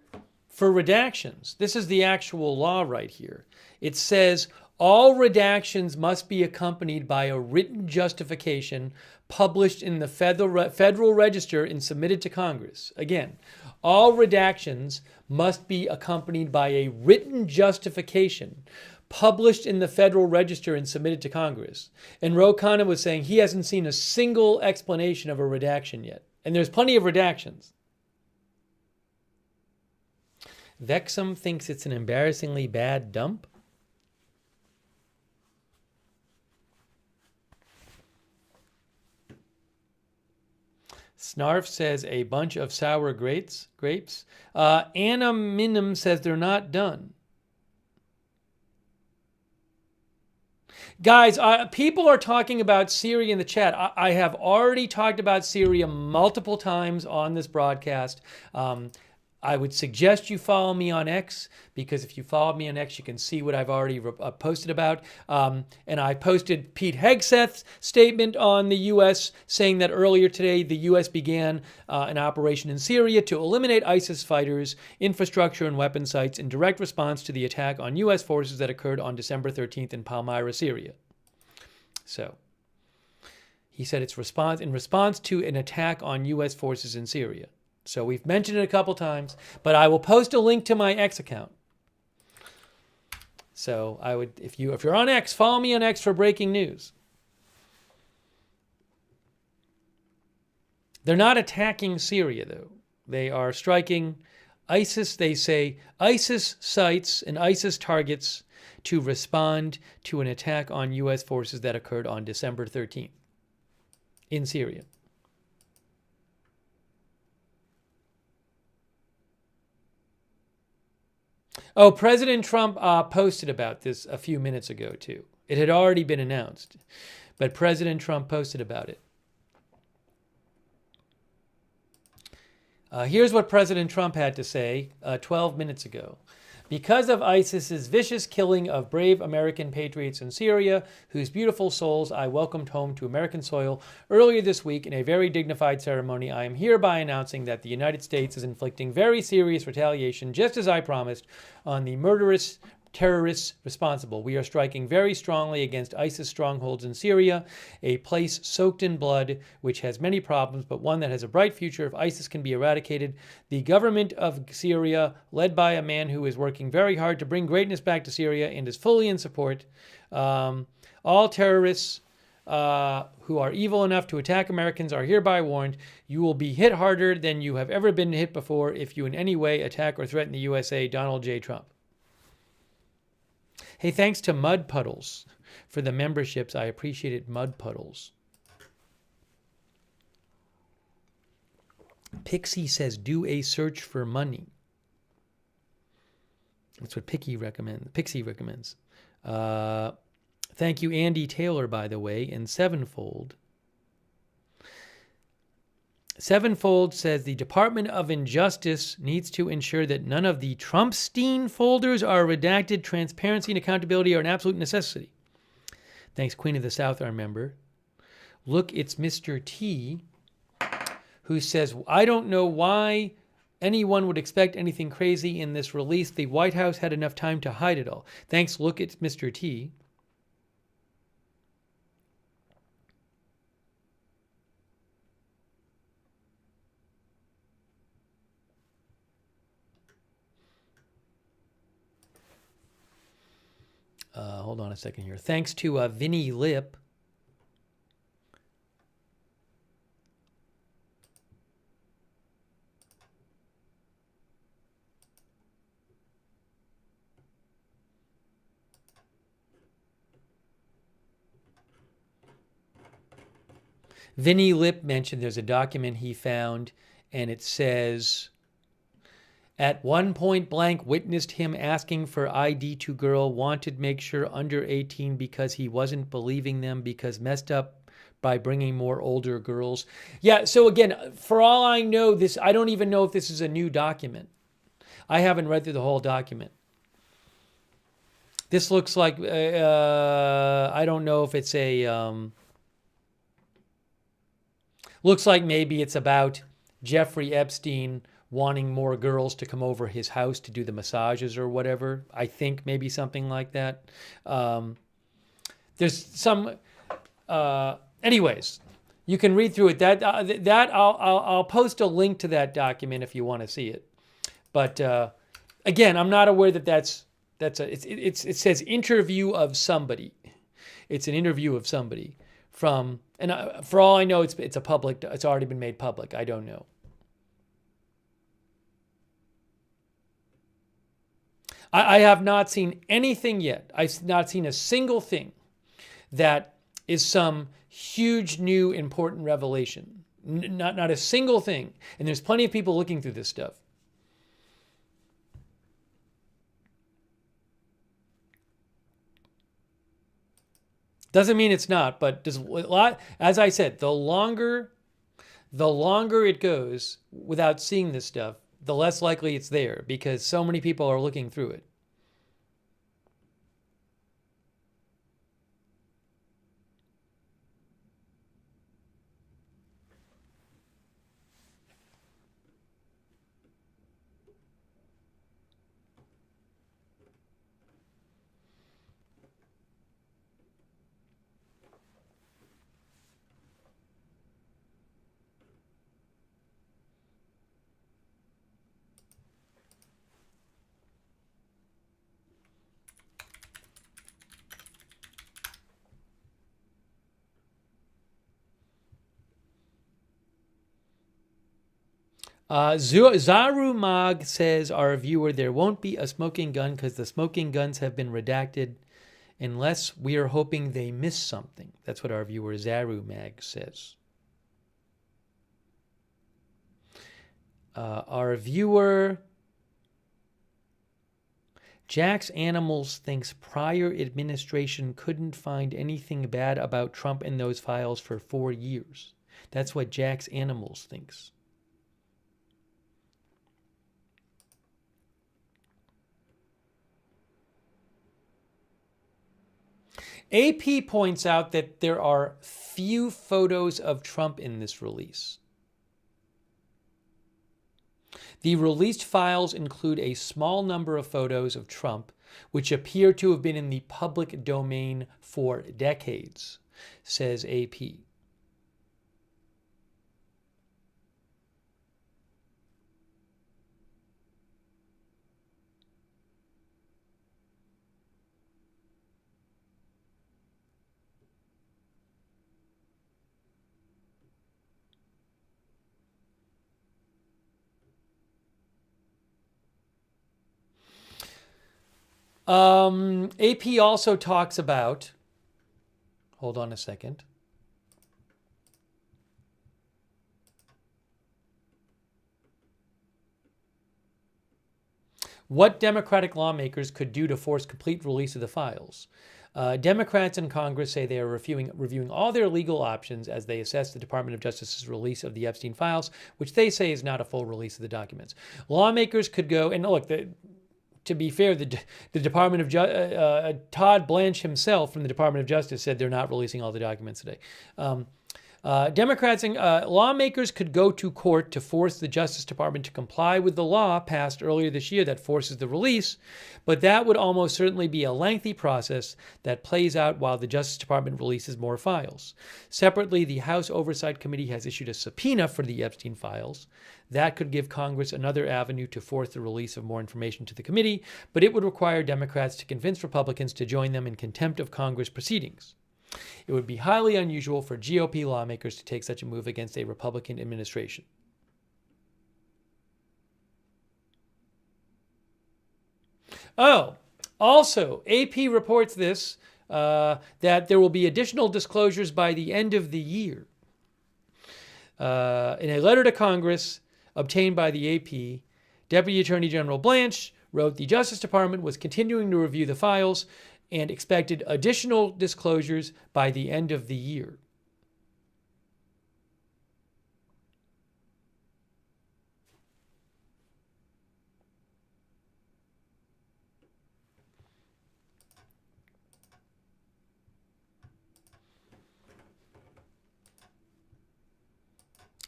for redactions, this is the actual law right here. It says all redactions must be accompanied by a written justification published in the Federal Register and submitted to Congress. Again, all redactions must be accompanied by a written justification published in the Federal Register and submitted to Congress. And Ro Khanna was saying he hasn't seen a single explanation of a redaction yet. And there's plenty of redactions. Vexum thinks it's an embarrassingly bad dump. Snarf says a bunch of sour grapes. Anna Minim says they're not done. Guys, people are talking about Syria in the chat. I have already talked about Syria multiple times on this broadcast. I would suggest you follow me on X, because if you follow me on X, you can see what I've already posted about. And I posted Pete Hegseth's statement on the U.S. saying that earlier today, the U.S. began an operation in Syria to eliminate ISIS fighters, infrastructure, and weapon sites in direct response to the attack on U.S. forces that occurred on December 13th in Palmyra, Syria. So he said it's in response to an attack on U.S. forces in Syria. So we've mentioned it a couple times, but I will post a link to my X account. So I would, if you're on X, follow me on X for breaking news. They're not attacking Syria, though. They are striking ISIS. They say ISIS sites and ISIS targets to respond to an attack on U.S. forces that occurred on December 13th in Syria. Oh, President Trump posted about this a few minutes ago, too. It had already been announced, but President Trump posted about it. Here's what President Trump had to say 12 minutes ago. Because of ISIS's vicious killing of brave American patriots in Syria, whose beautiful souls I welcomed home to American soil earlier this week in a very dignified ceremony, I am hereby announcing that the United States is inflicting very serious retaliation, just as I promised, on the murderous terrorists responsible. We are striking very strongly against ISIS strongholds in Syria, a place soaked in blood, which has many problems, but one that has a bright future if ISIS can be eradicated. The government of Syria, led by a man who is working very hard to bring greatness back to Syria and is fully in support. All terrorists who are evil enough to attack Americans are hereby warned. You will be hit harder than you have ever been hit before if you in any way attack or threaten the USA. Donald J. Trump. Hey, thanks to Mud Puddles for the memberships. I appreciate it, Mud Puddles. Pixie says, do a search for money. That's what Pixie recommends. Thank you, Andy Taylor, by the way, and Sevenfold. Sevenfold says the Department of Injustice needs to ensure that none of the Trumpstein folders are redacted. Transparency and accountability are an absolute necessity. Thanks, Queen of the South, our member. Look, it's Mr. T, who says, I don't know why anyone would expect anything crazy in this release. The White House had enough time to hide it all. Thanks, look, it's Mr. T. Hold on a second here. Thanks to Vinny Lip. Vinny Lip mentioned there's a document he found, and it says, at one point blank witnessed him asking for ID to girl, wanted make sure under 18 because he wasn't believing them because messed up by bringing more older girls. Yeah, so again, for all I know, I don't even know if this is a new document. I haven't read through the whole document. This looks like, I don't know if it's a, looks like maybe it's about Jeffrey Epstein wanting more girls to come over his house to do the massages or whatever. I think maybe something like that. There's some, anyways, you can read through it. I'll post a link to that document if you want to see it. But again, I'm not aware that it says interview of somebody. It's an interview of somebody from, and for all I know, it's already been made public. I don't know. I have not seen anything yet. I've not seen a single thing that is some huge, new, important revelation. Not a single thing. And there's plenty of people looking through this stuff. Doesn't mean it's not, but as I said, the longer it goes without seeing this stuff, the less likely it's there because so many people are looking through it. Zaru Mag says, our viewer, there won't be a smoking gun because the smoking guns have been redacted unless we are hoping they miss something. That's what our viewer Zaru Mag says. Our viewer Jax Animals thinks prior administration couldn't find anything bad about Trump in those files for 4 years. That's what Jax Animals thinks. AP points out that there are few photos of Trump in this release. The released files include a small number of photos of Trump, which appear to have been in the public domain for decades, says AP. AP also talks about, hold on a second. What Democratic lawmakers could do to force complete release of the files. Democrats in Congress say they are reviewing all their legal options as they assess the Department of Justice's release of the Epstein files, which they say is not a full release of the documents. Lawmakers could go, and look, to be fair, the Department of Todd Blanche himself from the Department of Justice said they're not releasing all the documents today. Democrats and lawmakers could go to court to force the Justice Department to comply with the law passed earlier this year that forces the release, but that would almost certainly be a lengthy process that plays out while the Justice Department releases more files. Separately, the House Oversight Committee has issued a subpoena for the Epstein files. That could give Congress another avenue to force the release of more information to the committee, but it would require Democrats to convince Republicans to join them in contempt of Congress proceedings. It would be highly unusual for GOP lawmakers to take such a move against a Republican administration. Oh, also, AP reports this, that there will be additional disclosures by the end of the year. In a letter to Congress obtained by the AP, Deputy Attorney General Blanche wrote the Justice Department was continuing to review the files and expected additional disclosures by the end of the year.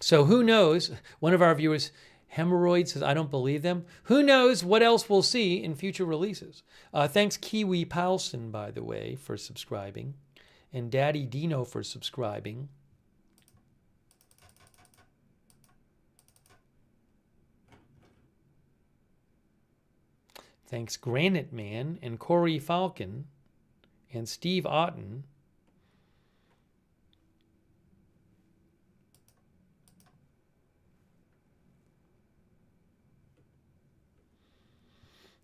So who knows? One of our viewers, Hemorrhoids, says, I don't believe them. Who knows what else we'll see in future releases? Thanks Kiwi Paulson, by the way, for subscribing. And Daddy Dino for subscribing. Thanks Granite Man and Corey Falcon and Steve Otten.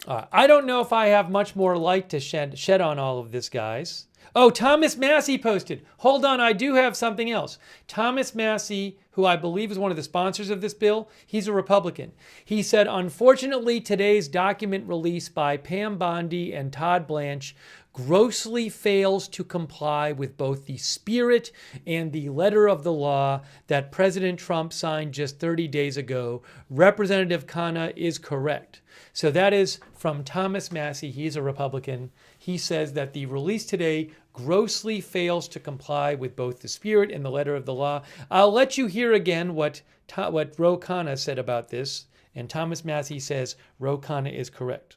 I don't know if I have much more light to shed on all of this, guys. Oh, Thomas Massey posted. Hold on, I do have something else. Thomas Massey, who I believe is one of the sponsors of this bill, he's a Republican. He said, unfortunately, today's document release by Pam Bondi and Todd Blanche grossly fails to comply with both the spirit and the letter of the law that President Trump signed just 30 days ago. Representative Khanna is correct. So that is from Thomas Massey. He's a Republican. He says that the release today grossly fails to comply with both the spirit and the letter of the law. I'll let you hear again what Ro Khanna said about this. And Thomas Massey says Ro Khanna is correct.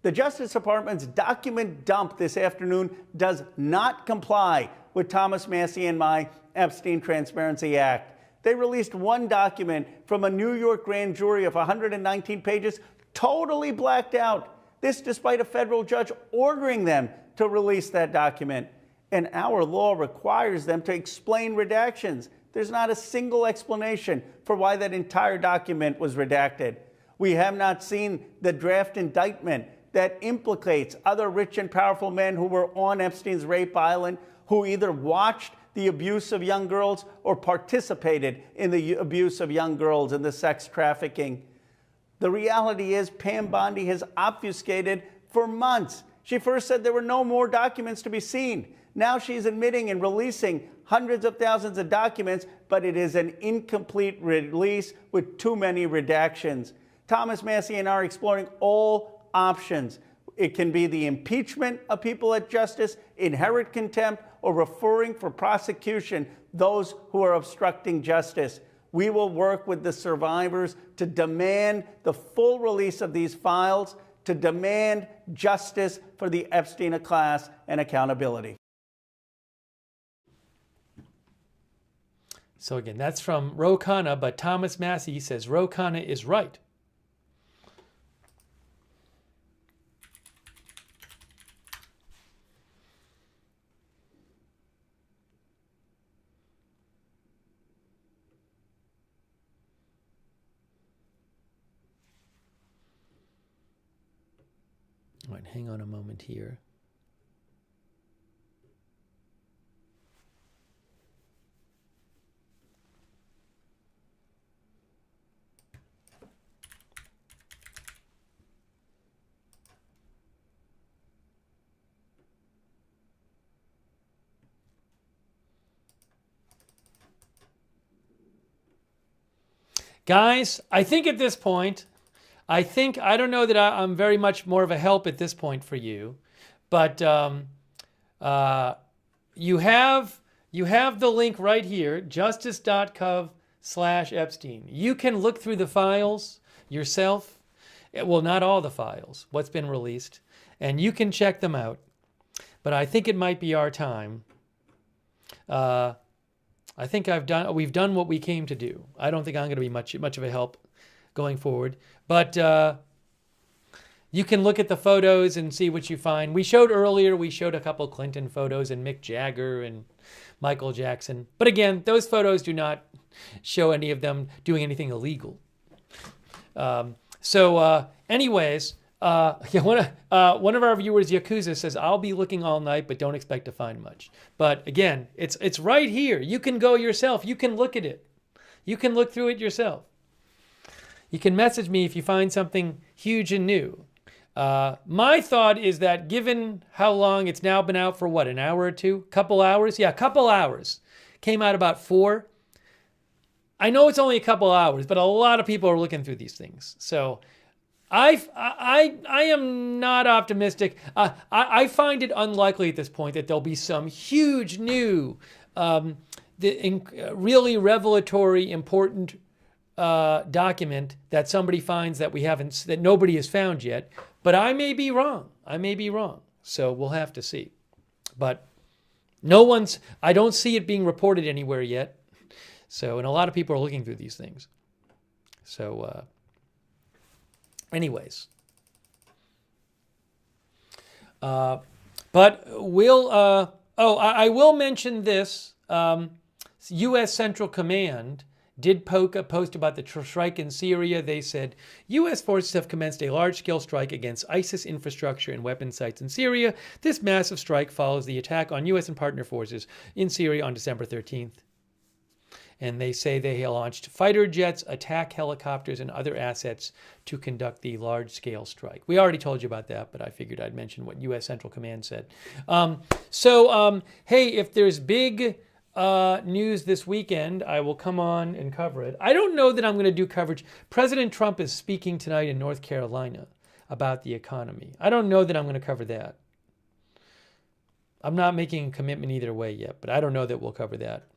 The Justice Department's document dump this afternoon does not comply with Thomas Massey and my Epstein Transparency Act. They released one document from a New York grand jury of 119 pages, totally blacked out. This despite a federal judge ordering them to release that document. And our law requires them to explain redactions. There's not a single explanation for why that entire document was redacted. We have not seen the draft indictment that implicates other rich and powerful men who were on Epstein's rape island, who either watched the abuse of young girls or participated in the abuse of young girls and the sex trafficking. The reality is Pam Bondi has obfuscated for months. She first said there were no more documents to be seen. Now she's admitting and releasing hundreds of thousands of documents, but it is an incomplete release with too many redactions. Thomas Massie and I are exploring all options. It can be the impeachment of people at justice, inherent contempt, or referring for prosecution those who are obstructing justice. We will work with the survivors to demand the full release of these files, to demand justice for the Epstein class and accountability. So again, that's from Ro Khanna, but Thomas Massie says Ro Khanna is right. All right, hang on a moment here. Guys, I think at this point, I don't know that I'm very much more of a help at this point for you, but you have the link right here, justice.gov/Epstein. You can look through the files yourself. Well, not all the files, what's been released, and you can check them out. But I think it might be our time. I think we've done what we came to do. I don't think I'm going to be much of a help going forward. But you can look at the photos and see what you find. We showed a couple Clinton photos and Mick Jagger and Michael Jackson. But again, those photos do not show any of them doing anything illegal. Anyways, one of our viewers, Yakuza, says, I'll be looking all night, but don't expect to find much. But again, it's right here. You can go yourself. You can look at it. You can look through it yourself. You can message me if you find something huge and new. My thought is that given how long it's now been out for, what, an hour or two? Couple hours? Yeah, a couple hours. Came out about 4. I know it's only a couple hours, but a lot of people are looking through these things. So I am not optimistic. I find it unlikely at this point that there'll be some huge new, really revelatory, important document that somebody finds that nobody has found yet. But I may be wrong. So we'll have to see. But I don't see it being reported anywhere yet. So, and a lot of people are looking through these things. So, anyways. But we'll, I will mention this. U.S. Central Command did post about the strike in Syria. They said, U.S. forces have commenced a large-scale strike against ISIS infrastructure and weapon sites in Syria. This massive strike follows the attack on U.S. and partner forces in Syria on December 13th. And they say they launched fighter jets, attack helicopters, and other assets to conduct the large-scale strike. We already told you about that, but I figured I'd mention what U.S. Central Command said. Hey, if there's big news this weekend, I will come on and cover it. I don't know that I'm going to do coverage. President Trump is speaking tonight in North Carolina about the economy. I don't know that I'm going to cover that. I'm not making a commitment either way yet, but I don't know that we'll cover that.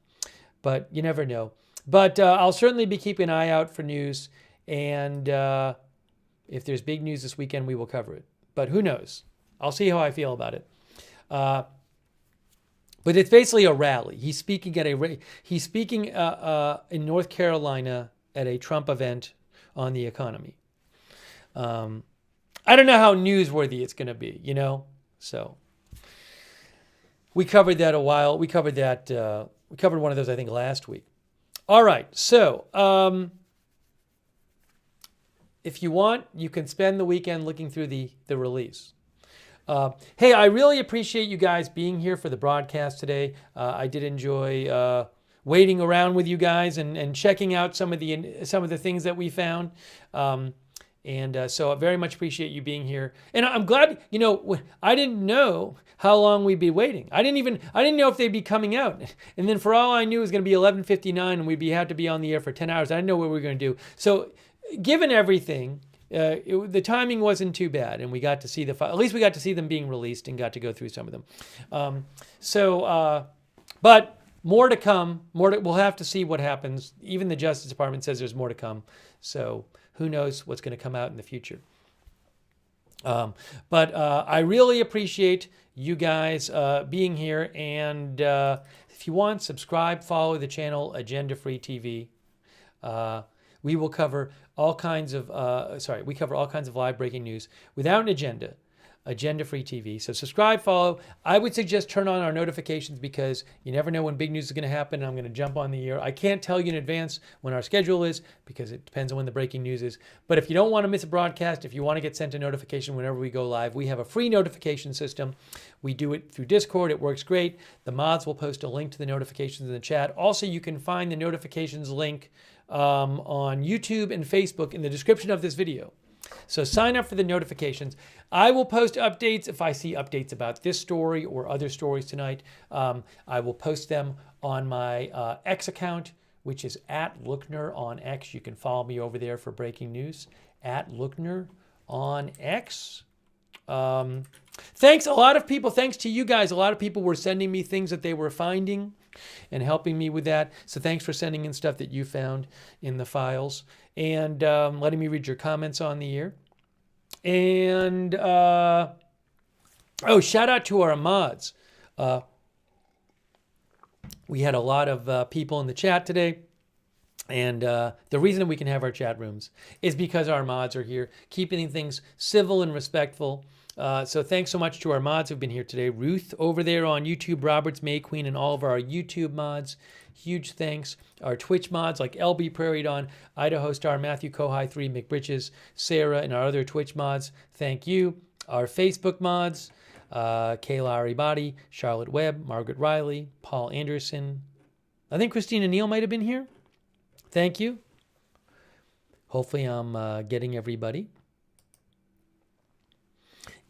But you never know. But I'll certainly be keeping an eye out for news. And if there's big news this weekend, we will cover it. But who knows? I'll see how I feel about it. But it's basically a rally. He's speaking in North Carolina at a Trump event on the economy. I don't know how newsworthy it's going to be, you know? So we covered that a while. We covered one of those, I think, last week. All right. So if you want, you can spend the weekend looking through the release. Hey, I really appreciate you guys being here for the broadcast today. I did enjoy waiting around with you guys and checking out some of the things that we found. So I very much appreciate you being here. And I'm glad, I didn't know how long we'd be waiting. I didn't know if they'd be coming out. And then for all I knew, it was going to be 11:59 and we'd have to be on the air for 10 hours. I didn't know what we were going to do. So given everything, the timing wasn't too bad, and we got to see at least we got to see them being released and got to go through some of them. But more to come. We'll have to see what happens. Even the Justice Department says there's more to come. So who knows what's going to come out in the future. But I really appreciate you guys being here. And if you want, subscribe, follow the channel Agenda Free TV. We will cover all kinds of live breaking news without an agenda. Agenda Free TV. So subscribe, follow. I would suggest turn on our notifications because you never know when big news is going to happen. I'm going to jump on the air. I can't tell you in advance when our schedule is because it depends on when the breaking news is. But if you don't want to miss a broadcast, if you want to get sent a notification whenever we go live, we have a free notification system. We do it through Discord. It works great. The mods will post a link to the notifications in the chat. Also, you can find the notifications link on YouTube and Facebook in the description of this video. So sign up for the notifications. I will post updates if I see updates about this story or other stories tonight. I will post them on my X account, which is @Lookner on X. You can follow me over there for breaking news, @Lookner on X. Thanks to you guys. A lot of people were sending me things that they were finding and helping me with that. So thanks for sending in stuff that you found in the files and letting me read your comments on the air. And shout out to our mods. We had a lot of people in the chat today. And the reason that we can have our chat rooms is because our mods are here, keeping things civil and respectful. So thanks so much to our mods who've been here today. Ruth over there on YouTube, Roberts, May Queen, and all of our YouTube mods. Huge thanks. Our Twitch mods like LB Prairie Dawn, Idaho Star, Matthew Kohai 3, McBritches, Sarah, and our other Twitch mods. Thank you. Our Facebook mods, Kayla Aribadi, Charlotte Webb, Margaret Riley, Paul Anderson. I think Christina Neal might have been here. Thank you. Hopefully I'm getting everybody.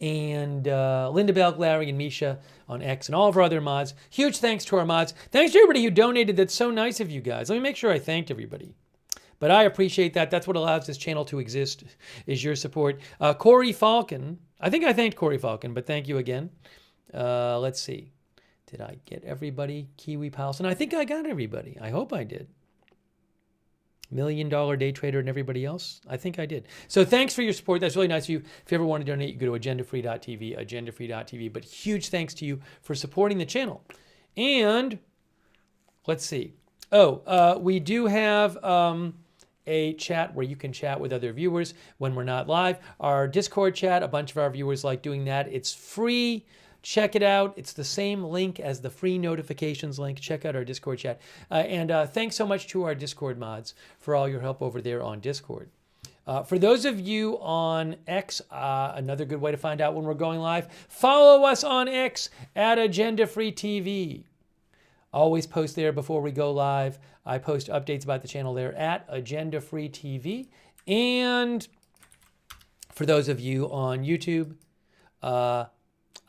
And Linda Belk, Larry, and Misha on X, and all of our other mods. Huge thanks to our mods. Thanks to everybody who donated. That's so nice of you guys. Let me make sure I thanked everybody. But I appreciate that. That's what allows this channel to exist, is your support. Corey Falcon. I think I thanked Corey Falcon, but thank you again. Let's see. Did I get everybody? Kiwi Powelson. I think I got everybody. I hope I did. $1 Million Day Trader and everybody else? I think I did. So thanks for your support. That's really nice of you. If you ever want to donate, you go to agendafree.tv, agendafree.tv. But huge thanks to you for supporting the channel. And let's see. We do have a chat where you can chat with other viewers when we're not live. Our Discord chat, a bunch of our viewers like doing that. It's free. Check it out. It's the same link as the free notifications link. Check out our Discord chat. And thanks so much to our Discord mods for all your help over there on Discord. For those of you on X, another good way to find out when we're going live, follow us on X @AgendaFreeTV. Always post there before we go live. I post updates about the channel there @AgendaFreeTV. And for those of you on YouTube,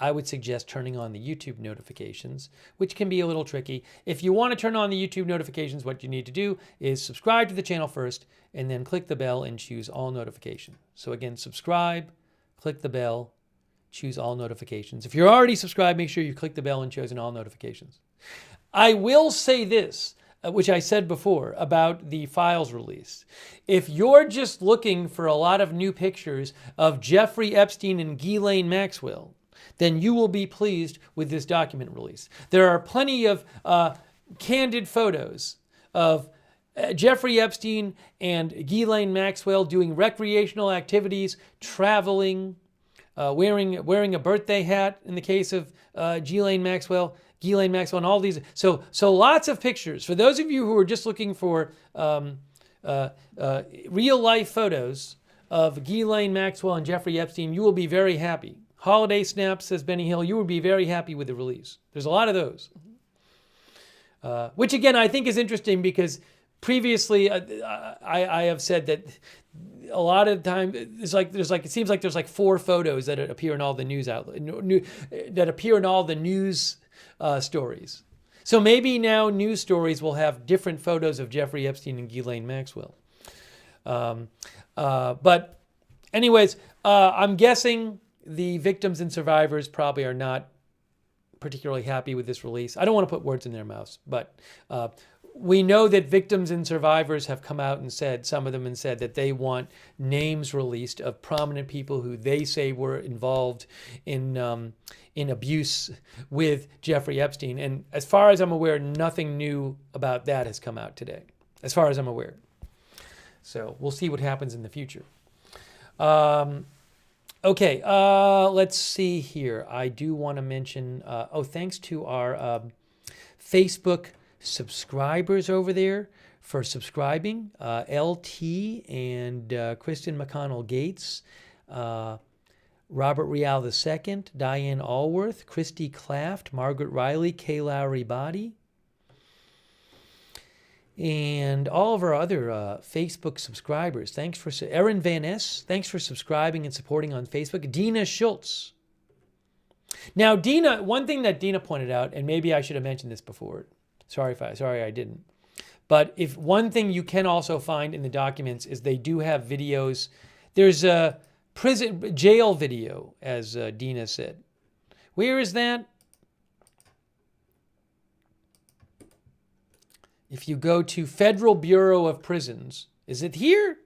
I would suggest turning on the YouTube notifications, which can be a little tricky. If you want to turn on the YouTube notifications, what you need to do is subscribe to the channel first and then click the bell and choose all notifications. So again, subscribe, click the bell, choose all notifications. If you're already subscribed, make sure you click the bell and chosen all notifications. I will say this, which I said before about the files release. If you're just looking for a lot of new pictures of Jeffrey Epstein and Ghislaine Maxwell, then you will be pleased with this document release. There are plenty of candid photos of Jeffrey Epstein and Ghislaine Maxwell doing recreational activities, traveling, wearing a birthday hat in the case of Ghislaine Maxwell, Ghislaine Maxwell, and all these. So lots of pictures. For those of you who are just looking for real life photos of Ghislaine Maxwell and Jeffrey Epstein, you will be very happy. Holiday snaps, says Benny Hill. You will be very happy with the release. There's a lot of those. Which again, I think is interesting because previously I have said that a lot of the time it seems like there's like 4 photos that appear in all the news that appear in all the news stories. So maybe now news stories will have different photos of Jeffrey Epstein and Ghislaine Maxwell. But anyways, I'm guessing the victims and survivors probably are not particularly happy with this release. I don't want to put words in their mouths, but we know that victims and survivors have come out and said, some of them, and said that they want names released of prominent people who they say were involved in abuse with Jeffrey Epstein. And as far as I'm aware, nothing new about that has come out today, as far as I'm aware. So we'll see what happens in the future. Okay, let's see here. I do want to mention, thanks to our Facebook subscribers over there for subscribing. LT and Kristen McConnell Gates, Robert Rial II, Diane Allworth, Christy Claft, Margaret Riley, Kay Lowry Body, and all of our other Facebook subscribers. Thanks for Erin Van Ness. Thanks for subscribing and supporting on Facebook. Dina Schultz. Now, Dina, one thing that Dina pointed out, and maybe I should have mentioned this before. Sorry I didn't. But if one thing you can also find in the documents is they do have videos. There's a jail video, as Dina said. Where is that? If you go to Federal Bureau of Prisons, is it here?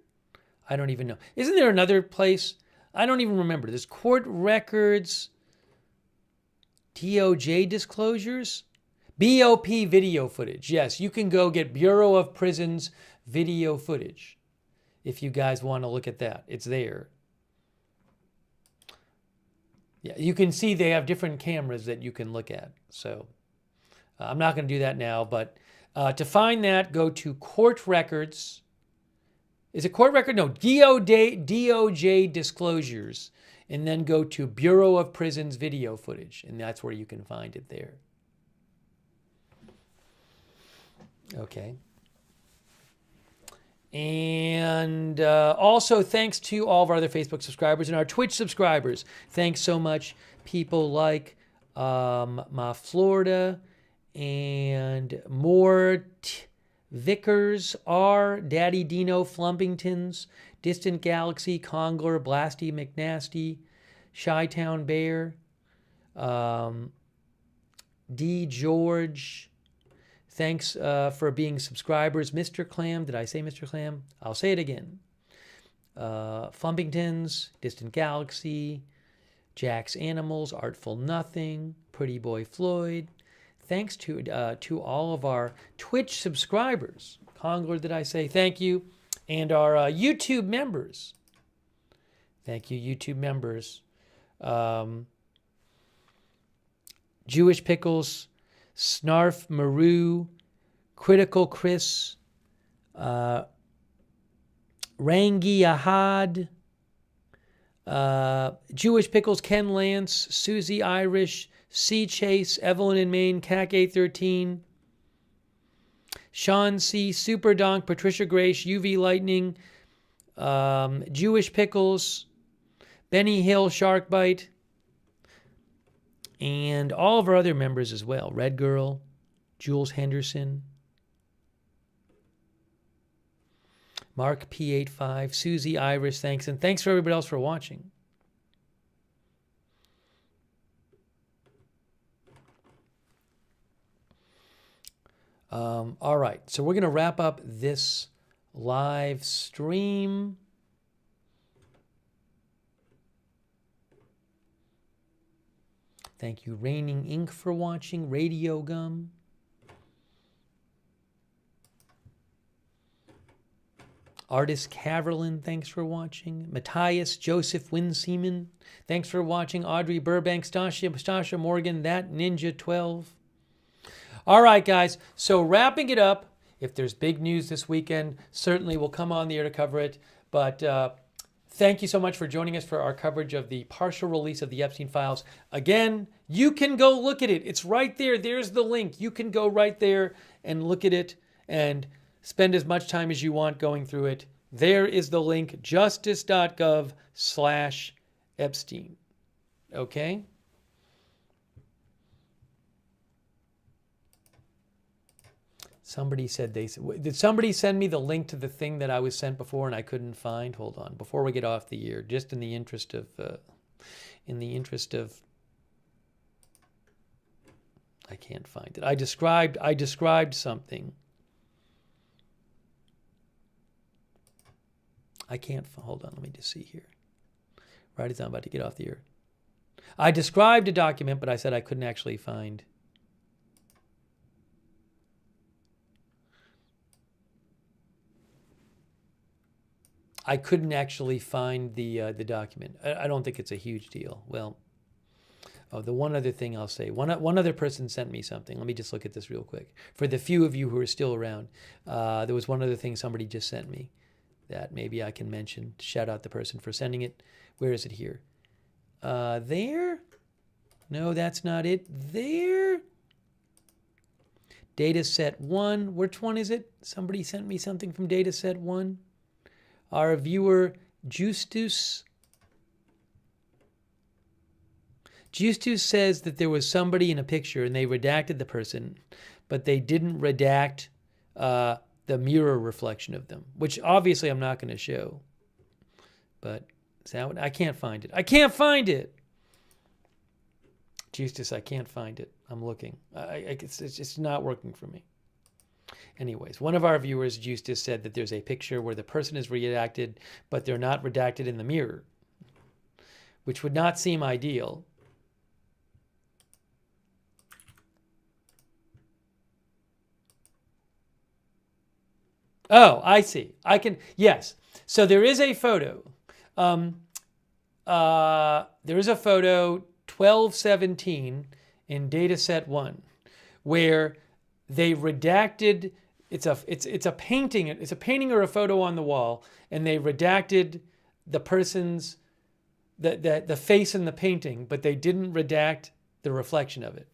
I don't even know. Isn't there another place? I don't even remember. There's court records, DOJ disclosures, BOP video footage. Yes, you can go get Bureau of Prisons video footage if you guys want to look at that. It's there. Yeah, you can see they have different cameras that you can look at. So I'm not going to do that now, but to find that, go to court records. Is it court record? No, DOJ disclosures. And then go to Bureau of Prisons video footage. And that's where you can find it there. Okay. And also thanks to all of our other Facebook subscribers and our Twitch subscribers. Thanks so much, people like Ma Florida and Mort Vickers, R, Daddy Dino, Flumpingtons, Distant Galaxy, Congler, Blasty McNasty, Chi-Town Bear, D George. Thanks for being subscribers. Mr. Clam, did I say Mr. Clam? I'll say it again. Flumpingtons, Distant Galaxy, Jack's Animals, Artful Nothing, Pretty Boy Floyd. Thanks to all of our Twitch subscribers. Congler, did I say? Thank you. And our YouTube members. Thank you, YouTube members. Jewish Pickles, Snarf Maru, Critical Chris, Rangi Ahad, Jewish Pickles, Ken Lance, Susie Irish, C Chase, Evelyn in Maine, CAC 813, Sean C, Super Donk, Patricia Grace, UV Lightning, Jewish Pickles, Benny Hill, Sharkbite, and all of our other members as well. Red Girl, Jules Henderson, Mark P85, Susie Iris, thanks. And thanks for everybody else for watching. All right, so we're going to wrap up this live stream. Thank you, Raining Ink, for watching. Radio Gum. Artist Caverlin, thanks for watching. Matthias, Joseph Winseaman, thanks for watching. Audrey Burbank, Stasha Morgan, That Ninja 12. All right, guys. So wrapping it up, if there's big news this weekend, certainly we'll come on the air to cover it. But thank you so much for joining us for our coverage of the partial release of the Epstein Files. Again, you can go look at it. It's right there. There's the link. You can go right there and look at it and spend as much time as you want going through it. There is the link, justice.gov/Epstein. Okay? Somebody said did somebody send me the link to the thing that I was sent before and I couldn't find? Hold on, before we get off the air, just in the interest of, I can't find it. I described something. I can't, hold on, let me just see here. Right as I'm about to get off the air. I described a document, but I said I couldn't actually find. I couldn't actually find the document. I don't think it's a huge deal. Well, oh, the one other thing I'll say. One other person sent me something. Let me just look at this real quick. For the few of you who are still around, there was one other thing somebody just sent me that maybe I can mention. Shout out the person for sending it. Where is it here? There? No, that's not it. There? Dataset 1. Which one is it? Somebody sent me something from Dataset 1. Our viewer, Justus says that there was somebody in a picture and they redacted the person, but they didn't redact the mirror reflection of them, which obviously I'm not going to show. But is that what, I can't find it. I can't find it. Justus, I can't find it. I'm looking. It's not working for me. Anyways, one of our viewers, Justus, said that there's a picture where the person is redacted, but they're not redacted in the mirror, which would not seem ideal. Oh, I see. I can, yes. So there is a photo. There is a photo 1217 in Dataset 1 where they redacted, it's a painting or a photo on the wall, and they redacted the person's the face in the painting, but they didn't redact the reflection of it.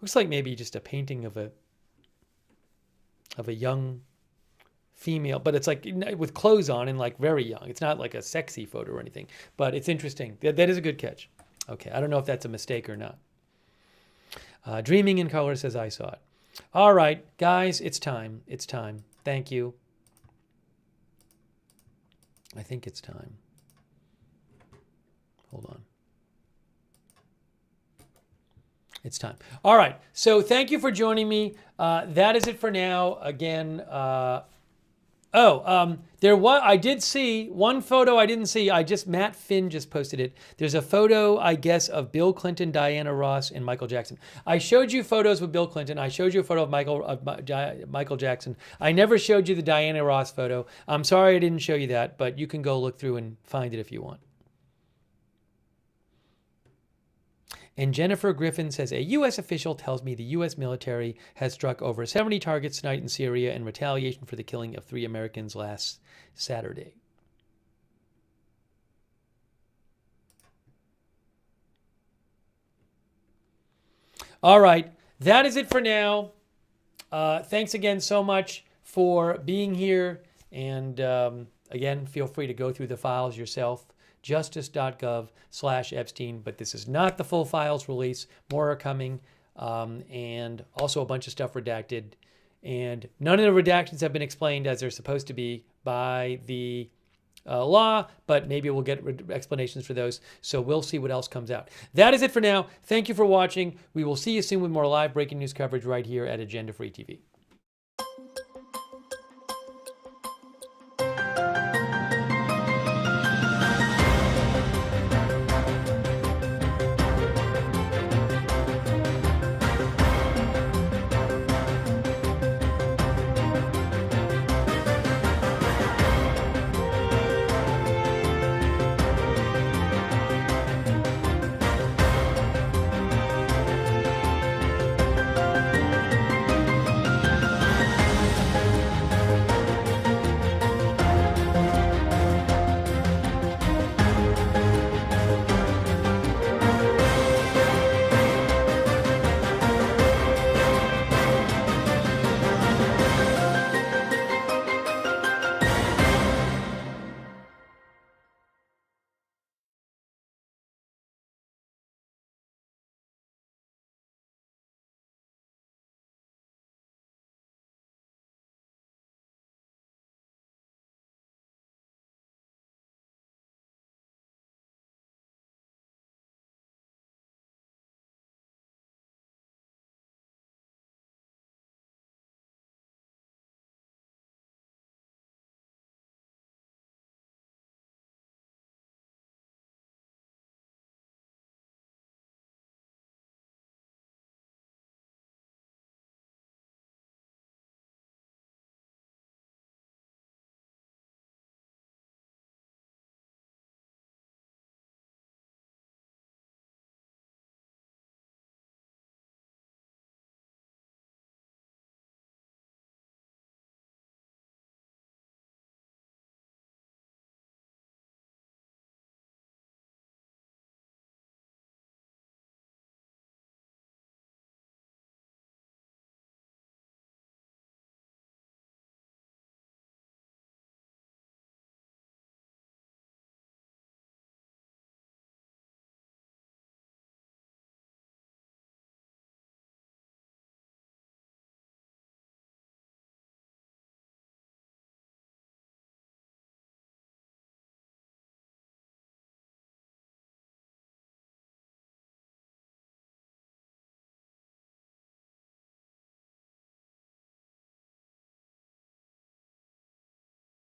Looks like maybe just a painting of a young female, but it's like with clothes on and like very young. It's not like a sexy photo or anything, but it's interesting. That is a good catch. Okay, I don't know if that's a mistake or not. Dreaming in Color says I saw it. All right, guys, it's time. It's time. Thank you. I think it's time. Hold on. It's time. All right, so thank you for joining me. That is it for now. Again, I did see one photo I didn't see. Matt Finn just posted it. There's a photo, I guess, of Bill Clinton, Diana Ross, and Michael Jackson. I showed you photos with Bill Clinton. I showed you a photo of Michael Jackson. I never showed you the Diana Ross photo. I'm sorry I didn't show you that, but you can go look through and find it if you want. And Jennifer Griffin says, a U.S. official tells me the U.S. military has struck over 70 targets tonight in Syria in retaliation for the killing of 3 Americans last Saturday. All right, that is it for now. Thanks again so much for being here. And again, feel free to go through the files yourself. Justice.gov/Epstein, but this is not the full files release. More are coming, and also a bunch of stuff redacted. And none of the redactions have been explained as they're supposed to be by the law, but maybe we'll get explanations for those. So we'll see what else comes out. That is it for now. Thank you for watching. We will see you soon with more live breaking news coverage right here at Agenda Free TV.